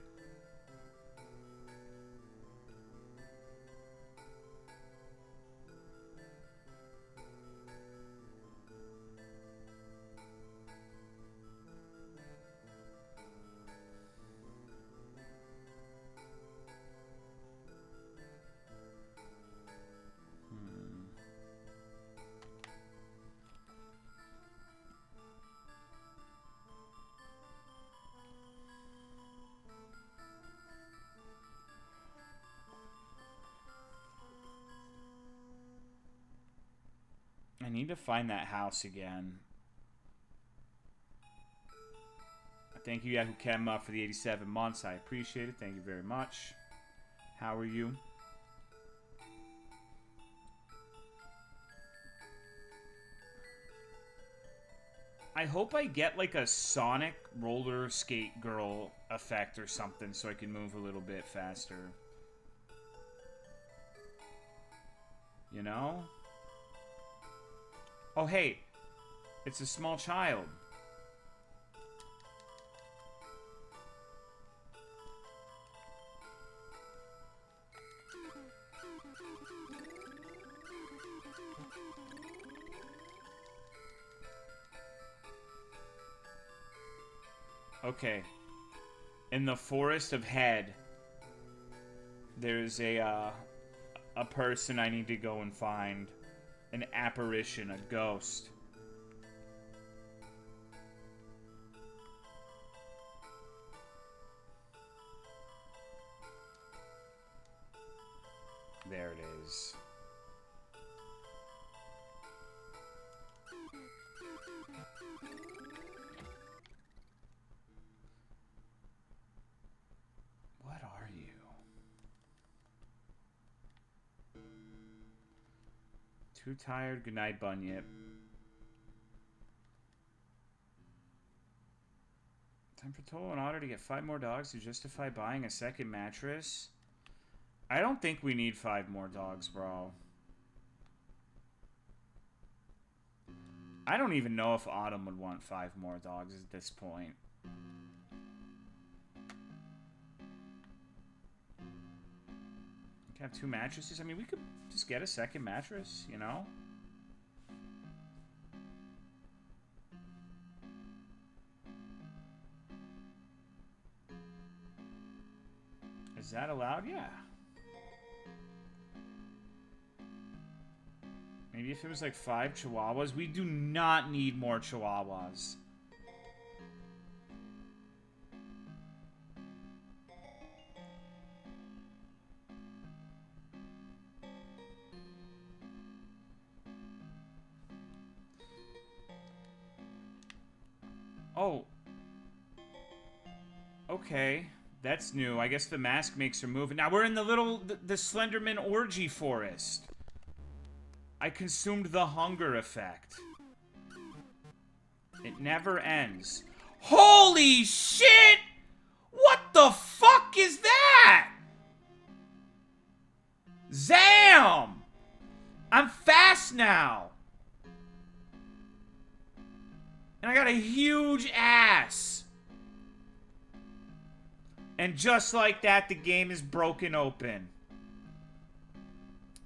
I need to find that house again. Thank you, Yahoo Kemma, for the 87 months. I appreciate it. Thank you very much. How are you? I hope I get like a Sonic roller skate girl effect or something so I can move a little bit faster. You know? Oh, hey. It's a small child. Okay. In the Forest of Head, there's a a person I need to go and find. An apparition, a ghost. There it is. What are you? Too tired. Good night, Bunyip. Time for Tolo and Otter to get 5 more dogs to justify buying a second mattress. I don't think we need 5 more dogs, bro. I don't even know if Autumn would want 5 more dogs at this point. Have 2 mattresses? I mean, we could just get a second mattress, you know? Is that allowed? Yeah. Maybe if it was like 5 chihuahuas. We do not need more chihuahuas. Oh. Okay. That's new. I guess the mask makes her move. Now we're in the the Slenderman orgy forest. I consumed the hunger effect. It never ends. Holy shit! What the fuck is that? Zam! I'm fast now. And I got a huge ass. And just like that, the game is broken open.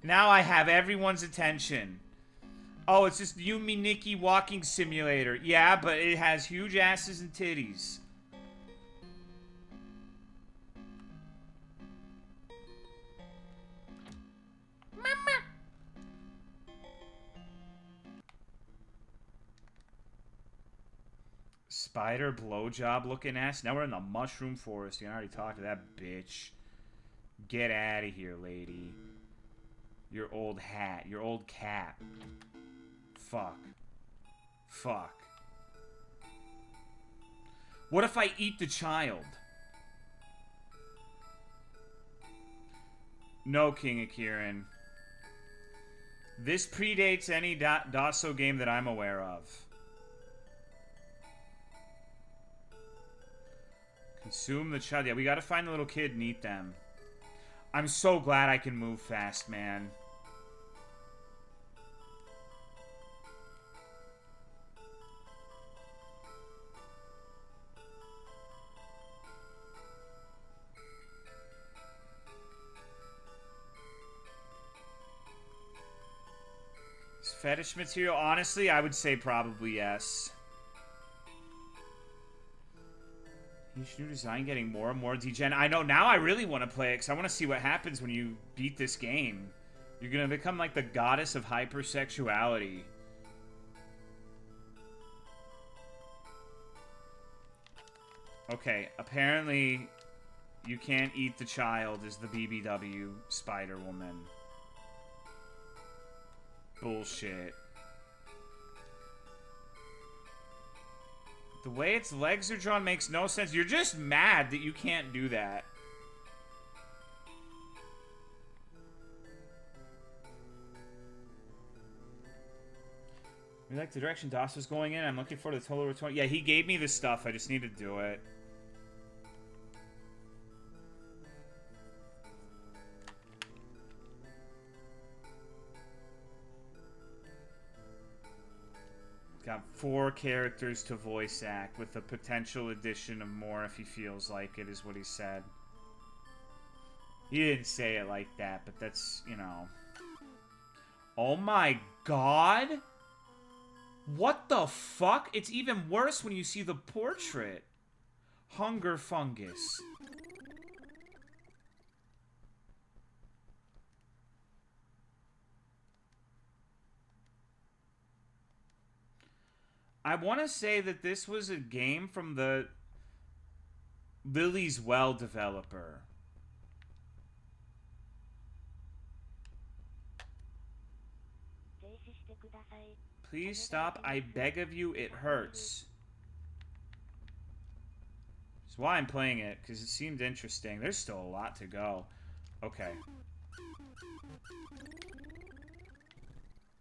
Now I have everyone's attention. Oh, it's just you, me, Nikki walking simulator. Yeah, but it has huge asses and titties. Mama. Spider blowjob looking ass. Now we're in the mushroom forest. You can already talk to that bitch. Get out of here, lady. Your old hat. Your old cat. Fuck. Fuck. What if I eat the child? No, King Akiran. This predates any Dasso game that I'm aware of. Consume the child. Yeah, we gotta find the little kid and eat them. I'm so glad I can move fast, man. Is fetish material? Honestly, I would say probably yes. Each new design getting more and more degen. I know, now I really want to play it because I want to see what happens when you beat this game. You're going to become like the goddess of hypersexuality. Okay, apparently you can't eat the child as the BBW Spider-Woman. Bullshit. The way its legs are drawn makes no sense. You're just mad that you can't do that. We like the direction DOS was going in. I'm looking for the total return. Yeah, he gave me the stuff. I just need to do it. Got 4 characters to voice act with the potential addition of more if he feels like it, is what he said. He didn't say it like that, but that's, you know. Oh my god! What the fuck? It's even worse when you see the portrait. Hunger fungus. I want to say that this was a game from the Lily's Well developer. Please stop, I beg of you, it hurts. That's why I'm playing it, because it seemed interesting. There's still a lot to go. Okay.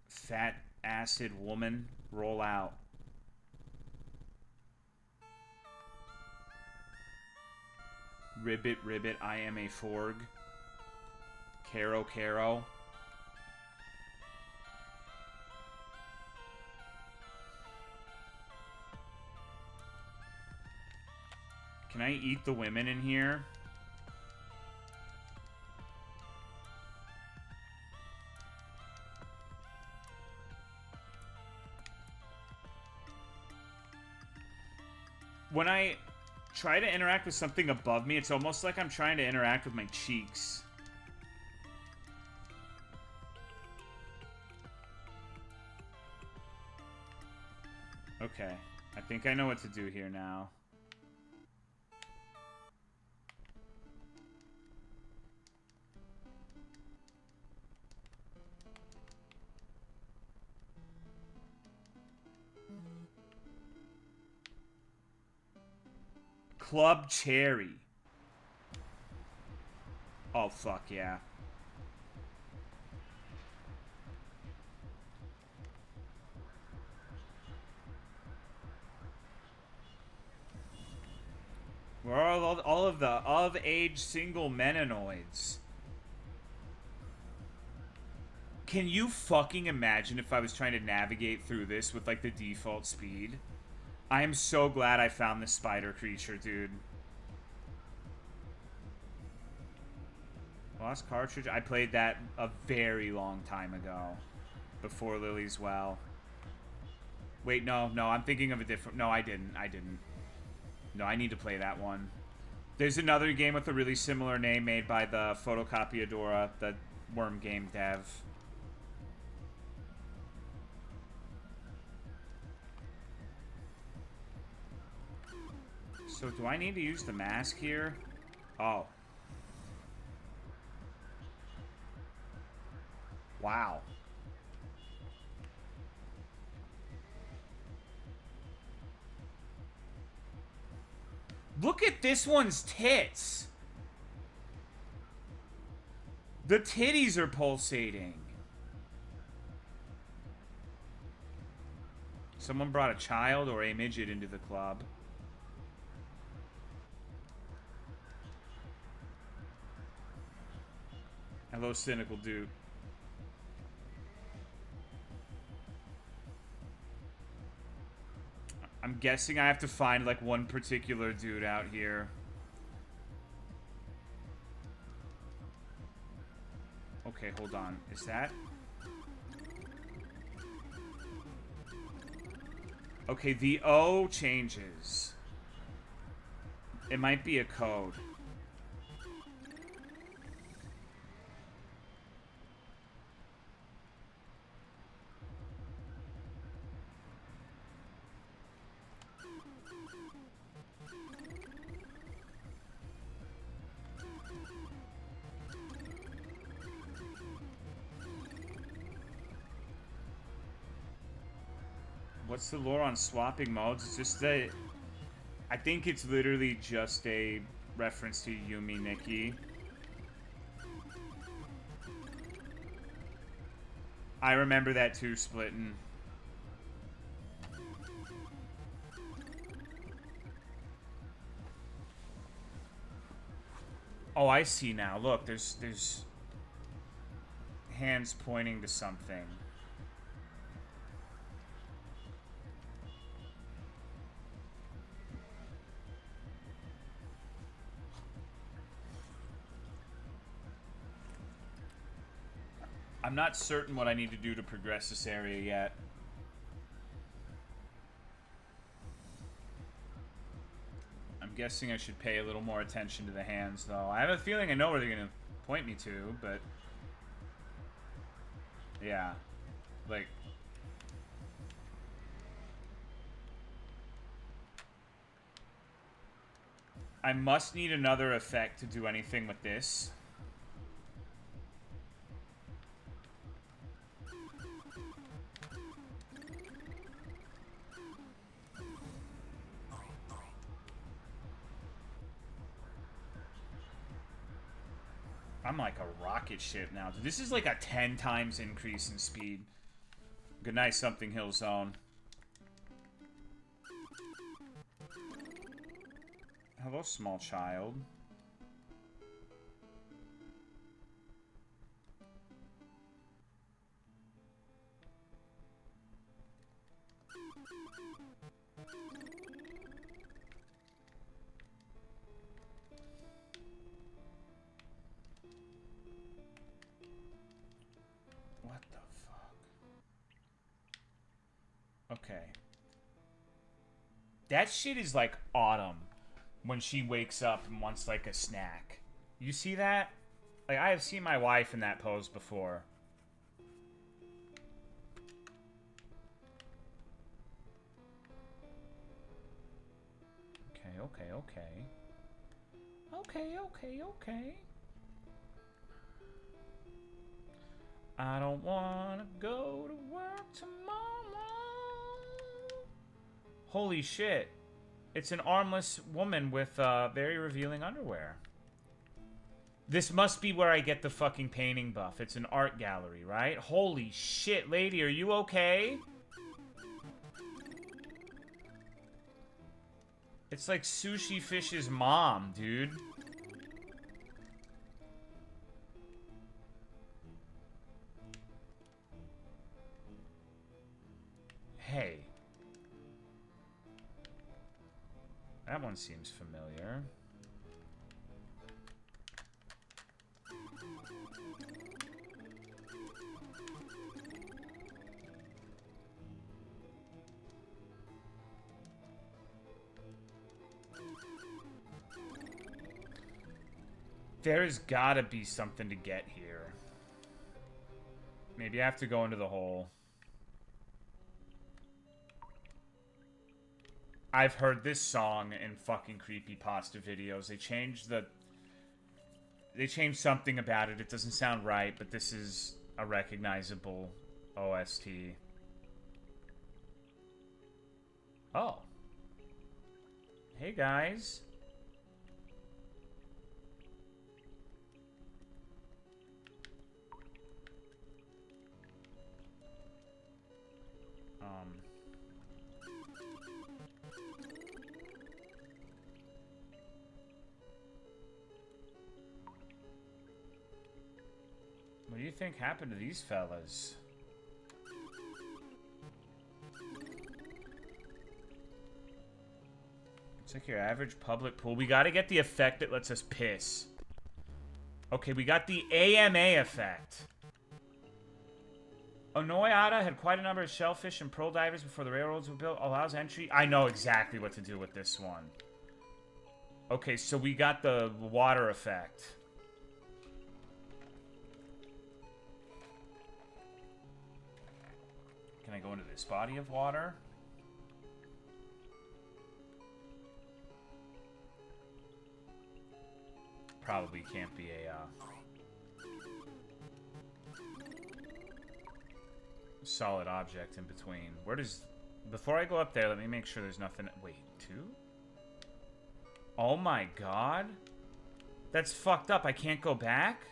Fat acid woman, roll out. Ribbit, ribbit, I am a forg. Caro, caro. Can I eat the women in here? When I try to interact with something above me, it's almost like I'm trying to interact with my cheeks. Okay. I think I know what to do here now. Club Cherry. Oh, fuck yeah. Where are all of the of-age single meninoids? Can you fucking imagine if I was trying to navigate through this with, like, the default speed? I am so glad I found this spider creature, dude. Lost cartridge? I played that a very long time ago. Before Lily's Well. Wait, no, I'm thinking of a different... No, I didn't. No, I need to play that one. There's another game with a really similar name made by the Photocopiadora, the Worm game dev. So do I need to use the mask here? Oh. Wow. Look at this one's tits. The titties are pulsating. Someone brought a child or a midget into the club. Hello, cynical dude. I'm guessing I have to find, like, one particular dude out here. Okay, hold on. Is that... Okay, the O changes. It might be a code. What's the lore on swapping modes? It's just that... I think it's literally just a reference to Yumi Nikki. I remember that too, Splittin'. Oh, I see now. Look, there's hands pointing to something. I'm not certain what I need to do to progress this area yet. I'm guessing I should pay a little more attention to the hands, though. I have a feeling I know where they're going to point me to, but... Yeah. Like... I must need another effect to do anything with this. I'm like a rocket ship now. This is like a 10 times increase in speed. Good night, Something Hill Zone. Hello, small child. What the fuck? Okay. That shit is like autumn when she wakes up and wants like a snack. You see that? Like, I have seen my wife in that pose before. Okay, okay, okay. Okay, okay, okay. I don't want to go to work tomorrow. Holy shit. It's an armless woman with very revealing underwear. This must be where I get the fucking painting buff. It's an art gallery, right? Holy shit, lady, are you okay? It's like Sushi Fish's mom, dude. Hey. That one seems familiar. There's gotta be something to get here. Maybe I have to go into the hole. I've heard this song in fucking creepypasta videos. They changed something about it. It doesn't sound right, but this is a recognizable OST. Oh. Hey, guys. What do you think happened to these fellas? It's like your average public pool. We gotta get the effect that lets us piss. Okay, we got the AMA effect. Onoyata had quite a number of shellfish and pearl divers before the railroads were built. Allows entry. I know exactly what to do with this one. Okay, so we got the water effect. Can I go into this body of water? Probably can't be a solid object in between. Where does... Before I go up there, let me make sure there's nothing... Wait, 2? Oh my god. That's fucked up. I can't go back?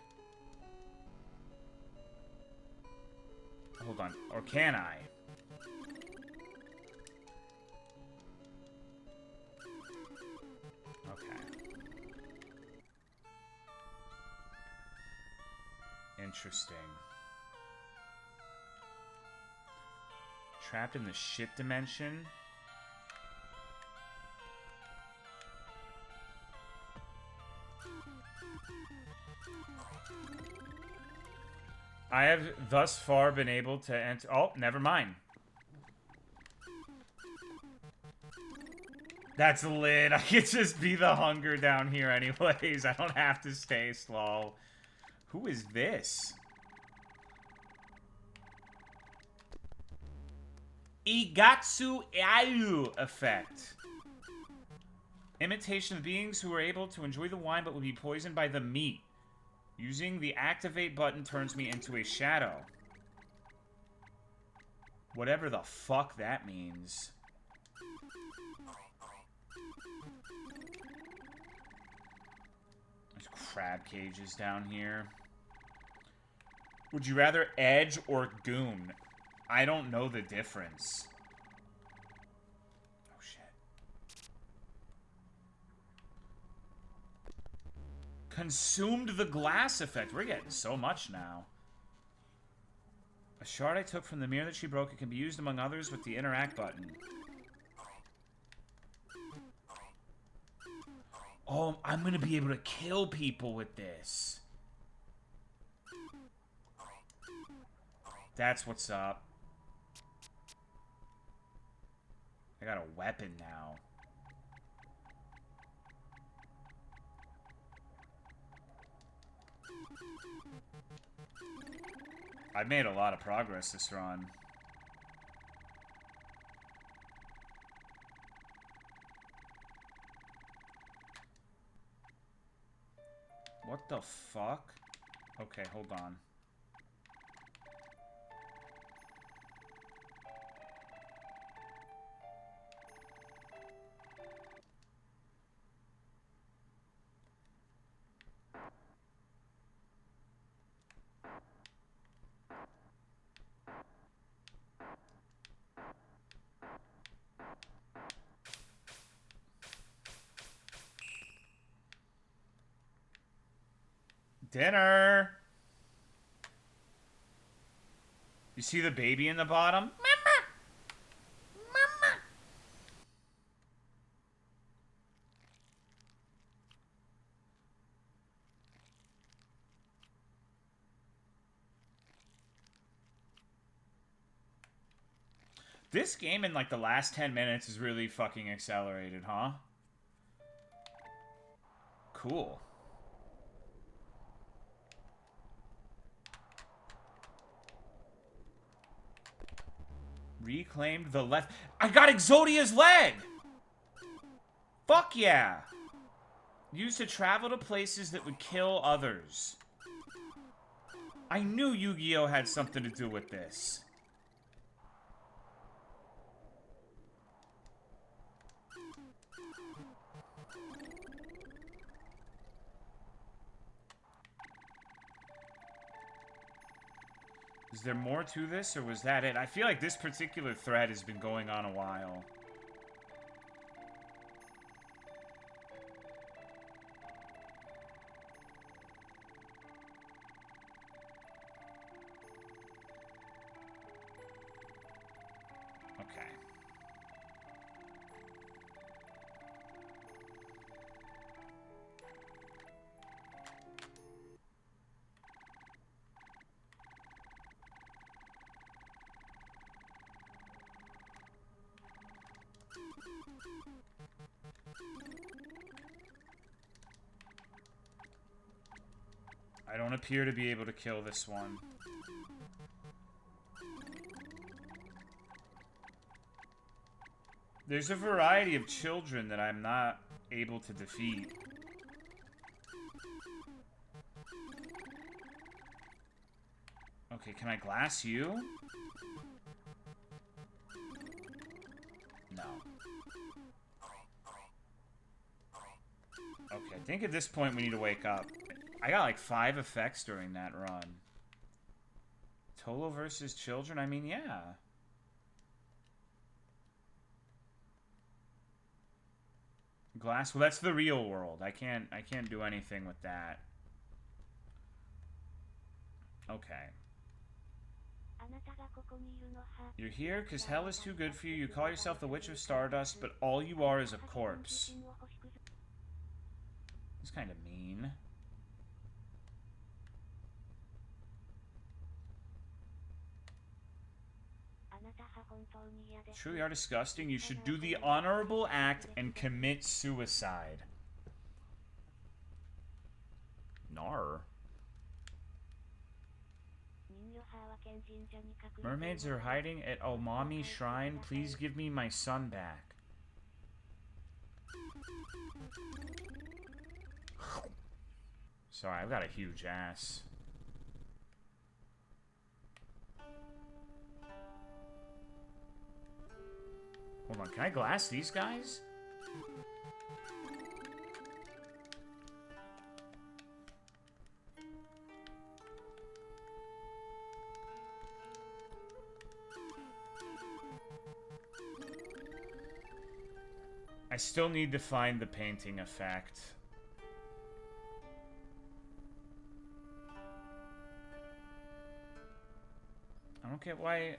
Hold on. Or can I? Okay. Interesting. Trapped in the shit dimension? I have thus far been able to enter... Oh, never mind. That's lit. I could just be the hunger down here anyways. I don't have to stay slow. Who is this? Igatsu Ayu effect. Imitation of beings who are able to enjoy the wine but will be poisoned by the meat. Using the activate button turns me into a shadow. Whatever the fuck that means. There's crab cages down here. Would you rather edge or goon? I don't know the difference. Oh, shit. Consumed the glass effect. We're getting so much now. A shard I took from the mirror that she broke. It can be used among others with the interact button. Oh, I'm gonna be able to kill people with this. That's what's up. I got a weapon now. I've made a lot of progress this run. What the fuck? Okay, hold on. Dinner! You see the baby in the bottom? Mama! Mama! This game in like the last 10 minutes is really fucking accelerated, huh? Cool. Reclaimed the left. I got Exodia's leg! Fuck yeah! Used to travel to places that would kill others. I knew Yu-Gi-Oh! Had something to do with this. Is there more to this, or was that it? I feel like this particular thread has been going on a while. Okay. I don't appear to be able to kill this one. There's a variety of children that I'm not able to defeat. Okay, can I glass you? No. Okay, I think at this point we need to wake up. I got like 5 effects during that run. Tolo versus children? I mean, yeah. Glass? Well, that's the real world. I can't do anything with that. Okay. You're here because hell is too good for you. You call yourself the Witch of Stardust, but all you are is a corpse. It's kind of mean. Truly are disgusting. You should do the honorable act and commit suicide. Nar. Mermaids are hiding at Omami Shrine. Please give me my son back. Sorry, I've got a huge ass. Hold on, can I glass these guys? I still need to find the painting effect. I don't get why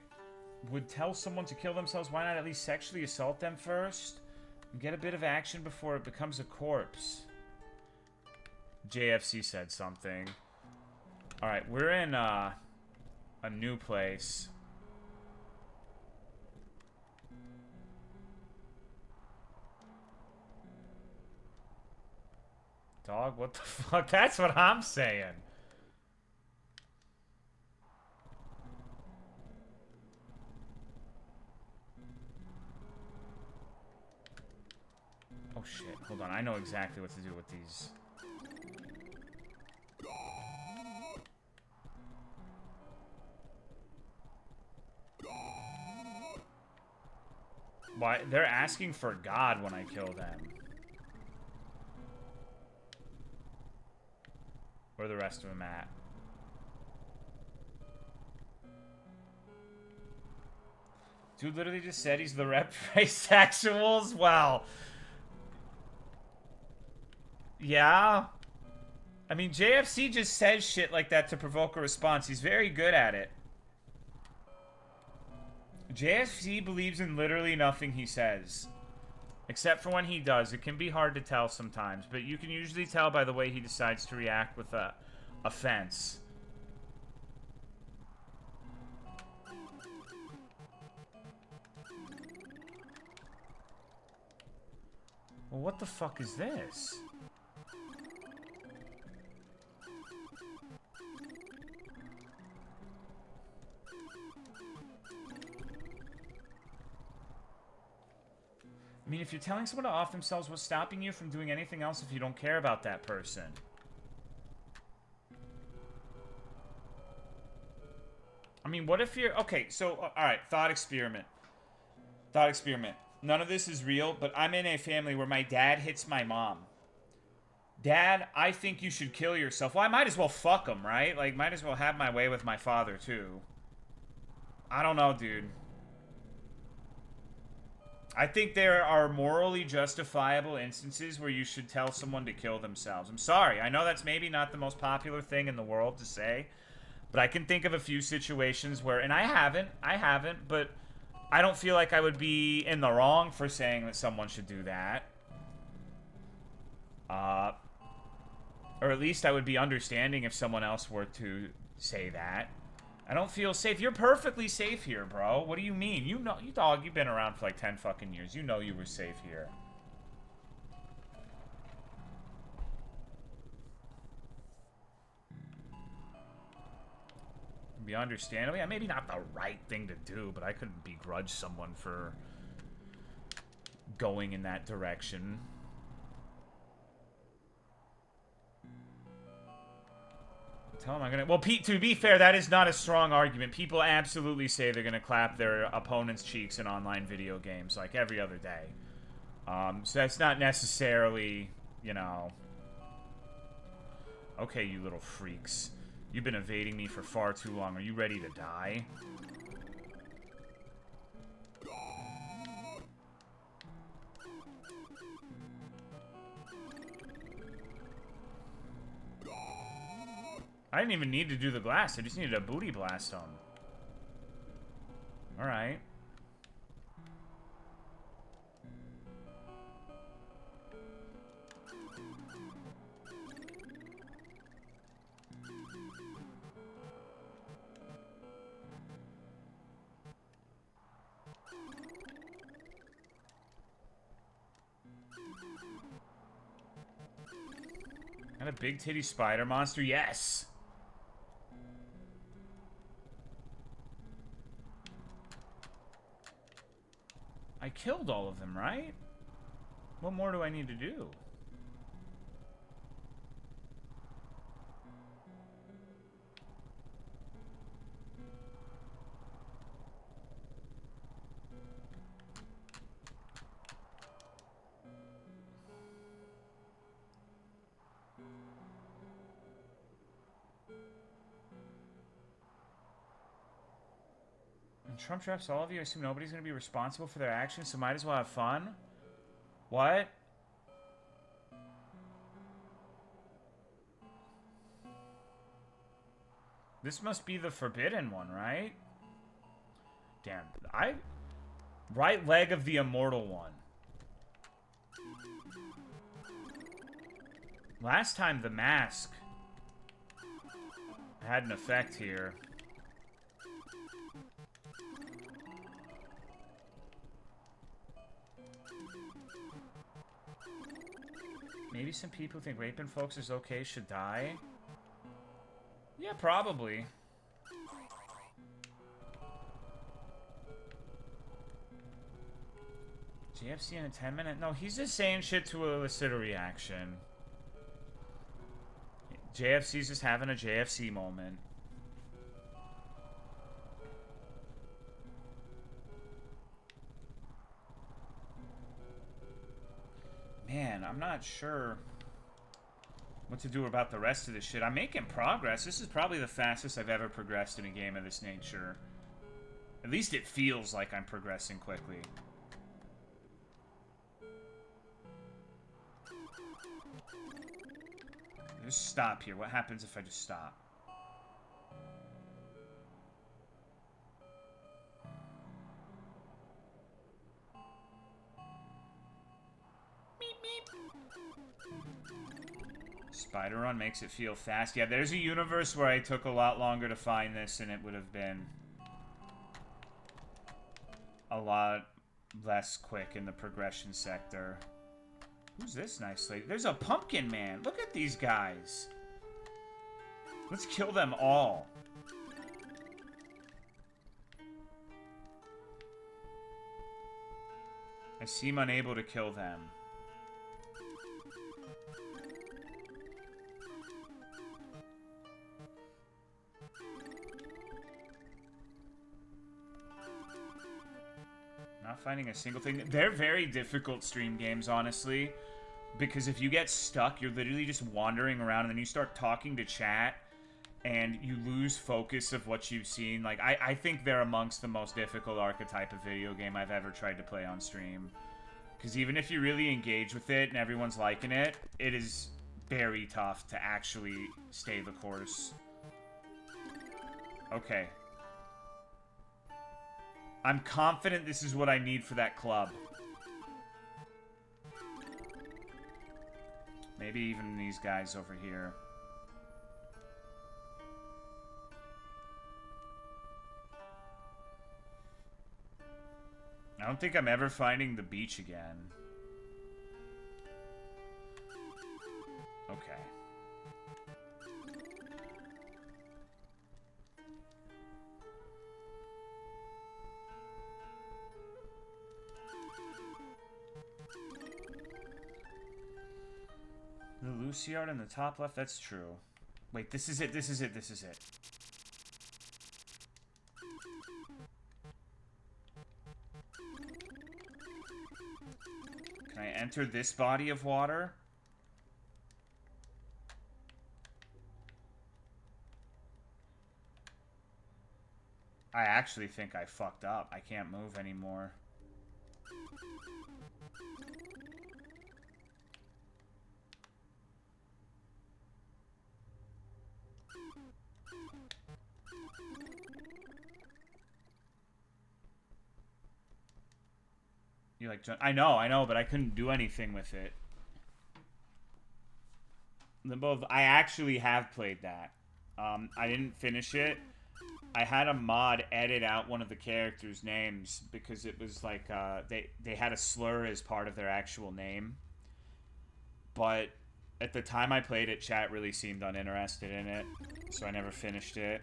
would tell someone to kill themselves. Why not at least sexually assault them first? And get a bit of action before it becomes a corpse. JFC said something. Alright, we're in a new place. Dog, what the fuck? That's what I'm saying. Oh shit, hold on. I know exactly what to do with these. Why? They're asking for God when I kill them. Where are the rest of them at? Dude literally just said he's the rep for asexuals? Well. Yeah. I mean, JFC just says shit like that to provoke a response. He's very good at it. JFC believes in literally nothing he says. Except for when he does. It can be hard to tell sometimes, but you can usually tell by the way he decides to react with a offense. Well, what the fuck is this? I mean, if you're telling someone to off themselves, what's stopping you from doing anything else if you don't care about that person? I mean, what if you're... Okay, so, alright, thought experiment. Thought experiment. None of this is real, but I'm in a family where my dad hits my mom. Dad, I think you should kill yourself. Well, I might as well fuck him, right? Like, might as well have my way with my father, too. I don't know, dude. I think there are morally justifiable instances where you should tell someone to kill themselves. I'm sorry. I know that's maybe not the most popular thing in the world to say, but I can think of a few situations where, and I haven't, but I don't feel like I would be in the wrong for saying that someone should do that. Or at least I would be understanding if someone else were to say that. I don't feel safe. You're perfectly safe here, bro. What do you mean? You know, dog, you've been around for like 10 fucking years. You know you were safe here. Be understandable. Yeah, maybe not the right thing to do, but I couldn't begrudge someone for going in that direction. Tell him I'm gonna... Well, Pete, to be fair, that is not a strong argument. People absolutely say they're gonna clap their opponent's cheeks in online video games, like every other day. So that's not necessarily, you know... Okay, you little freaks. You've been evading me for far too long. Are you ready to die? I didn't even need to do the glass. I just needed a booty blast on. Alright. And a big titty spider monster? Yes! I killed all of them, right? What more do I need to do? And Trump traps all of you. I assume nobody's going to be responsible for their actions, so might as well have fun? What? This must be the forbidden one, right? Damn. Right leg of the immortal one. Last time the mask had an effect here. Maybe some people who think raping folks is okay should die. Yeah, probably. JFC in a 10-minute? No, he's just saying shit to elicit a reaction. JFC's just having a JFC moment. Man, I'm not sure what to do about the rest of this shit. I'm making progress. This is probably the fastest I've ever progressed in a game of this nature. At least it feels like I'm progressing quickly. Just stop here. What happens if I just stop? Spider Run makes it feel fast. Yeah, there's a universe where I took a lot longer to find this, and it would have been a lot less quick in the progression sector. Who's this nice lady? There's a pumpkin man. Look at these guys. Let's kill them all. I seem unable to kill them. Not finding a single thing. They're very difficult stream games, honestly. Because if you get stuck, you're literally just wandering around and then you start talking to chat and you lose focus of what you've seen. Like, I think they're amongst the most difficult archetype of video game I've ever tried to play on stream. Because even if you really engage with it and everyone's liking it, it is very tough to actually stay the course. Okay. I'm confident this is what I need for that club. Maybe even these guys over here. I don't think I'm ever finding the beach again. Okay. The Lucy art in the top left, that's true. Wait, this is it, this is it, this is it. Can I enter this body of water? I actually think I fucked up. I can't move anymore. You like, I know, but I couldn't do anything with it. I actually have played that. I didn't finish it. I had a mod edit out one of the characters' names because it was like they had a slur as part of their actual name. But at the time I played it, chat really seemed uninterested in it, so I never finished it.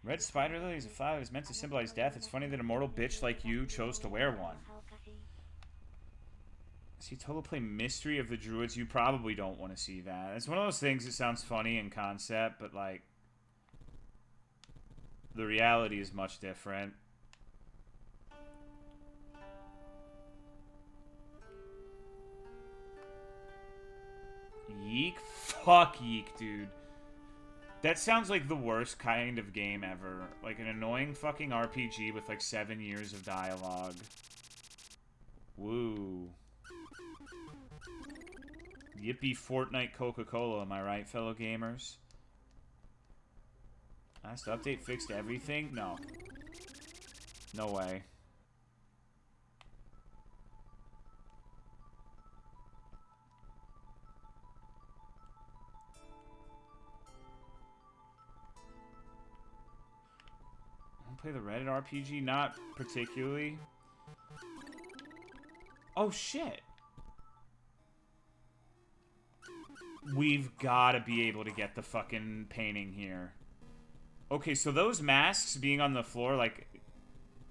Red spider lily is a flower that is meant to symbolize death. It's funny that a mortal bitch like you chose to wear one. See, Tolomeo Mystery of the Druids. You probably don't want to see that. It's one of those things that sounds funny in concept, but, like, the reality is much different. Yeek? Fuck Yeek, dude. That sounds like the worst kind of game ever. Like an annoying fucking RPG with like 7 years of dialogue. Woo. Yippee Fortnite Coca-Cola, am I right, fellow gamers? Last update fixed everything? No. No way. Play the Reddit RPG? Not particularly. Oh, shit. We've got to be able to get the fucking painting here. Okay, so those masks being on the floor, like...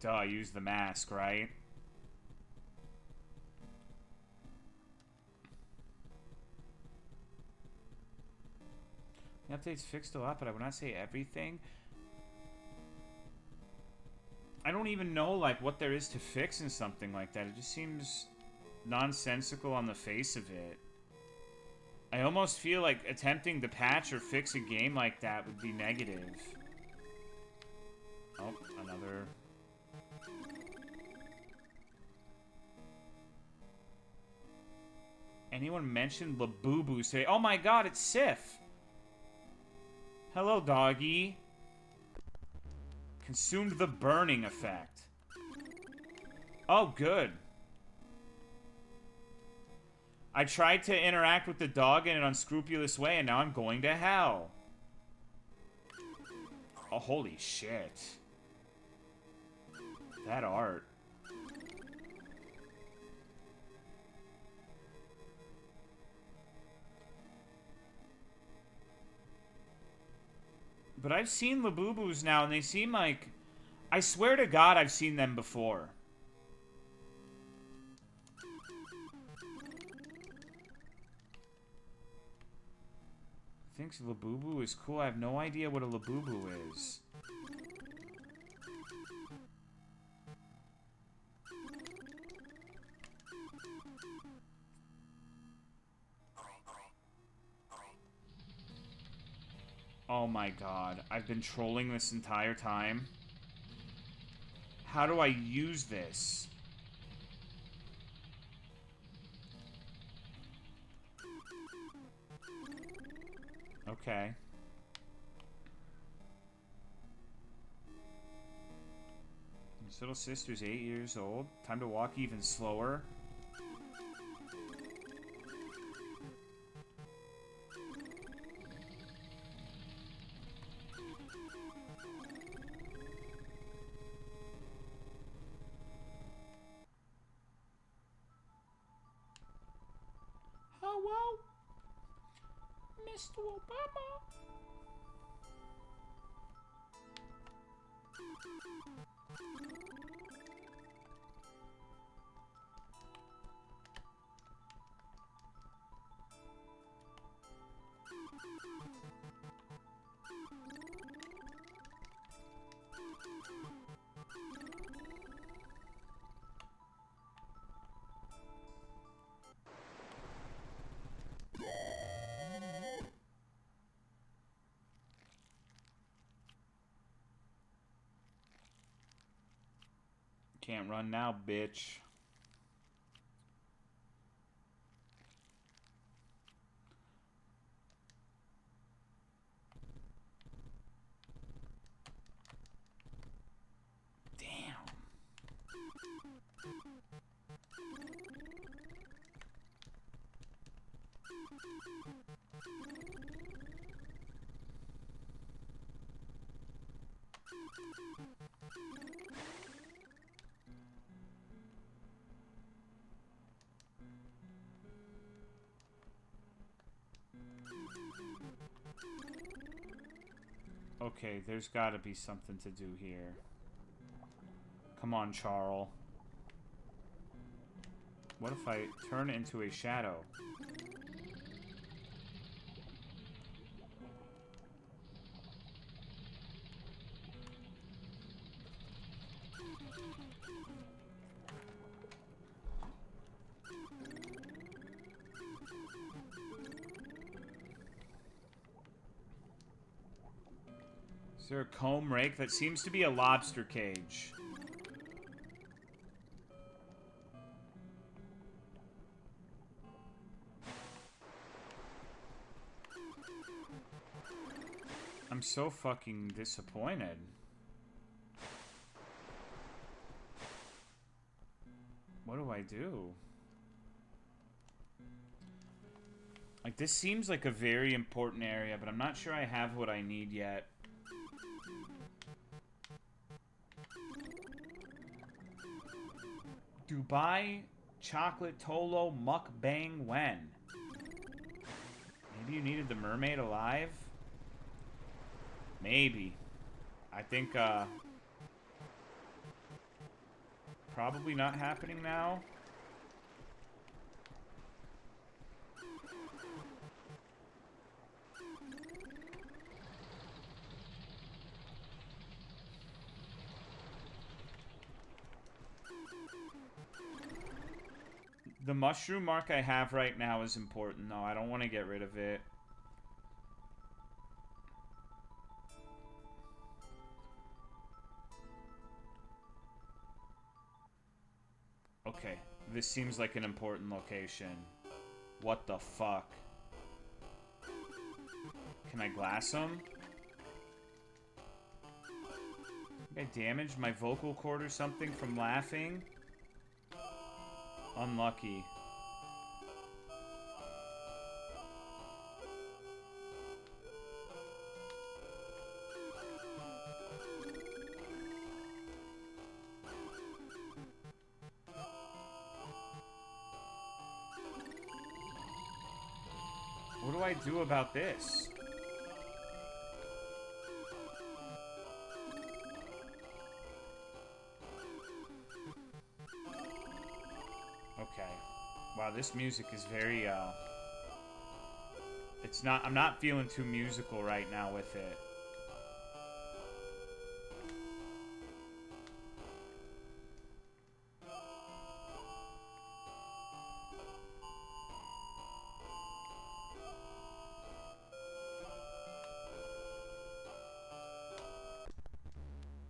Duh, I used the mask, right? The update's fixed a lot, but I would not say everything. I don't even know, like, what there is to fix in something like that. It just seems nonsensical on the face of it. I almost feel like attempting to patch or fix a game like that would be negative. Oh, another... Anyone mentioned Labubu today? Oh my god, it's Sif! Hello, doggy. Consumed the burning effect. Oh, good. I tried to interact with the dog in an unscrupulous way, and now I'm going to hell. Oh, holy shit. That art. But I've seen Labubus now, and they seem like... I swear to God I've seen them before. Thinks Labubu is cool. I have no idea what a Labubu is. Oh my god. I've been trolling this entire time. How do I use this? Okay. His little sister's 8 years old. Time to walk even slower. Hello, Mr. Obama. Can't run now, bitch. Damn. Okay, there's gotta be something to do here. Come on, Charles. What if I turn into a shadow? Is there a comb rake? That seems to be a lobster cage. I'm so fucking disappointed. What do I do? Like, this seems like a very important area, but I'm not sure I have what I need yet. Dubai chocolate Tolo mukbang when? Maybe you needed the mermaid alive? Maybe. I think, probably not happening now. The mushroom mark I have right now is important, though. I don't want to get rid of it. Okay, this seems like an important location. What the fuck? Can I glass them? I damaged my vocal cord or something from laughing? Unlucky. What do I do about this? Okay. Wow, this music is very, it's not, I'm not feeling too musical right now with it.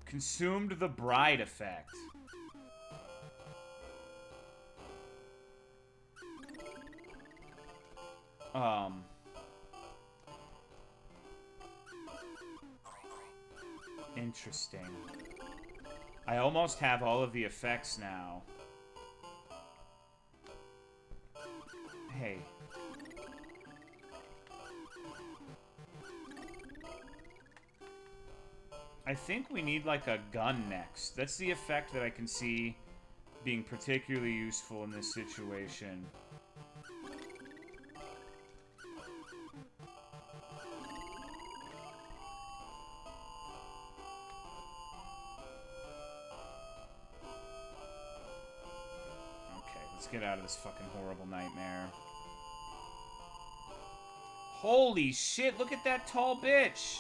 Consumed the bride effect. Interesting. I almost have all of the effects now. Hey. I think we need, like, a gun next. That's the effect that I can see being particularly useful in this situation. Get out of this fucking horrible nightmare. Holy shit, look at that tall bitch!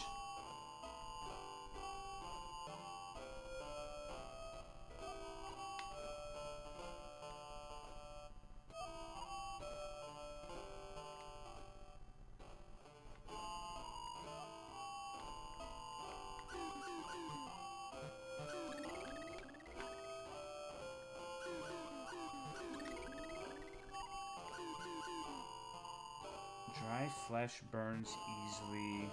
Dry flesh burns easily.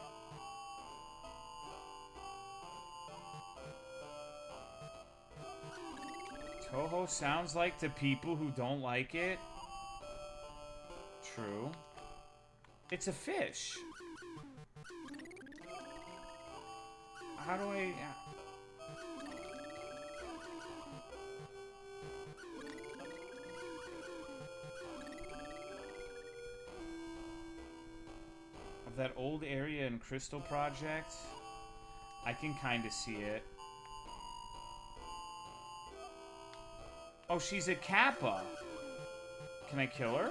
Toho sounds like to people who don't like it. True. It's a fish. How do I... That old area in Crystal Project. I can kind of see it. Oh, she's a Kappa. Can I kill her?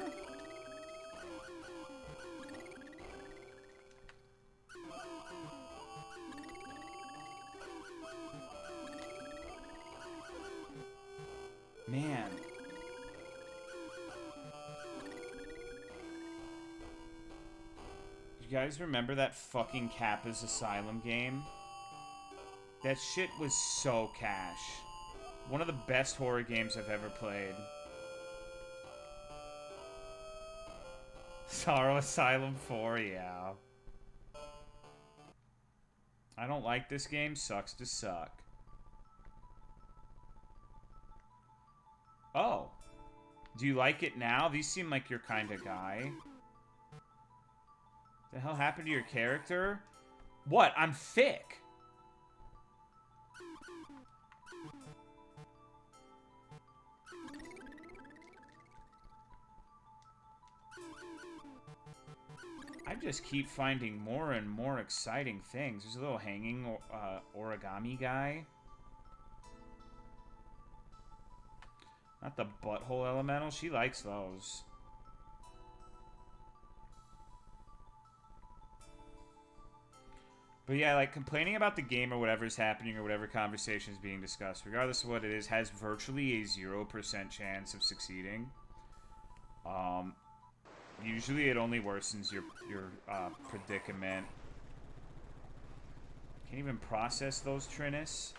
Man. You guys remember that fucking Kappa's Asylum game? That shit was so cash. One of the best horror games I've ever played. Sorrow Asylum 4, yeah. I don't like this game, sucks to suck. Oh. Do you like it now? These seem like your kind of guy. The hell happened to your character? What? I'm thick. I just keep finding more and more exciting things. There's a little hanging origami guy. Not the butthole elemental. She likes those. But yeah, like, complaining about the game or whatever's happening or whatever conversation is being discussed, regardless of what it is, has virtually a 0% chance of succeeding. Usually it only worsens your predicament. Can't even process those, Trinus.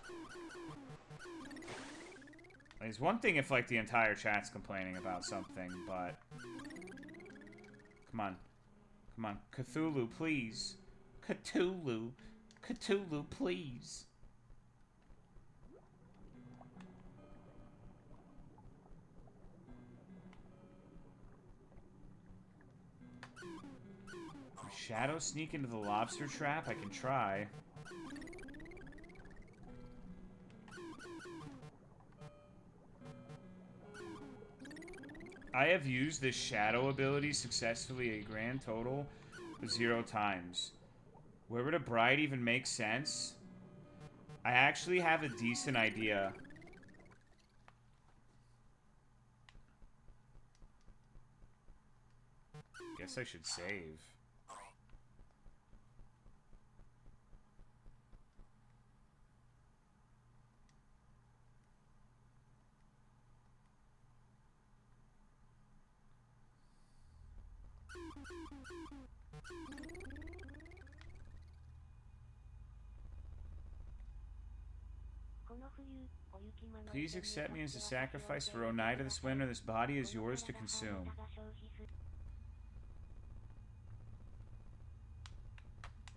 Like, it's one thing if, like, the entire chat's complaining about something, but... Come on. Come on. Cthulhu, please. Cthulhu. Cthulhu, please. Shadow sneak into the lobster trap? I can try. I have used this shadow ability successfully a grand total of 0 times. Where would a bride even make sense? I actually have a decent idea. Guess I should save. Please accept me as a sacrifice for Oneida this winter. This body is yours to consume.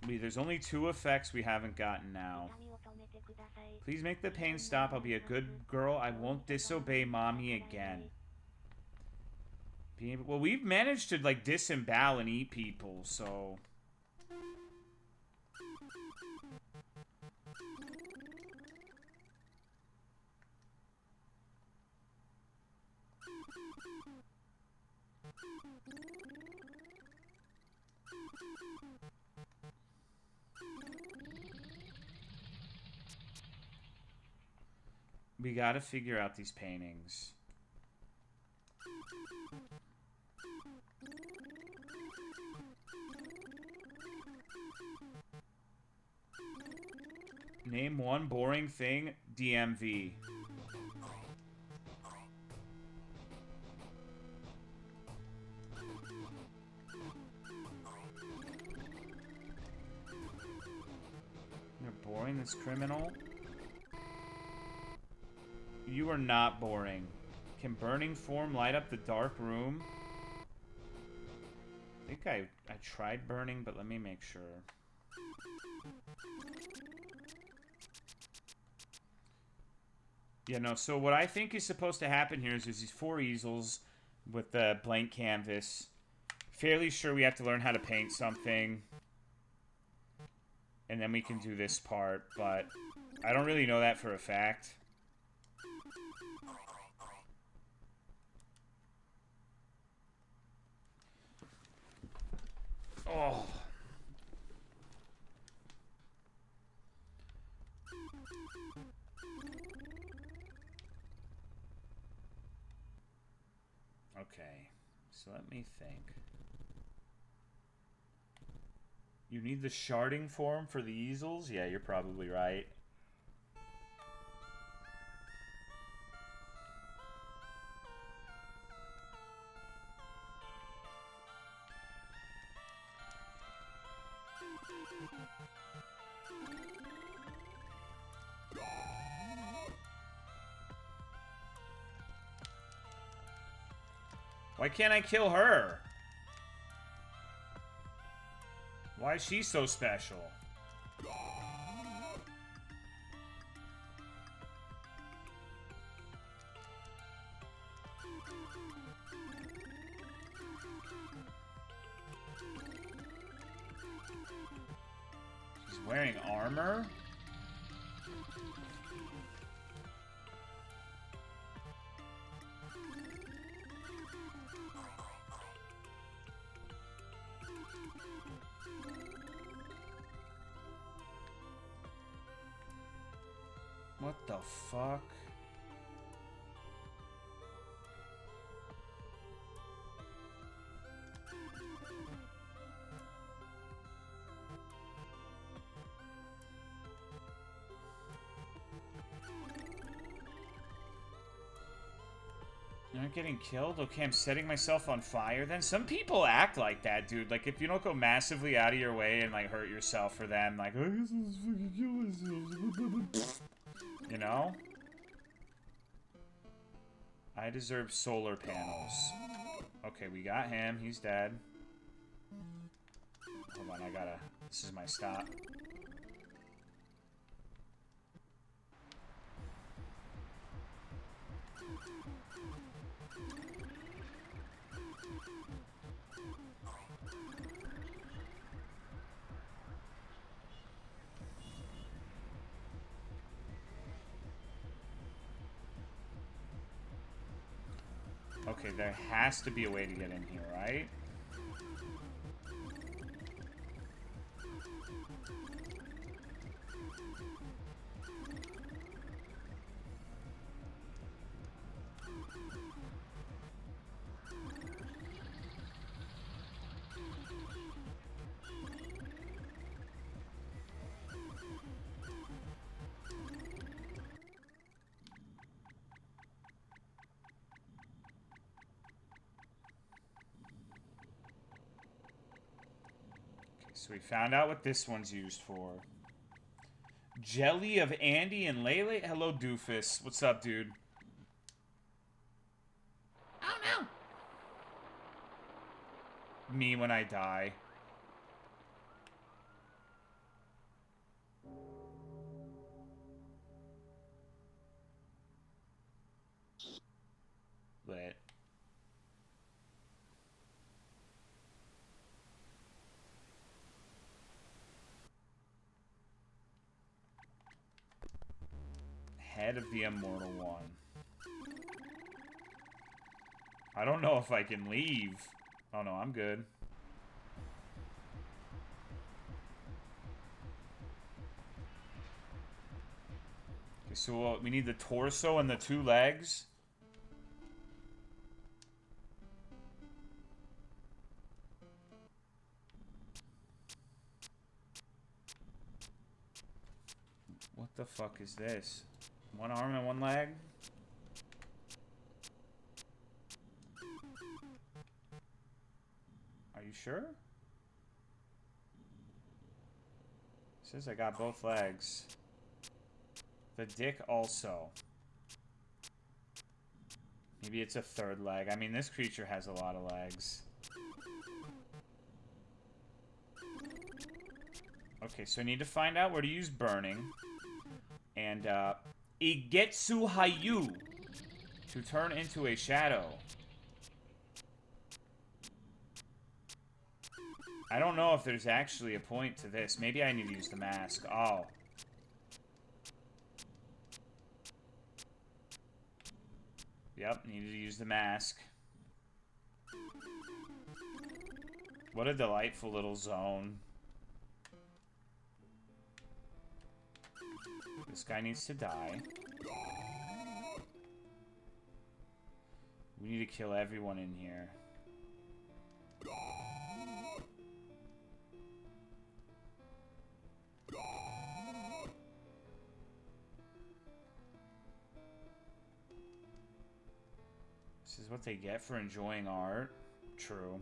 There's only 2 effects we haven't gotten now. Please make the pain stop. I'll be a good girl. I won't disobey mommy again. Well, we've managed to, like, disembowel and eat people, so... We gotta figure out these paintings. Name one boring thing. DMV. You're boring, this criminal. You are not boring. Can burning form light up the dark room? I think I tried burning, but let me make sure. Yeah, no, so what I think is supposed to happen here is there's these 4 easels with the blank canvas. Fairly sure we have to learn how to paint something. And then we can do this part, but I don't really know that for a fact. Oh. Okay, so let me think. You need the sharding form for the easels? Yeah, you're probably right. Why can't I kill her? Why is she so special? She's wearing armor? What the fuck? You're not getting killed? Okay, I'm setting myself on fire then? Some people act like that, dude. Like, if you don't go massively out of your way and, like, hurt yourself for them, like, I guess I'll just fucking kill myself. You know? I deserve solar panels. Okay, we got him. He's dead. Hold on, I gotta... This is my stop. Okay, there has to be a way to get in here, right? So we found out what this one's used for. Jelly of Andy and Lele? Hello, Doofus. What's up, dude? Oh, no! Me when I die. Lit. Head of the Immortal One. I don't know if I can leave. Oh no, I'm good. Okay, so we need the torso and the 2 legs. What the fuck is this? 1 arm and 1 leg? Are you sure? It says I got both legs. The dick also. Maybe it's a 3rd leg. I mean, this creature has a lot of legs. Okay, so I need to find out where to use burning. And, Igetsu Hayu to turn into a shadow. I don't know if there's actually a point to this. Maybe I need to use the mask. Oh. Yep, needed to use the mask. What a delightful little zone. This guy needs to die. We need to kill everyone in here. This is what they get for enjoying art. True.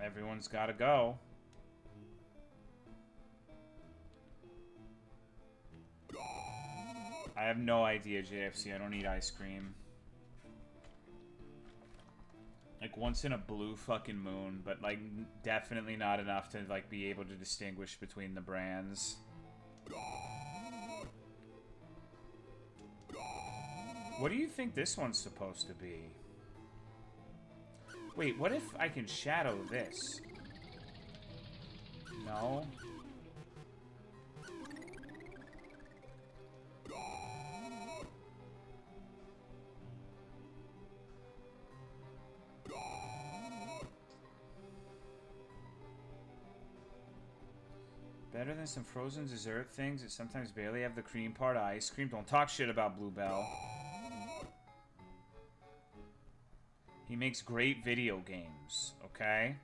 Everyone's got to go. I have no idea, JFC. I don't eat ice cream. Like, once in a blue fucking moon, but, like, definitely not enough to, like, be able to distinguish between the brands. What do you think this one's supposed to be? Wait, what if I can shadow this? No? Better than some frozen dessert things that sometimes barely have the cream part of ice cream. Don't talk shit about Bluebell. He makes great video games, okay?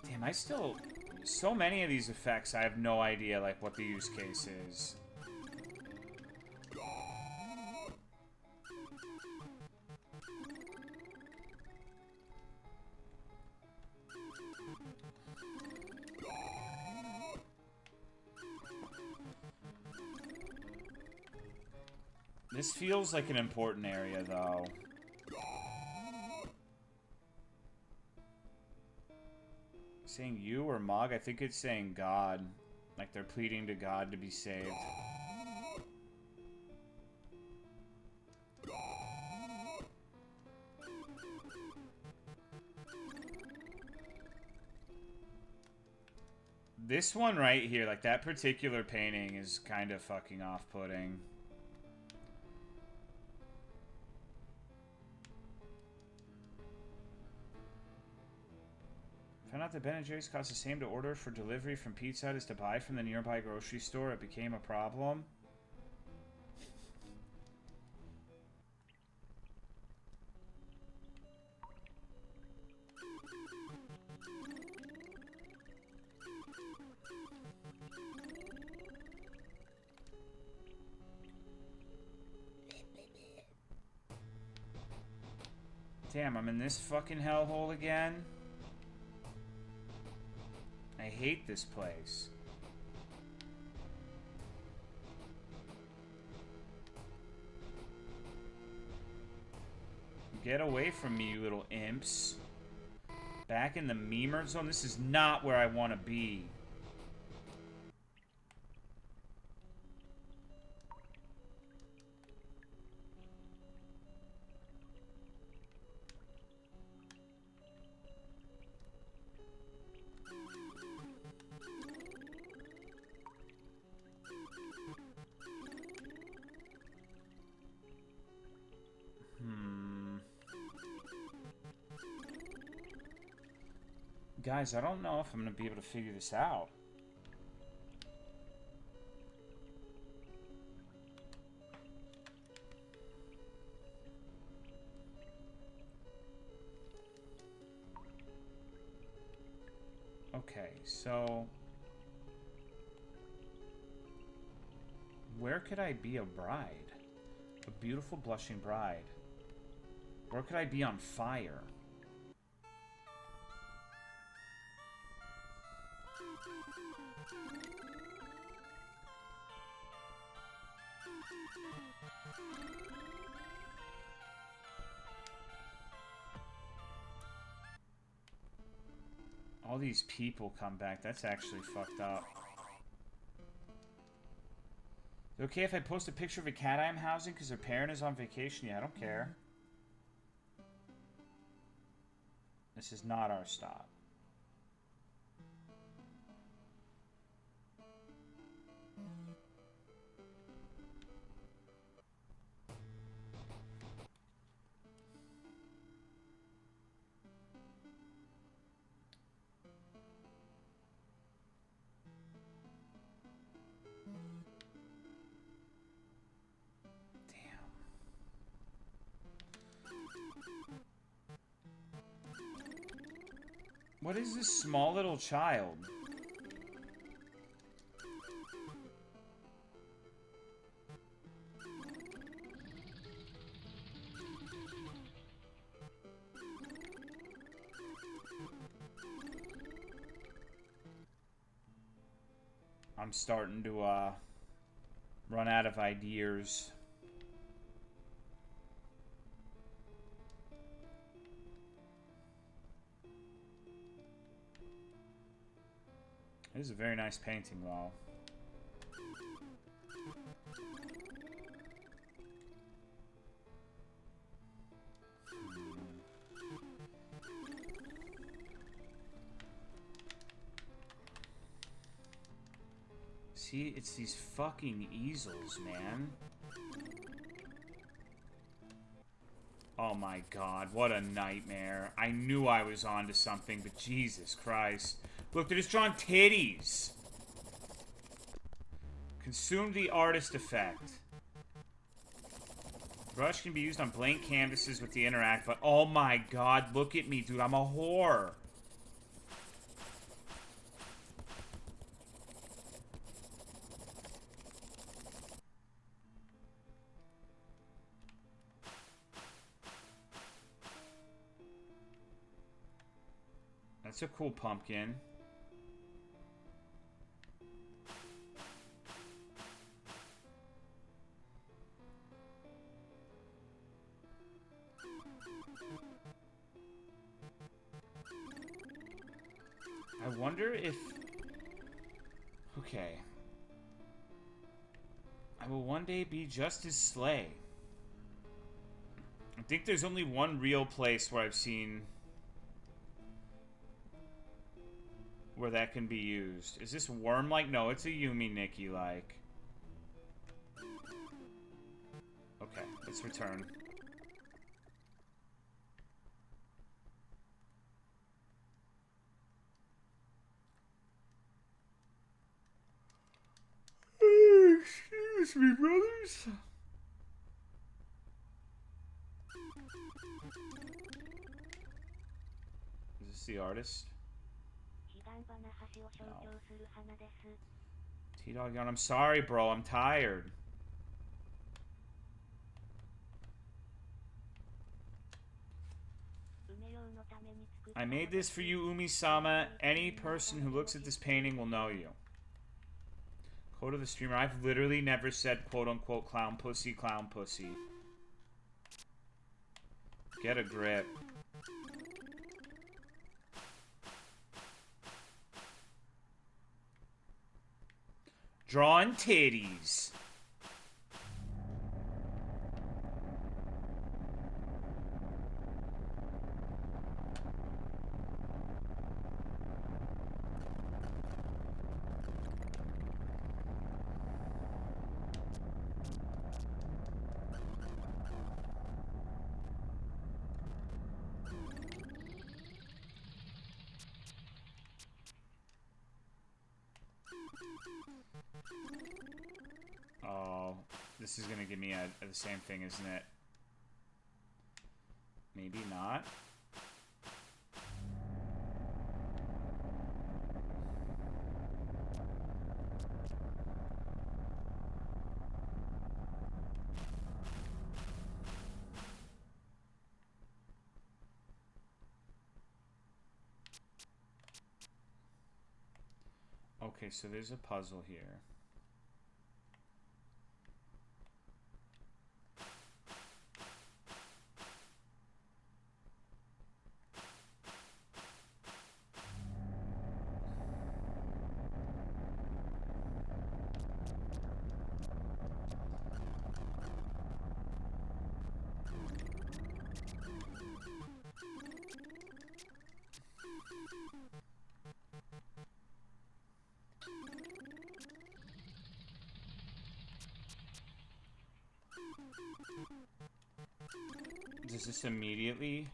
Damn, I still... So many of these effects, I have no idea, like, what the use case is. This feels like an important area, though. Saying you or Mog? I think it's saying God. Like they're pleading to God to be saved. This one right here, like that particular painting is kind of fucking off-putting. Found out that Ben & Jerry's cost the same to order for delivery from Pizza Hut as to buy from the nearby grocery store. It became a problem. Damn, I'm in this fucking hellhole again. I hate this place. Get away from me, you little imps. Back in the memer zone? This is not where I want to be. Guys, I don't know if I'm going to be able to figure this out. Okay, so... where could I be a bride? A beautiful blushing bride. Where could I be on fire? All these people come back. That's actually fucked up. Okay if I post a picture of a cat I'm housing because their parent is on vacation? Yeah, I don't care. This is not our stop. What is this small little child? I'm starting to run out of ideas. This is a very nice painting, though. See, it's these fucking easels, man. Oh my god, what a nightmare. I knew I was onto something, but Jesus Christ. Look, they're just drawing titties. Consume the artist effect. Brush can be used on blank canvases with the interact, but oh my god, look at me, dude. I'm a whore. That's a cool pumpkin. I wonder if... Okay. I will one day be just as slay. I think there's only one real place where I've seen... where that can be used. Is this worm-like? No, it's a Yumi Nikki-like. Okay, let's return. Excuse me, brothers. Is this the artist? No. T-Dog yawn. I'm sorry, bro. I'm tired. I made this for you, Umi-sama. Any person who looks at this painting will know you. Quote of the streamer. I've literally never said quote-unquote clown pussy, clown pussy. Get a grip. Drawing titties. Oh, this is gonna give me the same thing, isn't it? Maybe not. Okay, so there's a puzzle here. Is this immediately?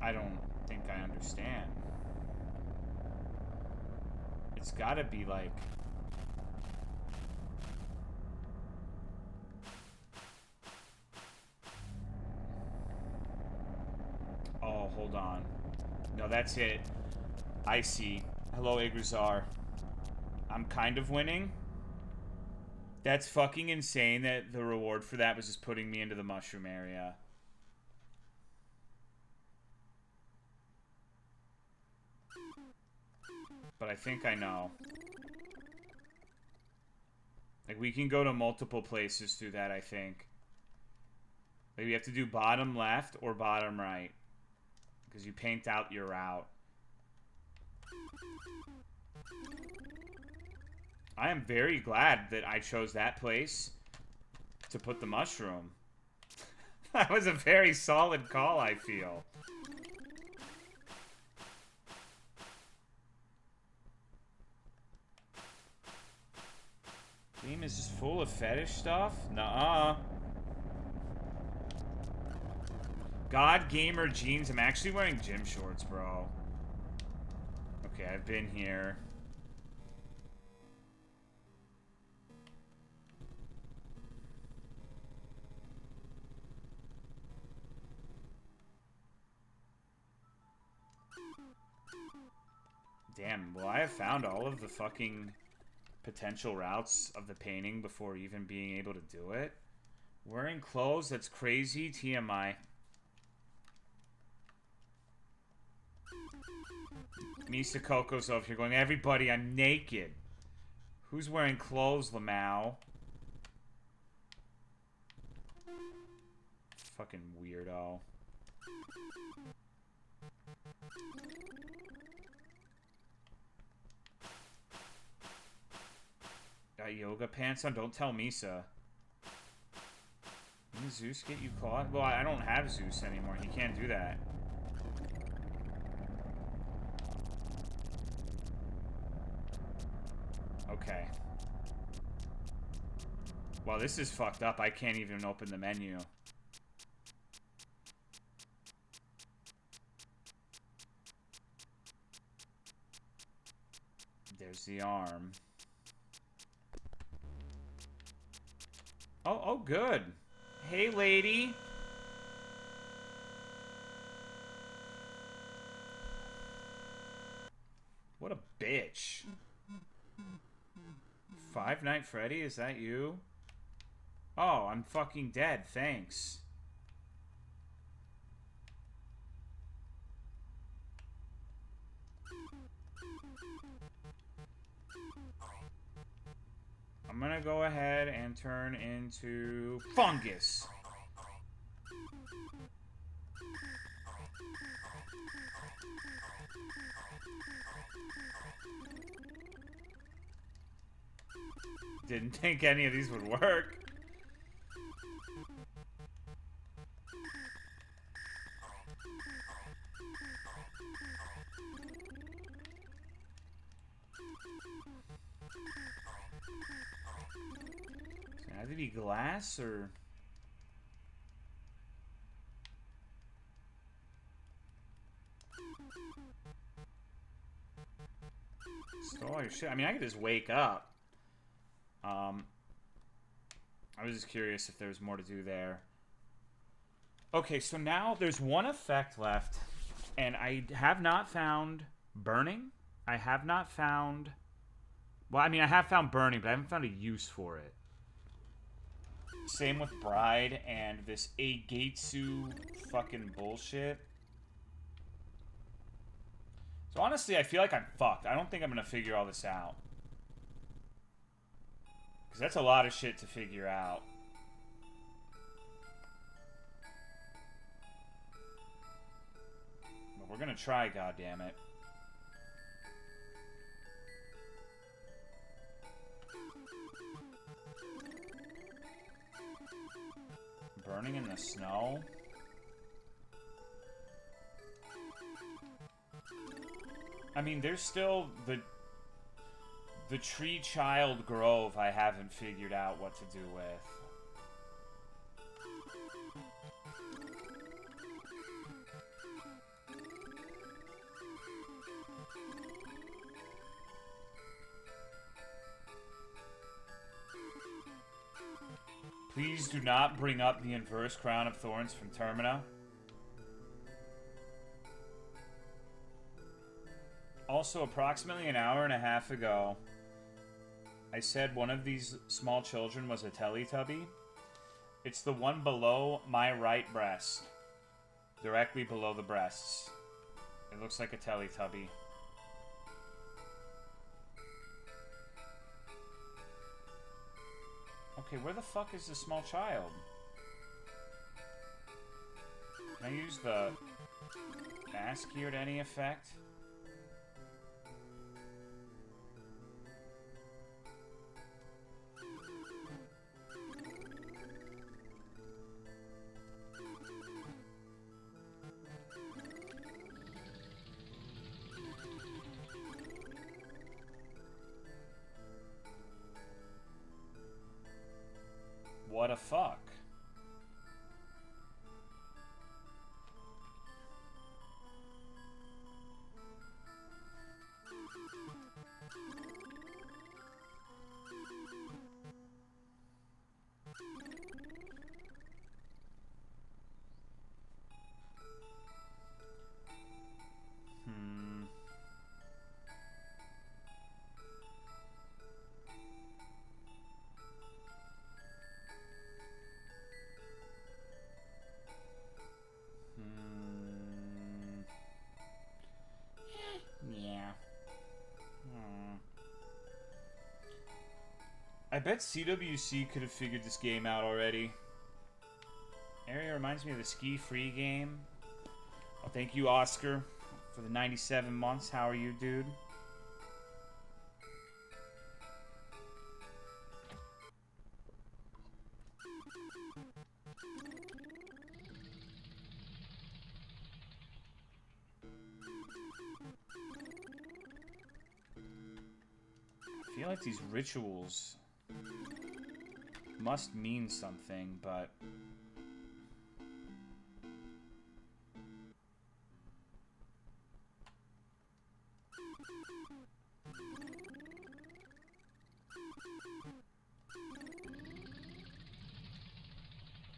I don't think I understand. It's gotta be like... Oh, hold on. No, that's it. I see. Hello, Igrazar. I'm kind of winning. That's fucking insane that the reward for that was just putting me into the mushroom area. But I think I know. Like, we can go to multiple places through that, I think. Like, we have to do bottom left or bottom right. Because you paint out your route. I am very glad that I chose that place to put the mushroom. That was a very solid call, I feel. Game is just full of fetish stuff? Nuh-uh. God Gamer jeans. I'm actually wearing gym shorts, bro. Okay, I've been here. Damn, well, I have found all of the fucking potential routes of the painting before even being able to do it. Wearing clothes? That's crazy. TMI. Misa Coco's over here going, everybody, I'm naked. Who's wearing clothes, Lamau? Fucking weirdo. Got yoga pants on? Don't tell Misa. Didn't Zeus get you caught? Well, I don't have Zeus anymore. He can't do that. Okay. Well, this is fucked up. I can't even open the menu. There's the arm. Oh, good. Hey, lady. What a bitch. Five Night Freddy, is that you? Oh, I'm fucking dead, thanks. I'm gonna go ahead and turn into fungus. Didn't think any of these would work. Does it have to be glass or... Stole all your shit. I mean, I could just wake up. I was just curious if there was more to do there. Okay, so now there's one effect left, and I have not found burning. I have not found... Well, I mean, I have found burning, but I haven't found a use for it. Same with Bride and this Eigetsu fucking bullshit. So honestly, I feel like I'm fucked. I don't think I'm going to figure all this out. Because that's a lot of shit to figure out. But we're going to try, goddammit. Burning in the snow? I mean, there's still the tree child grove I haven't figured out what to do with. Please do not bring up the inverse crown of thorns from Termina. Also, approximately an hour and a half ago, I said one of these small children was a Teletubby. It's the one below my right breast. Directly below the breasts. It looks like a Teletubby. Okay, where the fuck is the small child? Can I use the mask here to any effect? What a fuck. Yeah. I bet CWC could have figured this game out already. Area reminds me of the Ski Free game. Oh, thank you, Oscar, for the 97 months. How are you, dude? I feel like these rituals must mean something, but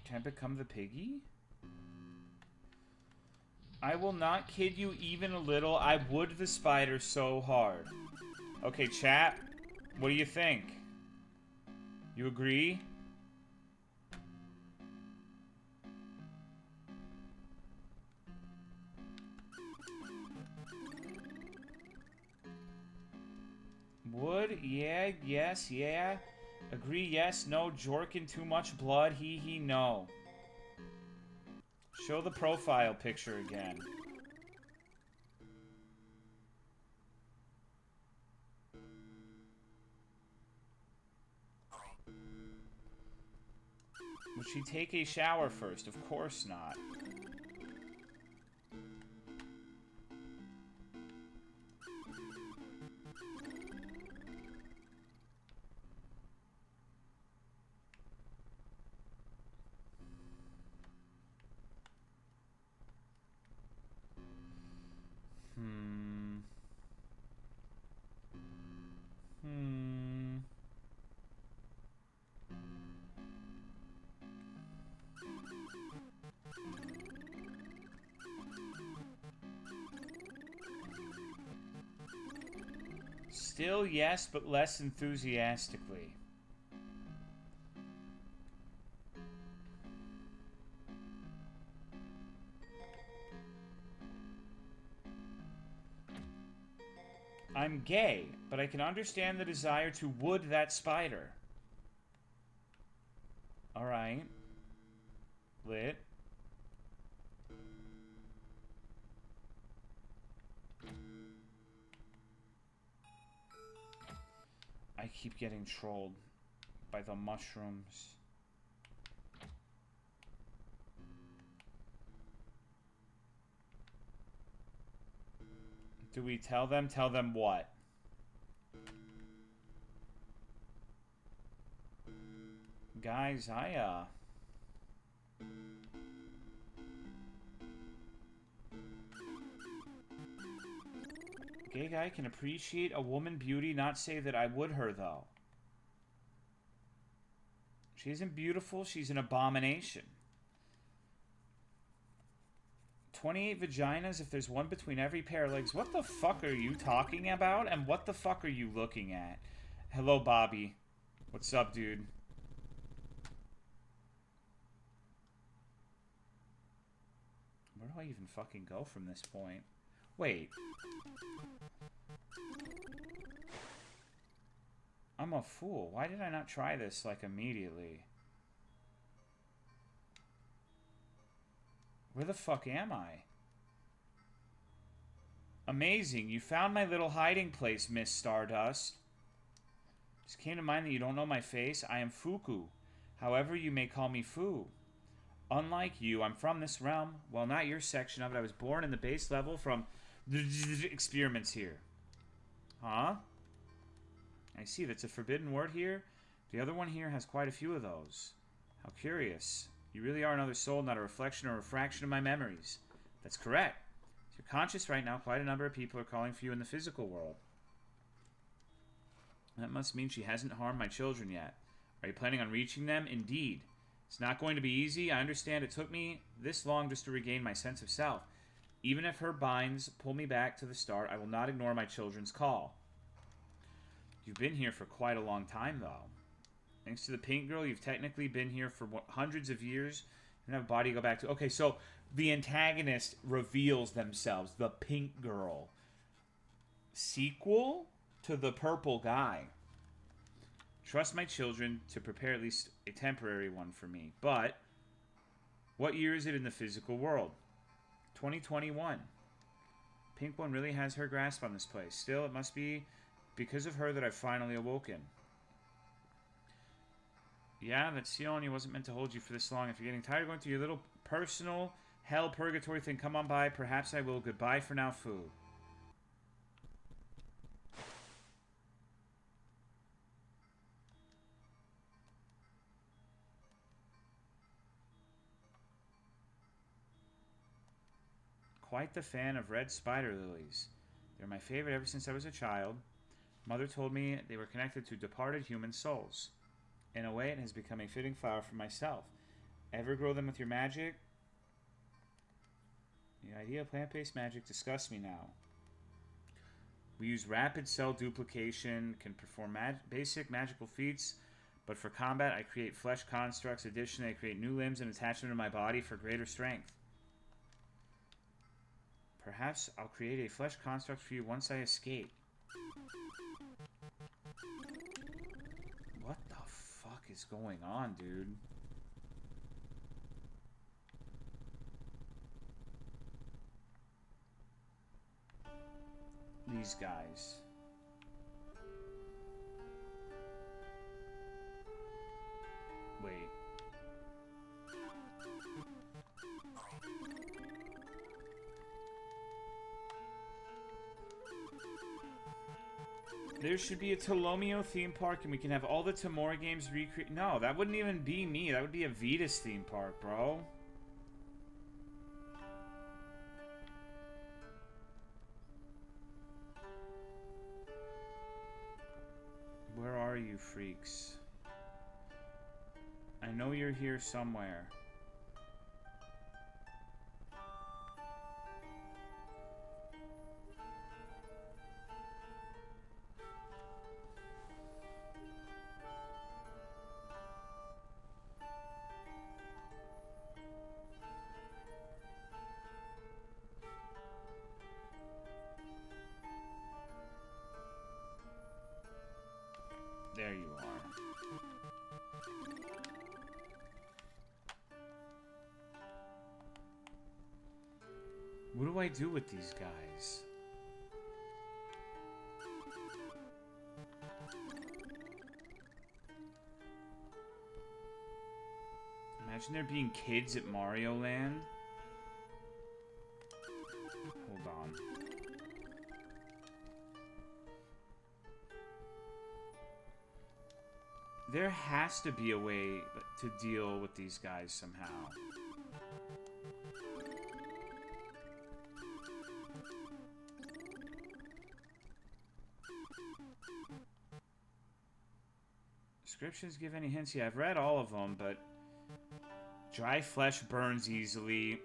can I become the piggy? I will not kid you even a little. I would the spider so hard. Okay, chat, what do you think? You agree? Would? Yeah, yes, yeah. Agree, yes, no. Jorkin, too much blood, he, no. Show the profile picture again. Would she take a shower first? Of course not. Still, yes, but less enthusiastically. I'm gay, but I can understand the desire to wood that spider. Alright. Lit. I keep getting trolled by the mushrooms. Do we tell them? Tell them what? Guys, Gay guy can appreciate a woman beauty, not say that I would her, though. She isn't beautiful, she's an abomination. 28 vaginas if there's one between every pair of legs. What the fuck are you talking about? And what the fuck are you looking at? Hello, Bobby. What's up, dude? Where do I even fucking go from this point? Wait. I'm a fool. Why did I not try this, like, immediately? Where the fuck am I? Amazing. You found my little hiding place, Miss Stardust. Just came to mind that you don't know my face. I am Fuku. However, you may call me Fu. Unlike you, I'm from this realm. Well, not your section of it. I was born in the base level from experiments here. Huh? I see. That's a forbidden word here. The other one here has quite a few of those. How curious. You really are another soul, not a reflection or refraction of my memories. That's correct. If you're conscious right now, quite a number of people are calling for you in the physical world. That must mean she hasn't harmed my children yet. Are you planning on reaching them? Indeed. It's not going to be easy. I understand it took me this long just to regain my sense of self. Even if her binds pull me back to the start, I will not ignore my children's call. You've been here for quite a long time, though. Thanks to the pink girl, you've technically been here for hundreds of years. You don't have a body to go back to. Okay, so the antagonist reveals themselves. The pink girl. Sequel to the purple guy. Trust my children to prepare at least a temporary one for me. But, what year is it in the physical world? 2021. Pink one really has her grasp on this place. Still, it must be because of her that I've finally awoken. Yeah, that Sion wasn't meant to hold you for this long. If you're getting tired of going through your little personal hell purgatory thing, come on by. Perhaps I will. Goodbye for now, Fu. Quite the fan of red spider lilies. They're my favorite ever since I was a child. Mother told me they were connected to departed human souls. In a way, it has become a fitting flower for myself. Ever grow them with your magic? The idea of plant-based magic disgusts me now. We use rapid cell duplication, can perform basic magical feats, but for combat, I create flesh constructs. Additionally, I create new limbs and attach them to my body for greater strength. Perhaps I'll create a flesh construct for you once I escape. What the fuck is going on, dude? These guys. Wait. There should be a Tolomeo theme park and we can have all the Tamora games recreate. No, that wouldn't even be me. That would be a Vetus theme park, bro. Where are you, freaks? I know you're here somewhere. There you are. What do I do with these guys? Imagine there being kids at Mario Land. Hold on. There has to be a way to deal with these guys somehow. Descriptions give any hints? Yeah, I've read all of them, but dry flesh burns easily.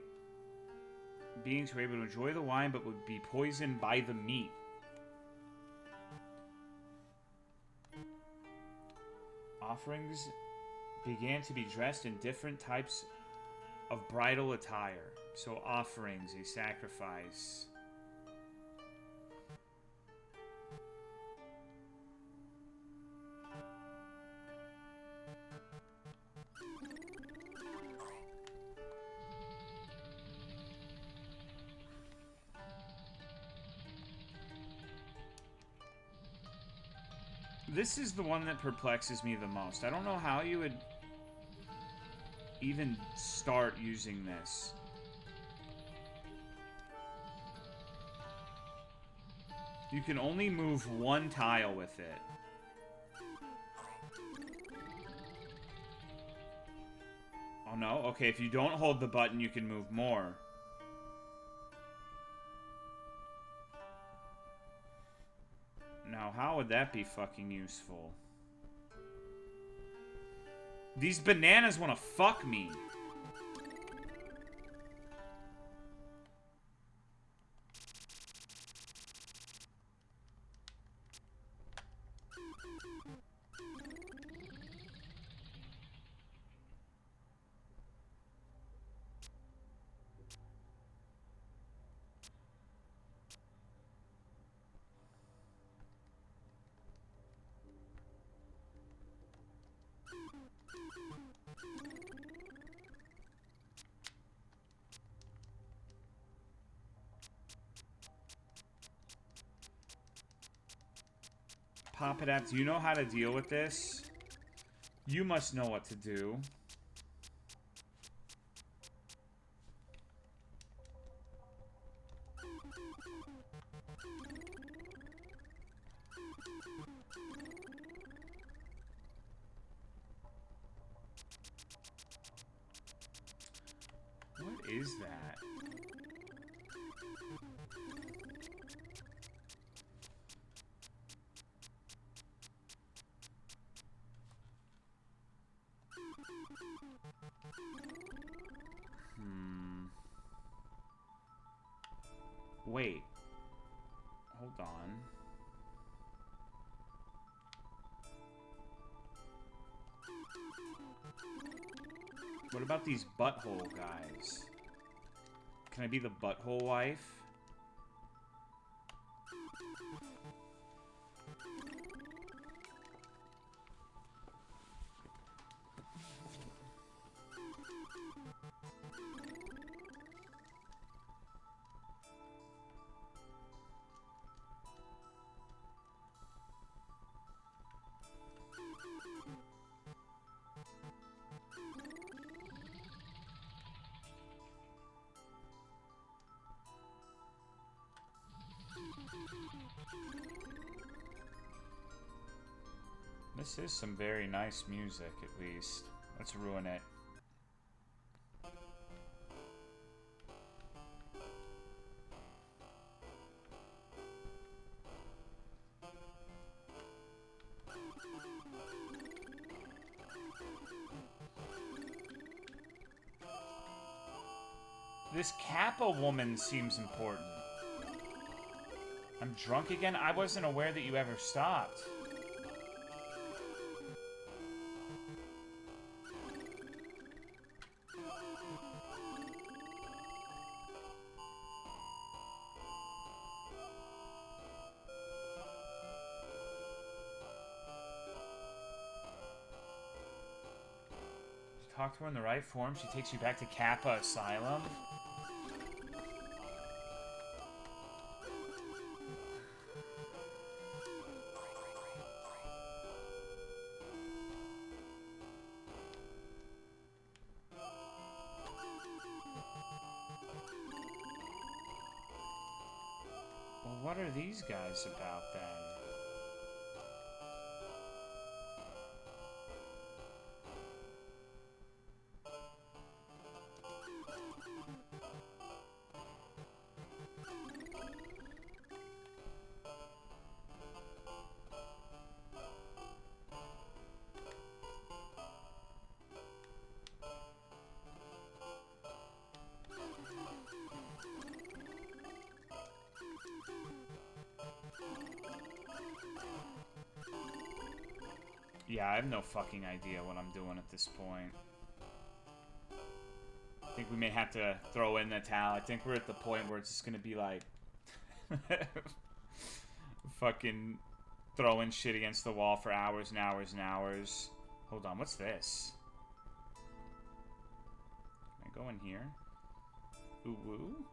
Beings were able to enjoy the wine, but would be poisoned by the meat. Offerings began to be dressed in different types of bridal attire. So offerings, a sacrifice. This is the one that perplexes me the most. I don't know how you would even start using this. You can only move one tile with it. Oh no? Okay, if you don't hold the button, you can move more. Now, how would that be fucking useful? These bananas want to fuck me. Pop It Up, do you know how to deal with this? You must know what to do. What is that? Wait. Hold on. What about these butthole guys? Can I be the butthole wife? This is some very nice music, at least. Let's ruin it. This Kappa woman seems important. I'm drunk again? I wasn't aware that you ever stopped. Talk to her in the right form, she takes you back to Kappa Asylum. Well, what are these guys about then? Yeah, I have no fucking idea what I'm doing at this point. I think we may have to throw in the towel. I think we're at the point where it's just gonna be like fucking throwing shit against the wall for hours and hours and hours. Hold on, what's this? Can I go in here? Ooh woo?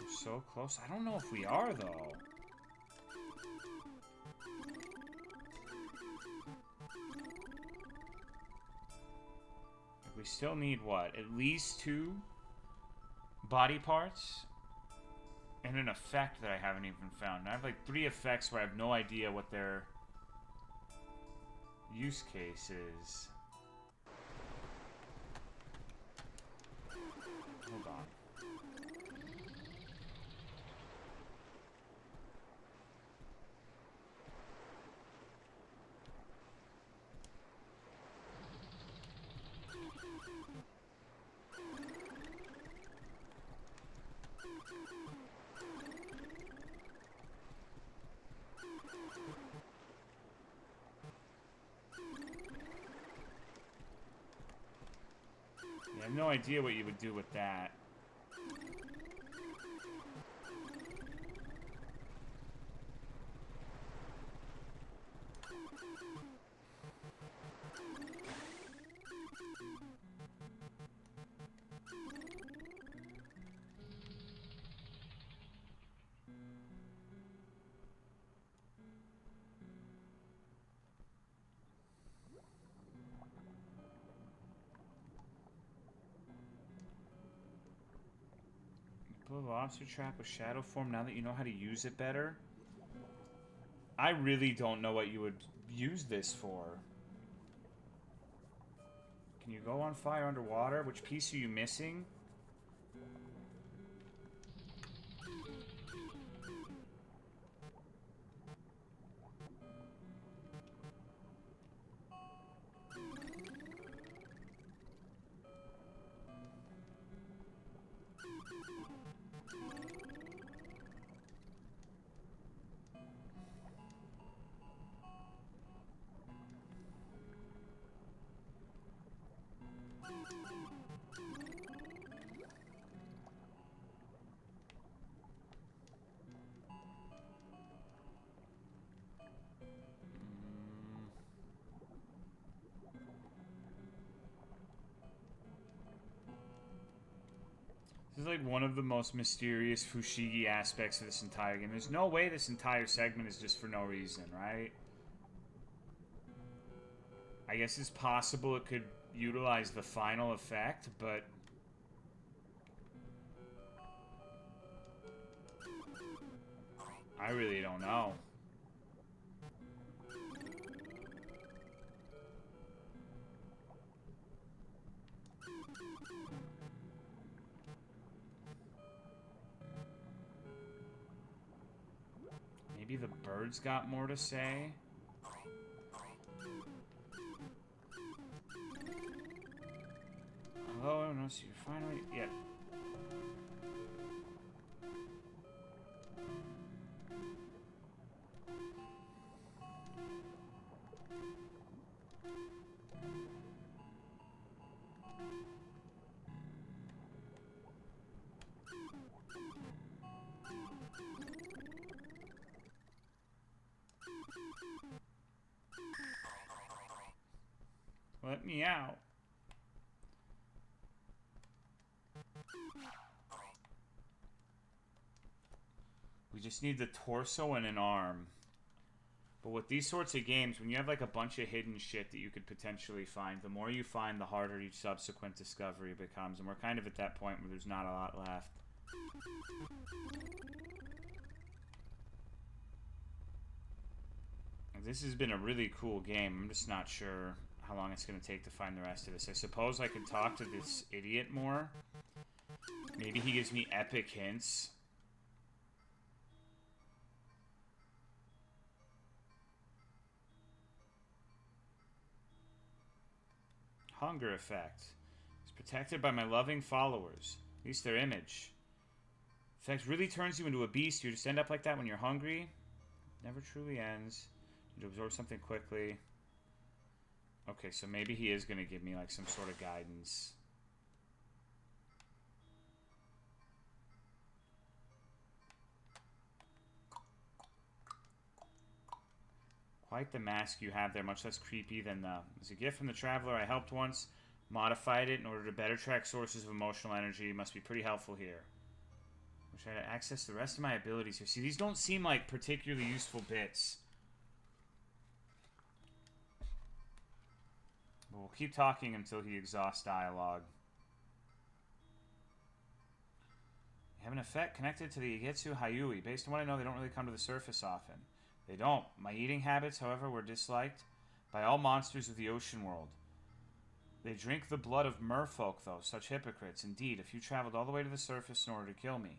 We're so close. I don't know if we are though. We still need what? At least 2 body parts? And an effect that I haven't even found. And I have like 3 effects where I have no idea what their use case is. Hold on. Yeah, I have no idea what you would do with that. Put a lobster trap with shadow form now that you know how to use it better? I really don't know what you would use this for. Can you go on fire underwater? Which piece are you missing? This is like one of the most mysterious Fushigi aspects of this entire game. There's no way this entire segment is just for no reason, right? I guess it's possible it could utilize the final effect, but I really don't know. Maybe the birds got more to say? Oh, no, so you're finally... Yeah. Let me out. We just need the torso and an arm. But with these sorts of games, when you have like a bunch of hidden shit that you could potentially find, the more you find, the harder each subsequent discovery becomes. And we're kind of at that point where there's not a lot left. This has been a really cool game. I'm just not sure how long it's going to take to find the rest of this. I suppose I could talk to this idiot more. Maybe he gives me epic hints. Hunger effect. It's protected by my loving followers. At least their image. Effect really turns you into a beast. You just end up like that when you're hungry. Never truly ends. To absorb something quickly. Okay, so maybe he is going to give me like some sort of guidance. Quite the mask you have there, much less creepy than the... As a gift from the traveler I helped once, modified it in order to better track sources of emotional energy. Must be pretty helpful here. Wish I had access to the rest of my abilities here. See, these don't seem like particularly useful bits. But we'll keep talking until he exhausts dialogue. You have an effect connected to the Igetsu Hayui. Based on what I know, they don't really come to the surface often. They don't. My eating habits, however, were disliked by all monsters of the ocean world. They drink the blood of merfolk, though, such hypocrites. Indeed, a few traveled all the way to the surface in order to kill me.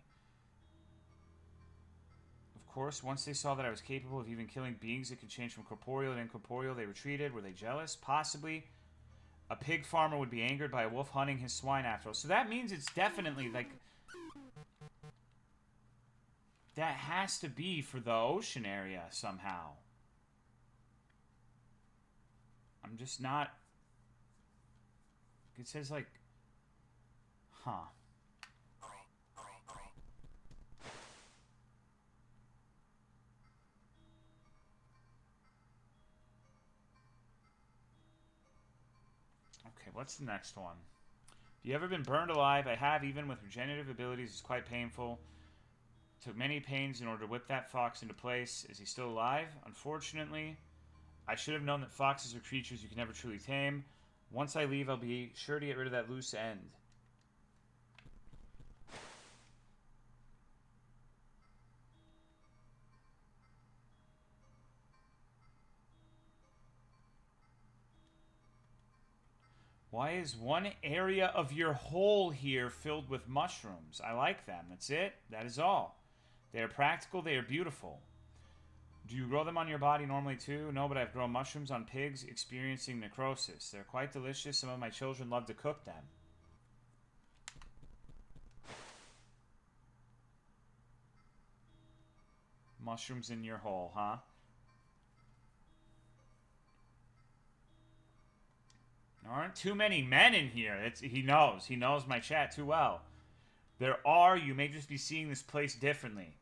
Of course, once they saw that I was capable of even killing beings that could change from corporeal to incorporeal, they retreated. Were they jealous? Possibly. A pig farmer would be angered by a wolf hunting his swine after all. So that means it's definitely, like... That has to be for the ocean area somehow. I'm just not... It says like... Huh. Okay, what's the next one? Have you ever been burned alive? I have, even with regenerative abilities. It's quite painful. Took many pains in order to whip that fox into place. Is he still alive? Unfortunately, I should have known that foxes are creatures you can never truly tame. Once I leave, I'll be sure to get rid of that loose end. Why is one area of your hole here filled with mushrooms? I like them. That's it. That is all. They are practical. They are beautiful. Do you grow them on your body normally too? No, but I've grown mushrooms on pigs experiencing necrosis. They're quite delicious. Some of my children love to cook them. Mushrooms in your hole, huh? There aren't too many men in here. He knows. He knows my chat too well. There are. You may just be seeing this place differently.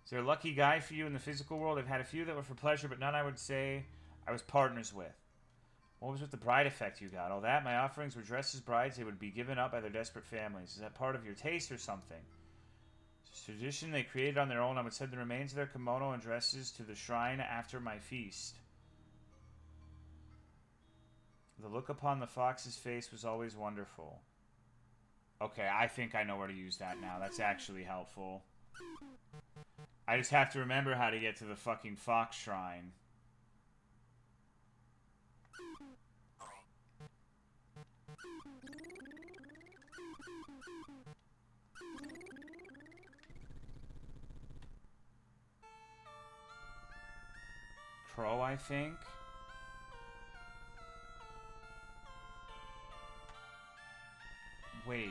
Is there a lucky guy for you in the physical world? I've had a few that were for pleasure, but none I would say I was partners with. What was with the bride effect you got? All that? My offerings were dressed as brides. They would be given up by their desperate families. Is that part of your taste or something? It's a tradition they created on their own. I would send the remains of their kimono and dresses to the shrine after my feast. The look upon the fox's face was always wonderful. Okay, I think I know where to use that now. That's actually helpful. I just have to remember how to get to the fucking fox shrine. Crow, I think. Wait.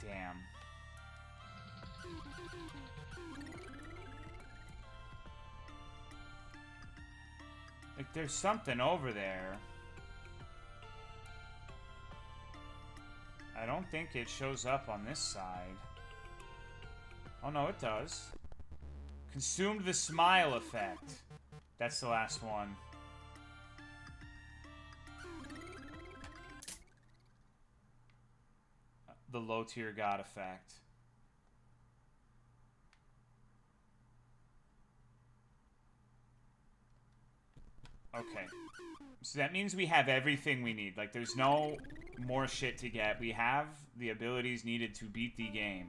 Damn. Like, there's something over there. I don't think it shows up on this side. Oh, no, it does. Consumed the smile effect. That's the last one. The low-tier god effect. Okay. So that means we have everything we need. Like, there's no more shit to get. We have the abilities needed to beat the game.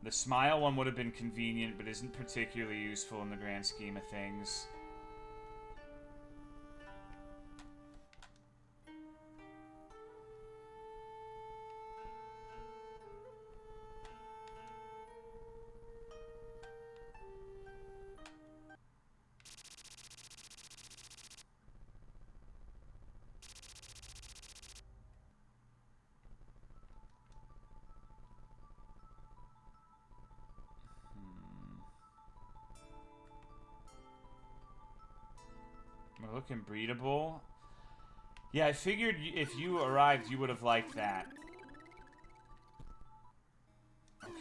The smile one would have been convenient, but isn't particularly useful in the grand scheme of things. looking breedable. Yeah, I figured if you arrived, you would have liked that. Okay.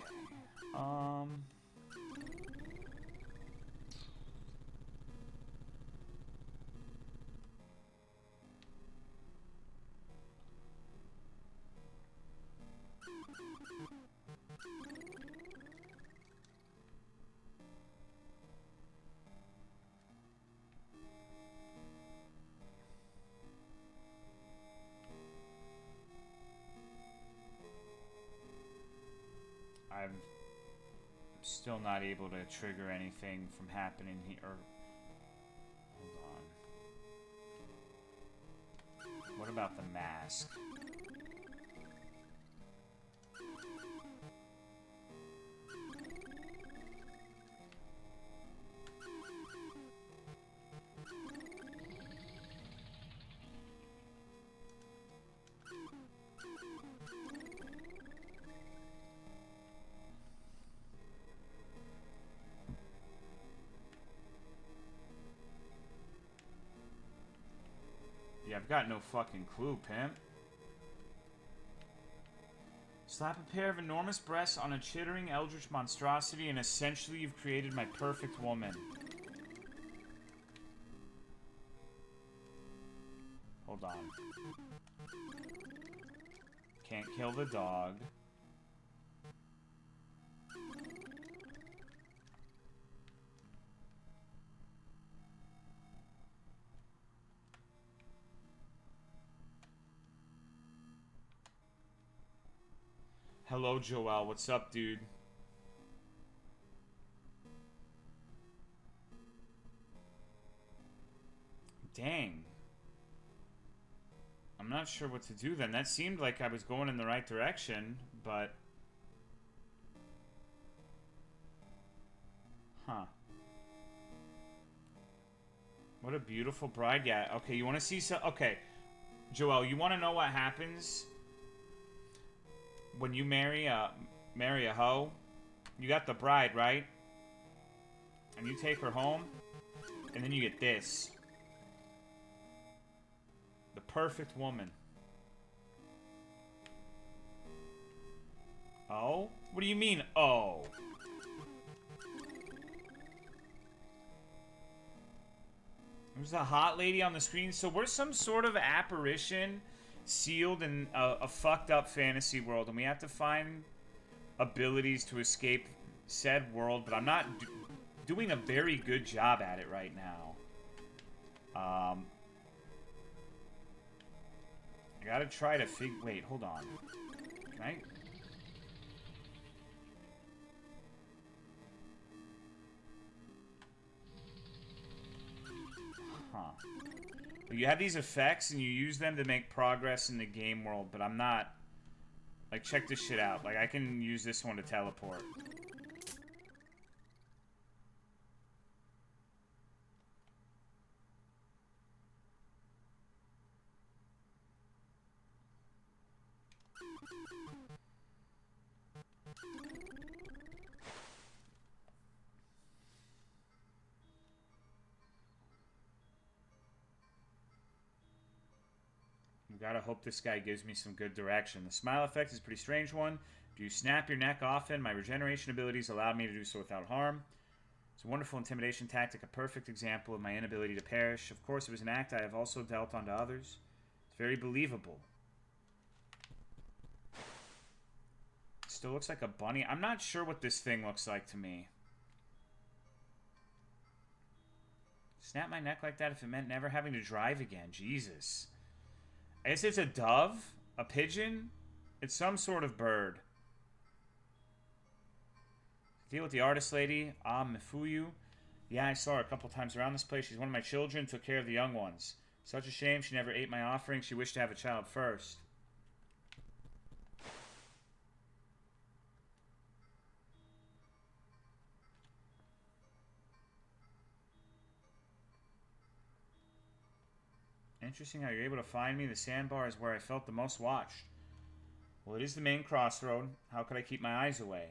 I'm still not able to trigger anything from happening here. Hold on. What about the mask? Yeah, I've got no fucking clue, pimp. Slap a pair of enormous breasts on a chittering eldritch monstrosity and essentially you've created my perfect woman. Hold on. Can't kill the dog. Hello, Joel. What's up, dude? Dang. I'm not sure what to do then. That seemed like I was going in the right direction, but... Huh. What a beautiful bride. Yeah, okay, you want to see some... Okay, Joel, you want to know what happens when you marry a hoe? You got the bride, right? And you take her home, and then you get this. The perfect woman. Oh? What do you mean, oh? There's a hot lady on the screen. So we're some sort of apparition sealed in a fucked up fantasy world, and we have to find abilities to escape said world, but I'm not doing a very good job at it right now. I gotta try to wait, hold on. Can I? Huh. But you have these effects and you use them to make progress in the game world, but I'm not... Like, check this shit out. Like, I can use this one to teleport. Gotta hope this guy gives me some good direction. The smile effect is a pretty strange one. Do you snap your neck often? My regeneration abilities allowed me to do so without harm. It's a wonderful intimidation tactic, a perfect example of my inability to perish. Of course, it was an act I have also dealt onto others. It's very believable. Still looks like a bunny. I'm not sure what this thing looks like to me. Snap my neck like that if it meant never having to drive again. Jesus. I guess it's a dove? A pigeon? It's some sort of bird. Deal with the artist lady. Mifuyu. Yeah, I saw her a couple times around this place. She's one of my children. Took care of the young ones. Such a shame she never ate my offering. She wished to have a child first. Interesting how you're able to find me. The sandbar is where I felt the most watched. Well, it is the main crossroad. How could I keep my eyes away?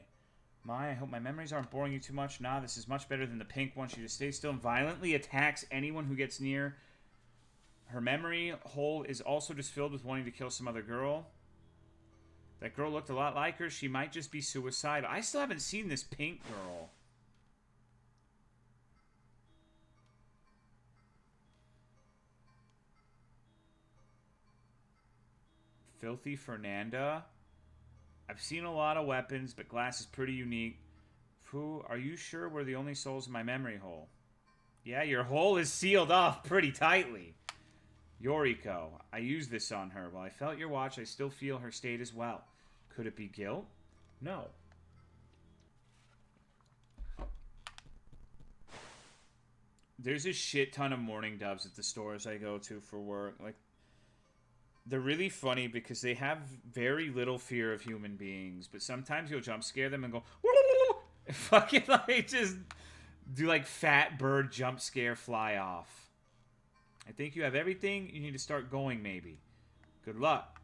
I hope my memories aren't boring you too much. Nah, this is much better than the pink one. She just stays still and violently attacks anyone who gets near Her memory hole is also just filled with wanting to kill some other girl. That girl looked a lot like her. She might just be suicidal. I still haven't seen this pink girl. Filthy Fernanda. I've seen a lot of weapons, but glass is pretty unique. Fu, are you sure we're the only souls in my memory hole? Yeah, your hole is sealed off pretty tightly. Yoriko, I used this on her. While I felt your watch, I still feel her state as well. Could it be guilt? No. There's a shit ton of mourning doves at the stores I go to for work. Like, they're really funny because they have very little fear of human beings, but sometimes you'll jump scare them and go, fucking like just do like fat bird jump scare fly off. I think you have everything. You need to start going, maybe. Good luck.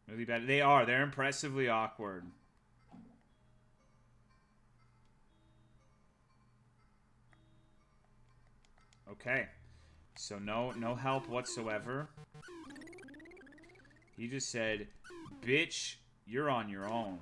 Really bad. They are. They're impressively awkward. Okay. So no help whatsoever. He just said, bitch, you're on your own.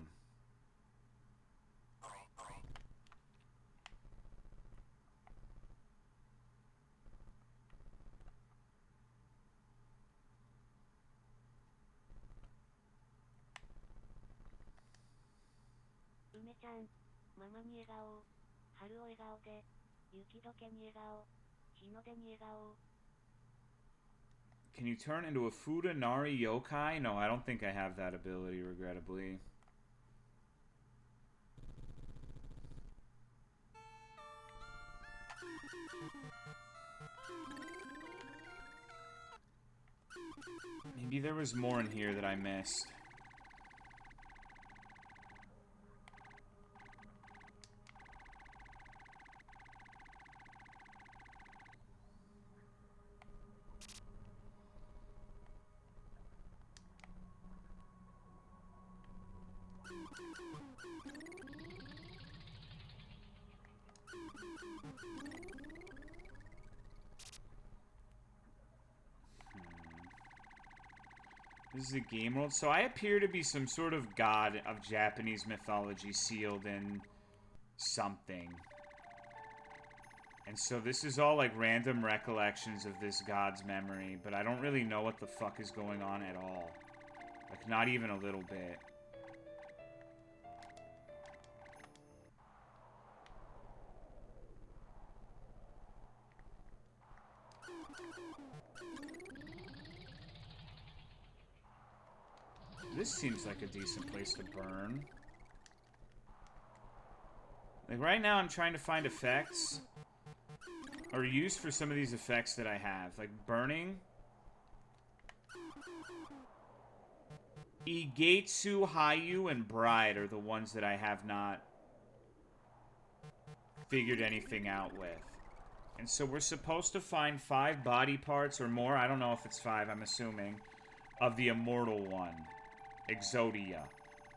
Can you turn into a Fudanari yokai? No, I don't think I have that ability, regrettably. Maybe there was more in here that I missed. This is a game world. So I appear to be some sort of god of Japanese mythology sealed in something. And so this is all like random recollections of this god's memory, but I don't really know what the fuck is going on at all. Like, not even a little bit. This seems like a decent place to burn. Like, right now I'm trying to find effects or use for some of these effects that I have. Like, burning. Igetsu, Hayu, and Bride are the ones that I have not figured anything out with. And so we're supposed to find 5 body parts or more. I don't know if it's 5, I'm assuming. Of the immortal one. Exodia.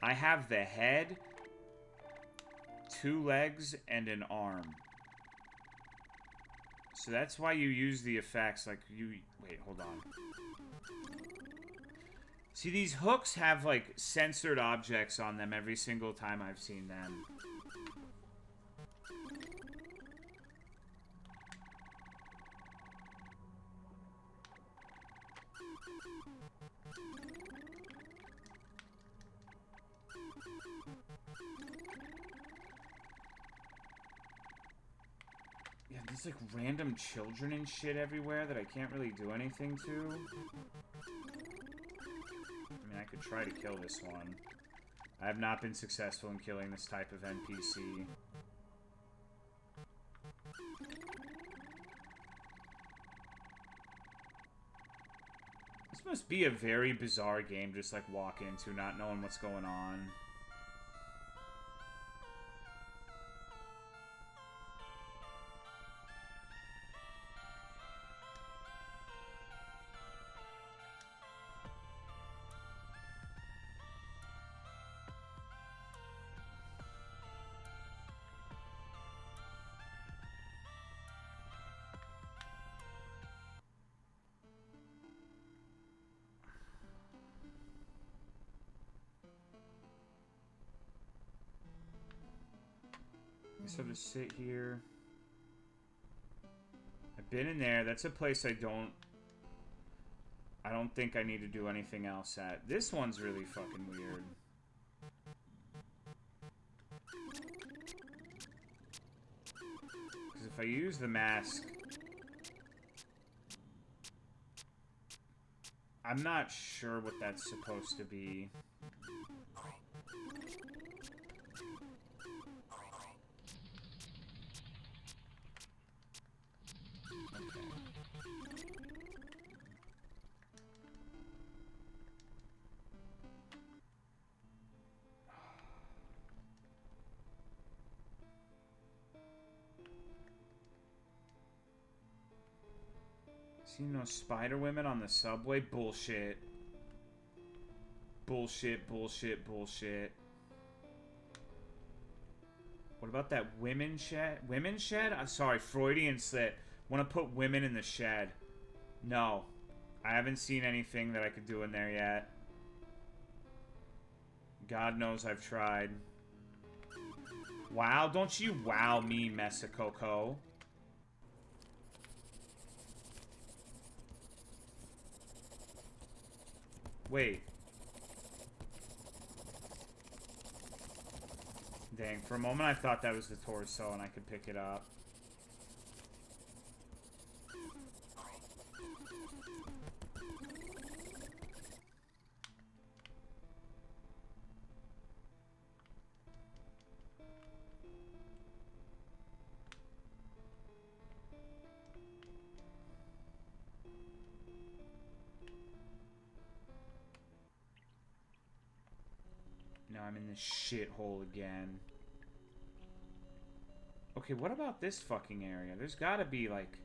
I have the head, 2 legs, and an arm. So that's why you use the effects. Like, you... Wait, hold on. See, these hooks have, like, censored objects on them every single time I've seen them. Yeah, there's, like, random children and shit everywhere that I can't really do anything to. I mean, I could try to kill this one. I have not been successful in killing this type of NPC. This must be a very bizarre game, just like walk into, not knowing what's going on. So to sit here. I've been in there. That's a place I don't think I need to do anything else at. This one's really fucking weird. Because if I use the mask, I'm not sure what that's supposed to be. See no spider women on the subway? Bullshit. Bullshit, bullshit, bullshit. What about that women shed? Women shed? I'm sorry, Freudian slip. Want to put women in the shed. No. I haven't seen anything that I could do in there yet. God knows I've tried. Wow, don't you wow me, Messicoco. Wait. Dang, for a moment I thought that was the torso and I could pick it up. Now I'm in this shithole again. Okay, what about this fucking area? There's gotta be, like,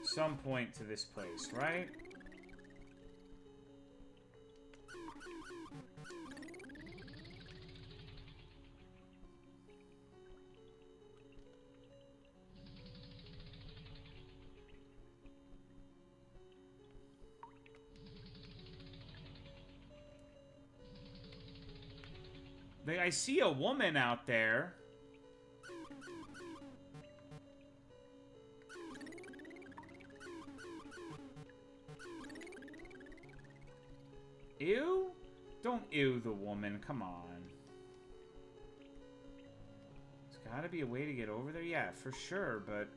some point to this place, right? I see a woman out there. Ew? Don't ew the woman, come on. There's gotta be a way to get over there? Yeah, for sure, but...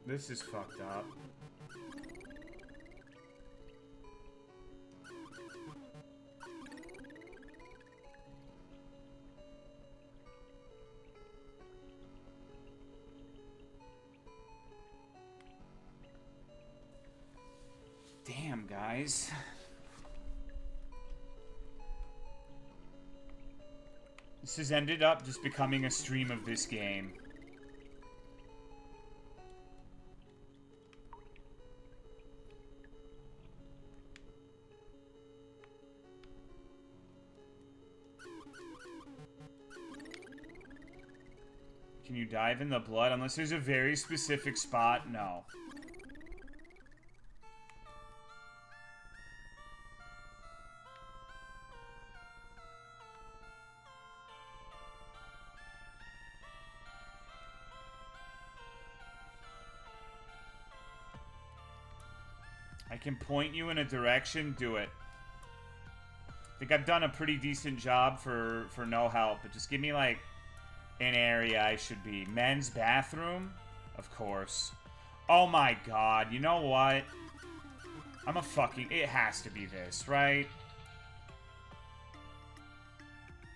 This is fucked up. Damn, guys. This has ended up just becoming a stream of this game. Can you dive in the blood? Unless there's a very specific spot, no. I can point you in a direction, do it. I think I've done a pretty decent job for no help, but just give me, like, an area I should be. Men's bathroom? Of course. Oh my god, you know what? I'm a fucking... It has to be this, right?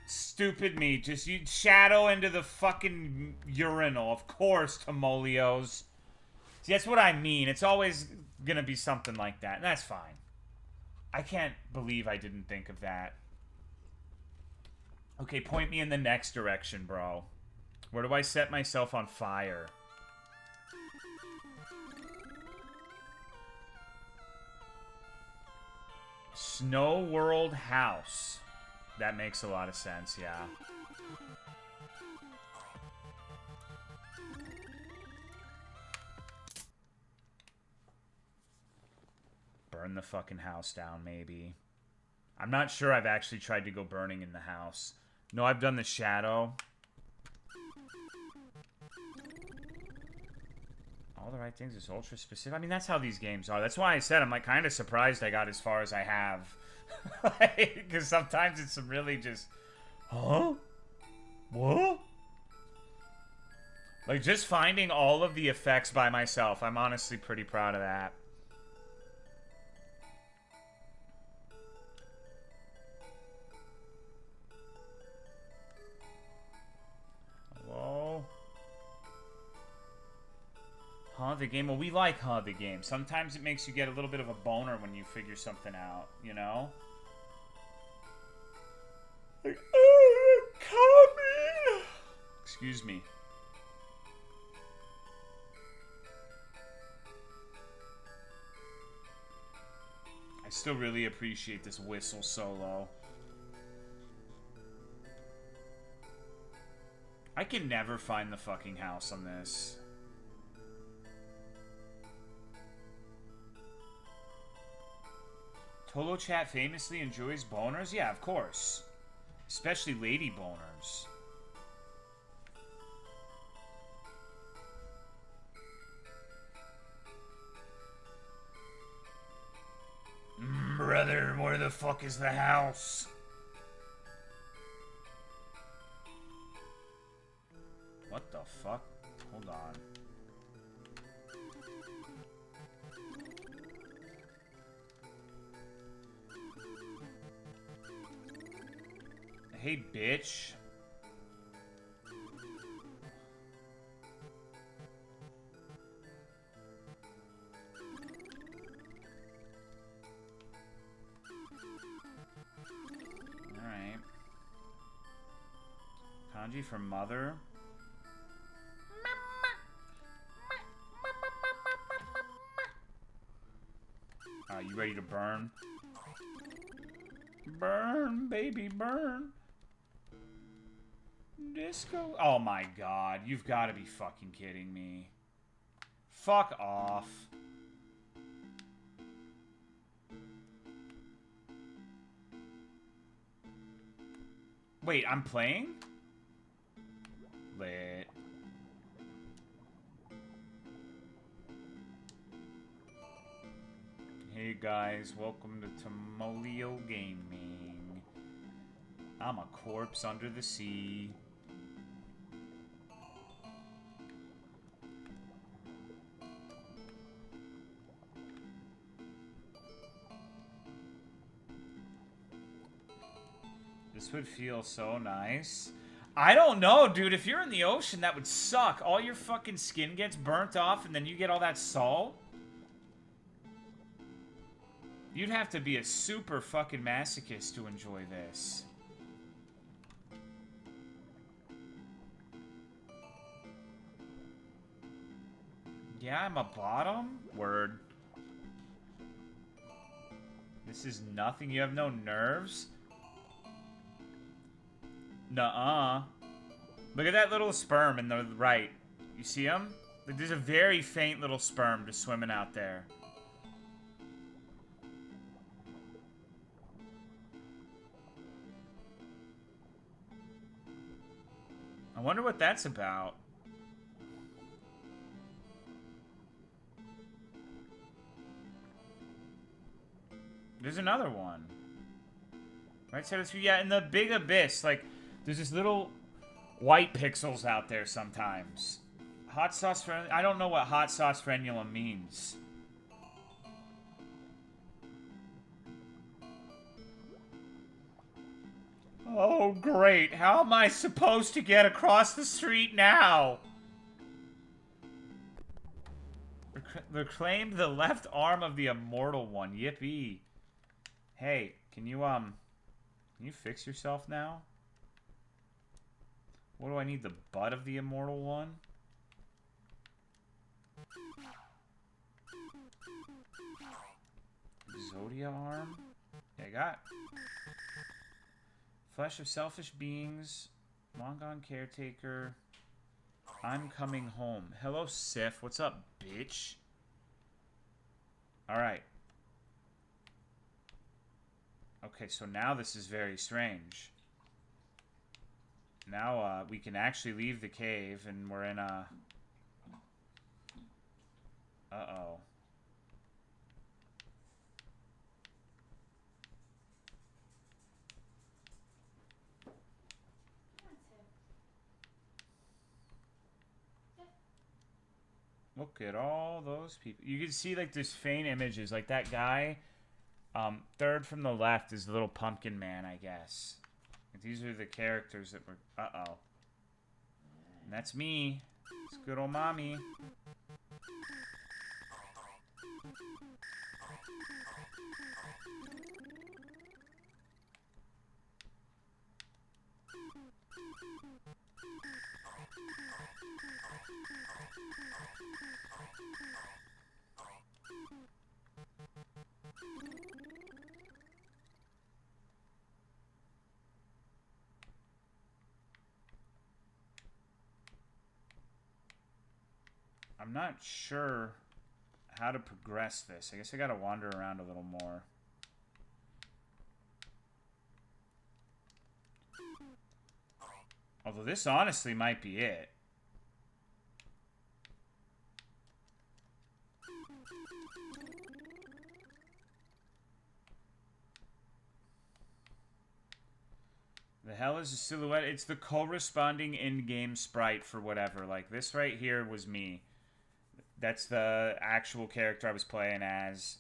Stupid me. Just you shadow into the fucking urinal. Of course, Tomolios. See, that's what I mean. It's always gonna be something like that. And that's fine. I can't believe I didn't think of that. Okay, point me in the next direction, bro. Where do I set myself on fire? Snow World House. That makes a lot of sense, yeah. Burn the fucking house down, maybe. I'm not sure I've actually tried to go burning in the house. No, I've done the shadow. All the right things is ultra specific. I mean, that's how these games are. That's why I said I'm like kind of surprised I got as far as I have. Because sometimes it's some really just, huh? What? Like just finding all of the effects by myself. I'm honestly pretty proud of that. Hello? Huh, the game? Well, we like Huh, the game. Sometimes it makes you get a little bit of a boner when you figure something out, you know? Like, oh, coming! Excuse me. I still really appreciate this whistle solo. I can never find the fucking house on this. Tolo Chat famously enjoys boners? Yeah, of course. Especially lady boners. Brother, where the fuck is the house? What the fuck? Hold on. Hey, bitch. Alright. Kanji for mother. You ready to burn? Burn, baby, burn. Disco. Oh my god, you've got to be fucking kidding me. Fuck off. Wait, I'm playing? Lit. Hey guys, welcome to Tolomeo Gaming. I'm a corpse under the sea. This would feel so nice. I don't know, dude. If you're in the ocean, that would suck. All your fucking skin gets burnt off and then you get all that salt. You'd have to be a super fucking masochist to enjoy this. Yeah, I'm a bottom? Word. This is nothing? You have no nerves? Nuh-uh. Look at that little sperm in the right. You see him? Like, there's a very faint little sperm just swimming out there. I wonder what that's about. There's another one. Right side of the screen. Yeah, in the big abyss, like, there's this little white pixels out there sometimes. Hot sauce frenulum. I don't know what hot sauce frenulum means. Oh, great. How am I supposed to get across the street now? Reclaimed the left arm of the immortal one. Yippee. Hey, can you fix yourself now? What do I need? The butt of the immortal one? Exodia arm? Yeah, I got Flesh of Selfish Beings, Long Gone Caretaker, I'm Coming Home. Hello, Sif. What's up, bitch? Alright. Okay, so now this is very strange. Now, we can actually leave the cave, and we're in a... Uh-oh. Look at all those people. You can see, like, there's faint images. Like, that guy, third from the left is the little pumpkin man, I guess. These are the characters that were... Uh-oh. And that's me. It's good old mommy. I'm not sure how to progress this. I guess I gotta wander around a little more. Although this honestly might be it. The hell is a silhouette? It's the corresponding in-game sprite for whatever. Like, this right here was me. That's the actual character I was playing as.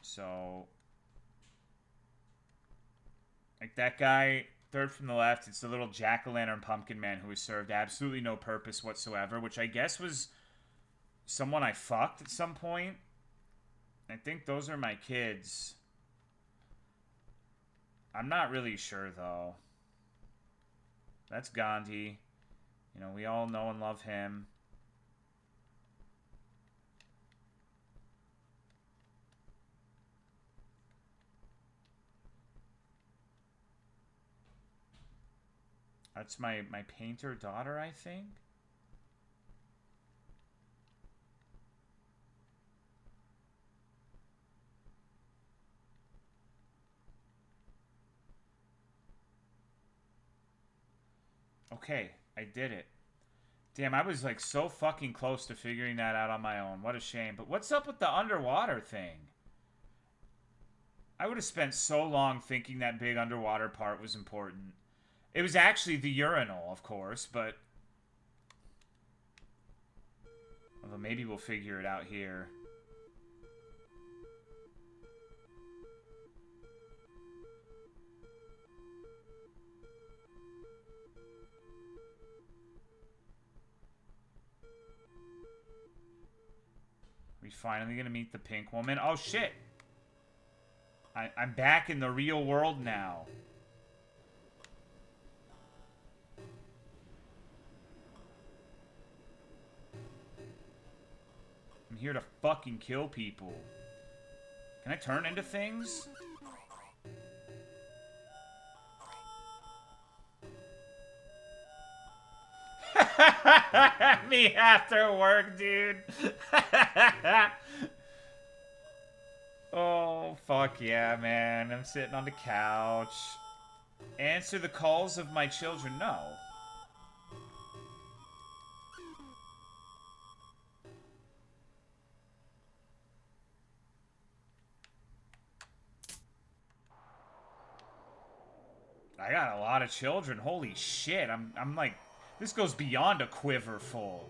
So... like, that guy, third from the left, it's the little jack-o'-lantern pumpkin man who has served absolutely no purpose whatsoever, which I guess was someone I fucked at some point. I think those are my kids. I'm not really sure, though. That's Gandhi. You know, we all know and love him. That's my painter daughter, I think. Okay, I did it. Damn, I was like so fucking close to figuring that out on my own. What a shame. But what's up with the underwater thing? I would have spent so long thinking that big underwater part was important. It was actually the urinal, of course, but... although maybe we'll figure it out here. We finally gonna meet the pink woman? Oh, shit! I'm back in the real world now. I'm here to fucking kill people. Can I turn into things? Me after work, dude. Oh, fuck yeah, man. I'm sitting on the couch. Answer the calls of my children. No. I got a lot of children. Holy shit. I'm like, this goes beyond a quiver full.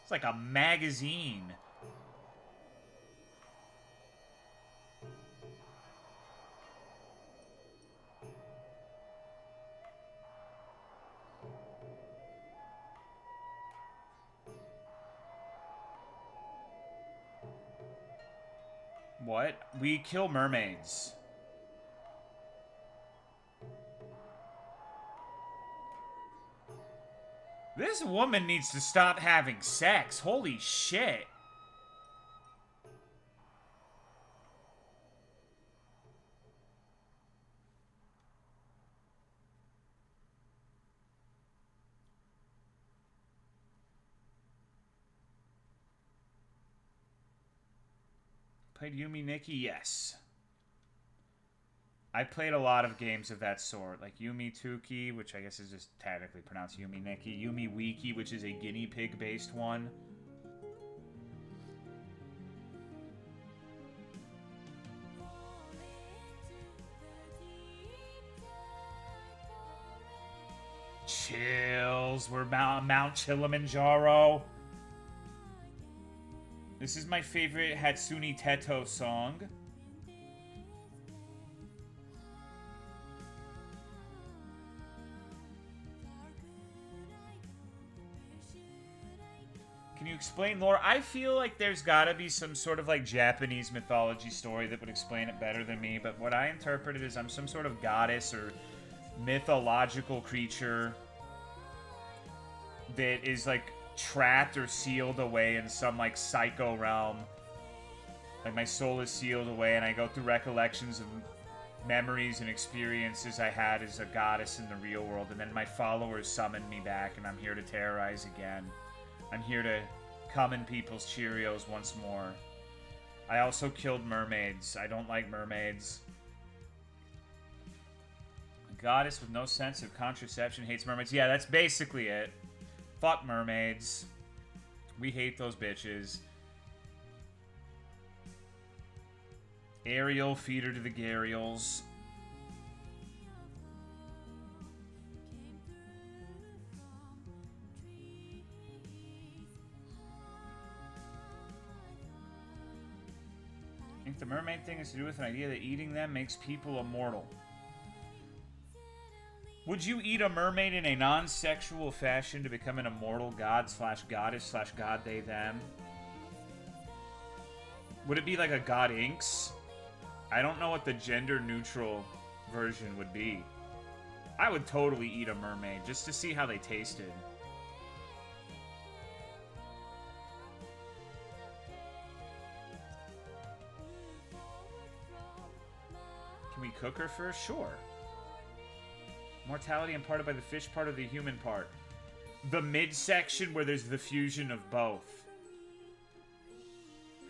It's like a magazine. What? We kill mermaids. This woman needs to stop having sex. Holy shit. Played Yumi Nikki? Yes. I played a lot of games of that sort, like Yumi Tuki, which I guess is just technically pronounced Yumi Nikki, Yumi Wiki, which is a guinea pig-based one. Chills. We're Mount Kilimanjaro. This is my favorite Hatsune Teto song. Can you explain lore? I feel like there's gotta be some sort of like Japanese mythology story that would explain it better than me, but what I interpret it as I'm some sort of goddess or mythological creature that is like trapped or sealed away in some like psycho realm. Like my soul is sealed away and I go through recollections of memories and experiences I had as a goddess in the real world, and then my followers summon me back and I'm here to terrorize again. I'm here to come in people's Cheerios once more. I also killed mermaids. I don't like mermaids. A goddess with no sense of contraception hates mermaids. Yeah, that's basically it. Fuck mermaids. We hate those bitches. Ariel, feed her to the Gariels. I think the mermaid thing is to do with an idea that eating them makes people immortal. Would you eat a mermaid in a non-sexual fashion to become an immortal god slash goddess slash god they them? Would it be like a god inks? I don't know what the gender neutral version would be. I would totally eat a mermaid just to see how they tasted. Can we cook her first? Sure. Mortality imparted by the fish part or the human part? The midsection where there's the fusion of both.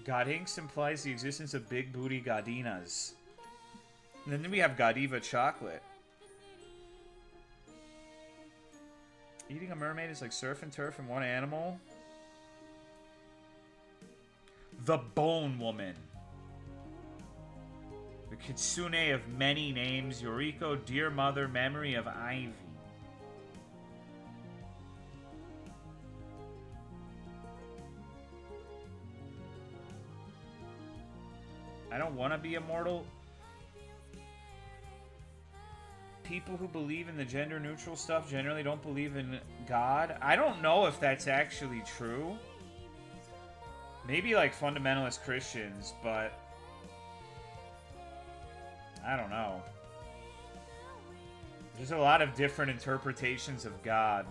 God Inks implies the existence of big booty Godinas. And then we have Godiva chocolate. Eating a mermaid is like surf and turf in one animal. The Bone Woman. The Kitsune of many names. Yoriko, dear mother, memory of Ivy. I don't want to be immortal. People who believe in the gender neutral stuff generally don't believe in God. I don't know if that's actually true. Maybe like fundamentalist Christians, but I don't know. There's a lot of different interpretations of God.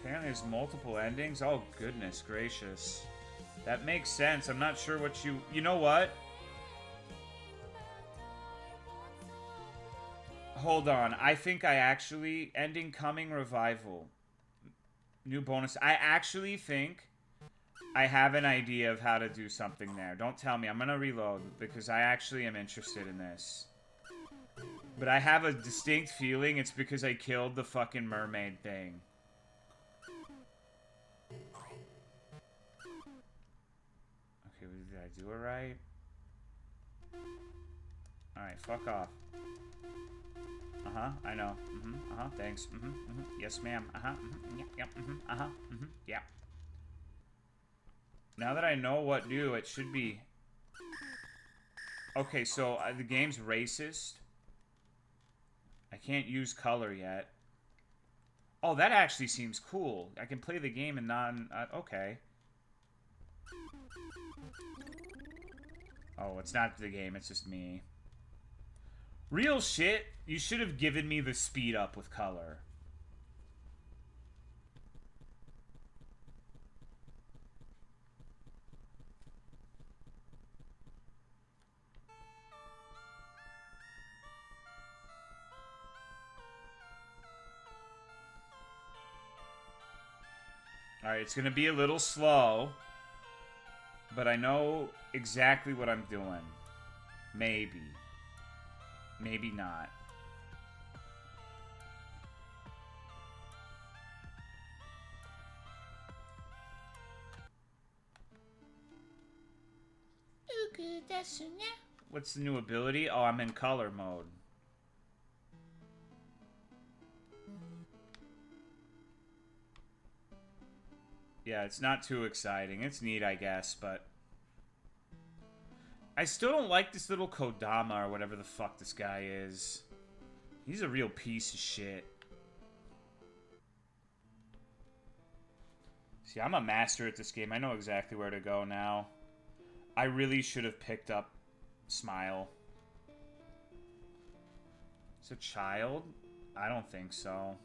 Apparently there's multiple endings. Oh, goodness gracious. That makes sense. I'm not sure what you... You know what? Hold on. I think I actually... Ending coming revival. New bonus. I actually think I have an idea of how to do something there. Don't tell me. I'm going to reload because I actually am interested in this. But I have a distinct feeling it's because I killed the fucking mermaid thing. Okay, did I do it right? Alright, fuck off. Uh-huh, I know. Uh-huh, thanks. Yes, ma'am. Uh-huh, yep, uh-huh, yeah. Now that I know what to do, it should be... Okay, so the game's racist. I can't use color yet. Oh, that actually seems cool. I can play the game and not... okay. Oh, it's not the game, it's just me. Real shit, you should have given me the speed up with color. Alright, it's gonna be a little slow, but I know exactly what I'm doing. Maybe. Maybe not. What's the new ability? Oh, I'm in color mode. Yeah, it's not too exciting. It's neat, I guess, but... I still don't like this little Kodama or whatever the fuck this guy is. He's a real piece of shit. See, I'm a master at this game. I know exactly where to go now. I really should have picked up Smile. Is it a child? I don't think so.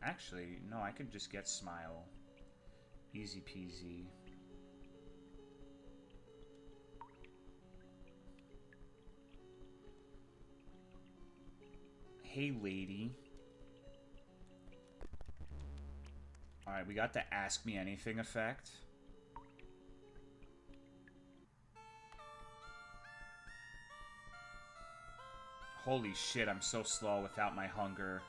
Actually, no, I could just get Smile. Easy peasy. Hey, lady. Alright, we got the Ask Me Anything effect. Holy shit, I'm so slow without my hunger.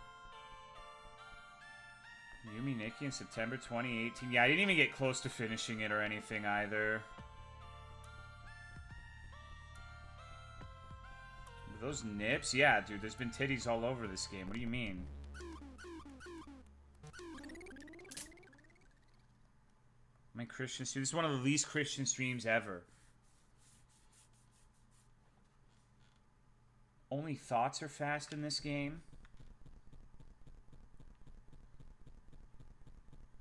Yumi Nikki in September 2018. Yeah, I didn't even get close to finishing it or anything either. Those nips? Yeah, dude, there's been titties all over this game. What do you mean? My Christian stream. This is one of the least Christian streams ever. Only thoughts are fast in this game.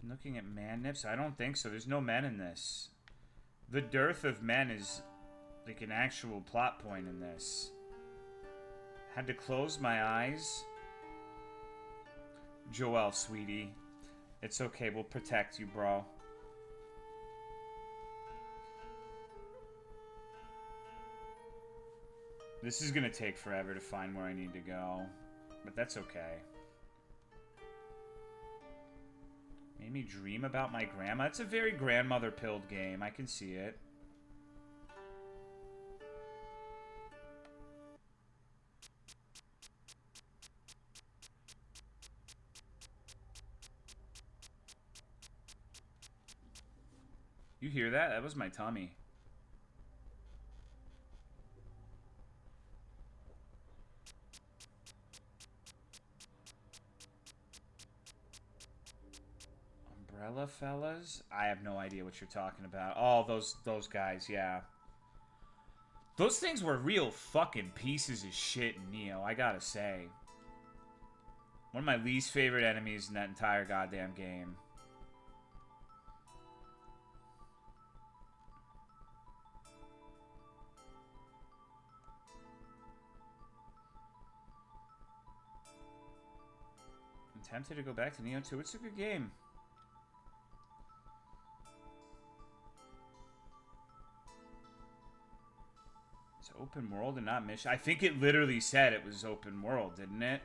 Looking at man nips? I don't think so. There's no men in this. The dearth of men is like an actual plot point in this. Had to close my eyes. Joel, sweetie. It's okay. We'll protect you, bro. This is gonna take forever to find where I need to go. But that's okay. Made me dream about my grandma. It's a very grandmother-pilled game. I can see it. You hear that? That was my tummy. Umbrella fellas? I have no idea what you're talking about. Oh, those guys, yeah. Those things were real fucking pieces of shit in Neo, I gotta say. One of my least favorite enemies in that entire goddamn game. I'm tempted to go back to Neo 2. It's a good game. It's open world and not mission. I think it literally said it was open world, didn't it?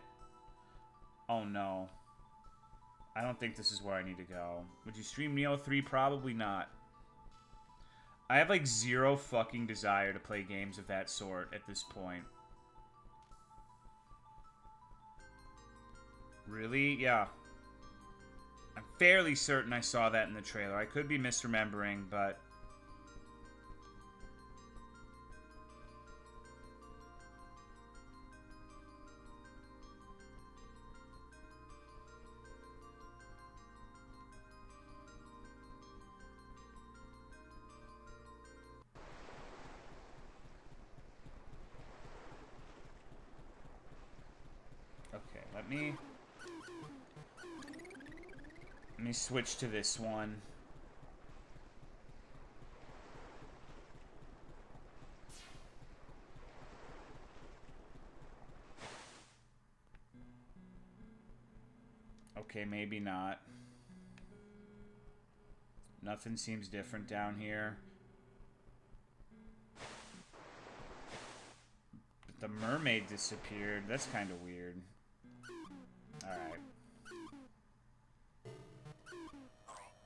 Oh no. I don't think this is where I need to go. Would you stream Neo 3? Probably not. I have like zero fucking desire to play games of that sort at this point. Really? Yeah. I'm fairly certain I saw that in the trailer. I could be misremembering, but... Okay, let me switch to this one. Okay, maybe not. Nothing seems different down here. But the mermaid disappeared. That's kind of weird. Alright.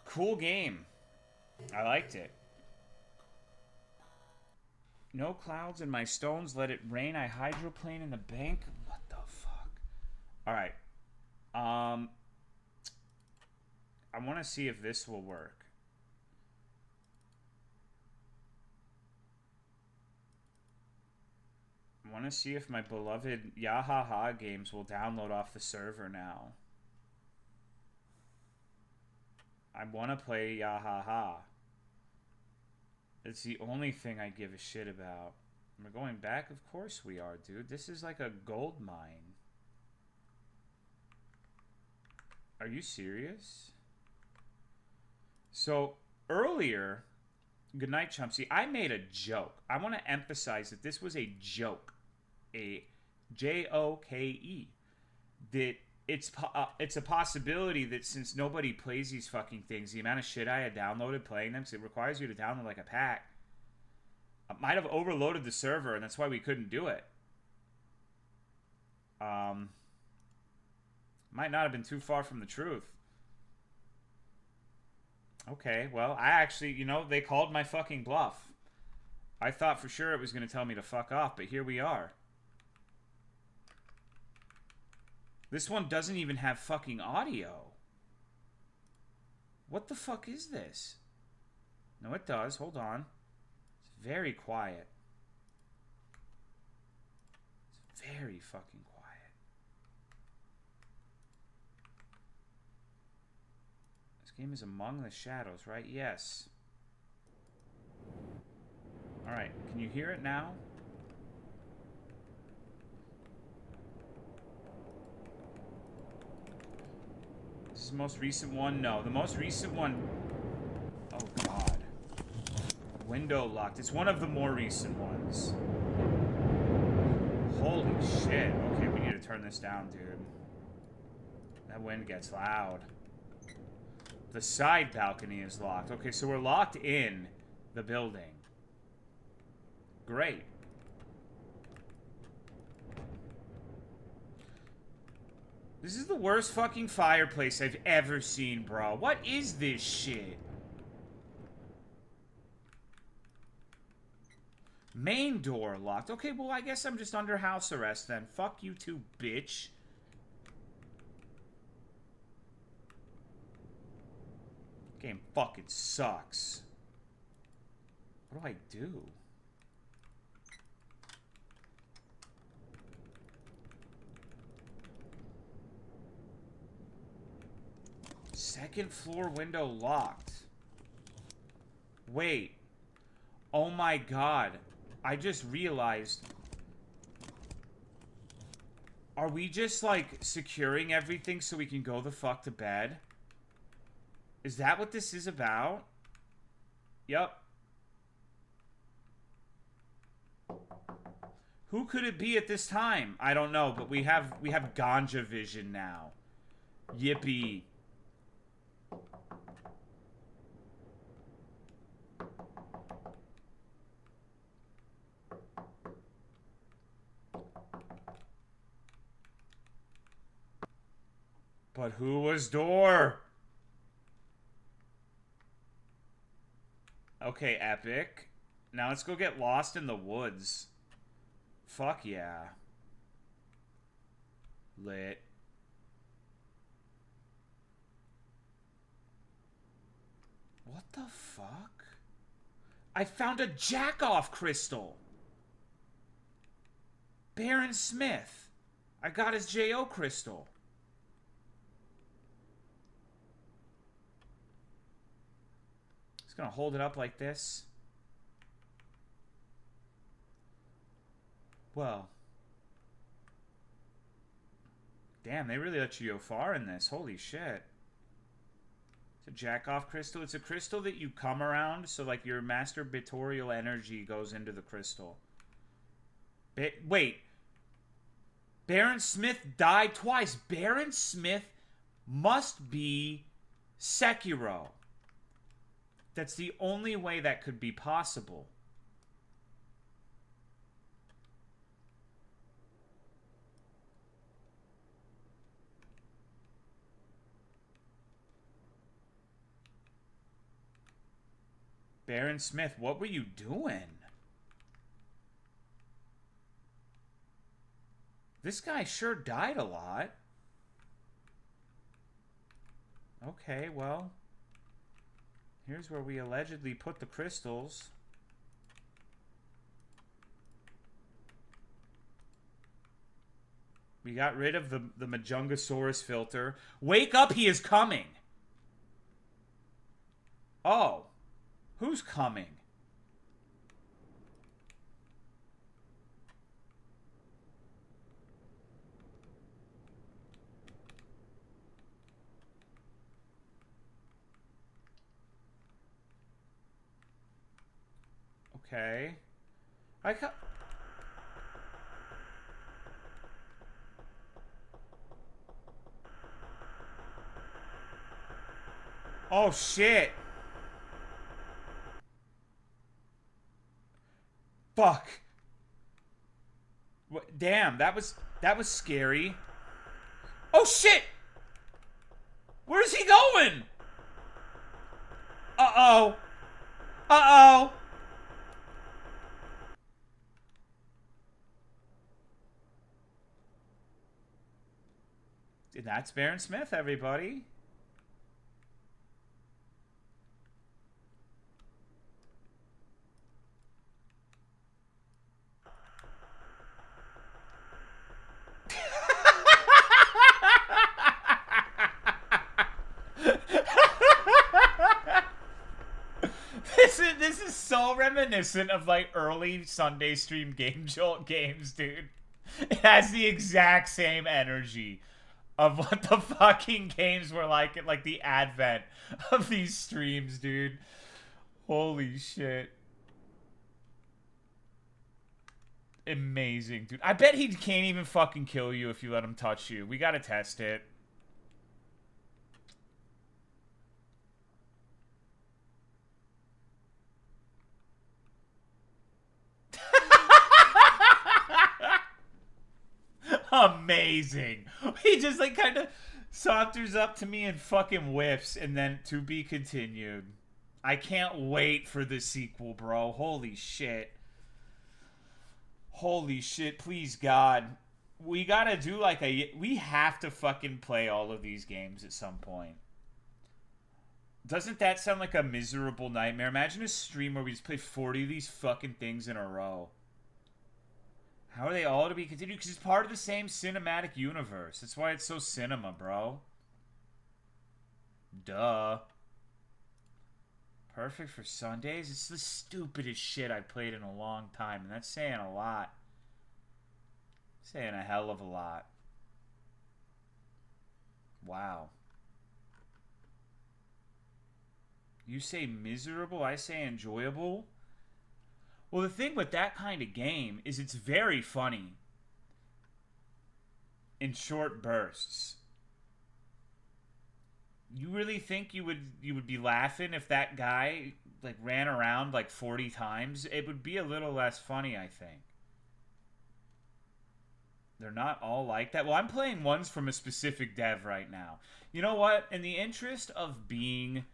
Cool game. I liked it. No clouds in my stones. Let it rain. I hydroplane in the bank. What the fuck? Alright. I want to see if this will work. I want to see if my beloved Yahaha games will download off the server now. I want to play Yahaha. It's the only thing I give a shit about. We're going back? Of course we are, dude. This is like a gold mine. Are you serious? So, earlier, good night, Chumpsy, I made a joke. I want to emphasize that this was a joke. A J-O-K-E. That it's a possibility that since nobody plays these fucking things, the amount of shit I had downloaded playing them, because it requires you to download like a pack, I might have overloaded the server, and that's why we couldn't do it. Might not have been too far from the truth. Okay, well, I actually, you know, they called my fucking bluff. I thought for sure it was going to tell me to fuck off, but here we are. This one doesn't even have fucking audio. What the fuck is this? No, it does. Hold on. It's very quiet. It's very fucking quiet. This game is Among the Shadows, right? Yes. Alright, can you hear it now? This is the most recent one? No, the most recent one... Oh, God. Window locked. It's one of the more recent ones. Holy shit. Okay, we need to turn this down, dude. That wind gets loud. The side balcony is locked. Okay, so we're locked in the building. Great. This is the worst fucking fireplace I've ever seen, bro. What is this shit? Main door locked. Okay, well, I guess I'm just under house arrest then. Fuck you too, bitch. Game fucking sucks. What do I do? Second floor window locked. Wait. Oh my god. I just realized. Are we just like securing everything so we can go the fuck to bed? Is that what this is about? Yep. Who could it be at this time? I don't know, but we have ganja vision now. Yippee. But who was door? Okay, epic. Now let's go get lost in the woods. Fuck yeah. Lit. What the fuck? I found a jack-off crystal. Baron Smith. I got his J.O. crystal. Gonna hold it up like this. Well. Damn, they really let you go far in this. Holy shit. It's a jack-off crystal. It's a crystal that you come around, so like your masturbatorial energy goes into the crystal. Wait. Baron Smith died twice. Baron Smith must be Sekiro. That's the only way that could be possible. Baron Smith, what were you doing? This guy sure died a lot. Okay, well, here's where we allegedly put the crystals. We got rid of the Majungasaurus filter. Wake up, he is coming! Oh. Who's coming? Okay. Oh shit. Fuck. Damn, that was scary. Oh shit! Where's he going? Uh-oh. Uh-oh. And that's Baron Smith, everybody. This is so reminiscent of like early Sunday stream Game Jolt games, dude. It has the exact same energy of what the fucking games were like at like the advent of these streams, dude. Holy shit. Amazing, dude. I bet he can't even fucking kill you if you let him touch you. We gotta test it. Amazing. He just like kind of saunters up to me and fucking whiffs, and then to be continued. I can't wait for the sequel, bro. Holy shit. Holy shit, please God. We gotta do like we have to fucking play all of these games at some point. Doesn't that sound like a miserable nightmare? Imagine a stream where we just play 40 of these fucking things in a row. How are they all to be continued? Because it's part of the same cinematic universe. That's why it's so cinema, bro. Duh. Perfect for Sundays? It's the stupidest shit I've played in a long time, and that's saying a lot. Saying a hell of a lot. Wow. You say miserable, I say enjoyable? Well, the thing with that kind of game is it's very funny in short bursts. You really think you would be laughing if that guy like ran around like 40 times? It would be a little less funny, I think. They're not all like that. Well, I'm playing ones from a specific dev right now. You know what? In the interest of being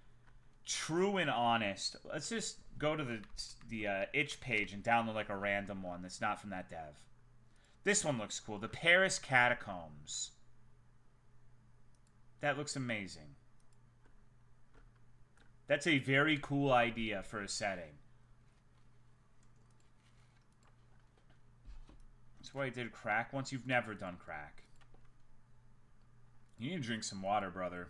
true and honest, let's just go to the itch page and download like a random one that's not from that dev. This one looks cool. The Paris Catacombs. That looks amazing. That's a very cool idea for a setting. That's why I did crack once. You've never done crack. You need to drink some water, brother.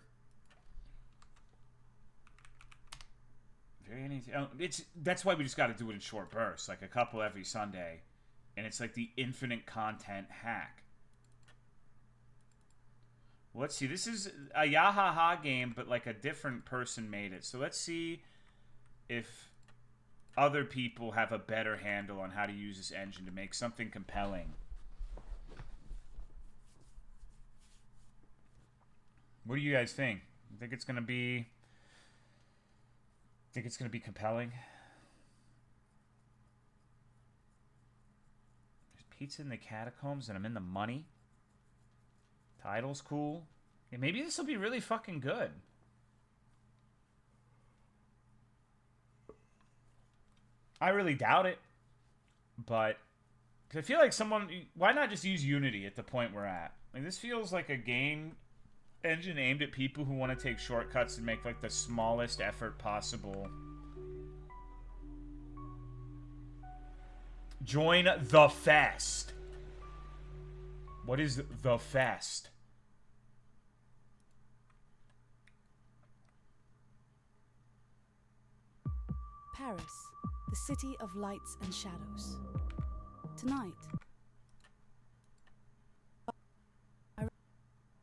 That's why we just got to do it in short bursts, like a couple every Sunday, and it's like the infinite content hack. Well, let's see. This is a yahaha game, but like a different person made it. So let's see if other people have a better handle on how to use this engine to make something compelling. What do you guys think? You think it's gonna be? Think it's gonna be compelling? There's pizza in the catacombs, and I'm in the money. Title's cool. Yeah, maybe this will be really fucking good. I really doubt it, but I feel like someone. Why not just use Unity at the point we're at? Like, this feels like a game engine aimed at people who want to take shortcuts and make like the smallest effort possible. Join the fest. What is the fest? Paris, the city of lights and shadows. Tonight, I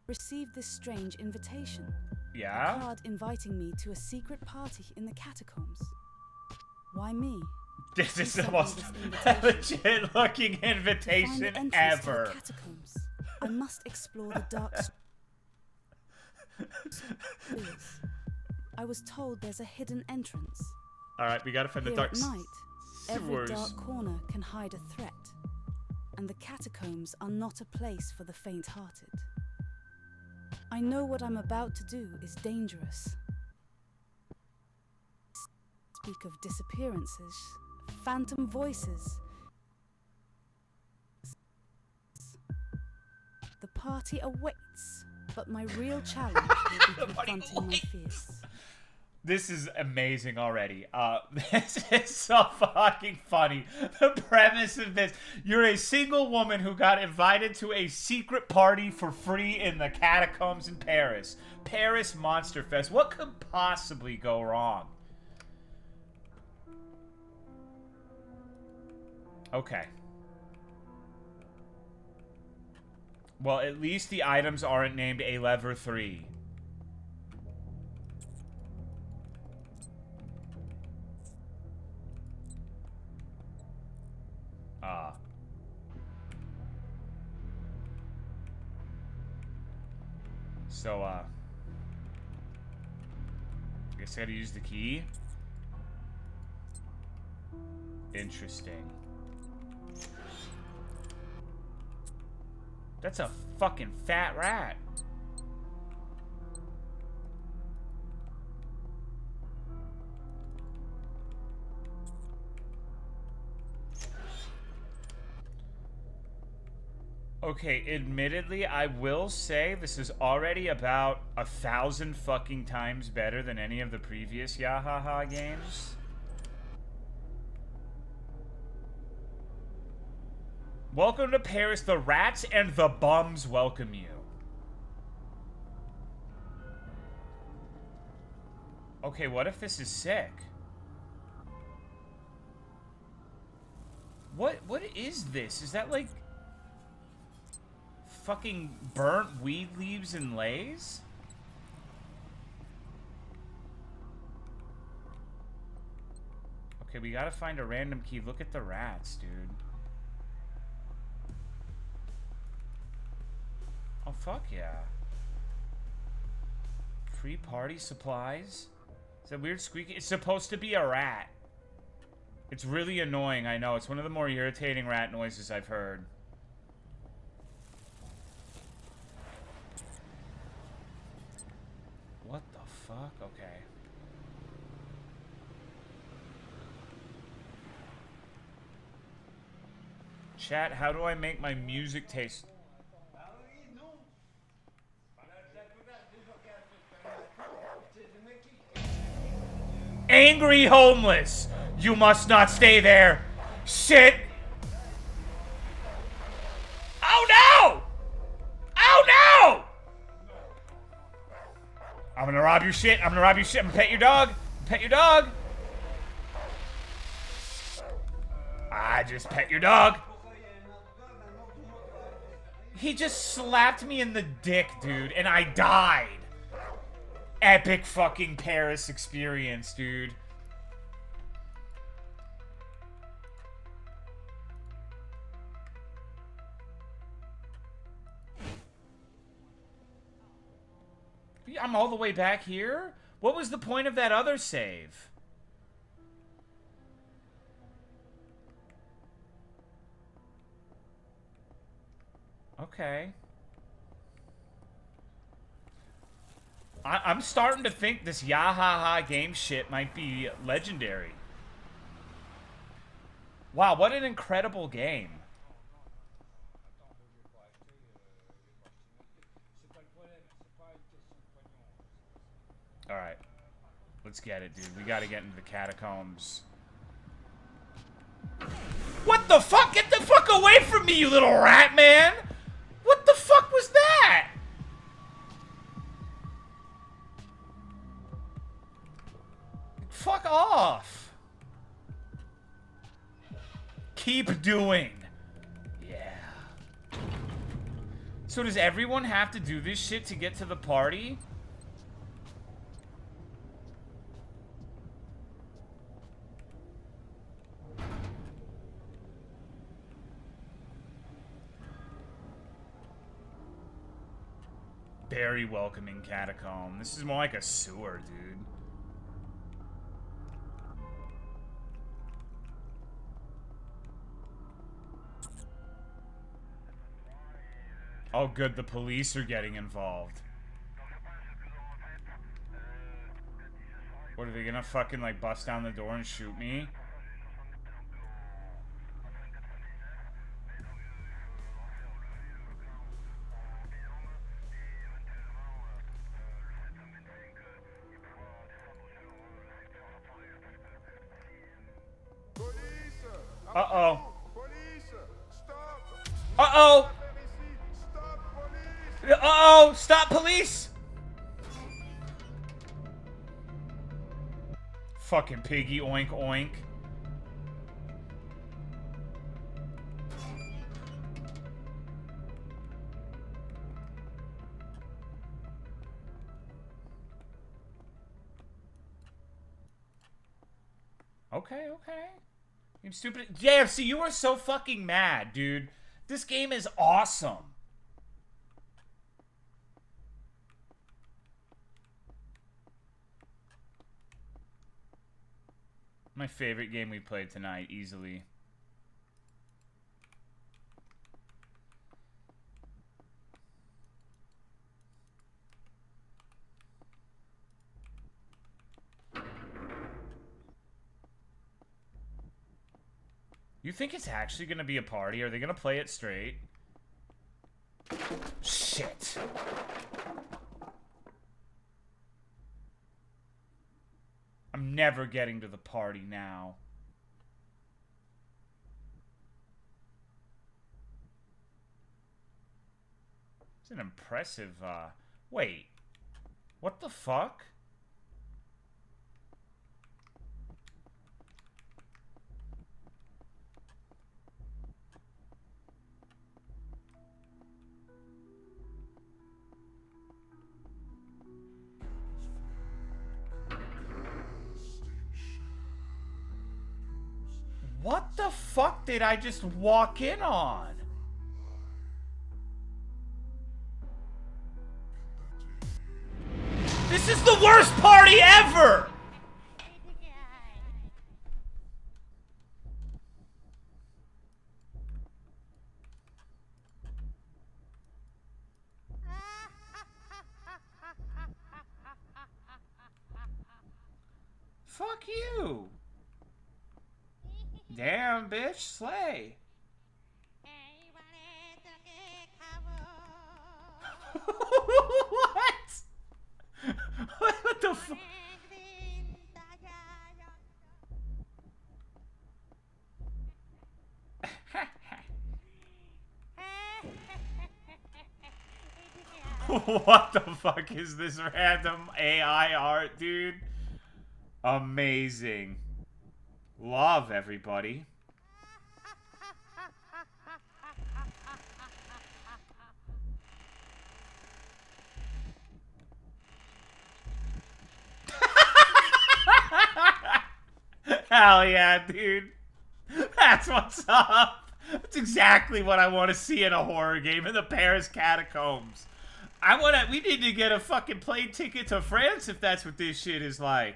received this strange invitation. Yeah? A card inviting me to a secret party in the catacombs. Why me? This is the Who sent most me this invitation? legit looking To find invitation the entrance to ever. the catacombs, I must explore the dark spheres. I was told there's a hidden entrance. Alright, we gotta find the Here dark at night, every sewers. dark corner can hide a threat, and the catacombs are not a place for the faint-hearted. I know what I'm about to do is dangerous. Speak of disappearances, phantom voices. The party awaits, but my real challenge will be confronting my fears. This is amazing already. This is so fucking funny. The premise of this. You're a single woman who got invited to a secret party for free in the catacombs in Paris. Paris Monster Fest. What could possibly go wrong? Okay. Well, at least the items aren't named A Lever 3. So, I guess I gotta use the key. Interesting. That's a fucking fat rat. Okay, admittedly, I will say this is already about 1,000 fucking times better than any of the previous Yahaha games. Welcome to Paris. The rats and the bums welcome you. Okay, what if this is sick? What is this? Is that like fucking burnt weed leaves and lays? Okay, we gotta find a random key. Look at the rats, dude. Oh, fuck yeah. Free party supplies? Is that weird squeaky? It's supposed to be a rat. It's really annoying, I know. It's one of the more irritating rat noises I've heard. What the fuck? Okay. Chat, how do I make my music taste? Angry homeless! You must not stay there! Sit! Oh no! Oh no! I'm gonna rob your shit. I'm gonna rob your shit. I'm gonna pet your dog. Pet your dog. I just pet your dog. He just slapped me in the dick, dude, and I died. Epic fucking Paris experience, dude. I'm all the way back here? What was the point of that other save? Okay. I'm starting to think this yahaha game shit might be legendary. Wow, what an incredible game. Alright. Let's get it, dude. We gotta get into the catacombs. What the fuck? Get the fuck away from me, you little rat man! What the fuck was that? Fuck off. Keep doing. Yeah. So does everyone have to do this shit to get to the party? Very welcoming catacomb. This is more like a sewer, dude. Oh good, the police are getting involved. What, are they gonna fucking like bust down the door and shoot me? Uh-oh. Uh-oh! Uh-oh! Stop, police! Fucking piggy, oink oink. Okay, okay. You stupid. Yeah, see, you are so fucking mad, dude. This game is awesome. My favorite game we played tonight, easily. You think it's actually gonna be a party? Are they gonna play it straight? Shit. I'm never getting to the party now. It's an impressive, wait. What the fuck? What the fuck did I just walk in on? This is the worst party ever! Fuck you! Damn, bitch, slay. What? What the fuck? What the fuck is this random AI art, dude? Amazing. Love, everybody. Hell yeah, dude. That's what's up. That's exactly what I want to see in a horror game in the Paris Catacombs. We need to get a fucking plane ticket to France if that's what this shit is like.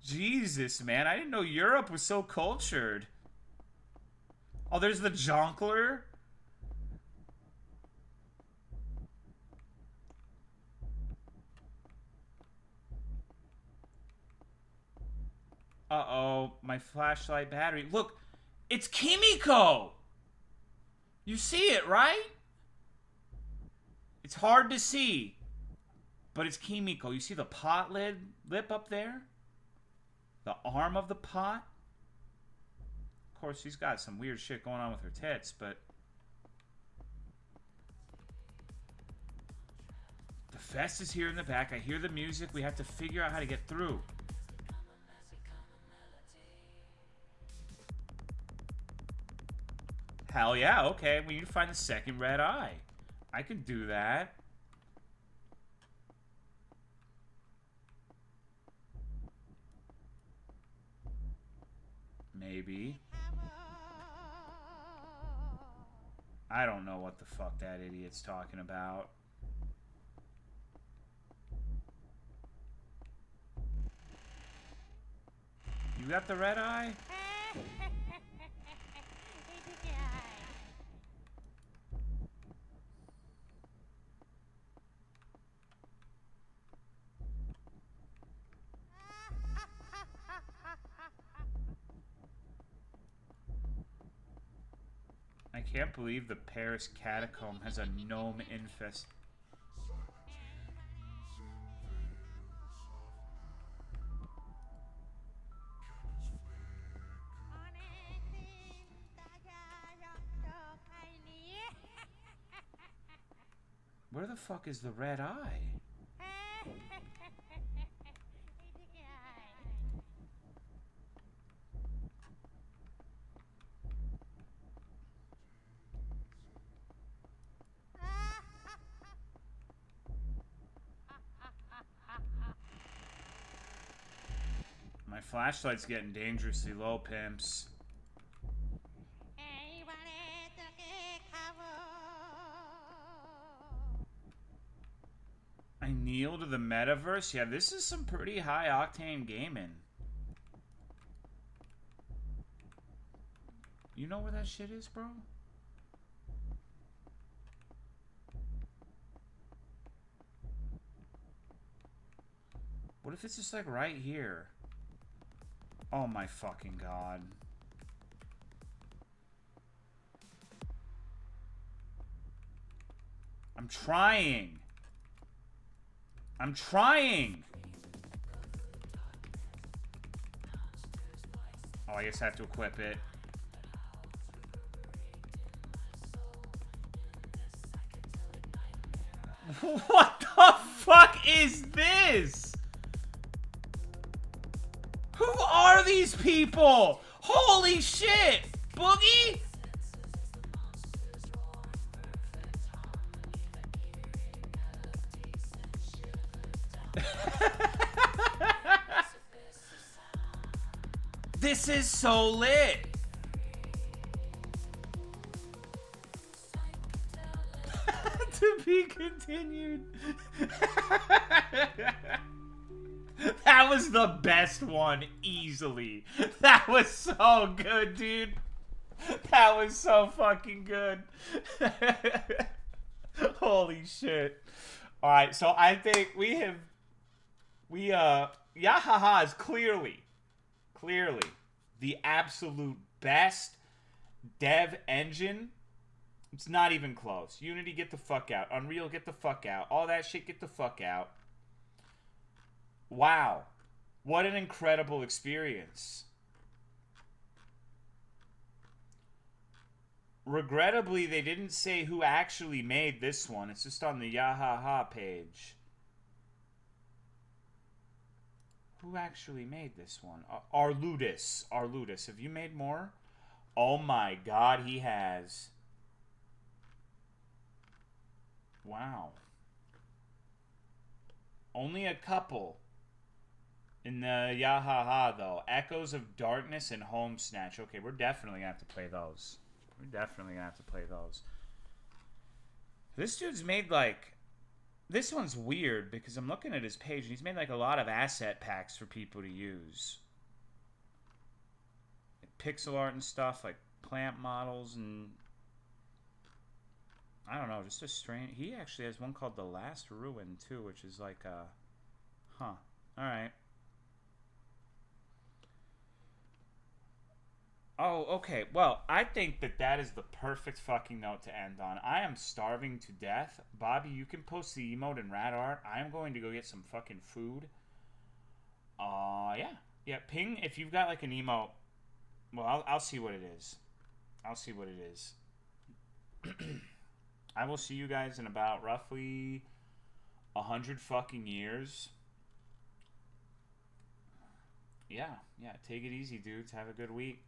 Jesus, man. I didn't know Europe was so cultured. Oh, there's the Jonkler. Uh-oh, my flashlight battery. Look, it's Kimiko! You see it, right? It's hard to see, but it's Kimiko. You see the pot lip up there? The arm of the pot? Of course, she's got some weird shit going on with her tits, but... The fest is here in the back. I hear the music. We have to figure out how to get through. Hell yeah, okay. We need to find the second red eye. I can do that. Maybe. I don't know what the fuck that idiot's talking about. You got the red eye? I can't believe the Paris Catacomb has a gnome infest. Where the fuck is the red eye? My flashlight's getting dangerously low, pimps. I kneel to the metaverse? Yeah, this is some pretty high octane gaming. You know where that shit is, bro? What if it's just like right here? Oh my fucking god. I'm trying. I'm trying. Oh, I guess I have to equip it. What the fuck is this? Who are these people? Holy shit! Boogie? This is so lit. To be continued. That was the best one, easily. That was so good, dude. That was so fucking good. Holy shit. Alright, so I think yahaha is clearly the absolute best dev engine. It's not even close. Unity, get the fuck out. Unreal, get the fuck out. All that shit, get the fuck out. Wow. What an incredible experience. Regrettably, they didn't say who actually made this one. It's just on the yahaha page. Who actually made this one? Arludis. Arludis. Have you made more? Oh my god, he has. Wow. Only a couple in the yahaha, though. Echoes of Darkness and Home Snatch. Okay, we're definitely going to have to play those. We're definitely going to have to play those. This dude's made like... This one's weird because I'm looking at his page and he's made like a lot of asset packs for people to use. Like pixel art and stuff, like plant models and... I don't know, just a strange... He actually has one called The Last Ruin too, which is like a... Huh. Alright. Oh, okay. Well, I think that that is the perfect fucking note to end on. I am starving to death. Bobby, you can post the emote and rad art. I am going to go get some fucking food. Yeah. Yeah, ping if you've got like an emote. Well, I'll see what it is. I'll see what it is. I will see you guys in about roughly 100 fucking years. Yeah, take it easy, dudes. Have a good week.